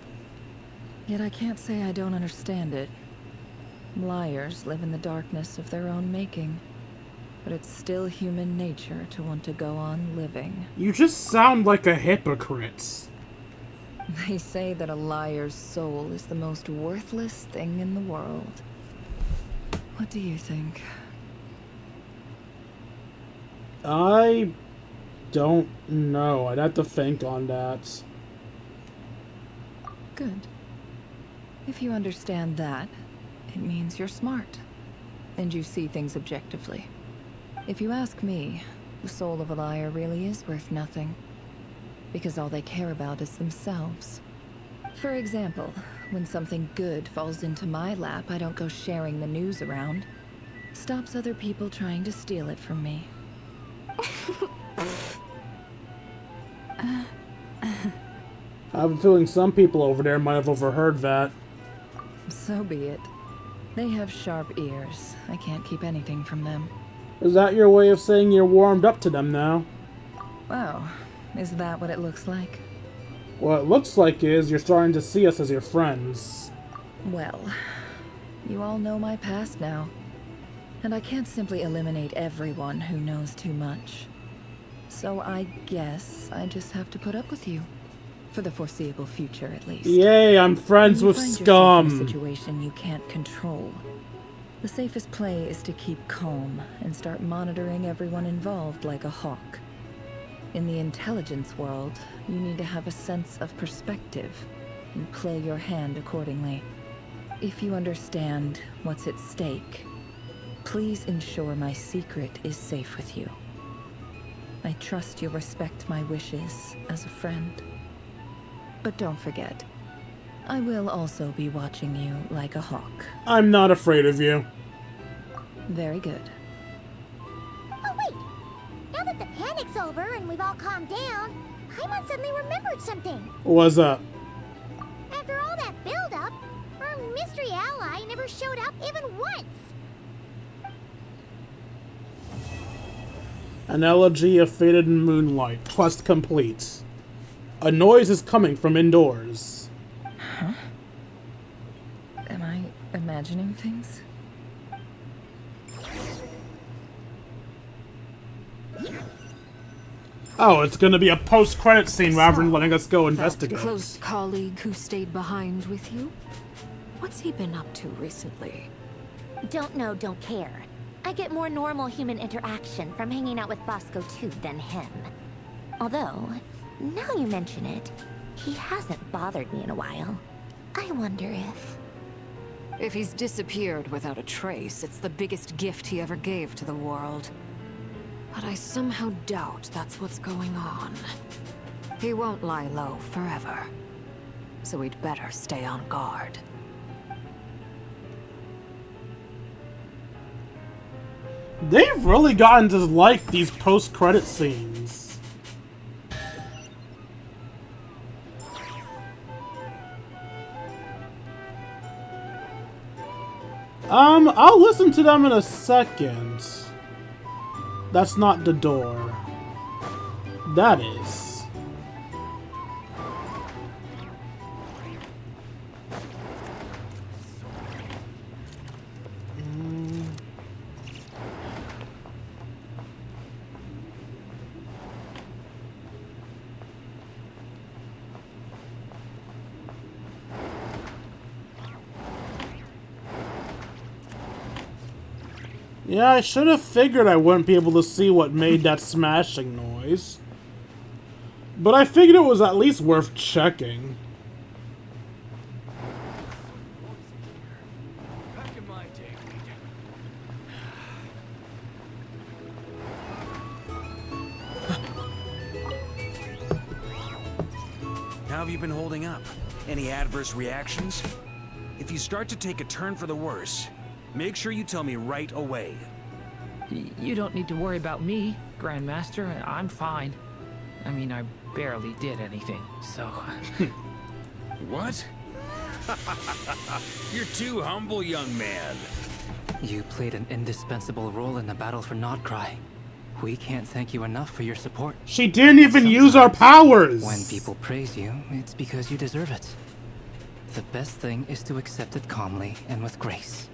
Speaker 12: Yet I can't say I don't understand it. Liars live in the darkness of their own making. But it's still human nature to want to go on living.
Speaker 1: You just sound like a hypocrite.
Speaker 12: They say that a liar's soul is the most worthless thing in the world. What do you think?
Speaker 1: I don't know. I'd have to think on that.
Speaker 12: Good. If you understand that, it means you're smart. And you see things objectively. If you ask me, the soul of a liar really is worth nothing. Because all they care about is themselves. For example, when something good falls into my lap, I don't go sharing the news around. Stops other people trying to steal it from me.
Speaker 1: I have a feeling some people over there might have overheard that.
Speaker 12: So be it. They have sharp ears. I can't keep anything from them.
Speaker 1: Is that your way of saying you're warmed up to them now?
Speaker 12: Wow. Is that what it looks like?
Speaker 1: What it looks like is you're starting to see us as your friends.
Speaker 12: Well, you all know my past now. And I can't simply eliminate everyone who knows too much. So I guess I just have to put up with you. For the foreseeable future, at least.
Speaker 1: Yay, I'm friends with scum.
Speaker 12: In a situation you can't control. The safest play is to keep calm and start monitoring everyone involved like a hawk. In the intelligence world, you need to have a sense of perspective and play your hand accordingly. If you understand what's at stake, please ensure my secret is safe with you. I trust you'll respect my wishes as a friend. But don't forget, I will also be watching you like a hawk.
Speaker 1: I'm not afraid of you.
Speaker 12: Very good.
Speaker 2: Oh wait! Now that the panic's over and we've all calmed down, Paimon suddenly remembered something.
Speaker 1: What's up?
Speaker 2: After all that build-up, our mystery ally never showed up even once.
Speaker 1: An elegy of faded moonlight. Quest complete. A noise is coming from indoors.
Speaker 12: Huh? Am I imagining things?
Speaker 1: Oh, it's gonna be a post-credit scene rather than letting us go investigate.
Speaker 9: That close colleague who stayed behind with you? What's he been up to recently?
Speaker 2: Don't know, don't care. I get more normal human interaction from hanging out with Bosco too than him. Although, now you mention it, he hasn't bothered me in a while. I wonder if...
Speaker 9: If he's disappeared without a trace, it's the biggest gift he ever gave to the world. But I somehow doubt that's what's going on. He won't lie low forever. So we'd better stay on guard.
Speaker 1: They've really gotten to like these post-credit scenes. I'll listen to them in a second. That's not the door. That is. Yeah, I should have figured I wouldn't be able to see what made that smashing noise. But I figured it was at least worth checking.
Speaker 16: How have you been holding up? Any adverse reactions? If you start to take a turn for the worse, make sure you tell me right away.
Speaker 10: You don't need to worry about me, Grandmaster. I'm fine. I mean, I barely did anything, so...
Speaker 16: What? You're too humble, young man.
Speaker 22: You played an indispensable role in the battle for Nodcry. We can't thank you enough for your support.
Speaker 1: She didn't even use our powers!
Speaker 22: When people praise you, it's because you deserve it. The best thing is to accept it calmly and with grace.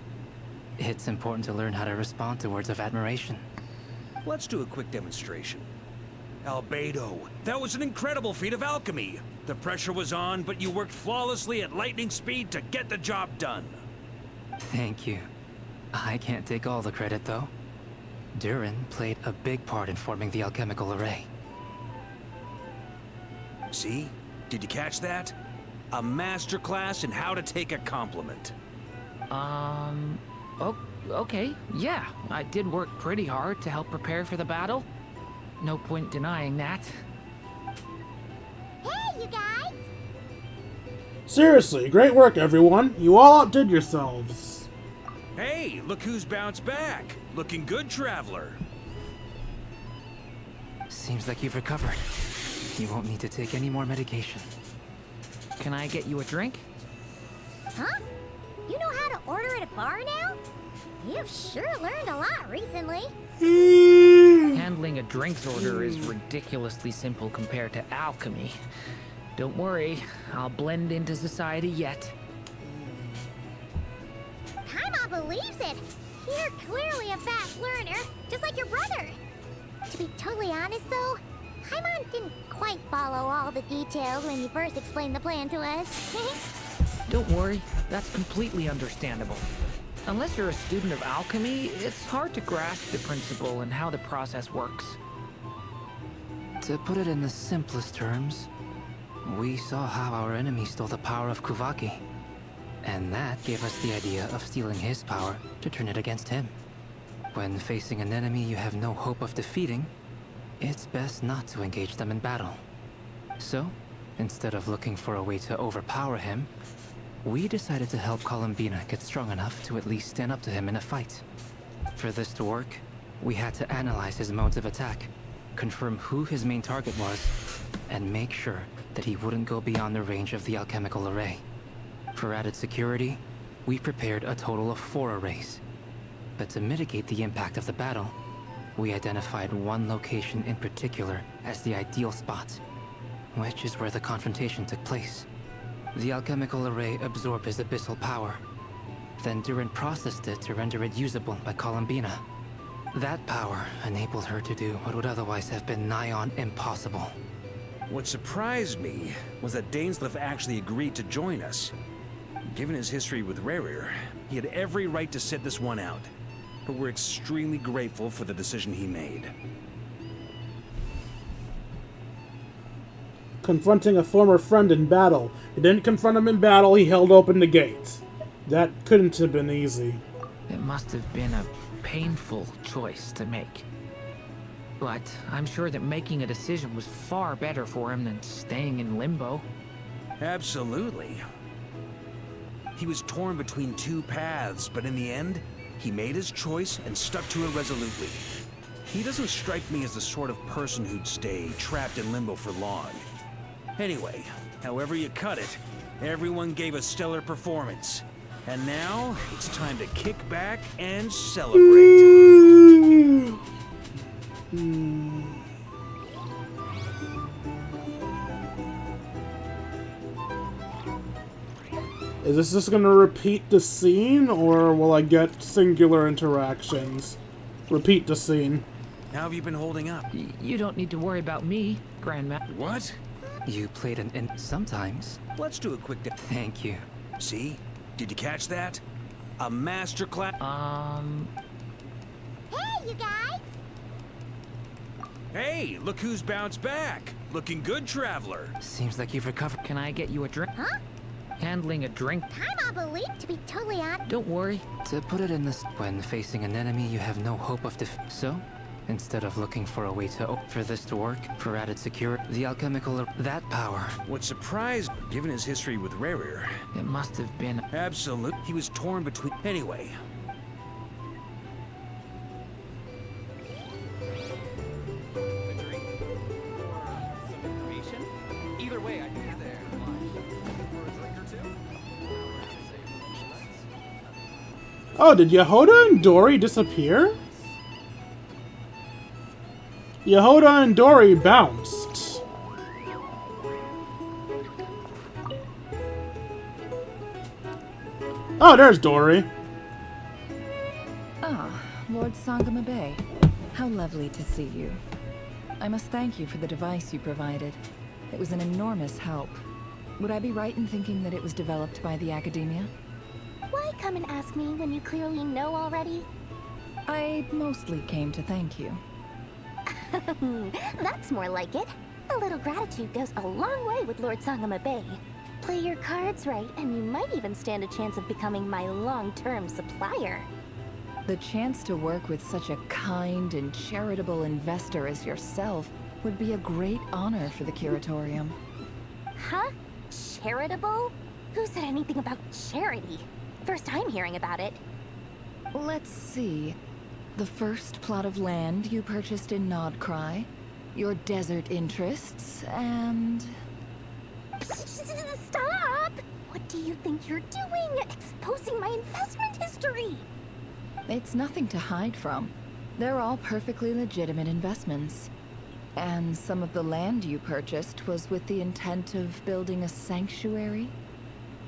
Speaker 22: It's important to learn how to respond to words of admiration.
Speaker 16: Let's do a quick demonstration. Albedo, that was an incredible feat of alchemy. The pressure was on, but you worked flawlessly at lightning speed to get the job done.
Speaker 22: Thank you. I can't take all the credit, though. Durin played a big part in forming the alchemical array.
Speaker 16: See? Did you catch that? A masterclass in how to take a compliment.
Speaker 10: Okay, yeah. I did work pretty hard to help prepare for the battle. No point denying that.
Speaker 2: Hey, you guys!
Speaker 1: Seriously, great work, everyone. You all outdid yourselves.
Speaker 16: Hey, look who's bounced back. Looking good, traveler.
Speaker 22: Seems like you've recovered. You won't need to take any more medication.
Speaker 10: Can I get you a drink?
Speaker 2: Huh? You know how to order at a bar now? You've sure learned a lot recently.
Speaker 10: Handling a drinks order is ridiculously simple compared to alchemy. Don't worry, I'll blend into society yet.
Speaker 2: Paimon believes it. You're clearly a fast learner, just like your brother. To be totally honest, though, Paimon didn't quite follow all the details when you first explained the plan to us.
Speaker 10: Don't worry, that's completely understandable. Unless you're a student of alchemy, it's hard to grasp the principle and how the process works.
Speaker 22: To put it in the simplest terms, we saw how our enemy stole the power of Kuvaki. And that gave us the idea of stealing his power to turn it against him. When facing an enemy you have no hope of defeating, it's best not to engage them in battle. So, instead of looking for a way to overpower him, we decided to help Columbina get strong enough to at least stand up to him in a fight. For this to work, we had to analyze his modes of attack, confirm who his main target was, and make sure that he wouldn't go beyond the range of the alchemical array. For added security, we prepared a total of 4 arrays. But to mitigate the impact of the battle, we identified one location in particular as the ideal spot, which is where the confrontation took place. The alchemical array absorbed his abyssal power. Then Durin processed it to render it usable by Columbina. That power enabled her to do what would otherwise have been nigh on impossible.
Speaker 16: What surprised me was that Dainsleif actually agreed to join us. Given his history with Rerir, he had every right to sit this one out. But we're extremely grateful for the decision he made.
Speaker 1: Confronting a former friend in battle. He didn't confront him in battle, he held open the gate. That couldn't have been easy.
Speaker 10: It must have been a painful choice to make. But I'm sure that making a decision was far better for him than staying in limbo.
Speaker 16: Absolutely. He was torn between 2 paths, but in the end, he made his choice and stuck to it resolutely. He doesn't strike me as the sort of person who'd stay trapped in limbo for long. Anyway, however you cut it, everyone gave a stellar performance. And now, it's time to kick back and celebrate.
Speaker 1: Is this just gonna repeat the scene, or will I get singular interactions? Repeat the scene.
Speaker 16: How have you been holding up?
Speaker 10: You don't need to worry about me, Grandma.
Speaker 16: What?
Speaker 22: You played an sometimes.
Speaker 16: Let's do a quick
Speaker 22: Thank you.
Speaker 16: See? Did you catch that? A masterclass.
Speaker 2: you guys.
Speaker 16: Hey, look who's bounced back. Looking good, traveler.
Speaker 22: Seems like you've recovered.
Speaker 10: Can I get you a drink?
Speaker 2: Huh?
Speaker 10: Handling a drink?
Speaker 2: I'm believed to be totally on.
Speaker 10: Don't worry.
Speaker 22: To put it in this, when facing an enemy, you have no hope of So, instead of looking for a way for this to work, for added security, the alchemical, that power.
Speaker 16: What surprised, given his history with Rerir.
Speaker 10: It must have been.
Speaker 16: Absolute. He was torn between. Anyway.
Speaker 13: Either way, I think there. For a drink or two?
Speaker 1: Oh, did Yehoda and Dory disappear? Yehoda and Dory bounced. Oh, there's Dory.
Speaker 12: Ah, Lord Sangama Bay. How lovely to see you. I must thank you for the device you provided. It was an enormous help. Would I be right in thinking that it was developed by the Academia?
Speaker 14: Why come and ask me when you clearly know already?
Speaker 12: I mostly came to thank you.
Speaker 14: That's more like it. A little gratitude goes a long way with Lord Sangama Bay. Play your cards right, and you might even stand a chance of becoming my long-term supplier.
Speaker 12: The chance to work with such a kind and charitable investor as yourself would be a great honor for the Curatorium.
Speaker 14: Huh? Charitable? Who said anything about charity? First time hearing about it.
Speaker 12: Let's see. The first plot of land you purchased in Nodcry, your desert interests, and...
Speaker 14: Stop! What do you think you're doing? Exposing my investment history!
Speaker 12: It's nothing to hide from. They're all perfectly legitimate investments. And some of the land you purchased was with the intent of building a sanctuary?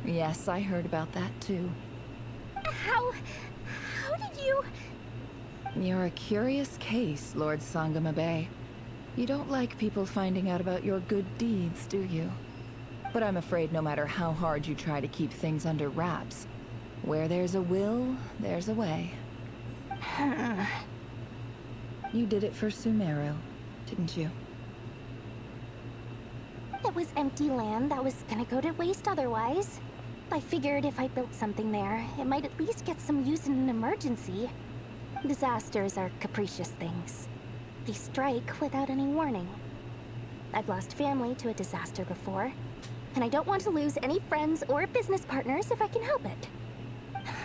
Speaker 12: Yes, I heard about that too.
Speaker 14: How did you...
Speaker 12: You're a curious case, Lord Sangama Bay. You don't like people finding out about your good deeds, do you? But I'm afraid no matter how hard you try to keep things under wraps, where there's a will, there's a way. You did it for Sumeru, didn't you?
Speaker 14: It was empty land that was gonna go to waste otherwise. I figured if I built something there, it might at least get some use in an emergency. Disasters are capricious things. They strike without any warning. I've lost family to a disaster before, and I don't want to lose any friends or business partners if I can help it.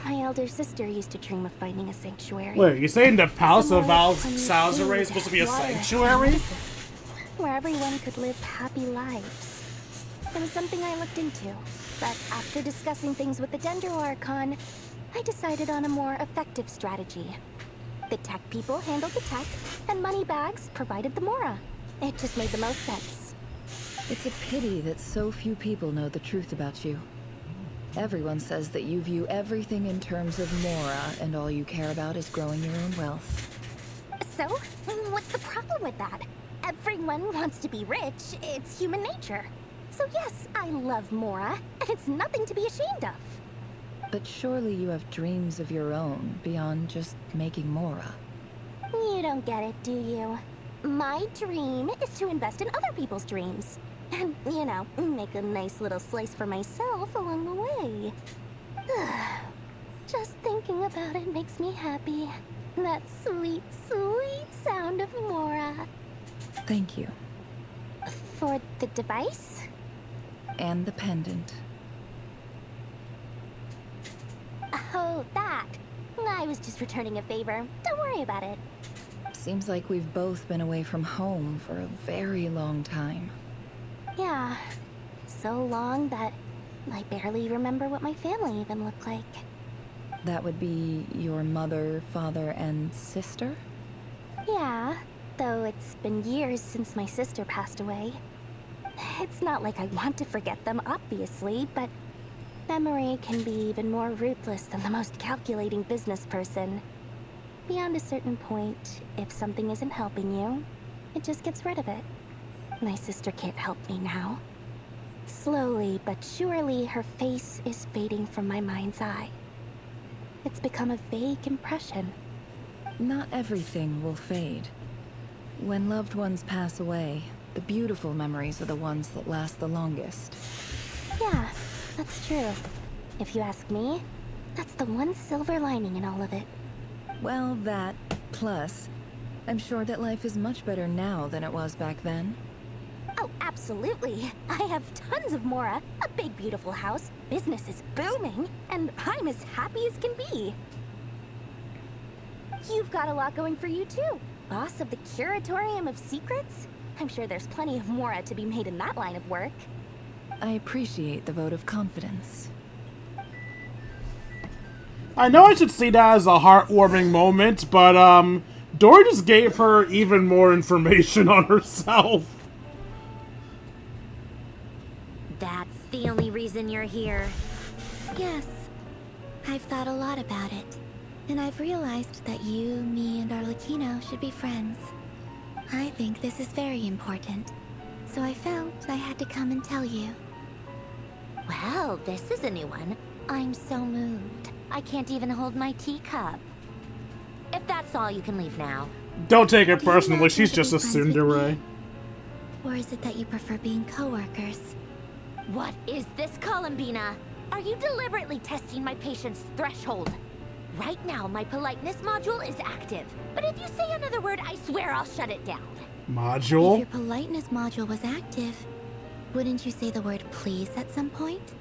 Speaker 14: My elder sister used to dream of finding a sanctuary.
Speaker 1: Wait, you're saying the Palace of Salzare is supposed to be a sanctuary?
Speaker 14: Where everyone could live happy lives. It was something I looked into, but after discussing things with the Dendro Archon, I decided on a more effective strategy. The tech people handled the tech, and Moneybags provided the Mora. It just made the most sense.
Speaker 12: It's a pity that so few people know the truth about you. Everyone says that you view everything in terms of Mora, and all you care about is growing your own wealth.
Speaker 14: So, what's the problem with that? Everyone wants to be rich. It's human nature. So yes, I love Mora, and it's nothing to be ashamed of.
Speaker 12: But surely you have dreams of your own beyond just making Mora.
Speaker 14: You don't get it, do you? My dream is to invest in other people's dreams. And, you know, make a nice little slice for myself along the way. Just thinking about it makes me happy. That sweet, sweet sound of Mora.
Speaker 12: Thank you.
Speaker 14: For the device?
Speaker 12: And the pendant.
Speaker 14: Oh, that. I was just returning a favor. Don't worry about it.
Speaker 12: Seems like we've both been away from home for a very long time.
Speaker 14: Yeah. So long that I barely remember what my family even looked like.
Speaker 12: That would be your mother, father, and sister?
Speaker 14: Yeah, though it's been years since my sister passed away. It's not like I want to forget them, obviously, but memory can be even more ruthless than the most calculating business person. Beyond a certain point, if something isn't helping you, it just gets rid of it. My sister can't help me now. Slowly but surely, her face is fading from my mind's eye. It's become a vague impression.
Speaker 12: Not everything will fade. When loved ones pass away, the beautiful memories are the ones that last the longest.
Speaker 14: Yeah, that's true. If you ask me, that's the one silver lining in all of it.
Speaker 12: Well, that, plus, I'm sure that life is much better now than it was back then.
Speaker 14: Oh, absolutely. I have tons of Mora, a big beautiful house, business is booming, and I'm as happy as can be. You've got a lot going for you too. Boss of the Curatorium of Secrets? I'm sure there's plenty of Mora to be made in that line of work.
Speaker 12: I appreciate the vote of confidence.
Speaker 1: I know I should see that as a heartwarming moment, but, Dory just gave her even more information on herself.
Speaker 2: That's the only reason you're here. Yes. I've thought a lot about it. And I've realized that you, me, and Arlecchino should be friends. I think this is very important. So I felt I had to come and tell you. Well, this is a new one. I'm so moved. I can't even hold my teacup. If that's all, you can leave now.
Speaker 1: Don't take it personally, she's just a tsundere.
Speaker 2: Or is it that you prefer being co-workers? What is this, Columbina? Are you deliberately testing my patience threshold? Right now, my politeness module is active. But if you say another word, I swear I'll shut it down.
Speaker 1: Module?
Speaker 2: If your politeness module was active, wouldn't you say the word please at some point?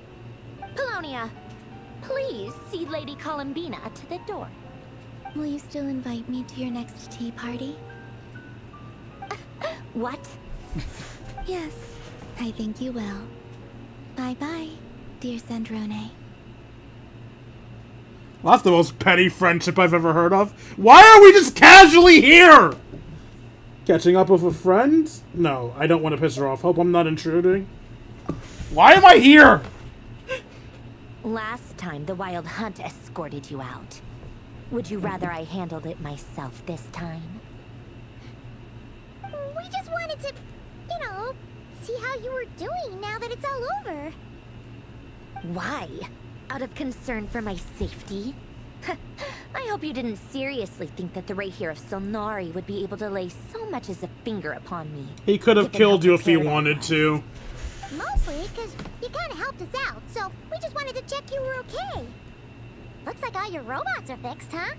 Speaker 2: Polonia, please see Lady Columbina to the door. Will you still invite me to your next tea party? What? Yes, I think you will. Bye-bye, dear Sandrone.
Speaker 1: Well, that's the most petty friendship I've ever heard of. Why are we just casually here? Catching up with a friend? No, I don't want to piss her off. Hope I'm not intruding. Why am I here?
Speaker 2: Last time, the Wild Hunt escorted you out. Would you rather I handled it myself this time?
Speaker 11: We just wanted to, see how you were doing now that it's all over.
Speaker 2: Why? Out of concern for my safety? I hope you didn't seriously think that the Rahier of Solnari would be able to lay so much as a finger upon me.
Speaker 1: He could have killed you if he wanted to.
Speaker 11: Mostly because you kind of helped us out, so we just wanted to check you were okay. Looks like all your robots are fixed, huh?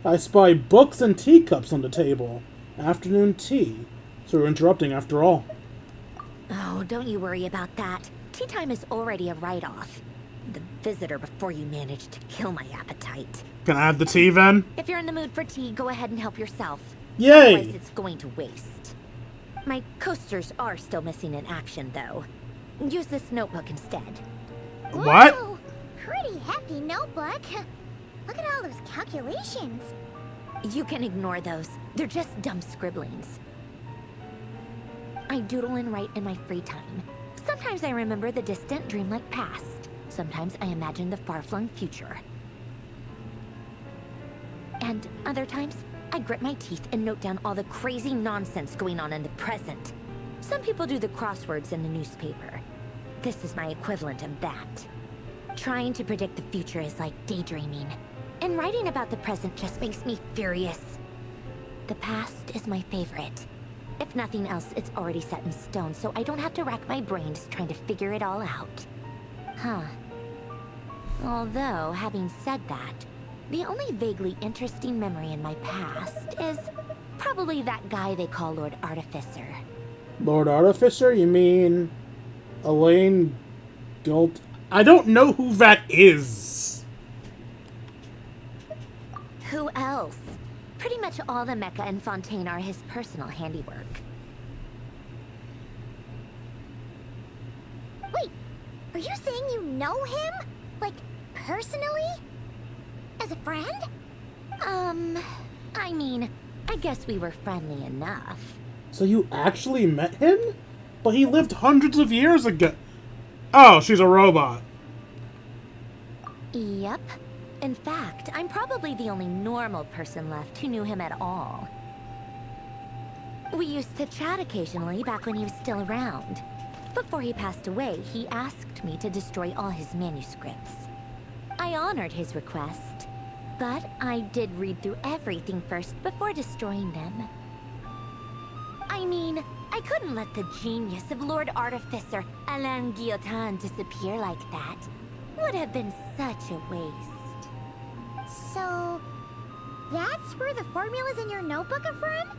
Speaker 1: I spy books and teacups on the table. Afternoon tea. So we're interrupting after all.
Speaker 2: Oh, don't you worry about that. Tea time is already a write-off. The visitor before you managed to kill my appetite.
Speaker 1: Can I have the tea then?
Speaker 2: If you're in the mood for tea, go ahead and help yourself.
Speaker 1: Yay!
Speaker 2: Otherwise it's going to waste. My coasters are still missing in action, though. Use this notebook instead.
Speaker 1: What?
Speaker 11: Whoa, pretty hefty notebook. Look at all those calculations.
Speaker 2: You can ignore those. They're just dumb scribblings. I doodle and write in my free time. Sometimes I remember the distant, dreamlike past. Sometimes I imagine the far-flung future. And other times, I grit my teeth and note down all the crazy nonsense going on in the present. Some people do the crosswords in the newspaper. This is my equivalent of that. Trying to predict the future is like daydreaming. And writing about the present just makes me furious. The past is my favorite. If nothing else, it's already set in stone, so I don't have to rack my brains trying to figure it all out. Huh. Although, having said that, the only vaguely interesting memory in my past is probably that guy they call Lord Artificer.
Speaker 1: Lord Artificer? You mean Elaine Galt? I don't know who that is.
Speaker 2: Who else? Pretty much all the mecha and Fontaine are his personal handiwork.
Speaker 11: Wait, are you saying you know him? Like, personally? As a friend?
Speaker 2: I mean, I guess we were friendly enough.
Speaker 1: So you actually met him? But he lived hundreds of years ago. Oh, she's a robot.
Speaker 2: Yep. In fact, I'm probably the only normal person left who knew him at all. We used to chat occasionally back when he was still around. Before he passed away, he asked me to destroy all his manuscripts. I honored his request. But I did read through everything first before destroying them. I mean, I couldn't let the genius of Lord Artificer Alain Guillotin disappear like that. Would have been such a waste.
Speaker 11: So, that's where the formula's in your notebook are from?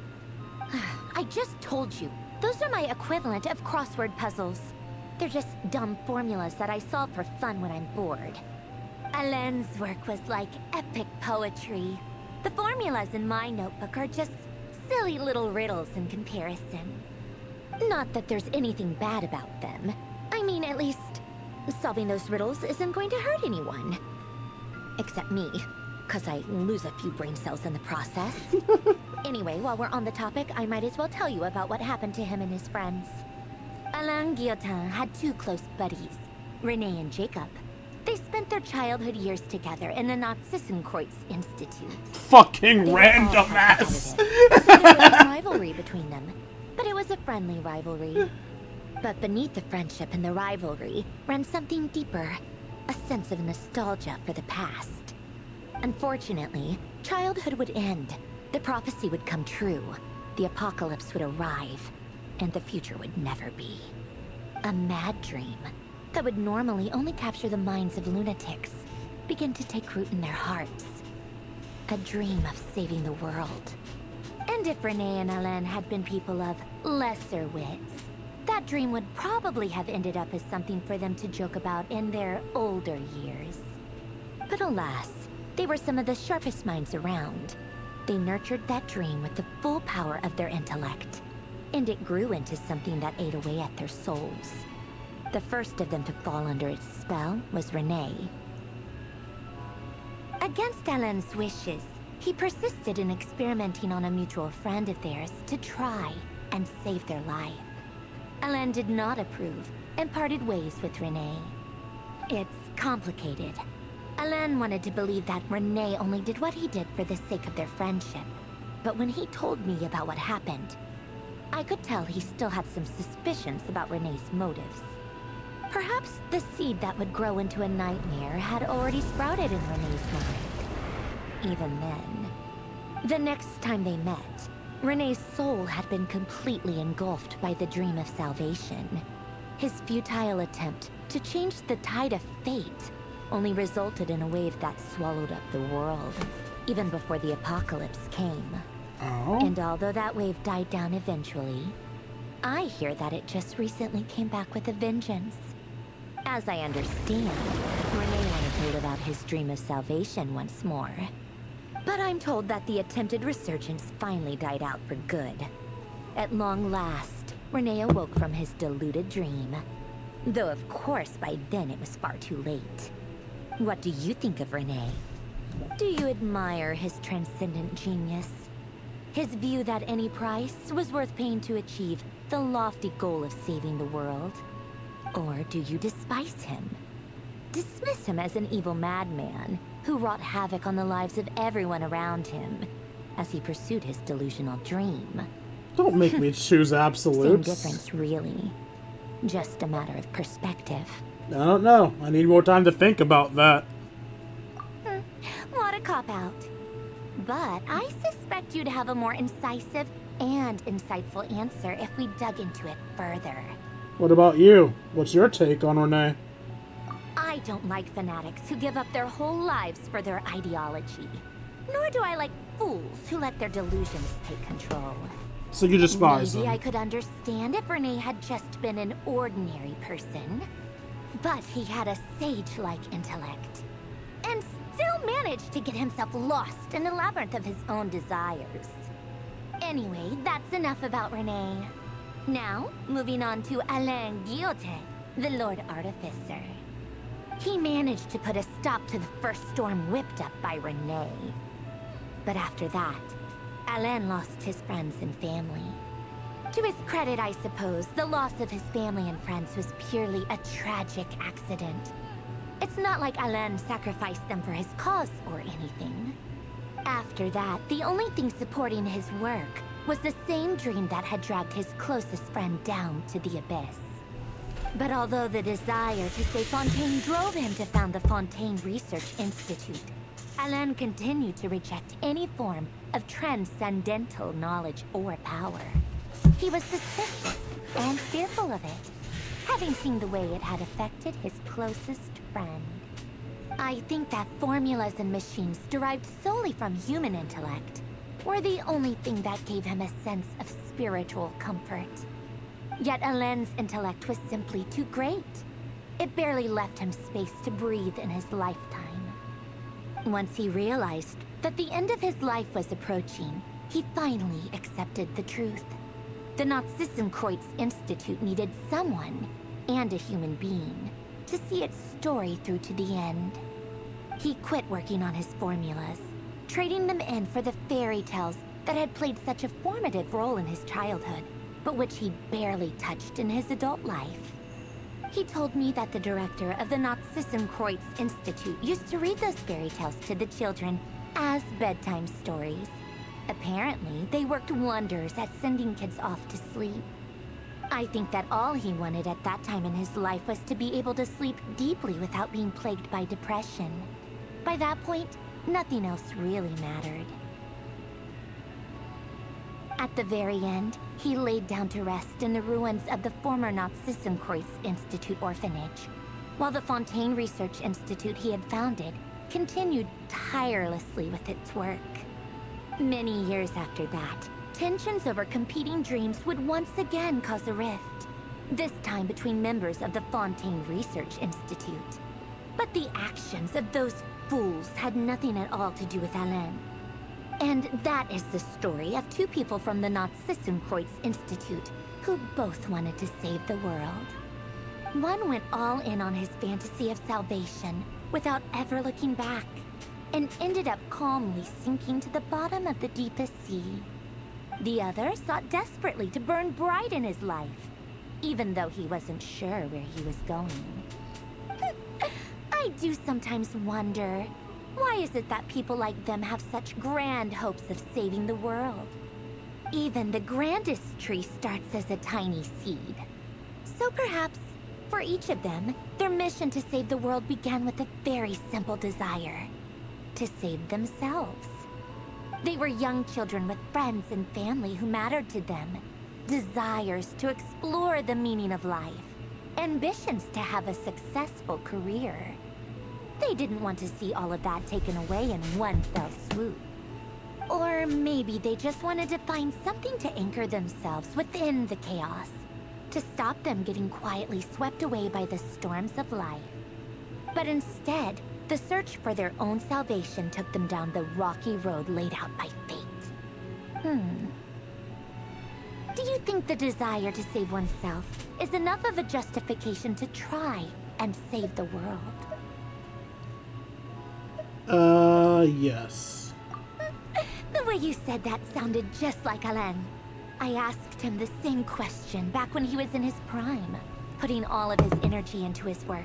Speaker 2: I just told you. Those are my equivalent of crossword puzzles. They're just dumb formulas that I solve for fun when I'm bored. Alain's work was like epic poetry. The formulas in my notebook are just silly little riddles in comparison. Not that there's anything bad about them. I mean, at least, solving those riddles isn't going to hurt anyone. Except me, because I lose a few brain cells in the process. Anyway, while we're on the topic, I might as well tell you about what happened to him and his friends. Alain Guillotin had two close buddies, Renee and Jacob. They spent their childhood years together in the Narzissenkreuz Institute.
Speaker 1: Fucking random ass!
Speaker 2: So there was a rivalry between them, but it was a friendly rivalry. But beneath the friendship and the rivalry ran something deeper, a sense of nostalgia for the past. Unfortunately, childhood would end, the prophecy would come true, the apocalypse would arrive, and the future would never be. A mad dream that would normally only capture the minds of lunatics begin to take root in their hearts. A dream of saving the world. And if Renee and Alain had been people of lesser wits, that dream would probably have ended up as something for them to joke about in their older years. But alas, they were some of the sharpest minds around. They nurtured that dream with the full power of their intellect, and it grew into something that ate away at their souls. The first of them to fall under its spell was Renee. Against Alain's wishes, he persisted in experimenting on a mutual friend of theirs to try and save their life. Alain did not approve and parted ways with Renee. It's complicated. Alain wanted to believe that Renee only did what he did for the sake of their friendship. But when he told me about what happened, I could tell he still had some suspicions about Renee's motives. Perhaps the seed that would grow into a nightmare had already sprouted in Renee's mind. Even then. The next time they met, Renee's soul had been completely engulfed by the dream of salvation. His futile attempt to change the tide of fate only resulted in a wave that swallowed up the world, even before the apocalypse came.
Speaker 1: Oh.
Speaker 2: And although that wave died down eventually, I hear that it just recently came back with a vengeance. As I understand, Renee wanted to live out his dream of salvation once more. But I'm told that the attempted resurgence finally died out for good. At long last, Renee awoke from his deluded dream. Though of course by then it was far too late. What do you think of Renee? Do you admire his transcendent genius? His view that any price was worth paying to achieve the lofty goal of saving the world? Or do you despise him? Dismiss him as an evil madman who wrought havoc on the lives of everyone around him as he pursued his delusional dream?
Speaker 1: Don't make me choose absolutes.
Speaker 2: Same difference, really. Just a matter of perspective.
Speaker 1: I don't know. I need more time to think about that.
Speaker 2: What a cop-out. But I suspect you'd have a more incisive and insightful answer if we dug into it further.
Speaker 1: What about you? What's your take on Renee?
Speaker 2: I don't like fanatics who give up their whole lives for their ideology. Nor do I like fools who let their delusions take control.
Speaker 1: So you despise
Speaker 2: Maybe
Speaker 1: them.
Speaker 2: I could understand if Renee had just been an ordinary person. But he had a sage-like intellect. And still managed to get himself lost in the labyrinth of his own desires. Anyway, that's enough about Renee. Now, moving on to Alain Guillotin, the Lord Artificer. He managed to put a stop to the first storm whipped up by Renee. But after that, Alain lost his friends and family. To his credit, I suppose, the loss of his family and friends was purely a tragic accident. It's not like Alain sacrificed them for his cause or anything. After that, the only thing supporting his work was the same dream that had dragged his closest friend down to the abyss. But although the desire to save Fontaine drove him to found the Fontaine Research Institute,
Speaker 6: Alan continued to reject any form of transcendental knowledge or power. He was suspicious and fearful of it, having seen the way it had affected his closest friend. I think that formulas and machines derived solely from human intellect were the only thing that gave him a sense of spiritual comfort. Yet Alan's intellect was simply too great. It barely left him space to breathe in his lifetime. Once he realized that the end of his life was approaching, he finally accepted the truth. The Nazissenkreuz Institute needed someone, and a human being, to see its story through to the end. He quit working on his formulas, trading them in for the fairy tales that had played such a formative role in his childhood, but which he barely touched in his adult life. He told me that the director of the Nazissenkreuz Institute used to read those fairy tales to the children as bedtime stories. Apparently, they worked wonders at sending kids off to sleep. I think that all he wanted at that time in his life was to be able to sleep deeply without being plagued by depression. By that point, nothing else really mattered. At the very end, he laid down to rest in the ruins of the former Nazissenkreuz Institute orphanage, while the Fontaine Research Institute he had founded continued tirelessly with its work. Many years after that, tensions over competing dreams would once again cause a rift, this time between members of the Fontaine Research Institute. But the actions of those fools had nothing at all to do with Alain. And that is the story of two people from the Nazissenkreuz Institute who both wanted to save the world. One went all in on his fantasy of salvation without ever looking back, and ended up calmly sinking to the bottom of the deepest sea. The other sought desperately to burn bright in his life, even though he wasn't sure where he was going. I do sometimes wonder, why is it that people like them have such grand hopes of saving the world? Even the grandest tree starts as a tiny seed. So perhaps, for each of them, their mission to save the world began with a very simple desire: to save themselves. They were young children with friends and family who mattered to them, desires to explore the meaning of life, ambitions to have a successful career. They didn't want to see all of that taken away in one fell swoop. Or maybe they just wanted to find something to anchor themselves within the chaos, to stop them getting quietly swept away by the storms of life. But instead, the search for their own salvation took them down the rocky road laid out by fate. Do you think the desire to save oneself is enough of a justification to try and save the world?
Speaker 1: Yes.
Speaker 6: The way you said that sounded just like Alain. I asked him the same question back when he was in his prime, putting all of his energy into his work.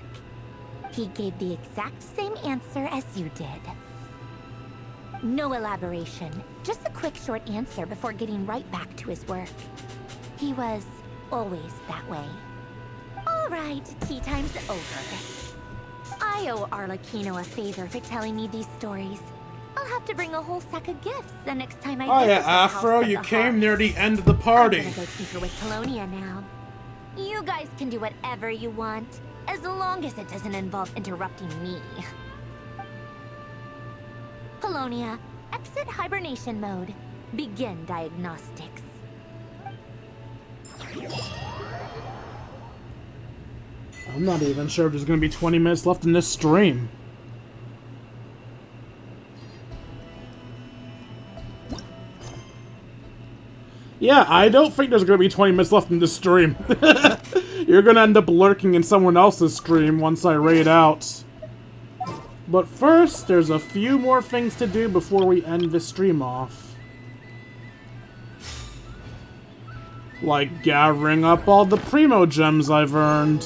Speaker 6: He gave the exact same answer as you did. No elaboration, just a quick short answer before getting right back to his work. He was always that way. All right, tea time's over. I owe Arlecchino a favor for telling me these stories. I'll have to bring a whole sack of gifts the next time I
Speaker 1: Oh
Speaker 6: visit
Speaker 1: yeah,
Speaker 6: the House
Speaker 1: Afro,
Speaker 6: of
Speaker 1: you
Speaker 6: the
Speaker 1: came
Speaker 6: Heart.
Speaker 1: near the end of the party.
Speaker 6: I'm gonna go tinker with Colonia now. You guys can do whatever you want, as long as it doesn't involve interrupting me. Colonia, exit hibernation mode. Begin diagnostics.
Speaker 1: I'm not even sure if there's gonna be 20 minutes left in this stream. Yeah, I don't think there's gonna be 20 minutes left in this stream. You're gonna end up lurking in someone else's stream once I raid out. But first, there's a few more things to do before we end the stream off. Like gathering up all the Primo gems I've earned.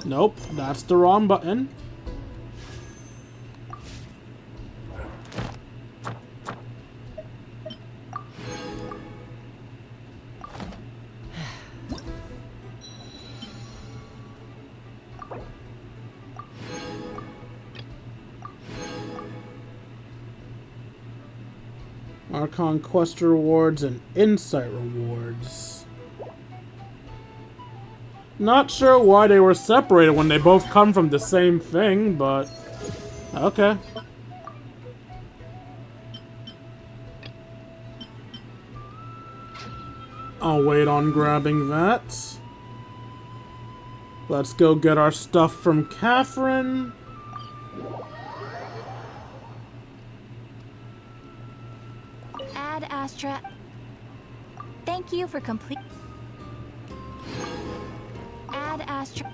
Speaker 1: Nope, that's the wrong button. Archon quest rewards and insight rewards. Not sure why they were separated when they both come from the same thing, but okay. I'll wait on grabbing that. Let's go get our stuff from Catherine.
Speaker 6: Ad Astra. Thank you for complete. Ad Astra.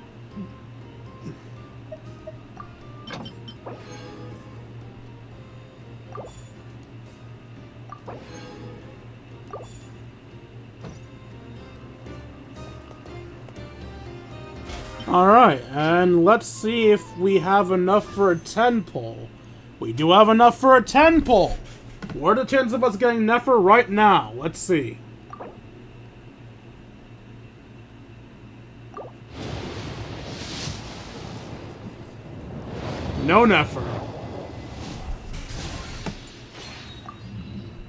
Speaker 1: Alright, and let's see if we have enough for a 10 pull. We do have enough for a 10 pull! What are the chances of us getting Nefer right now? Let's see. No Nefer.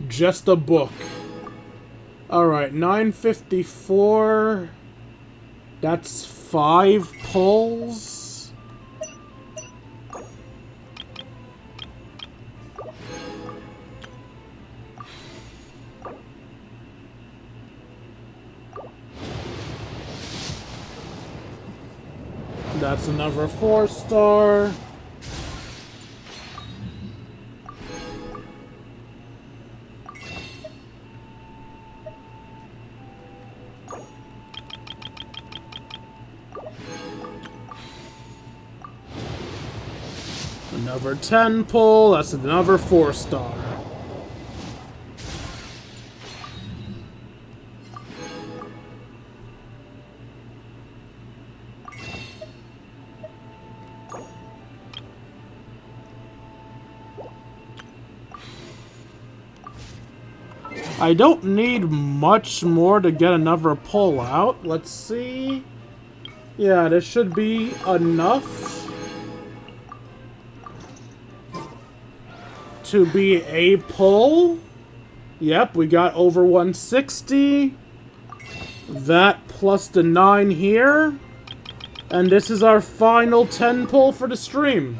Speaker 1: Just a book. Alright, 954. That's 5 pulls. That's another 4-star. Another 10 pull, that's another 4-star. I don't need much more to get another pull out. Let's see. Yeah, this should be enough to be a pull. Yep, we got over 160. That plus the 9 here. And this is our final 10 pull for the stream.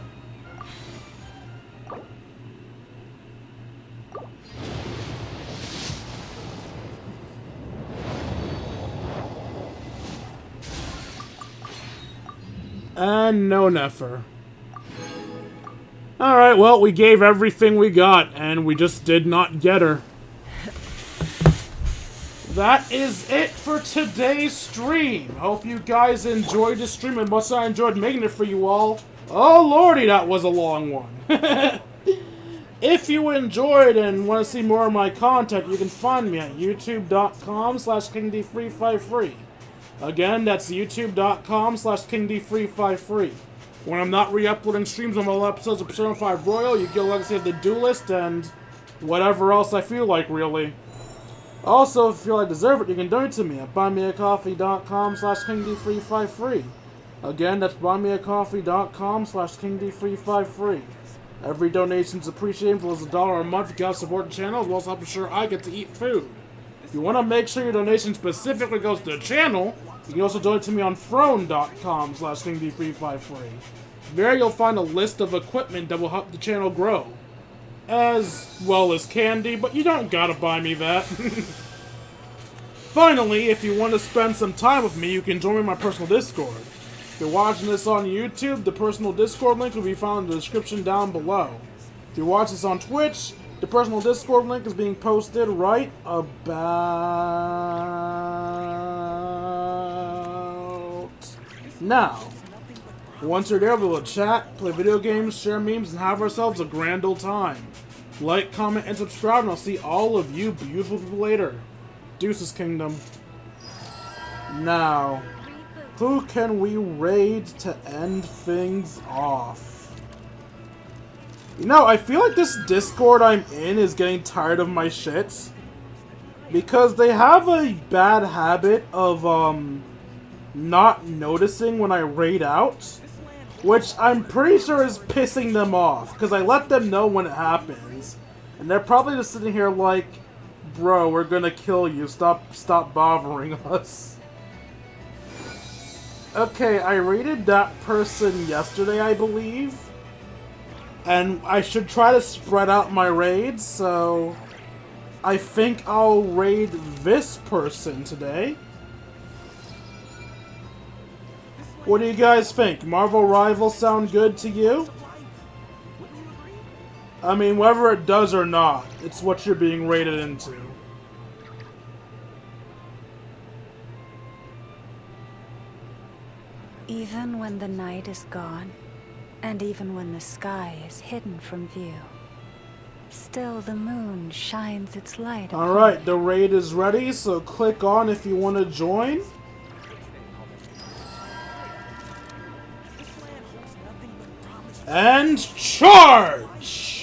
Speaker 1: And no Nefer. Alright, well, we gave everything we got, and we just did not get her. That is it for today's stream. Hope you guys enjoyed the stream, and must I enjoyed making it for you all. Oh lordy, that was a long one. If you enjoyed and want to see more of my content, you can find me at youtube.com/KingD353. Again, that's youtube.com/KingD353. When I'm not re-uploading streams on all episodes of Persona 5 Royal, you get Legacy of the Duelist and whatever else I feel like, really. Also, if you feel I deserve it, you can donate to me at buymeacoffee.com/KingD353. Again, that's buymeacoffee.com/KingD353. Every donation is appreciated. For $1 a month, you guys support the channel, as well as help ensure I get to eat food. If you want to make sure your donation specifically goes to the channel, you can also donate to me on throne.com/KingD353. There you'll find a list of equipment that will help the channel grow. As well as candy, but you don't gotta buy me that. Finally, if you want to spend some time with me, you can join me in my personal Discord. If you're watching this on YouTube, the personal Discord link will be found in the description down below. If you watch this on Twitch, the personal Discord link is being posted right about now. Once you're there, we'll chat, play video games, share memes, and have ourselves a grand old time. Like, comment, and subscribe, and I'll see all of you beautiful people later. Deuces, Kingdom. Now, who can we raid to end things off? You know, I feel like this Discord I'm in is getting tired of my shit. Because they have a bad habit of, not noticing when I raid out. Which I'm pretty sure is pissing them off. Because I let them know when it happens. And they're probably just sitting here like, bro, we're gonna kill you. Stop bothering us. Okay, I raided that person yesterday, I believe. And I should try to spread out my raids, so I think I'll raid this person today. What do you guys think? Marvel Rivals sound good to you? I mean, whether it does or not, it's what you're being raided into.
Speaker 5: Even when the night is gone, and even when the sky is hidden from view, still the moon shines its light upon
Speaker 1: Alright, the raid is ready, so click on if you want to join. And charge!